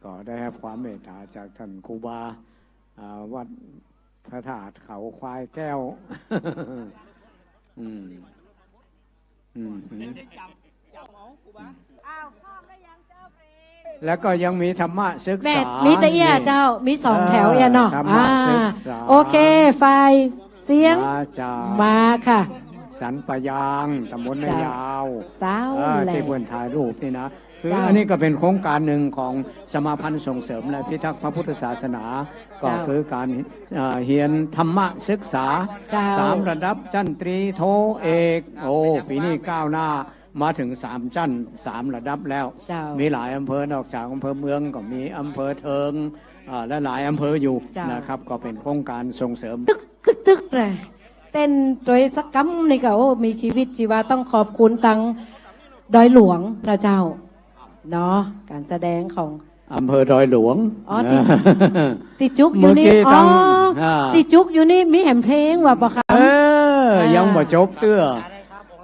ก็ได้รับความเมตตาจากท่านครูบาวัดพระธาตุเขาควายแก้วแล้วก็ยังมีธรรมะศึกษามีแต่เอียเจ้ามี2 แถวเอียเนาะโอเคไฟเสียงมาค่ะสันปยางตำบลแม่ยาวสาวที่เพื่อนถ่ายรูปนี่นะคืออันนี้ก็เป็นโครงการหนึ่งของสมาพันธ์ส่งเสริมและพิทักษ์พระพุทธศาสนาก็คือการเรียนธรรมะศึกษา3 ระดับชั้นตรีโทเอกปีนี้ก้าวหน้ามาถึง3 ชั้น3 ระดับแล้วมีหลายอำเภอนอกจากอำเภอเมืองก็มีอำเภอเทิงและหลายอำเภออยู่นะครับก็เป็นโครงการส่งเสริมตึกเลยเต้นโดยสักกัมนี่ก็มีชีวิตชีวาต้องขอบคุณตังดอยหลวงนะเจ้าเนาะการแสดงของอำเภอดอยหลวงติจุกอยู่นี่ติจุกอยู่นี่มีแหมเพลงว่าปะครับยังบ่จบเตื้อ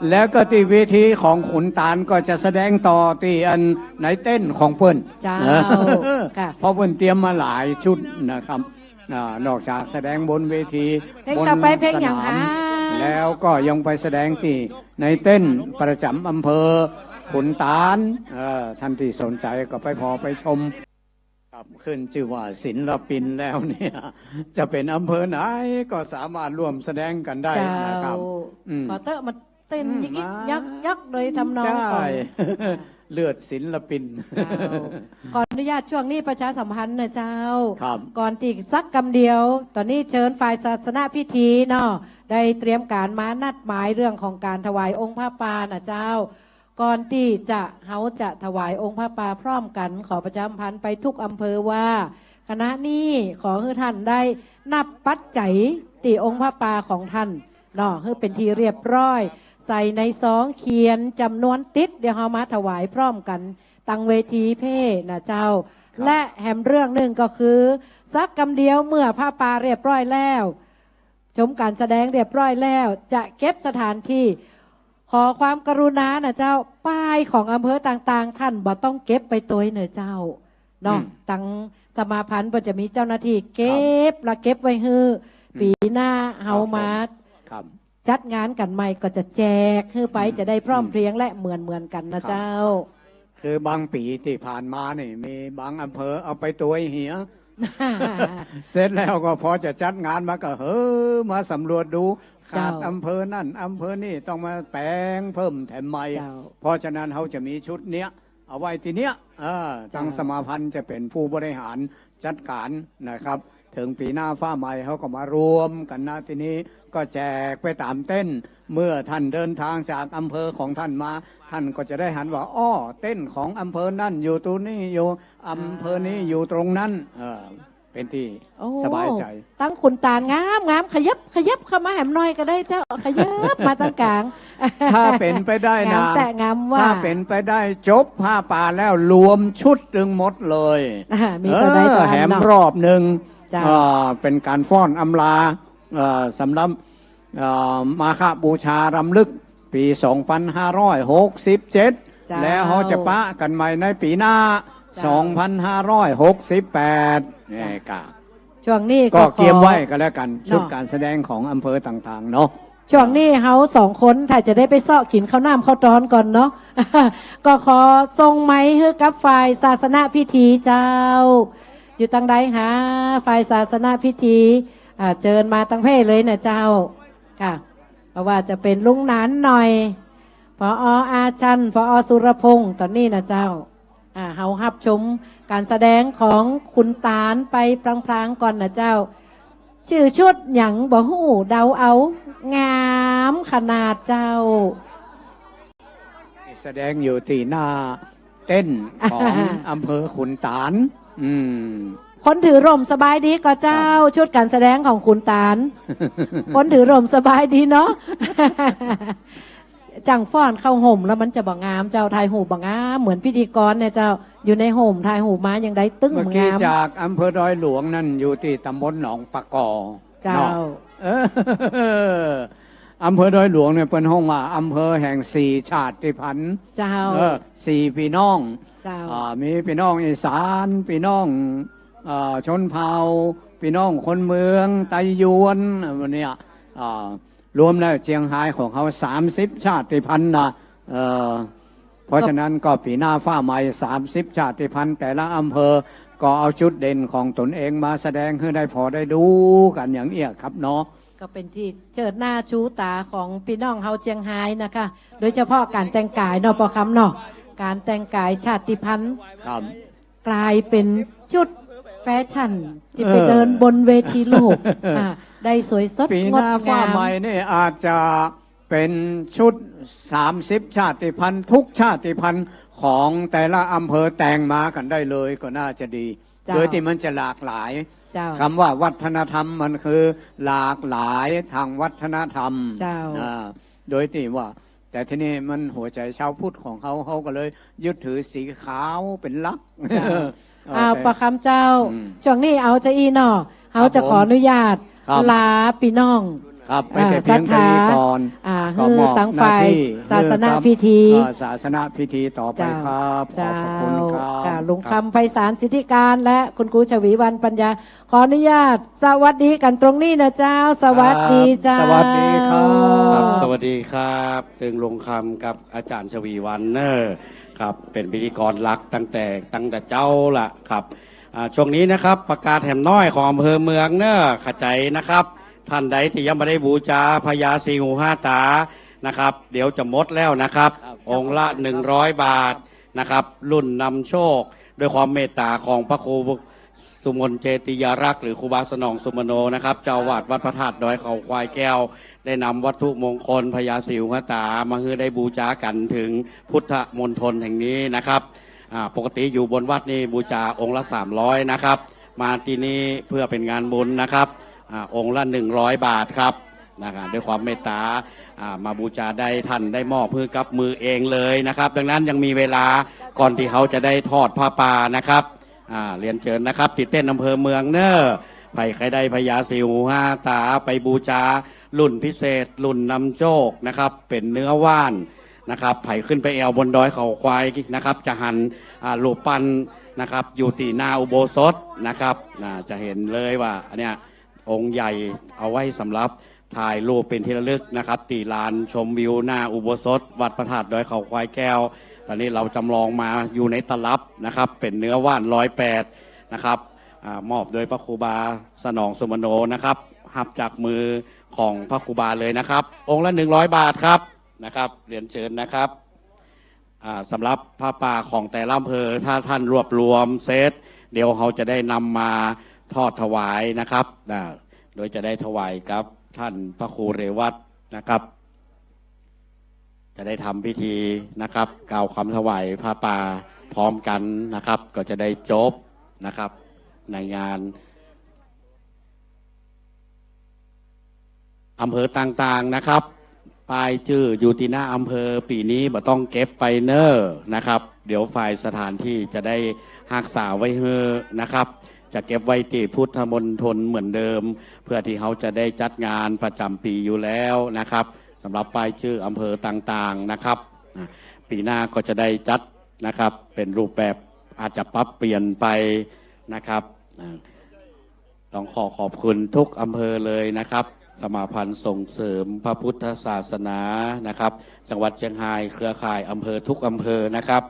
แล้วก็ที่เวทีของขุนตาลก็จะแสดงต่อที่อันไหนเต้นของเพิ่นเพราะเพิ่นเตรียมมาหลายชุดนะครับนอกจากแสดงบนเวทีบนสนามแล้วก็ยังไปแสดงที่ในเต้นประจำอำเภอขุนตาลท่านที่สนใจก็ไปชมขึ้นชื่อว่าศิลปินแล้วเนี่ยจะเป็นอำเภอไหนก็สามารถร่วมแสดงกันได้นะครับขอเตอะมาเต้นยักโดยทำนองของเลือดศิลปินก่อนอนุญาตช่วงนี้ประชาสัมพันธ์นะเจ้าก่อนตีสักกำเดียวตอนนี้เชิญฝ่ายศาสนาพิธีเนาะได้เตรียมการมานัดหมายเรื่องของการถวายองค์พระป่านะเจ้าก่อนที่เขาจะถวายองค์พระป่าพร้อมกันขอประชาสัมพันธ์ไปทุกอำเภอว่าคณะนี้ขอให้ท่านได้นับปัจจัยตีองค์พระป่าของท่านเนาะให้เป็นที่เรียบร้อยใส่ในซองเขียนจำนวนติดเดี๋ยวเรามาถวายพร้อมกันตั้งเวทีเพ่นะเจ้าและแหมเรื่องหนึ่งก็คือสักกำเดียวเมื่อผ้าป่าเรียบร้อยแล้วชมการแสดงเรียบร้อยแล้วจะเก็บสถานที่ขอความกรุณานะเจ้าป้ายของอำเภอต่างๆท่านบ่ต้องเก็บไปตัวเนอะเจ้าเนาะตั้งสมาพันธ์จะมีเจ้าหน้าที่เก็บไว้ฮือปีหน้าเฮามาจัดงานกันใหม่ก็จะแจกคือไปจะได้พร้อมเพรียงและเหมือนกันนะเจ้าคือบางปีที่ผ่านมาเนี่ยมีบางอำเภอเอาไปตัวเหีย เสร็จแล้วก็พอจะจัดงานมาก็มาสำรวจดูขาดอำเภอนั่นอำเภอนี่ต้องมาแปลงเพิ่มแถมใหม่เพราะฉะนั้นเขาจะมีชุดเนี้ยเอาไว้ทีเนี้ยทางสมาพันธ์จะเป็นผู้บริหารจัดการนะครับ ถึงปีหน้าฟ้าใหม่เขาก็มารวมกันนะทีนี้ก็แจกไปตามเต้นเมื่อท่านเดินทางจากอำเภอของท่านมาท่านก็จะได้หันว่าอ้อเต้นของอำเภอนั่นอยู่ตรงนี้อยู่อำเภอนี้อยู่ตรงนั้นเป็นที่สบายใจตั้งขุนตาลงามขยับเข้ามาแหมน้อยก็ได้เจ้าขยับมาตั้งกลางถ้าเป็นไปได้นะแต่งามว่าถ้าเป็นไปได้จบผ้าป่าแล้วรวมชุดถึงหมดเลยมีตัวใดตัวแหมรอบหนึ่งเป็นการฟ้อนอำลาสำหรับมาฆบูชารำลึกปี 2567 แล้วเขาจะปะกันใหม่ในปีหน้า 2568นี่กะช่วงนี้ก็เก็บไว้ก็แล้วกันชุดการแสดงของอำเภอต่างๆเนาะช่วงนี้เขา2 คนถ้าจะได้ไปเสาะกินข้าวน้ำข้าวตอนก่อนเนาะ ก็ขอทรงไม้ให้กับฝ่ายศาสนาพิธีเจ้าอยู่ตั้งใดหาฝ่ายศาสนาพิธีเจิญมาตั้งเพ่เลยนะเจ้าค่ะเพราะว่าจะเป็นลุงหนานหน่อยผอ.อาชันผอ.สุรพงศ์ตอนนี้นะเจ้าเฮารับชมการแสดงของคุณตาลไปพลางๆก่อนนะเจ้าชื่อชุดหยังบ่ฮู้เดาเอางามขนาดเจ้าแสดงอยู่ที่หน้าเต้นของอำเภอขุนตาลคนถือร่มสบายดีก็เจ้าชุดการแสดงของคุณตาลคนถือร่มสบายดีเนาะจังฟ้อนเข้าห่มแล้วมันจะบ่งามเจ้าทายหูบ่งามเหมือนพิธีกรเนี่ยเจ้าอยู่ในห่มทายหูมาอย่างใดตึ้งเมื่อกี้จากอำเภอดอยหลวงนั่นอยู่ที่ตำบลหนองปะกอเจ้าอำเภอดอยหลวงเนี่ยเป็นห้องว่าอำเภอแห่ง4 ชาติพันธุ์เจ้า4 พี่น้องเจ้ามีพี่น้องอีสานพี่น้องชนเผ่าพี่น้องคนเมืองไตยวนวันนี้รวมแล้วเชียงรายของเขา30 ชาติพันธุ์นะเพราะฉะนั้นก็ปีหน้าฟ้าใหม่30 ชาติพันธุ์แต่ละอำเภอก็เอาจุดเด่นของตนเองมาแสดงให้ได้พอได้ดูกันอย่างเอี้ยครับเนาะก็เป็นที่เชิดหน้าชูตาของพี่น้องเฮาเชียงรายนะคะโดยเฉพาะการแต่งกายเนาะปอคำเนาะการแต่งกายชาติพันธุ์กลายเป็นชุดแฟชั่นที่ไปเดินบนเวทีโลกได้สวยสดปีหน้าฟ้าใหม่นี่อาจจะเป็นชุด30 ชาติพันธุ์ทุกชาติพันธุ์ของแต่ละอำเภอแต่งมากันได้เลยก็น่าจะดีโดยที่มันจะหลากหลายคำว่าวัฒนธรรมมันคือหลากหลายทางวัฒนธรรมโดยที่ว่าแต่ที่นี่มันหัวใจชาวพุทธของเขาก็เลยยึดถือสีขาวเป็นหลักประคำเจ้าช่วงนี้เอาจะอีนอเขาจะขออนุญาตลาพี่น้องไปแต่เพียงแค่นี้ก่อนก็มอบตั้งไฟศาสนาพิธีศาสนาพิธีต่อไปครับขอบคุณครับลุงคำไพศาลสิทธิการและคุณครูชวีวรรณปัญญาขออนุญาตสวัสดีกันตรงนี้นะเจ้าสวัสดีเจ้าสวัสดีครับสวัสดีครับตึงลุงคำกับอาจารย์ชวีวรรณครับเป็นพิธีกรหลักตั้งแต่เจ้าละครับช่วงนี้นะครับประกาศแห่มน้อยของอำเภอเมืองขจายนะครับท่านใดที่ยังไม่ได้บูชาพญาสีหู5 ตานะครับเดี๋ยวจะหมดแล้วนะครับองค์ละ100 บาทนะครับรุ่นนำโชคด้วยความเมตตาของพระครูสุมนเจติยารักษ์หรือครูบาสนองสุมโนนะครับเจ้าวาดวัดพระธาตุดอยเขาควายแก้วได้นำวัตถุมงคลพญาสีหู5 ตามาให้ได้บูชากันถึงพุทธมณฑลแห่งนี้นะครับปกติอยู่บนวัดนี่บูชาองค์ละ300นะครับมาที่นี้เพื่อเป็นงานบุญนะครับองค์ละ100 บาทครับนะครับด้วยความเมตตามาบูชาได้ท่านได้มอบเพื่อกับมือเองเลยนะครับดังนั้นยังมีเวลาก่อนที่เขาจะได้ทอดผ้าป่านะครับเรียนเชิญนะครับติดเต้นอำเภอเมืองไผ่ใครได้พญาสีหู5 ตาไปบูชารุ่นพิเศษรุ่นนำโชคนะครับเป็นเนื้อว่านนะครับไผ่ขึ้นไปแอวบนดอยเขาควายนะครับจะหันรูปปั้นนะครับอยู่ตีหน้าอุโบสถนะครับจะเห็นเลยว่าเนี่ยองค์ใหญ่เอาไว้สำหรับถ่ายรูปเป็นที่ระลึกนะครับตีลานชมวิวหน้าอุโบสถวัดพระธาตุดอยเขาควายแก้วตอนนี้เราจำลองมาอยู่ในตลับนะครับเป็นเนื้อว่าน108นะครับมอบโดยพระครูบาสนองสุมโนนะครับหับจากมือของพระครูบาเลยนะครับองค์ละ100 บาทครับนะครับเรียนเชิญนะครับสำหรับผ้าป่าของแต่ละอำเภอถ้าท่านรวบรวมเซตเดี๋ยวเขาจะได้นำมา ทอดถวายนะครับโดยจะได้ถวายกับท่านพระครูเรวัตนะครับจะได้ทำพิธีนะครับกล่าวคำถวายผ้าป่าพร้อมกันนะครับก็จะได้จบนะครับในงานอำเภอต่างๆนะครับปลายชื่ออยู่ที่หน้าอำเภอปีนี้บ่ต้องเก็บไปเนอร์นะครับเดี๋ยวฝ่ายสถานที่จะได้รักษาไว้เฮอนะครับจะเก็บไว้ที่พุทธมณฑลเหมือนเดิมเพื่อที่เขาจะได้จัดงานประจำปีอยู่แล้วนะครับสำหรับป้ายชื่ออำเภอต่างๆนะครับปีหน้าก็จะได้จัดนะครับเป็นรูปแบบอาจจะปรับเปลี่ยนไปนะครับต้องขอบคุณทุกอำเภอเลยนะครับสมาพันธ์ส่งเสริมพระพุทธศาสนานะครับจังหวัดเชียงรายเครือข่ายอำเภอทุกอำเภอนะครับ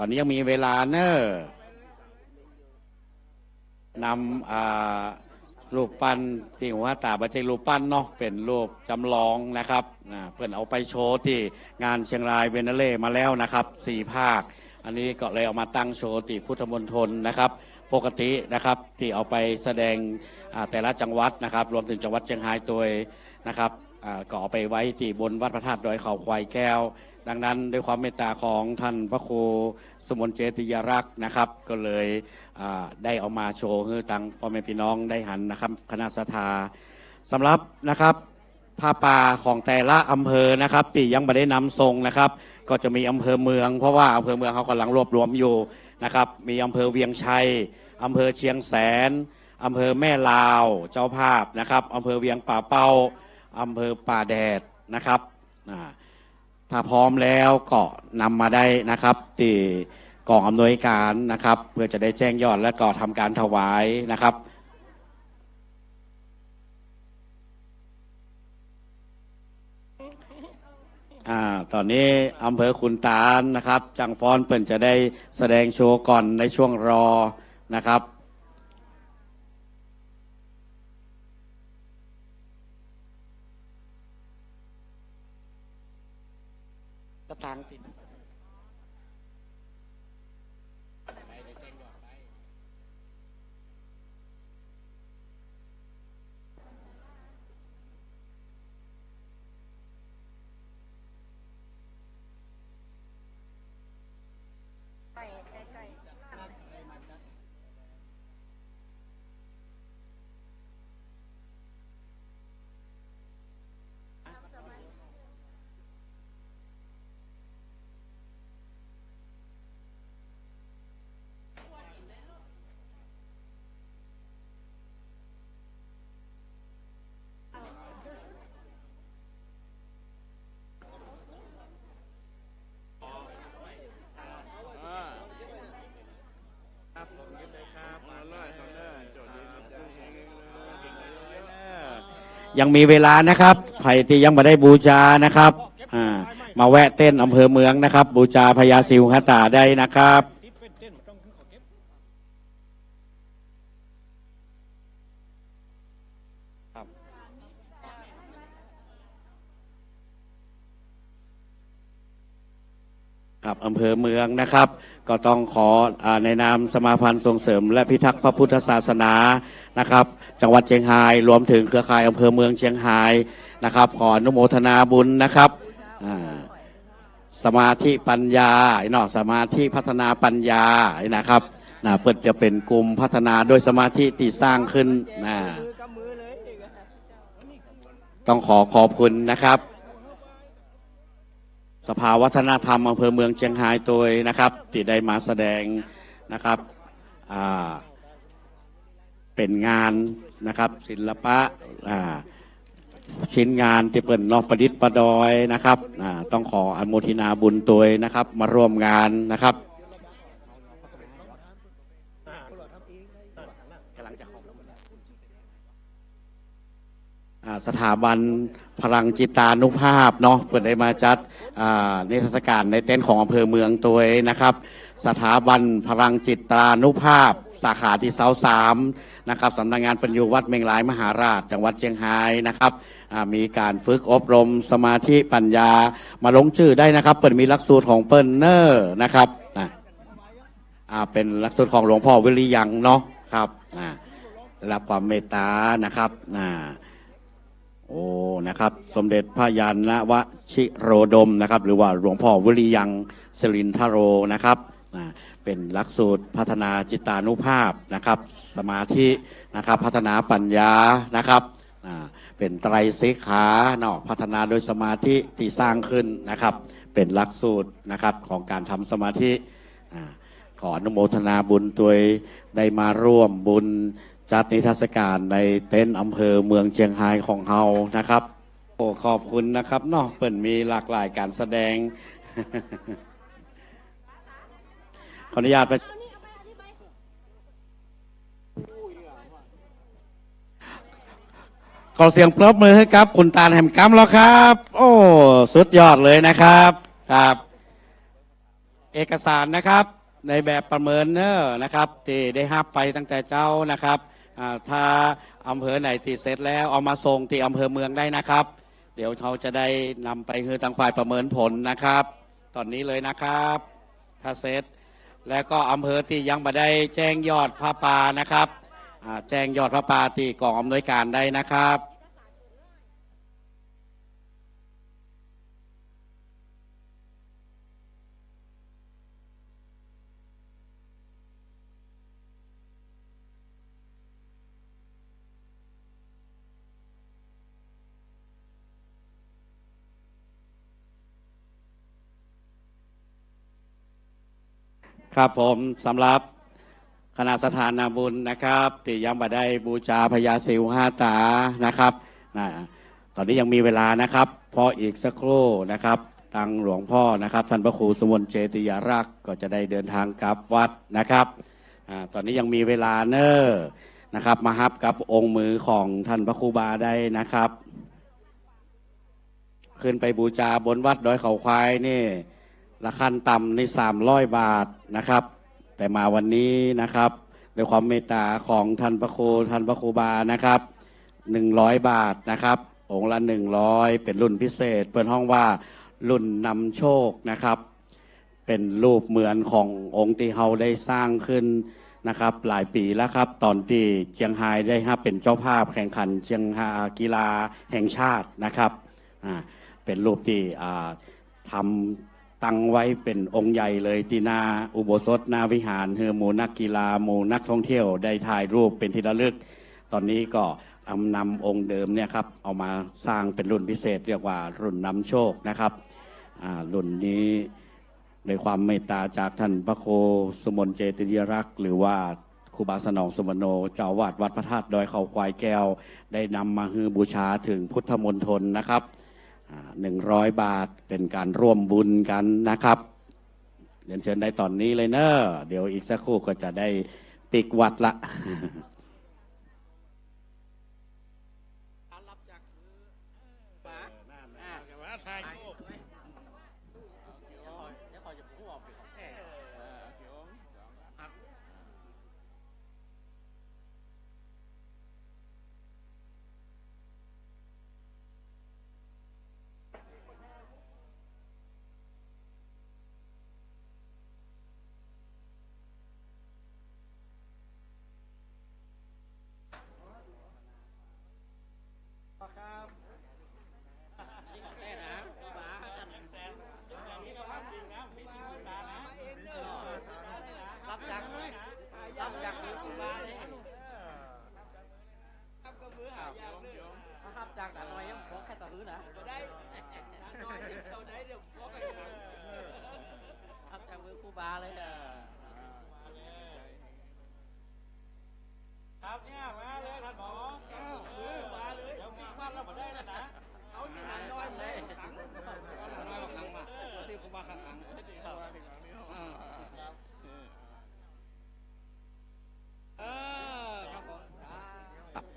ตอนนี้ยังมีเวลาเนอะนำรูปปั้นสิ่งหัวตาบัจเจรูปปั้นเนาะเป็นรูปจำลองนะครับเพื่อนเอาไปโชว์ที่งานเชียงรายเวนาเล่มาแล้วนะครับ4 ภาคอันนี้ก็เลยเอามาตั้งโชว์ที่พุทธมณฑลนะครับปกตินะครับที่เอาไปแสดงแต่ละจังหวัดนะครับรวมถึงจังหวัดเชียงรายตัวนะครับก็เอาไปไว้ที่บนวัดพระธาตุดอยเขาควายแก้วดังนั้นด้วยความเมตตาของท่านพระครูสมนเจติยรักษ์นะครับก็เลยได้เอามาโชว์ให้ตังพ่อแม่พี่น้องได้หันนะครับคณะสัทธาสำหรับนะครับผ้าป่าของแต่ละอำเภอนะครับที่ยังไม่ได้นำทรงนะครับก็จะมีอำเภอเมืองเพราะว่าอำเภอเมืองเขากำลังรวบรวมอยู่นะครับมีอำเภอเวียงชัยอำเภอเชียงแสนอำเภอแม่ลาวเจ้าภาพนะครับอำเภอเวียงป่าเป้าอำเภอป่าแดดนะครับถ้าพร้อมแล้วก็นำมาได้นะครับที่กองอำนวยการนะครับเพื่อจะได้แจ้งยอดและก็ทำการถวายนะครับตอนนี้อำเภอขุนตาลนะครับจังฟ้อนเปิ่นจะได้แสดงโชว์ก่อนในช่วงรอนะครับกระตังติดยังมีเวลานะครับใครที่ยังไม่ได้บูชานะครับมาแวะเต้นอำเภอเมืองนะครับบูชาพญาศิวหตาได้นะครับครับอำเภอเมืองนะครับก็ต้องขอในนามสมาพันธ์ส่งเสริมและพิทักษ์พระพุทธศาสนานะครับจังหวัดเชียงรายรวมถึงเครือข่ายอำเภอเมืองเชียงรายนะครับขออนุโมทนาบุญนะครับสมาธิปัญญาเนาะสมาธิพัฒนาปัญญานะครับเปิดจะเป็นกลุ่มพัฒนาโดยสมาธิที่สร้างขึ้นต้องขอบคุณนะครับสภาวัฒนธรรมอำเภอเมืองเชียงรายตัวนะครับที่ได้มาแสดงนะครับเป็นงานนะครับศิลปะชิ้นงานที่เปิดนอกประดิษฐ์ประดอยนะครับต้องขออนุโมทนาบุญตัวนะครับมาร่วมงานนะครับสถาบันพลังจิตานุภาพเนาะเปิดได้มาจัดนิทรรศการในเต็นท์ของอำเภอเมืองตัวนะครับสถาบันพลังจิตานุภาพ สาขาที่เสา3นะครับสำนักงานปัญญูวัดเมงลายมหาราชจังหวัดเชียงรายนะครับมีการฝึกอบรมสมาธิปัญญามาลงชื่อได้นะครับเปิดมีหลักสูตรของเปิ้ลเนอร์นะครับเป็นหลักสูตรของหลวงพ่อวิริยังเนาะครับรับความเมตตานะครับโอ้นะครับสมเด็จพระยานวชิโรดมนะครับหรือว่าหลวงพ่อวิริยังสิรินทโรนะครับเป็นหลักสูตรพัฒนาจิตานุภาพนะครับสมาธินะครับพัฒนาปัญญานะครับเป็นไตรสิกขาเนาะพัฒนาโดยสมาธิที่สร้างขึ้นนะครับเป็นหลักสูตรนะครับของการทำสมาธิขออนุโมทนาบุญตัวได้มาร่วมบุญจัดนิทรรศการในเต็นท์อำเภอเมืองเชียงรายของเฮานะครับโอ้ขอบคุณนะครับเนาะเปิ่นมีหลากหลายการแสดง ขออนุญาตไปขอเสียงปรบมือให้ครับคุณตาลแห่มกัมแล้วครับ โอ้สุดยอดเลยนะครับครับเอกสารนะครับในแบบประเมินเนอร์นะครับที่ได้รับไปตั้งแต่เจ้านะครับถ้าอำเภอไหนที่เสร็จแล้วเอามาส่งที่อำเภอเมืองได้นะครับเดี๋ยวเขาจะได้นำไปคือทางฝ่ายประเมินผลนะครับตอนนี้เลยนะครับถ้าเสร็จแล้วก็อำเภอที่ยังไม่ได้แจ้งยอดพระป่านะครับแจ้งยอดพระป่าที่กองอำนวยการได้นะครับครับผมสำหรับคณะสถานาบุญนะครับที่ยังมาได้บูชาพญาศิว5 ตานะครับตอนนี้ยังมีเวลานะครับพออีกสักครู่นะครับทางหลวงพ่อนะครับท่านพระครูสมนเจติยารักษ์ก็จะได้เดินทางกลับวัดนะครับตอนนี้ยังมีเวลาเนอร์นะครับมาฮับกับองค์มือของท่านพระครูบาได้นะครับขึ้นไปบูชาบนวัดดอยเขาควายนี่ราคาต่ำใน300 บาทนะครับแต่มาวันนี้นะครับด้วยความเมตตาของท่านพระครูบานะครับ100 บาทนะครับองค์ละ100เป็นรุ่นพิเศษเปิดห้องว่ารุ่นนำโชคนะครับเป็นรูปเหมือนขององค์ที่เฮาได้สร้างขึ้นนะครับหลายปีแล้วครับตอนที่เชียงรายได้เป็นเจ้าภาพแข่งขันเชียงรายกีฬาแห่งชาตินะครับเป็นรูปที่ทำตั้งไว้เป็นองค์ใหญ่เลยที่หน้าอุโบสถหน้าวิหารเฮือหมู่นักกีฬาหมู่นักท่องเที่ยวได้ถ่ายรูปเป็นที่ระลึกตอนนี้ก็นำองค์เดิมเนี่ยครับเอามาสร้างเป็นรุ่นพิเศษเรียกว่ารุ่นนำโชคนะครับรุ่นนี้ในความเมตตาจากท่านพระครูสมนเจติยรักษ์หรือว่าครูบาสนองสุมโนเจ้าวาดวัดพระธาตุดอยเขาควายแก้วได้นำมาฮือบูชาถึงพุทธมณฑลนะครับ100 บาทเป็นการร่วมบุญกันนะครับเรียนเชิญได้ตอนนี้เลยเนอะเดี๋ยวอีกสักครู่ก็จะได้ปิกวัดละ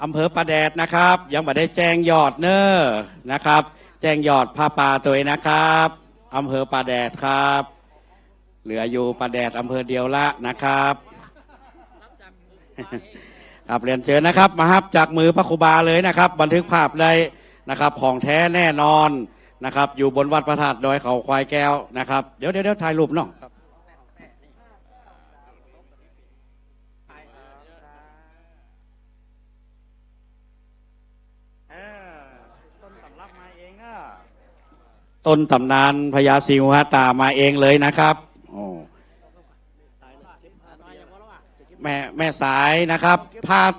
อำเภอปะแดดนะครับยังไม่ได้แจ้งยอดเนอร์นะครับแจ้งยอดผ้าป่าตัวนะครับอำเภอปะแดดครับเหลืออยู่ปะแดดอำเภอเดียวละนะครับ ครับเรียนเชิญนะครับมาฮับจากมือพระครูบาเลยนะครับ บันทึกภาพได้นะครับของแท้แน่นอนนะครับอยู่บนวัดพระธาตุดอยเขาควายแก้วนะครับเดี๋ยวถ่ายรูปเนาะต้นตำนานพญาสิงหตามาเองเลยนะครับโอ้แม่สายนะครับ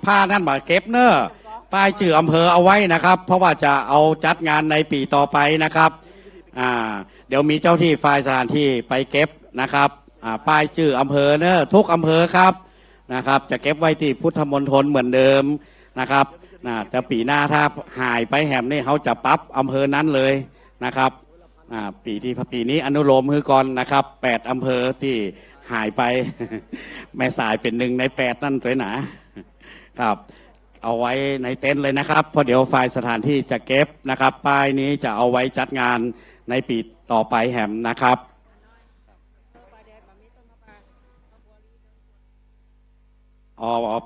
ผ้านั่นมาเก็บเนอะป้ายชื่ออำเภอเอาไว้นะครับเพราะว่าจะเอาจัดงานในปีต่อไปนะครับเดี๋ยวมีเจ้าที่ฝ่ายสถานที่ไปเก็บนะครับป้ายชื่ออำเภอเนอะทุกอำเภอครับนะครับจะเก็บไว้ที่พุทธมณฑลเหมือนเดิมนะครับแต่ปีหน้าถ้าหายไปแหมนี่เขาจะปรับอำเภอนั้นเลยนะครับปีนี้อนุโลมคือก่อนนะครับ8อำเภอที่หายไป แม่สายเป็น1 ใน 8นั่นเลยนะครับเอาไว้ในเต็นท์เลยนะครับเพราะเดี๋ยวฝ่ายสถานที่จะเก็บนะครับป้ายนี้จะเอาไว้จัดงานในปีต่อไปแหมนะครับปล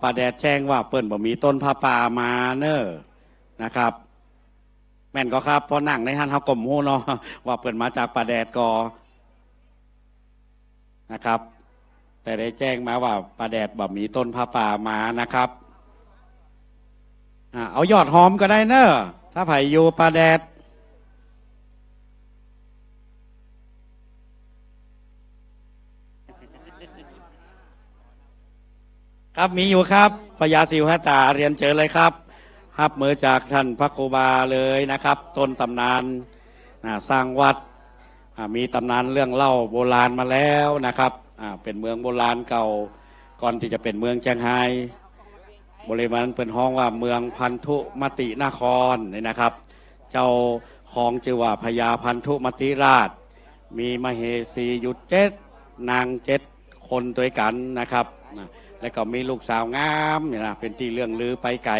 าแดดแจ้งว่าเปิ้นบ่มีต้นผ้าป่ามาเนอะนะครับแม่นก็ครับพอนั่งในท่านเขากลมหูเนาะว่าเปิดมาจากป่าแดดกอนะครับแต่ได้แจ้งมาว่าป่าแดดแบบมีต้นผ้าป่ามานะครับเอายอดหอมก็ได้เนอะถ้าไผ่อยู่ป่าแดดครับมีอยู่ครับพญาสิวหตาเรียนเชิญเลยครับรับมือจากท่านพระครูบาเลยนะครับต้นตำนานสร้างวัดมีตำนานเรื่องเล่าโบราณมาแล้วนะครับเป็นเมืองโบราณเก่าก่อนที่จะเป็นเมืองเชียงไฮ้บริเวณนั้นเป็นห้องว่าเมืองพันธุมตินครนี่นะครับเจ้าของชื่อว่าพญาพันธุมติราชมีมเหสีอยู่7 นาง7 คนด้วยกันนะครับแล้วก็มีลูกสาวงามเนี่ยนะเป็นที่เรื่องลือไปไกล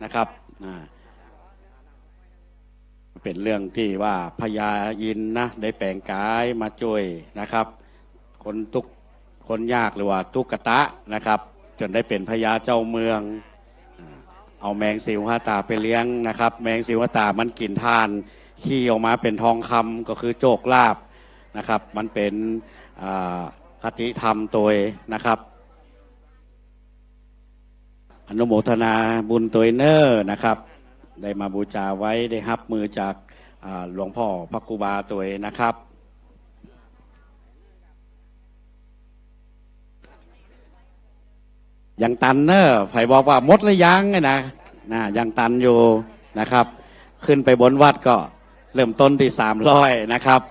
นะครับเป็นเรื่องที่ว่าพญายินนะได้แปลงกายมาช่วยนะครับคนยากหรือว่าตุกตะนะครับจนได้เป็นพญาเจ้าเมืองเอาแมงสิวหตาไปเลี้ยงนะครับแมงสิวหตามันกินทานขี้ออกมาเป็นทองคำก็คือโจกลาบนะครับมันเป็นคติธรรมตัวนะครับอนุโมทนาบุญตัวเนอร์นะครับได้มาบูชาไว้ได้รับมือจากหลวงพ่อพระครูบาตัวนะครับยังตันเนอร์ไผ่บอกว่าหมดหรือยังไงนะยังตันอยู่นะครับขึ้นไปบนวัดก็เริ่มต้นที่300นะครับ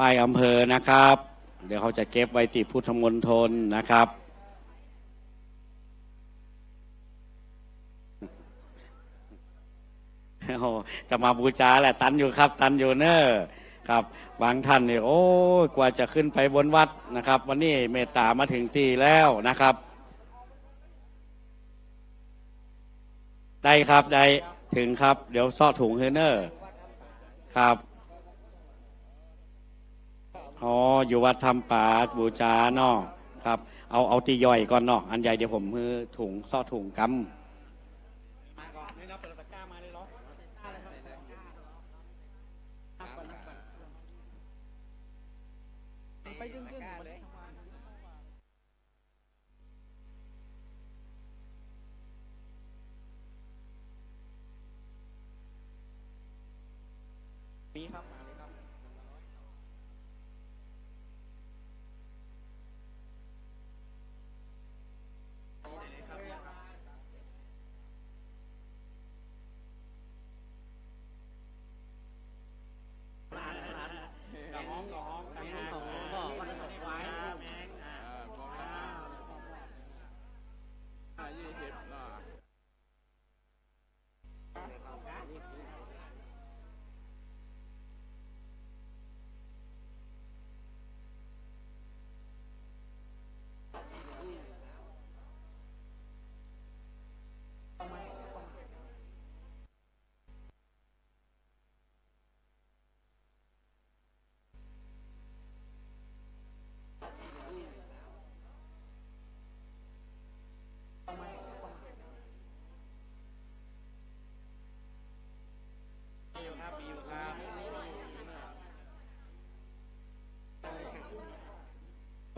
ไปอำเภอนะครับเดี๋ยวเขาจะเก็บไว้ที่พุทธมณฑลนะครับจะมาบูชาแหละตันอยู่ครับตันอยู่เนอะครับบางท่านนี่โอ้กว่าจะขึ้นไปบนวัดนะครับวันนี้เมตตามาถึงที่แล้วนะครับได้ครับได้ถึงครับเดี๋ยวซ่อถุงเฮเนอร์ครับอ๋ออยู่วัดทำป่าบูชาเนาะครับเอาตีย่อยก่อนเนาะอันใหญ่เดี๋ยวผมมือถุงซ่อถุงกำมีครับ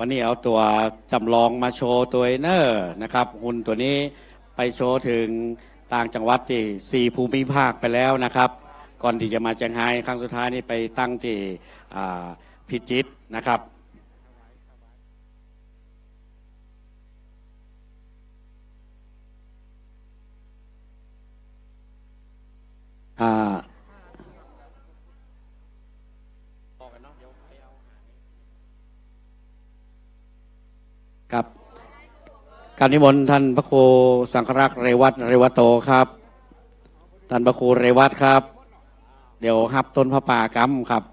วันนี้เอาตัวจำลองมาโชว์ตัวเนอร์นะครับหุ่นตัวนี้ไปโชว์ถึงต่างจังหวัดที่4ภูมิภาคไปแล้วนะครับก่อนที่จะมาเชียงไฮ้ครั้งสุดท้ายนี่ไปตั้งที่พิจิตรนะครับครับการนิมนต์ท่านพระครูสังฆรักษ์เรวัตเรวโตครับท่านพระครูเรวัตครับเดี๋ยวหับต้นพระป่ากำครับ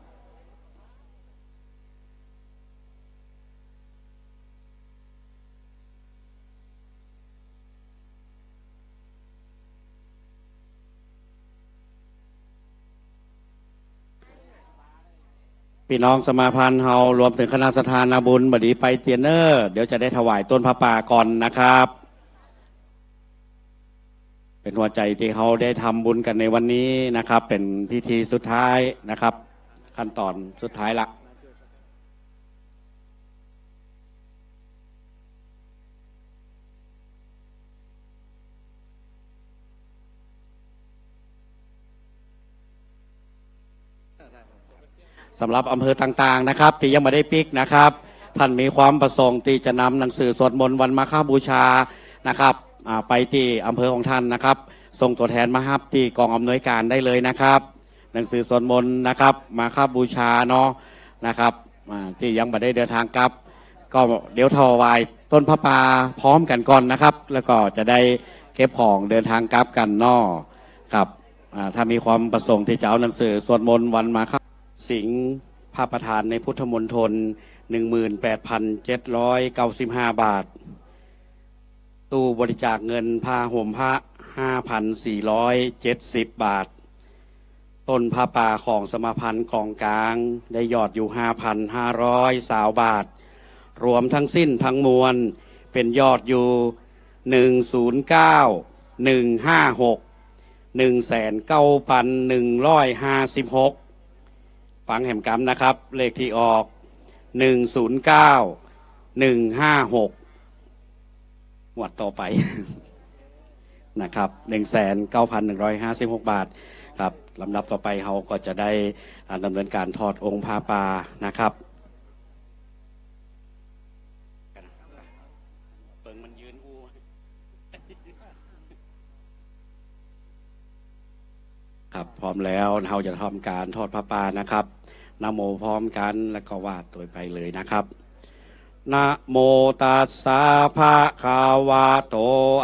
พี่น้องสมาพันธ์เฮารวมถึงคณะสถานาบุญบดีไปเตียนเนอร์เดี๋ยวจะได้ถวายต้นพระป่าก่อนนะครับเป็นหัวใจที่เขาได้ทำบุญกันในวันนี้นะครับเป็นพิธีสุดท้ายนะครับขั้นตอนสุดท้ายละสำหรับอำเภอต่างๆนะครับที่ยังไม่ได้ปิกนะครับท่านมีความประสงค์ที่จะนำหนังสือสวดมนต์วันมาฆบูชานะครับไปที่อำเภอของท่านนะครับส่งตัวแทนมาฮับที่กองอำนวยการได้เลยนะครับหนังสือสวดมนต์นะครับมาฆบูชาเนาะนะครับที่ยังไม่ได้เดินทางกลับก็เดี๋ยวถวายต้นพระป่าพร้อมกันก่อนนะครับแล้วก็จะได้เก็บของเดินทางกลับกันเนาะครับถ้ามีความประสงค์ที่จะเอาหนังสือสวดมนต์วันมาฆสิงห์พระประธานในพุทธมณฑล 18,795 บาทตู้บริจาคเงินผ้าห่มพระ 5,470 บาทต้นผ้าป่าของสมาพันธ์กองกลางได้ยอดอยู่ 5,500 บาทรวมทั้งสิ้นทั้งมวลเป็นยอดอยู่ 109,156 ฟังแห่มกำนะครับเลขที่ออก109,156หมวดต่อไป นะครับ 1,9,156 บาทครับลำดับต่อไปเราก็จะได้ดำเนินการทอดองค์พระป่านะครับครับพร้อมแล้วเราจะทำการทอดพระป่านะครับนะโมพร้อมกันแล้วก็วาดตัวไปเลยนะครับนะโมตัสสะภะคะวะโต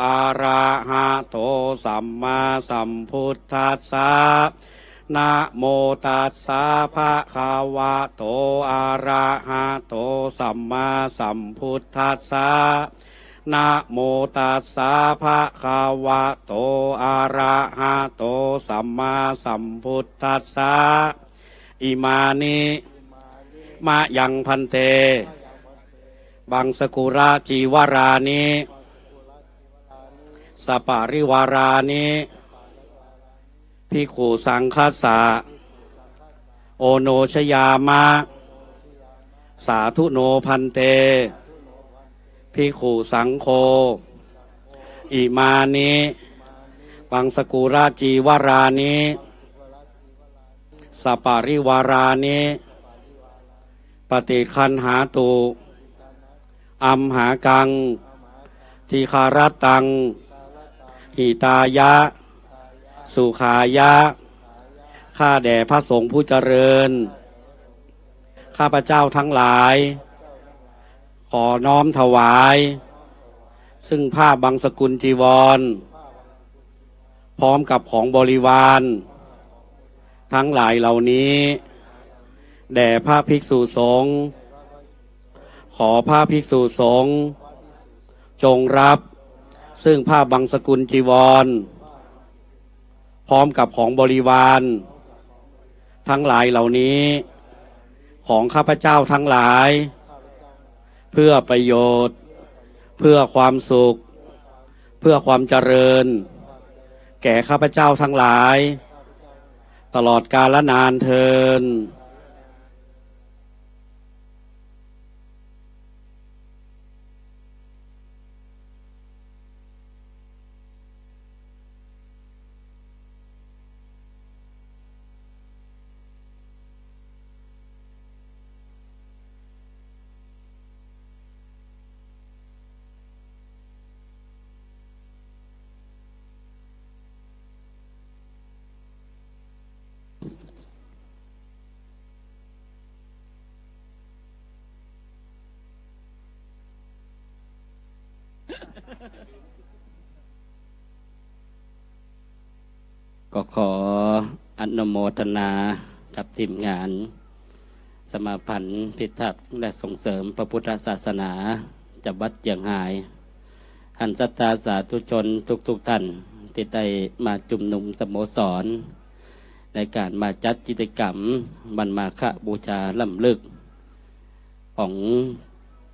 อะระหะโตสัมมาสัมพุทธัสสะนะโมตัสสะภะคะวะโตอะระหะโตสัมมาสัมพุทธัสสะนะโมตัสสะภะคะวะโตอะระหะโตสัมมาสัมพุทธัสสะอิมานิมะยังพันเตบังสกุระจีวรานิสปาริวารานิภิกขุสังคัสสะโอโนชยามะสาธุโนพันเตภิกขุสังโฆอิมานิบังสกุระจีวรานิสปาริวารานิปฏิคันหาตุอัมหากังทีคารตังหิตายะสุขายะข้าแด่พระสงฆ์ผู้เจริญข้าพเจ้าทั้งหลายขอน้อมถวายซึ่งผ้าบังสกุลจีวรพร้อมกับของบริวารทั้งหลายเหล่านี้แด่พระภิกษุสงฆ์ขอพระภิกษุสงฆ์จงรับซึ่งผ้าบังสกุลจีวรพร้อมกับของบริวารทั้งหลายเหล่านี้ของข้าพเจ้าทั้งหลายเพื่อประโยชน์เพื่อความสุขเพื่อความเจริญแก่ข้าพเจ้าทั้งหลายตลอดกาลนานเทอญ ก็ขออนุโมทนากับทีมงานสมาพันธ์พิทักษ์และส่งเสริมพระพุทธศาสนาจังหวัดเชียงรายท่านศรัทธาสาธุชนทุกท่านที่ได้มาจุมนุมสโมสรในการมาจัดกิจกรรมวันมาฆบูชาล้ำลึกของ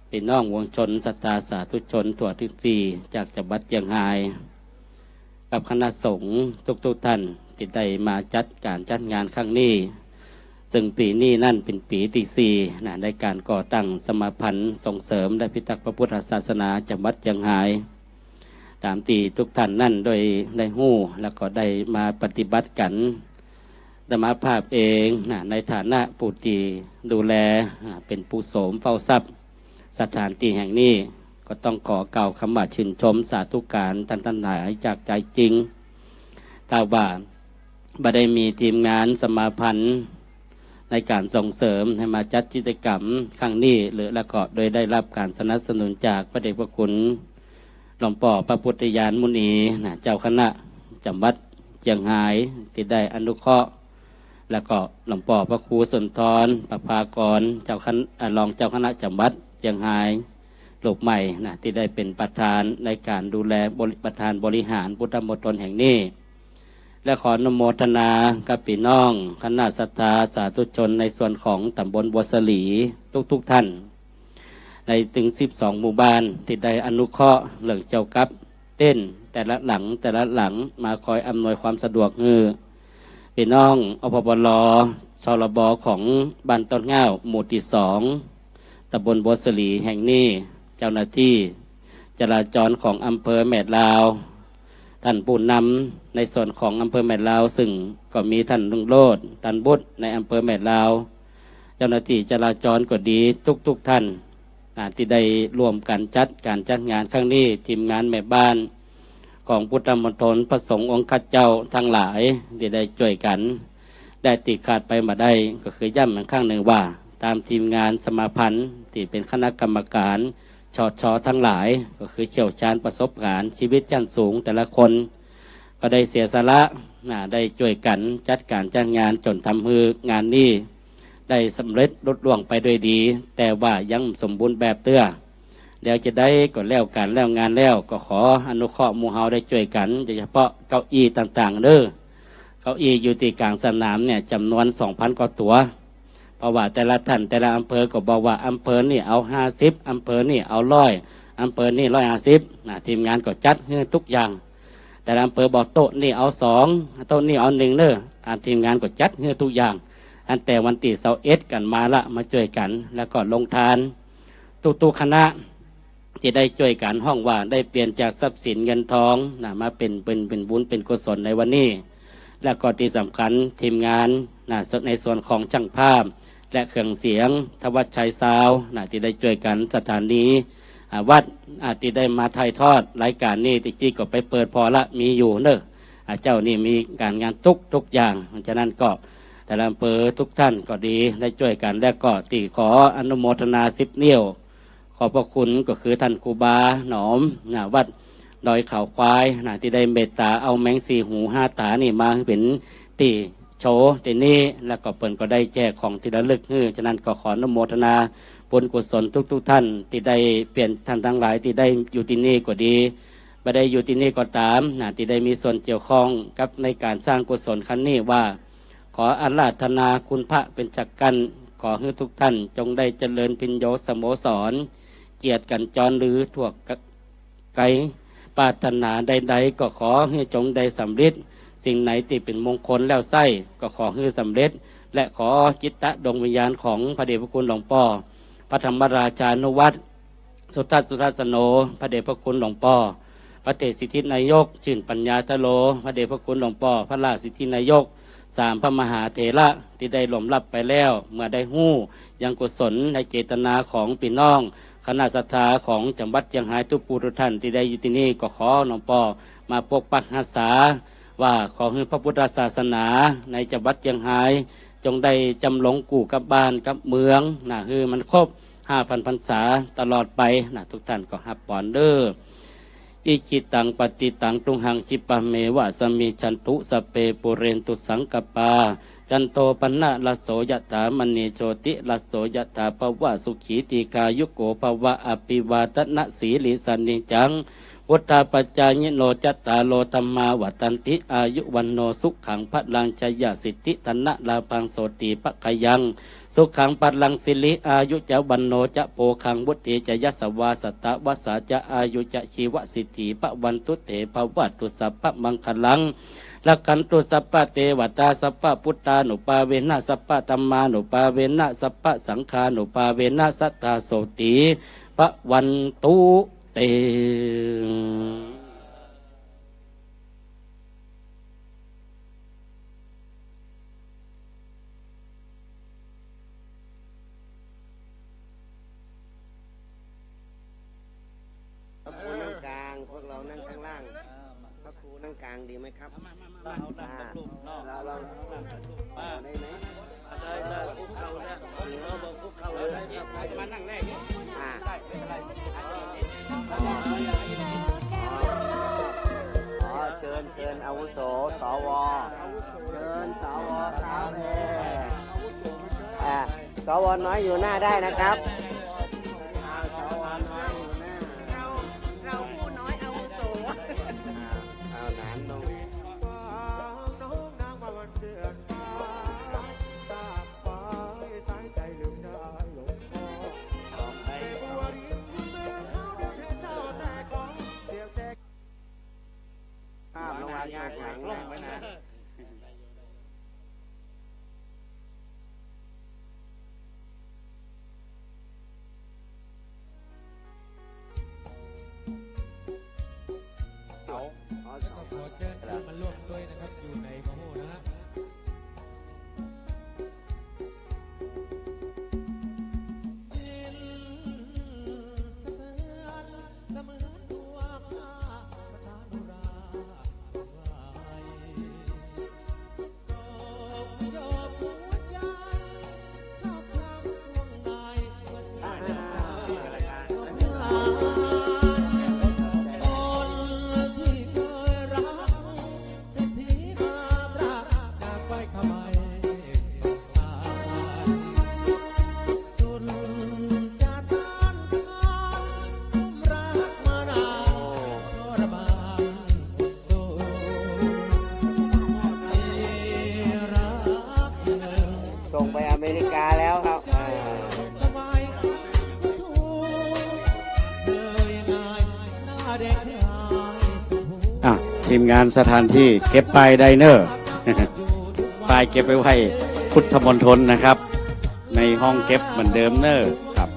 พี่น้องวงชนศรัทธาสาธุชนทั่วทุกที่จากจังหวัดเชียงรายกับคณะสงฆ์ทุกท่านที่ได้มาจัดการจัดงานครั้งนี้ซึ่งปีนี้นั่นเป็นปีที่4ในการก่อตั้งสมาพันธ์ส่งเสริมและพิทักษ์พระพุทธศาสนาจังหวัดเชียงรายตามที่ทุกท่านนั่นโดยได้หู้แล้วก็ได้มาปฏิบัติกันธรรมภาพเองในฐานะผู้ที่ดูแลเป็นผู้โสมเฝ้าทรัพย์สถานที่แห่งนี้ก็ต้องขอกล่าวคำว่าชื่นชมสาธุการท่านหลายจากใจจริงถ้าว่าบ่ได้มีทีมงานสมาพันธ์ในการส่งเสริมให้มาจัดกิจกรรมครั้งนี้หรือแล้วก็โดยได้รับการสนับสนุนจากพระเดชพระคุณหลวงพ่อพระพุทธญาณมุนีเจ้าคณะจังหวัดเชียงรายที่ได้อนุเคราะห์แล้วก็หลวงพ่อพระครูสุนทรประภากรเจ้าคณะรองเจ้าคณะจังหวัดเชียงรายลูกใหม่ที่ได้เป็นประธานในการดูแลประธานบริหารพุทธมณฑลแห่งนี้และขออนุโมทนากับพี่น้องคณะศรัทธาสาธุชนในส่วนของตำบลบัวสลีทุกท่านในถึง12หมู่บ้านที่ได้อนุเคราะห์เรื่องเจ้ากับเต้นแต่ละหลังมาคอยอำนวยความสะดวกพี่น้องอพบลชลบของบ้านต้นเง่าหมู่ที่2ตำบลบัวสลีแห่งนี้เจ้าหน้าที่จราจรของอำเภอแม่ลาวท่านผู้นำในส่วนของอำเภอแม่ลาวซึ่งก็มีท่านลุงโลดท่านบุตรในอำเภอแม่ลาวเจ้าหน้าที่จราจรก็ดีทุกท่านที่ได้ร่วมกันจัดงานครั้งนี้ทีมงานแม่บ้านของพุทธมณฑลพระสงฆ์องค์ข้าเจ้าทั้งหลายที่ได้ช่วยกันได้ติดขาดไปมาได้ก็คือย้ำอีกครั้งหนึ่งว่าตามทีมงานสมาพันธ์ที่เป็นคณะกรรมการชอทั้งหลายก็คือเชี่ยวชาญประสบการณ์ชีวิตชั้นสูงแต่ละคนก็ได้เสียสละได้ช่วยกันจัดการจ้างงานจนทำให้งานนี้ได้สำเร็จลุล่วงไปด้วยดีแต่ว่ายังสมบูรณ์แบบเตื้อเดี๋ยวจะได้ก็แล้วกันแล้วงานแล้วก็ขออนุเคราะห์หมู่เฮาได้ช่วยกันโดยเฉพาะเก้าอี้ต่างๆเด้อเก้าอี้อยู่ที่กลางสนามเนี่ยจำนวน 2,000 กว่าตัวเพราะว่าแต่ละท่านแต่ละอำเภอก็บอกว่าอำเภอนี่เอา50อำเภอนี่เอา100อำเภอนี่150ทีมงานก็จัดให้ทุกอย่างแต่ละอำเภอบอกโต๊ะนี่เอา2โต๊ะนี่เอา1เด้อทีมงานก็จัดให้ทุกอย่างอันแต่วันที่21กันมาละมาช่วยกันแล้วก็ลงทานทุกคณะที่ได้ช่วยกันห้องว่าได้เปลี่ยนจากทรัพย์สินเงินทองมาเป็นบุญเป็นกุศลในวันนี้และก็ที่สำคัญทีมงานในส่วนของช่างภาพและเครื่องเสียงทวัชชัยซาวที่ได้ช่วยกันสถานีวัดที่ได้มาถ่ายทอดรายการนี้ที่ก็ไปเปิดพอละมีอยู่เนอะเจ้านี่มีการงานทุกอย่างฉะนั้นก็แต่ละอำเภอทุกท่านก็ดีได้ช่วยกันและก็ตีขออนุโมทนา10 นิ้วขอบพระคุณก็คือท่านครูบาหนอมวัดดอยเขาควายที่ได้เมตตาเอาแมง4 หู 5 ตานี่มาเป็นตีโชว์ที่นี่แล้วก็เปิ่นก็ได้แจกของที่ระลึกฉะนั้นก็ขออนุโมทนาบุญกุศลทุกท่านที่ได้เปลี่ยนท่านทั้งหลายที่ได้อยู่ที่นี่ก็ดีไม่ได้อยู่ที่นี่ก็ตามที่ได้มีส่วนเกี่ยวข้องกับในการสร้างกุศลครั้งนี้ว่าขออาราธนาคุณพระเป็นจักกันขอให้ทุกท่านจงได้เจริญพิญโยสโมสรเกียรติกันจรหรือทั่วไกลปรารถนาใดๆก็ขอให้จงได้สำเร็จสิ่งไหนที่เป็นมงคลแล้วไส้ก็ขอให้สำเร็จและขอจิตตะดวงวิญญาณของพระเดชพระคุณหลวงพ่อพระธรรมราชานุวัตรสุทัศโนพระเดชพระคุณหลวงพ่อพระเทศสิทธินายกชื่นปัญญาทโลพระเดชพระคุณหลวงพ่อพระราชสิทธินายก3 พระมหาเถระที่ได้หล่มลับไปแล้วเมื่อได้หู้ยังกุศลในเจตนาของพี่น้องคณะศรัทธาของจังหวัดเชียงรายทุกผู้ทุกท่านที่ได้อยู่ที่นี่ก็ขอหลวงพ่อมาปกปักรักษาว่าขอให้พระพุทธศาสนาในจังหวัดเชียงรายจงได้จำลงกู่กับบ้านกับเมืองคือมันครบ 5,000 พรรษาตลอดไปทุกท่านก็ฮับปอนเดอร์ อิจิตังปฏิตังตุหังชิปะเมวะสมิชันตุสเปปุเรนตุสังกปาจันโตปนะละโสยถามณีโชติละโสยถาภวะสุขีติกายุโกภวะอภิวาทนะสีลิสันนิจังวุฒาปัจจายโนจัตตาโลธรรมาวัตันติอายุวันโนสุขังพลังชยสิทธิธนะลาพังโสติปะขยังสุขังปัลลังสิลิอายุจะวันโนจะโปคังวุติจะยัสวาสตะวัสสะจะอายุจะชีวสิทธิปะวันตุเตภวัตุสัพพมังคลังละกันตุสัพพะเทวตาสัพพะพุทธานุปาเวนะสัพพะธัมมานุปาเวนะสัพพะสังฆานุปาเวนะสัทธาโสติปะวันตุเตพระครูนั่งกลางพวกเรานั่งข้างล่างพระครูนั่งกลางดีไหมครับเราได้ไหมได้คุกเข่าเนี่ยเราบอกคุกเข่าเลยมานั่งแรกเชิญอาวุโสสวเชิญสวครับสวน้อยอยู่หน้าได้นะครับขอเชิญผู้มาร่วมด้วยนะครับอยู่ในพระโหนะส่งไปอเมริกาแล้วครับทีมงานสถานที่เก็บป้ายไดเนอร์ ป้ายเก็บไปไว้พุทธมณฑลนะครับในห้องเก็บเหมือนเดิมเนอร์ครับ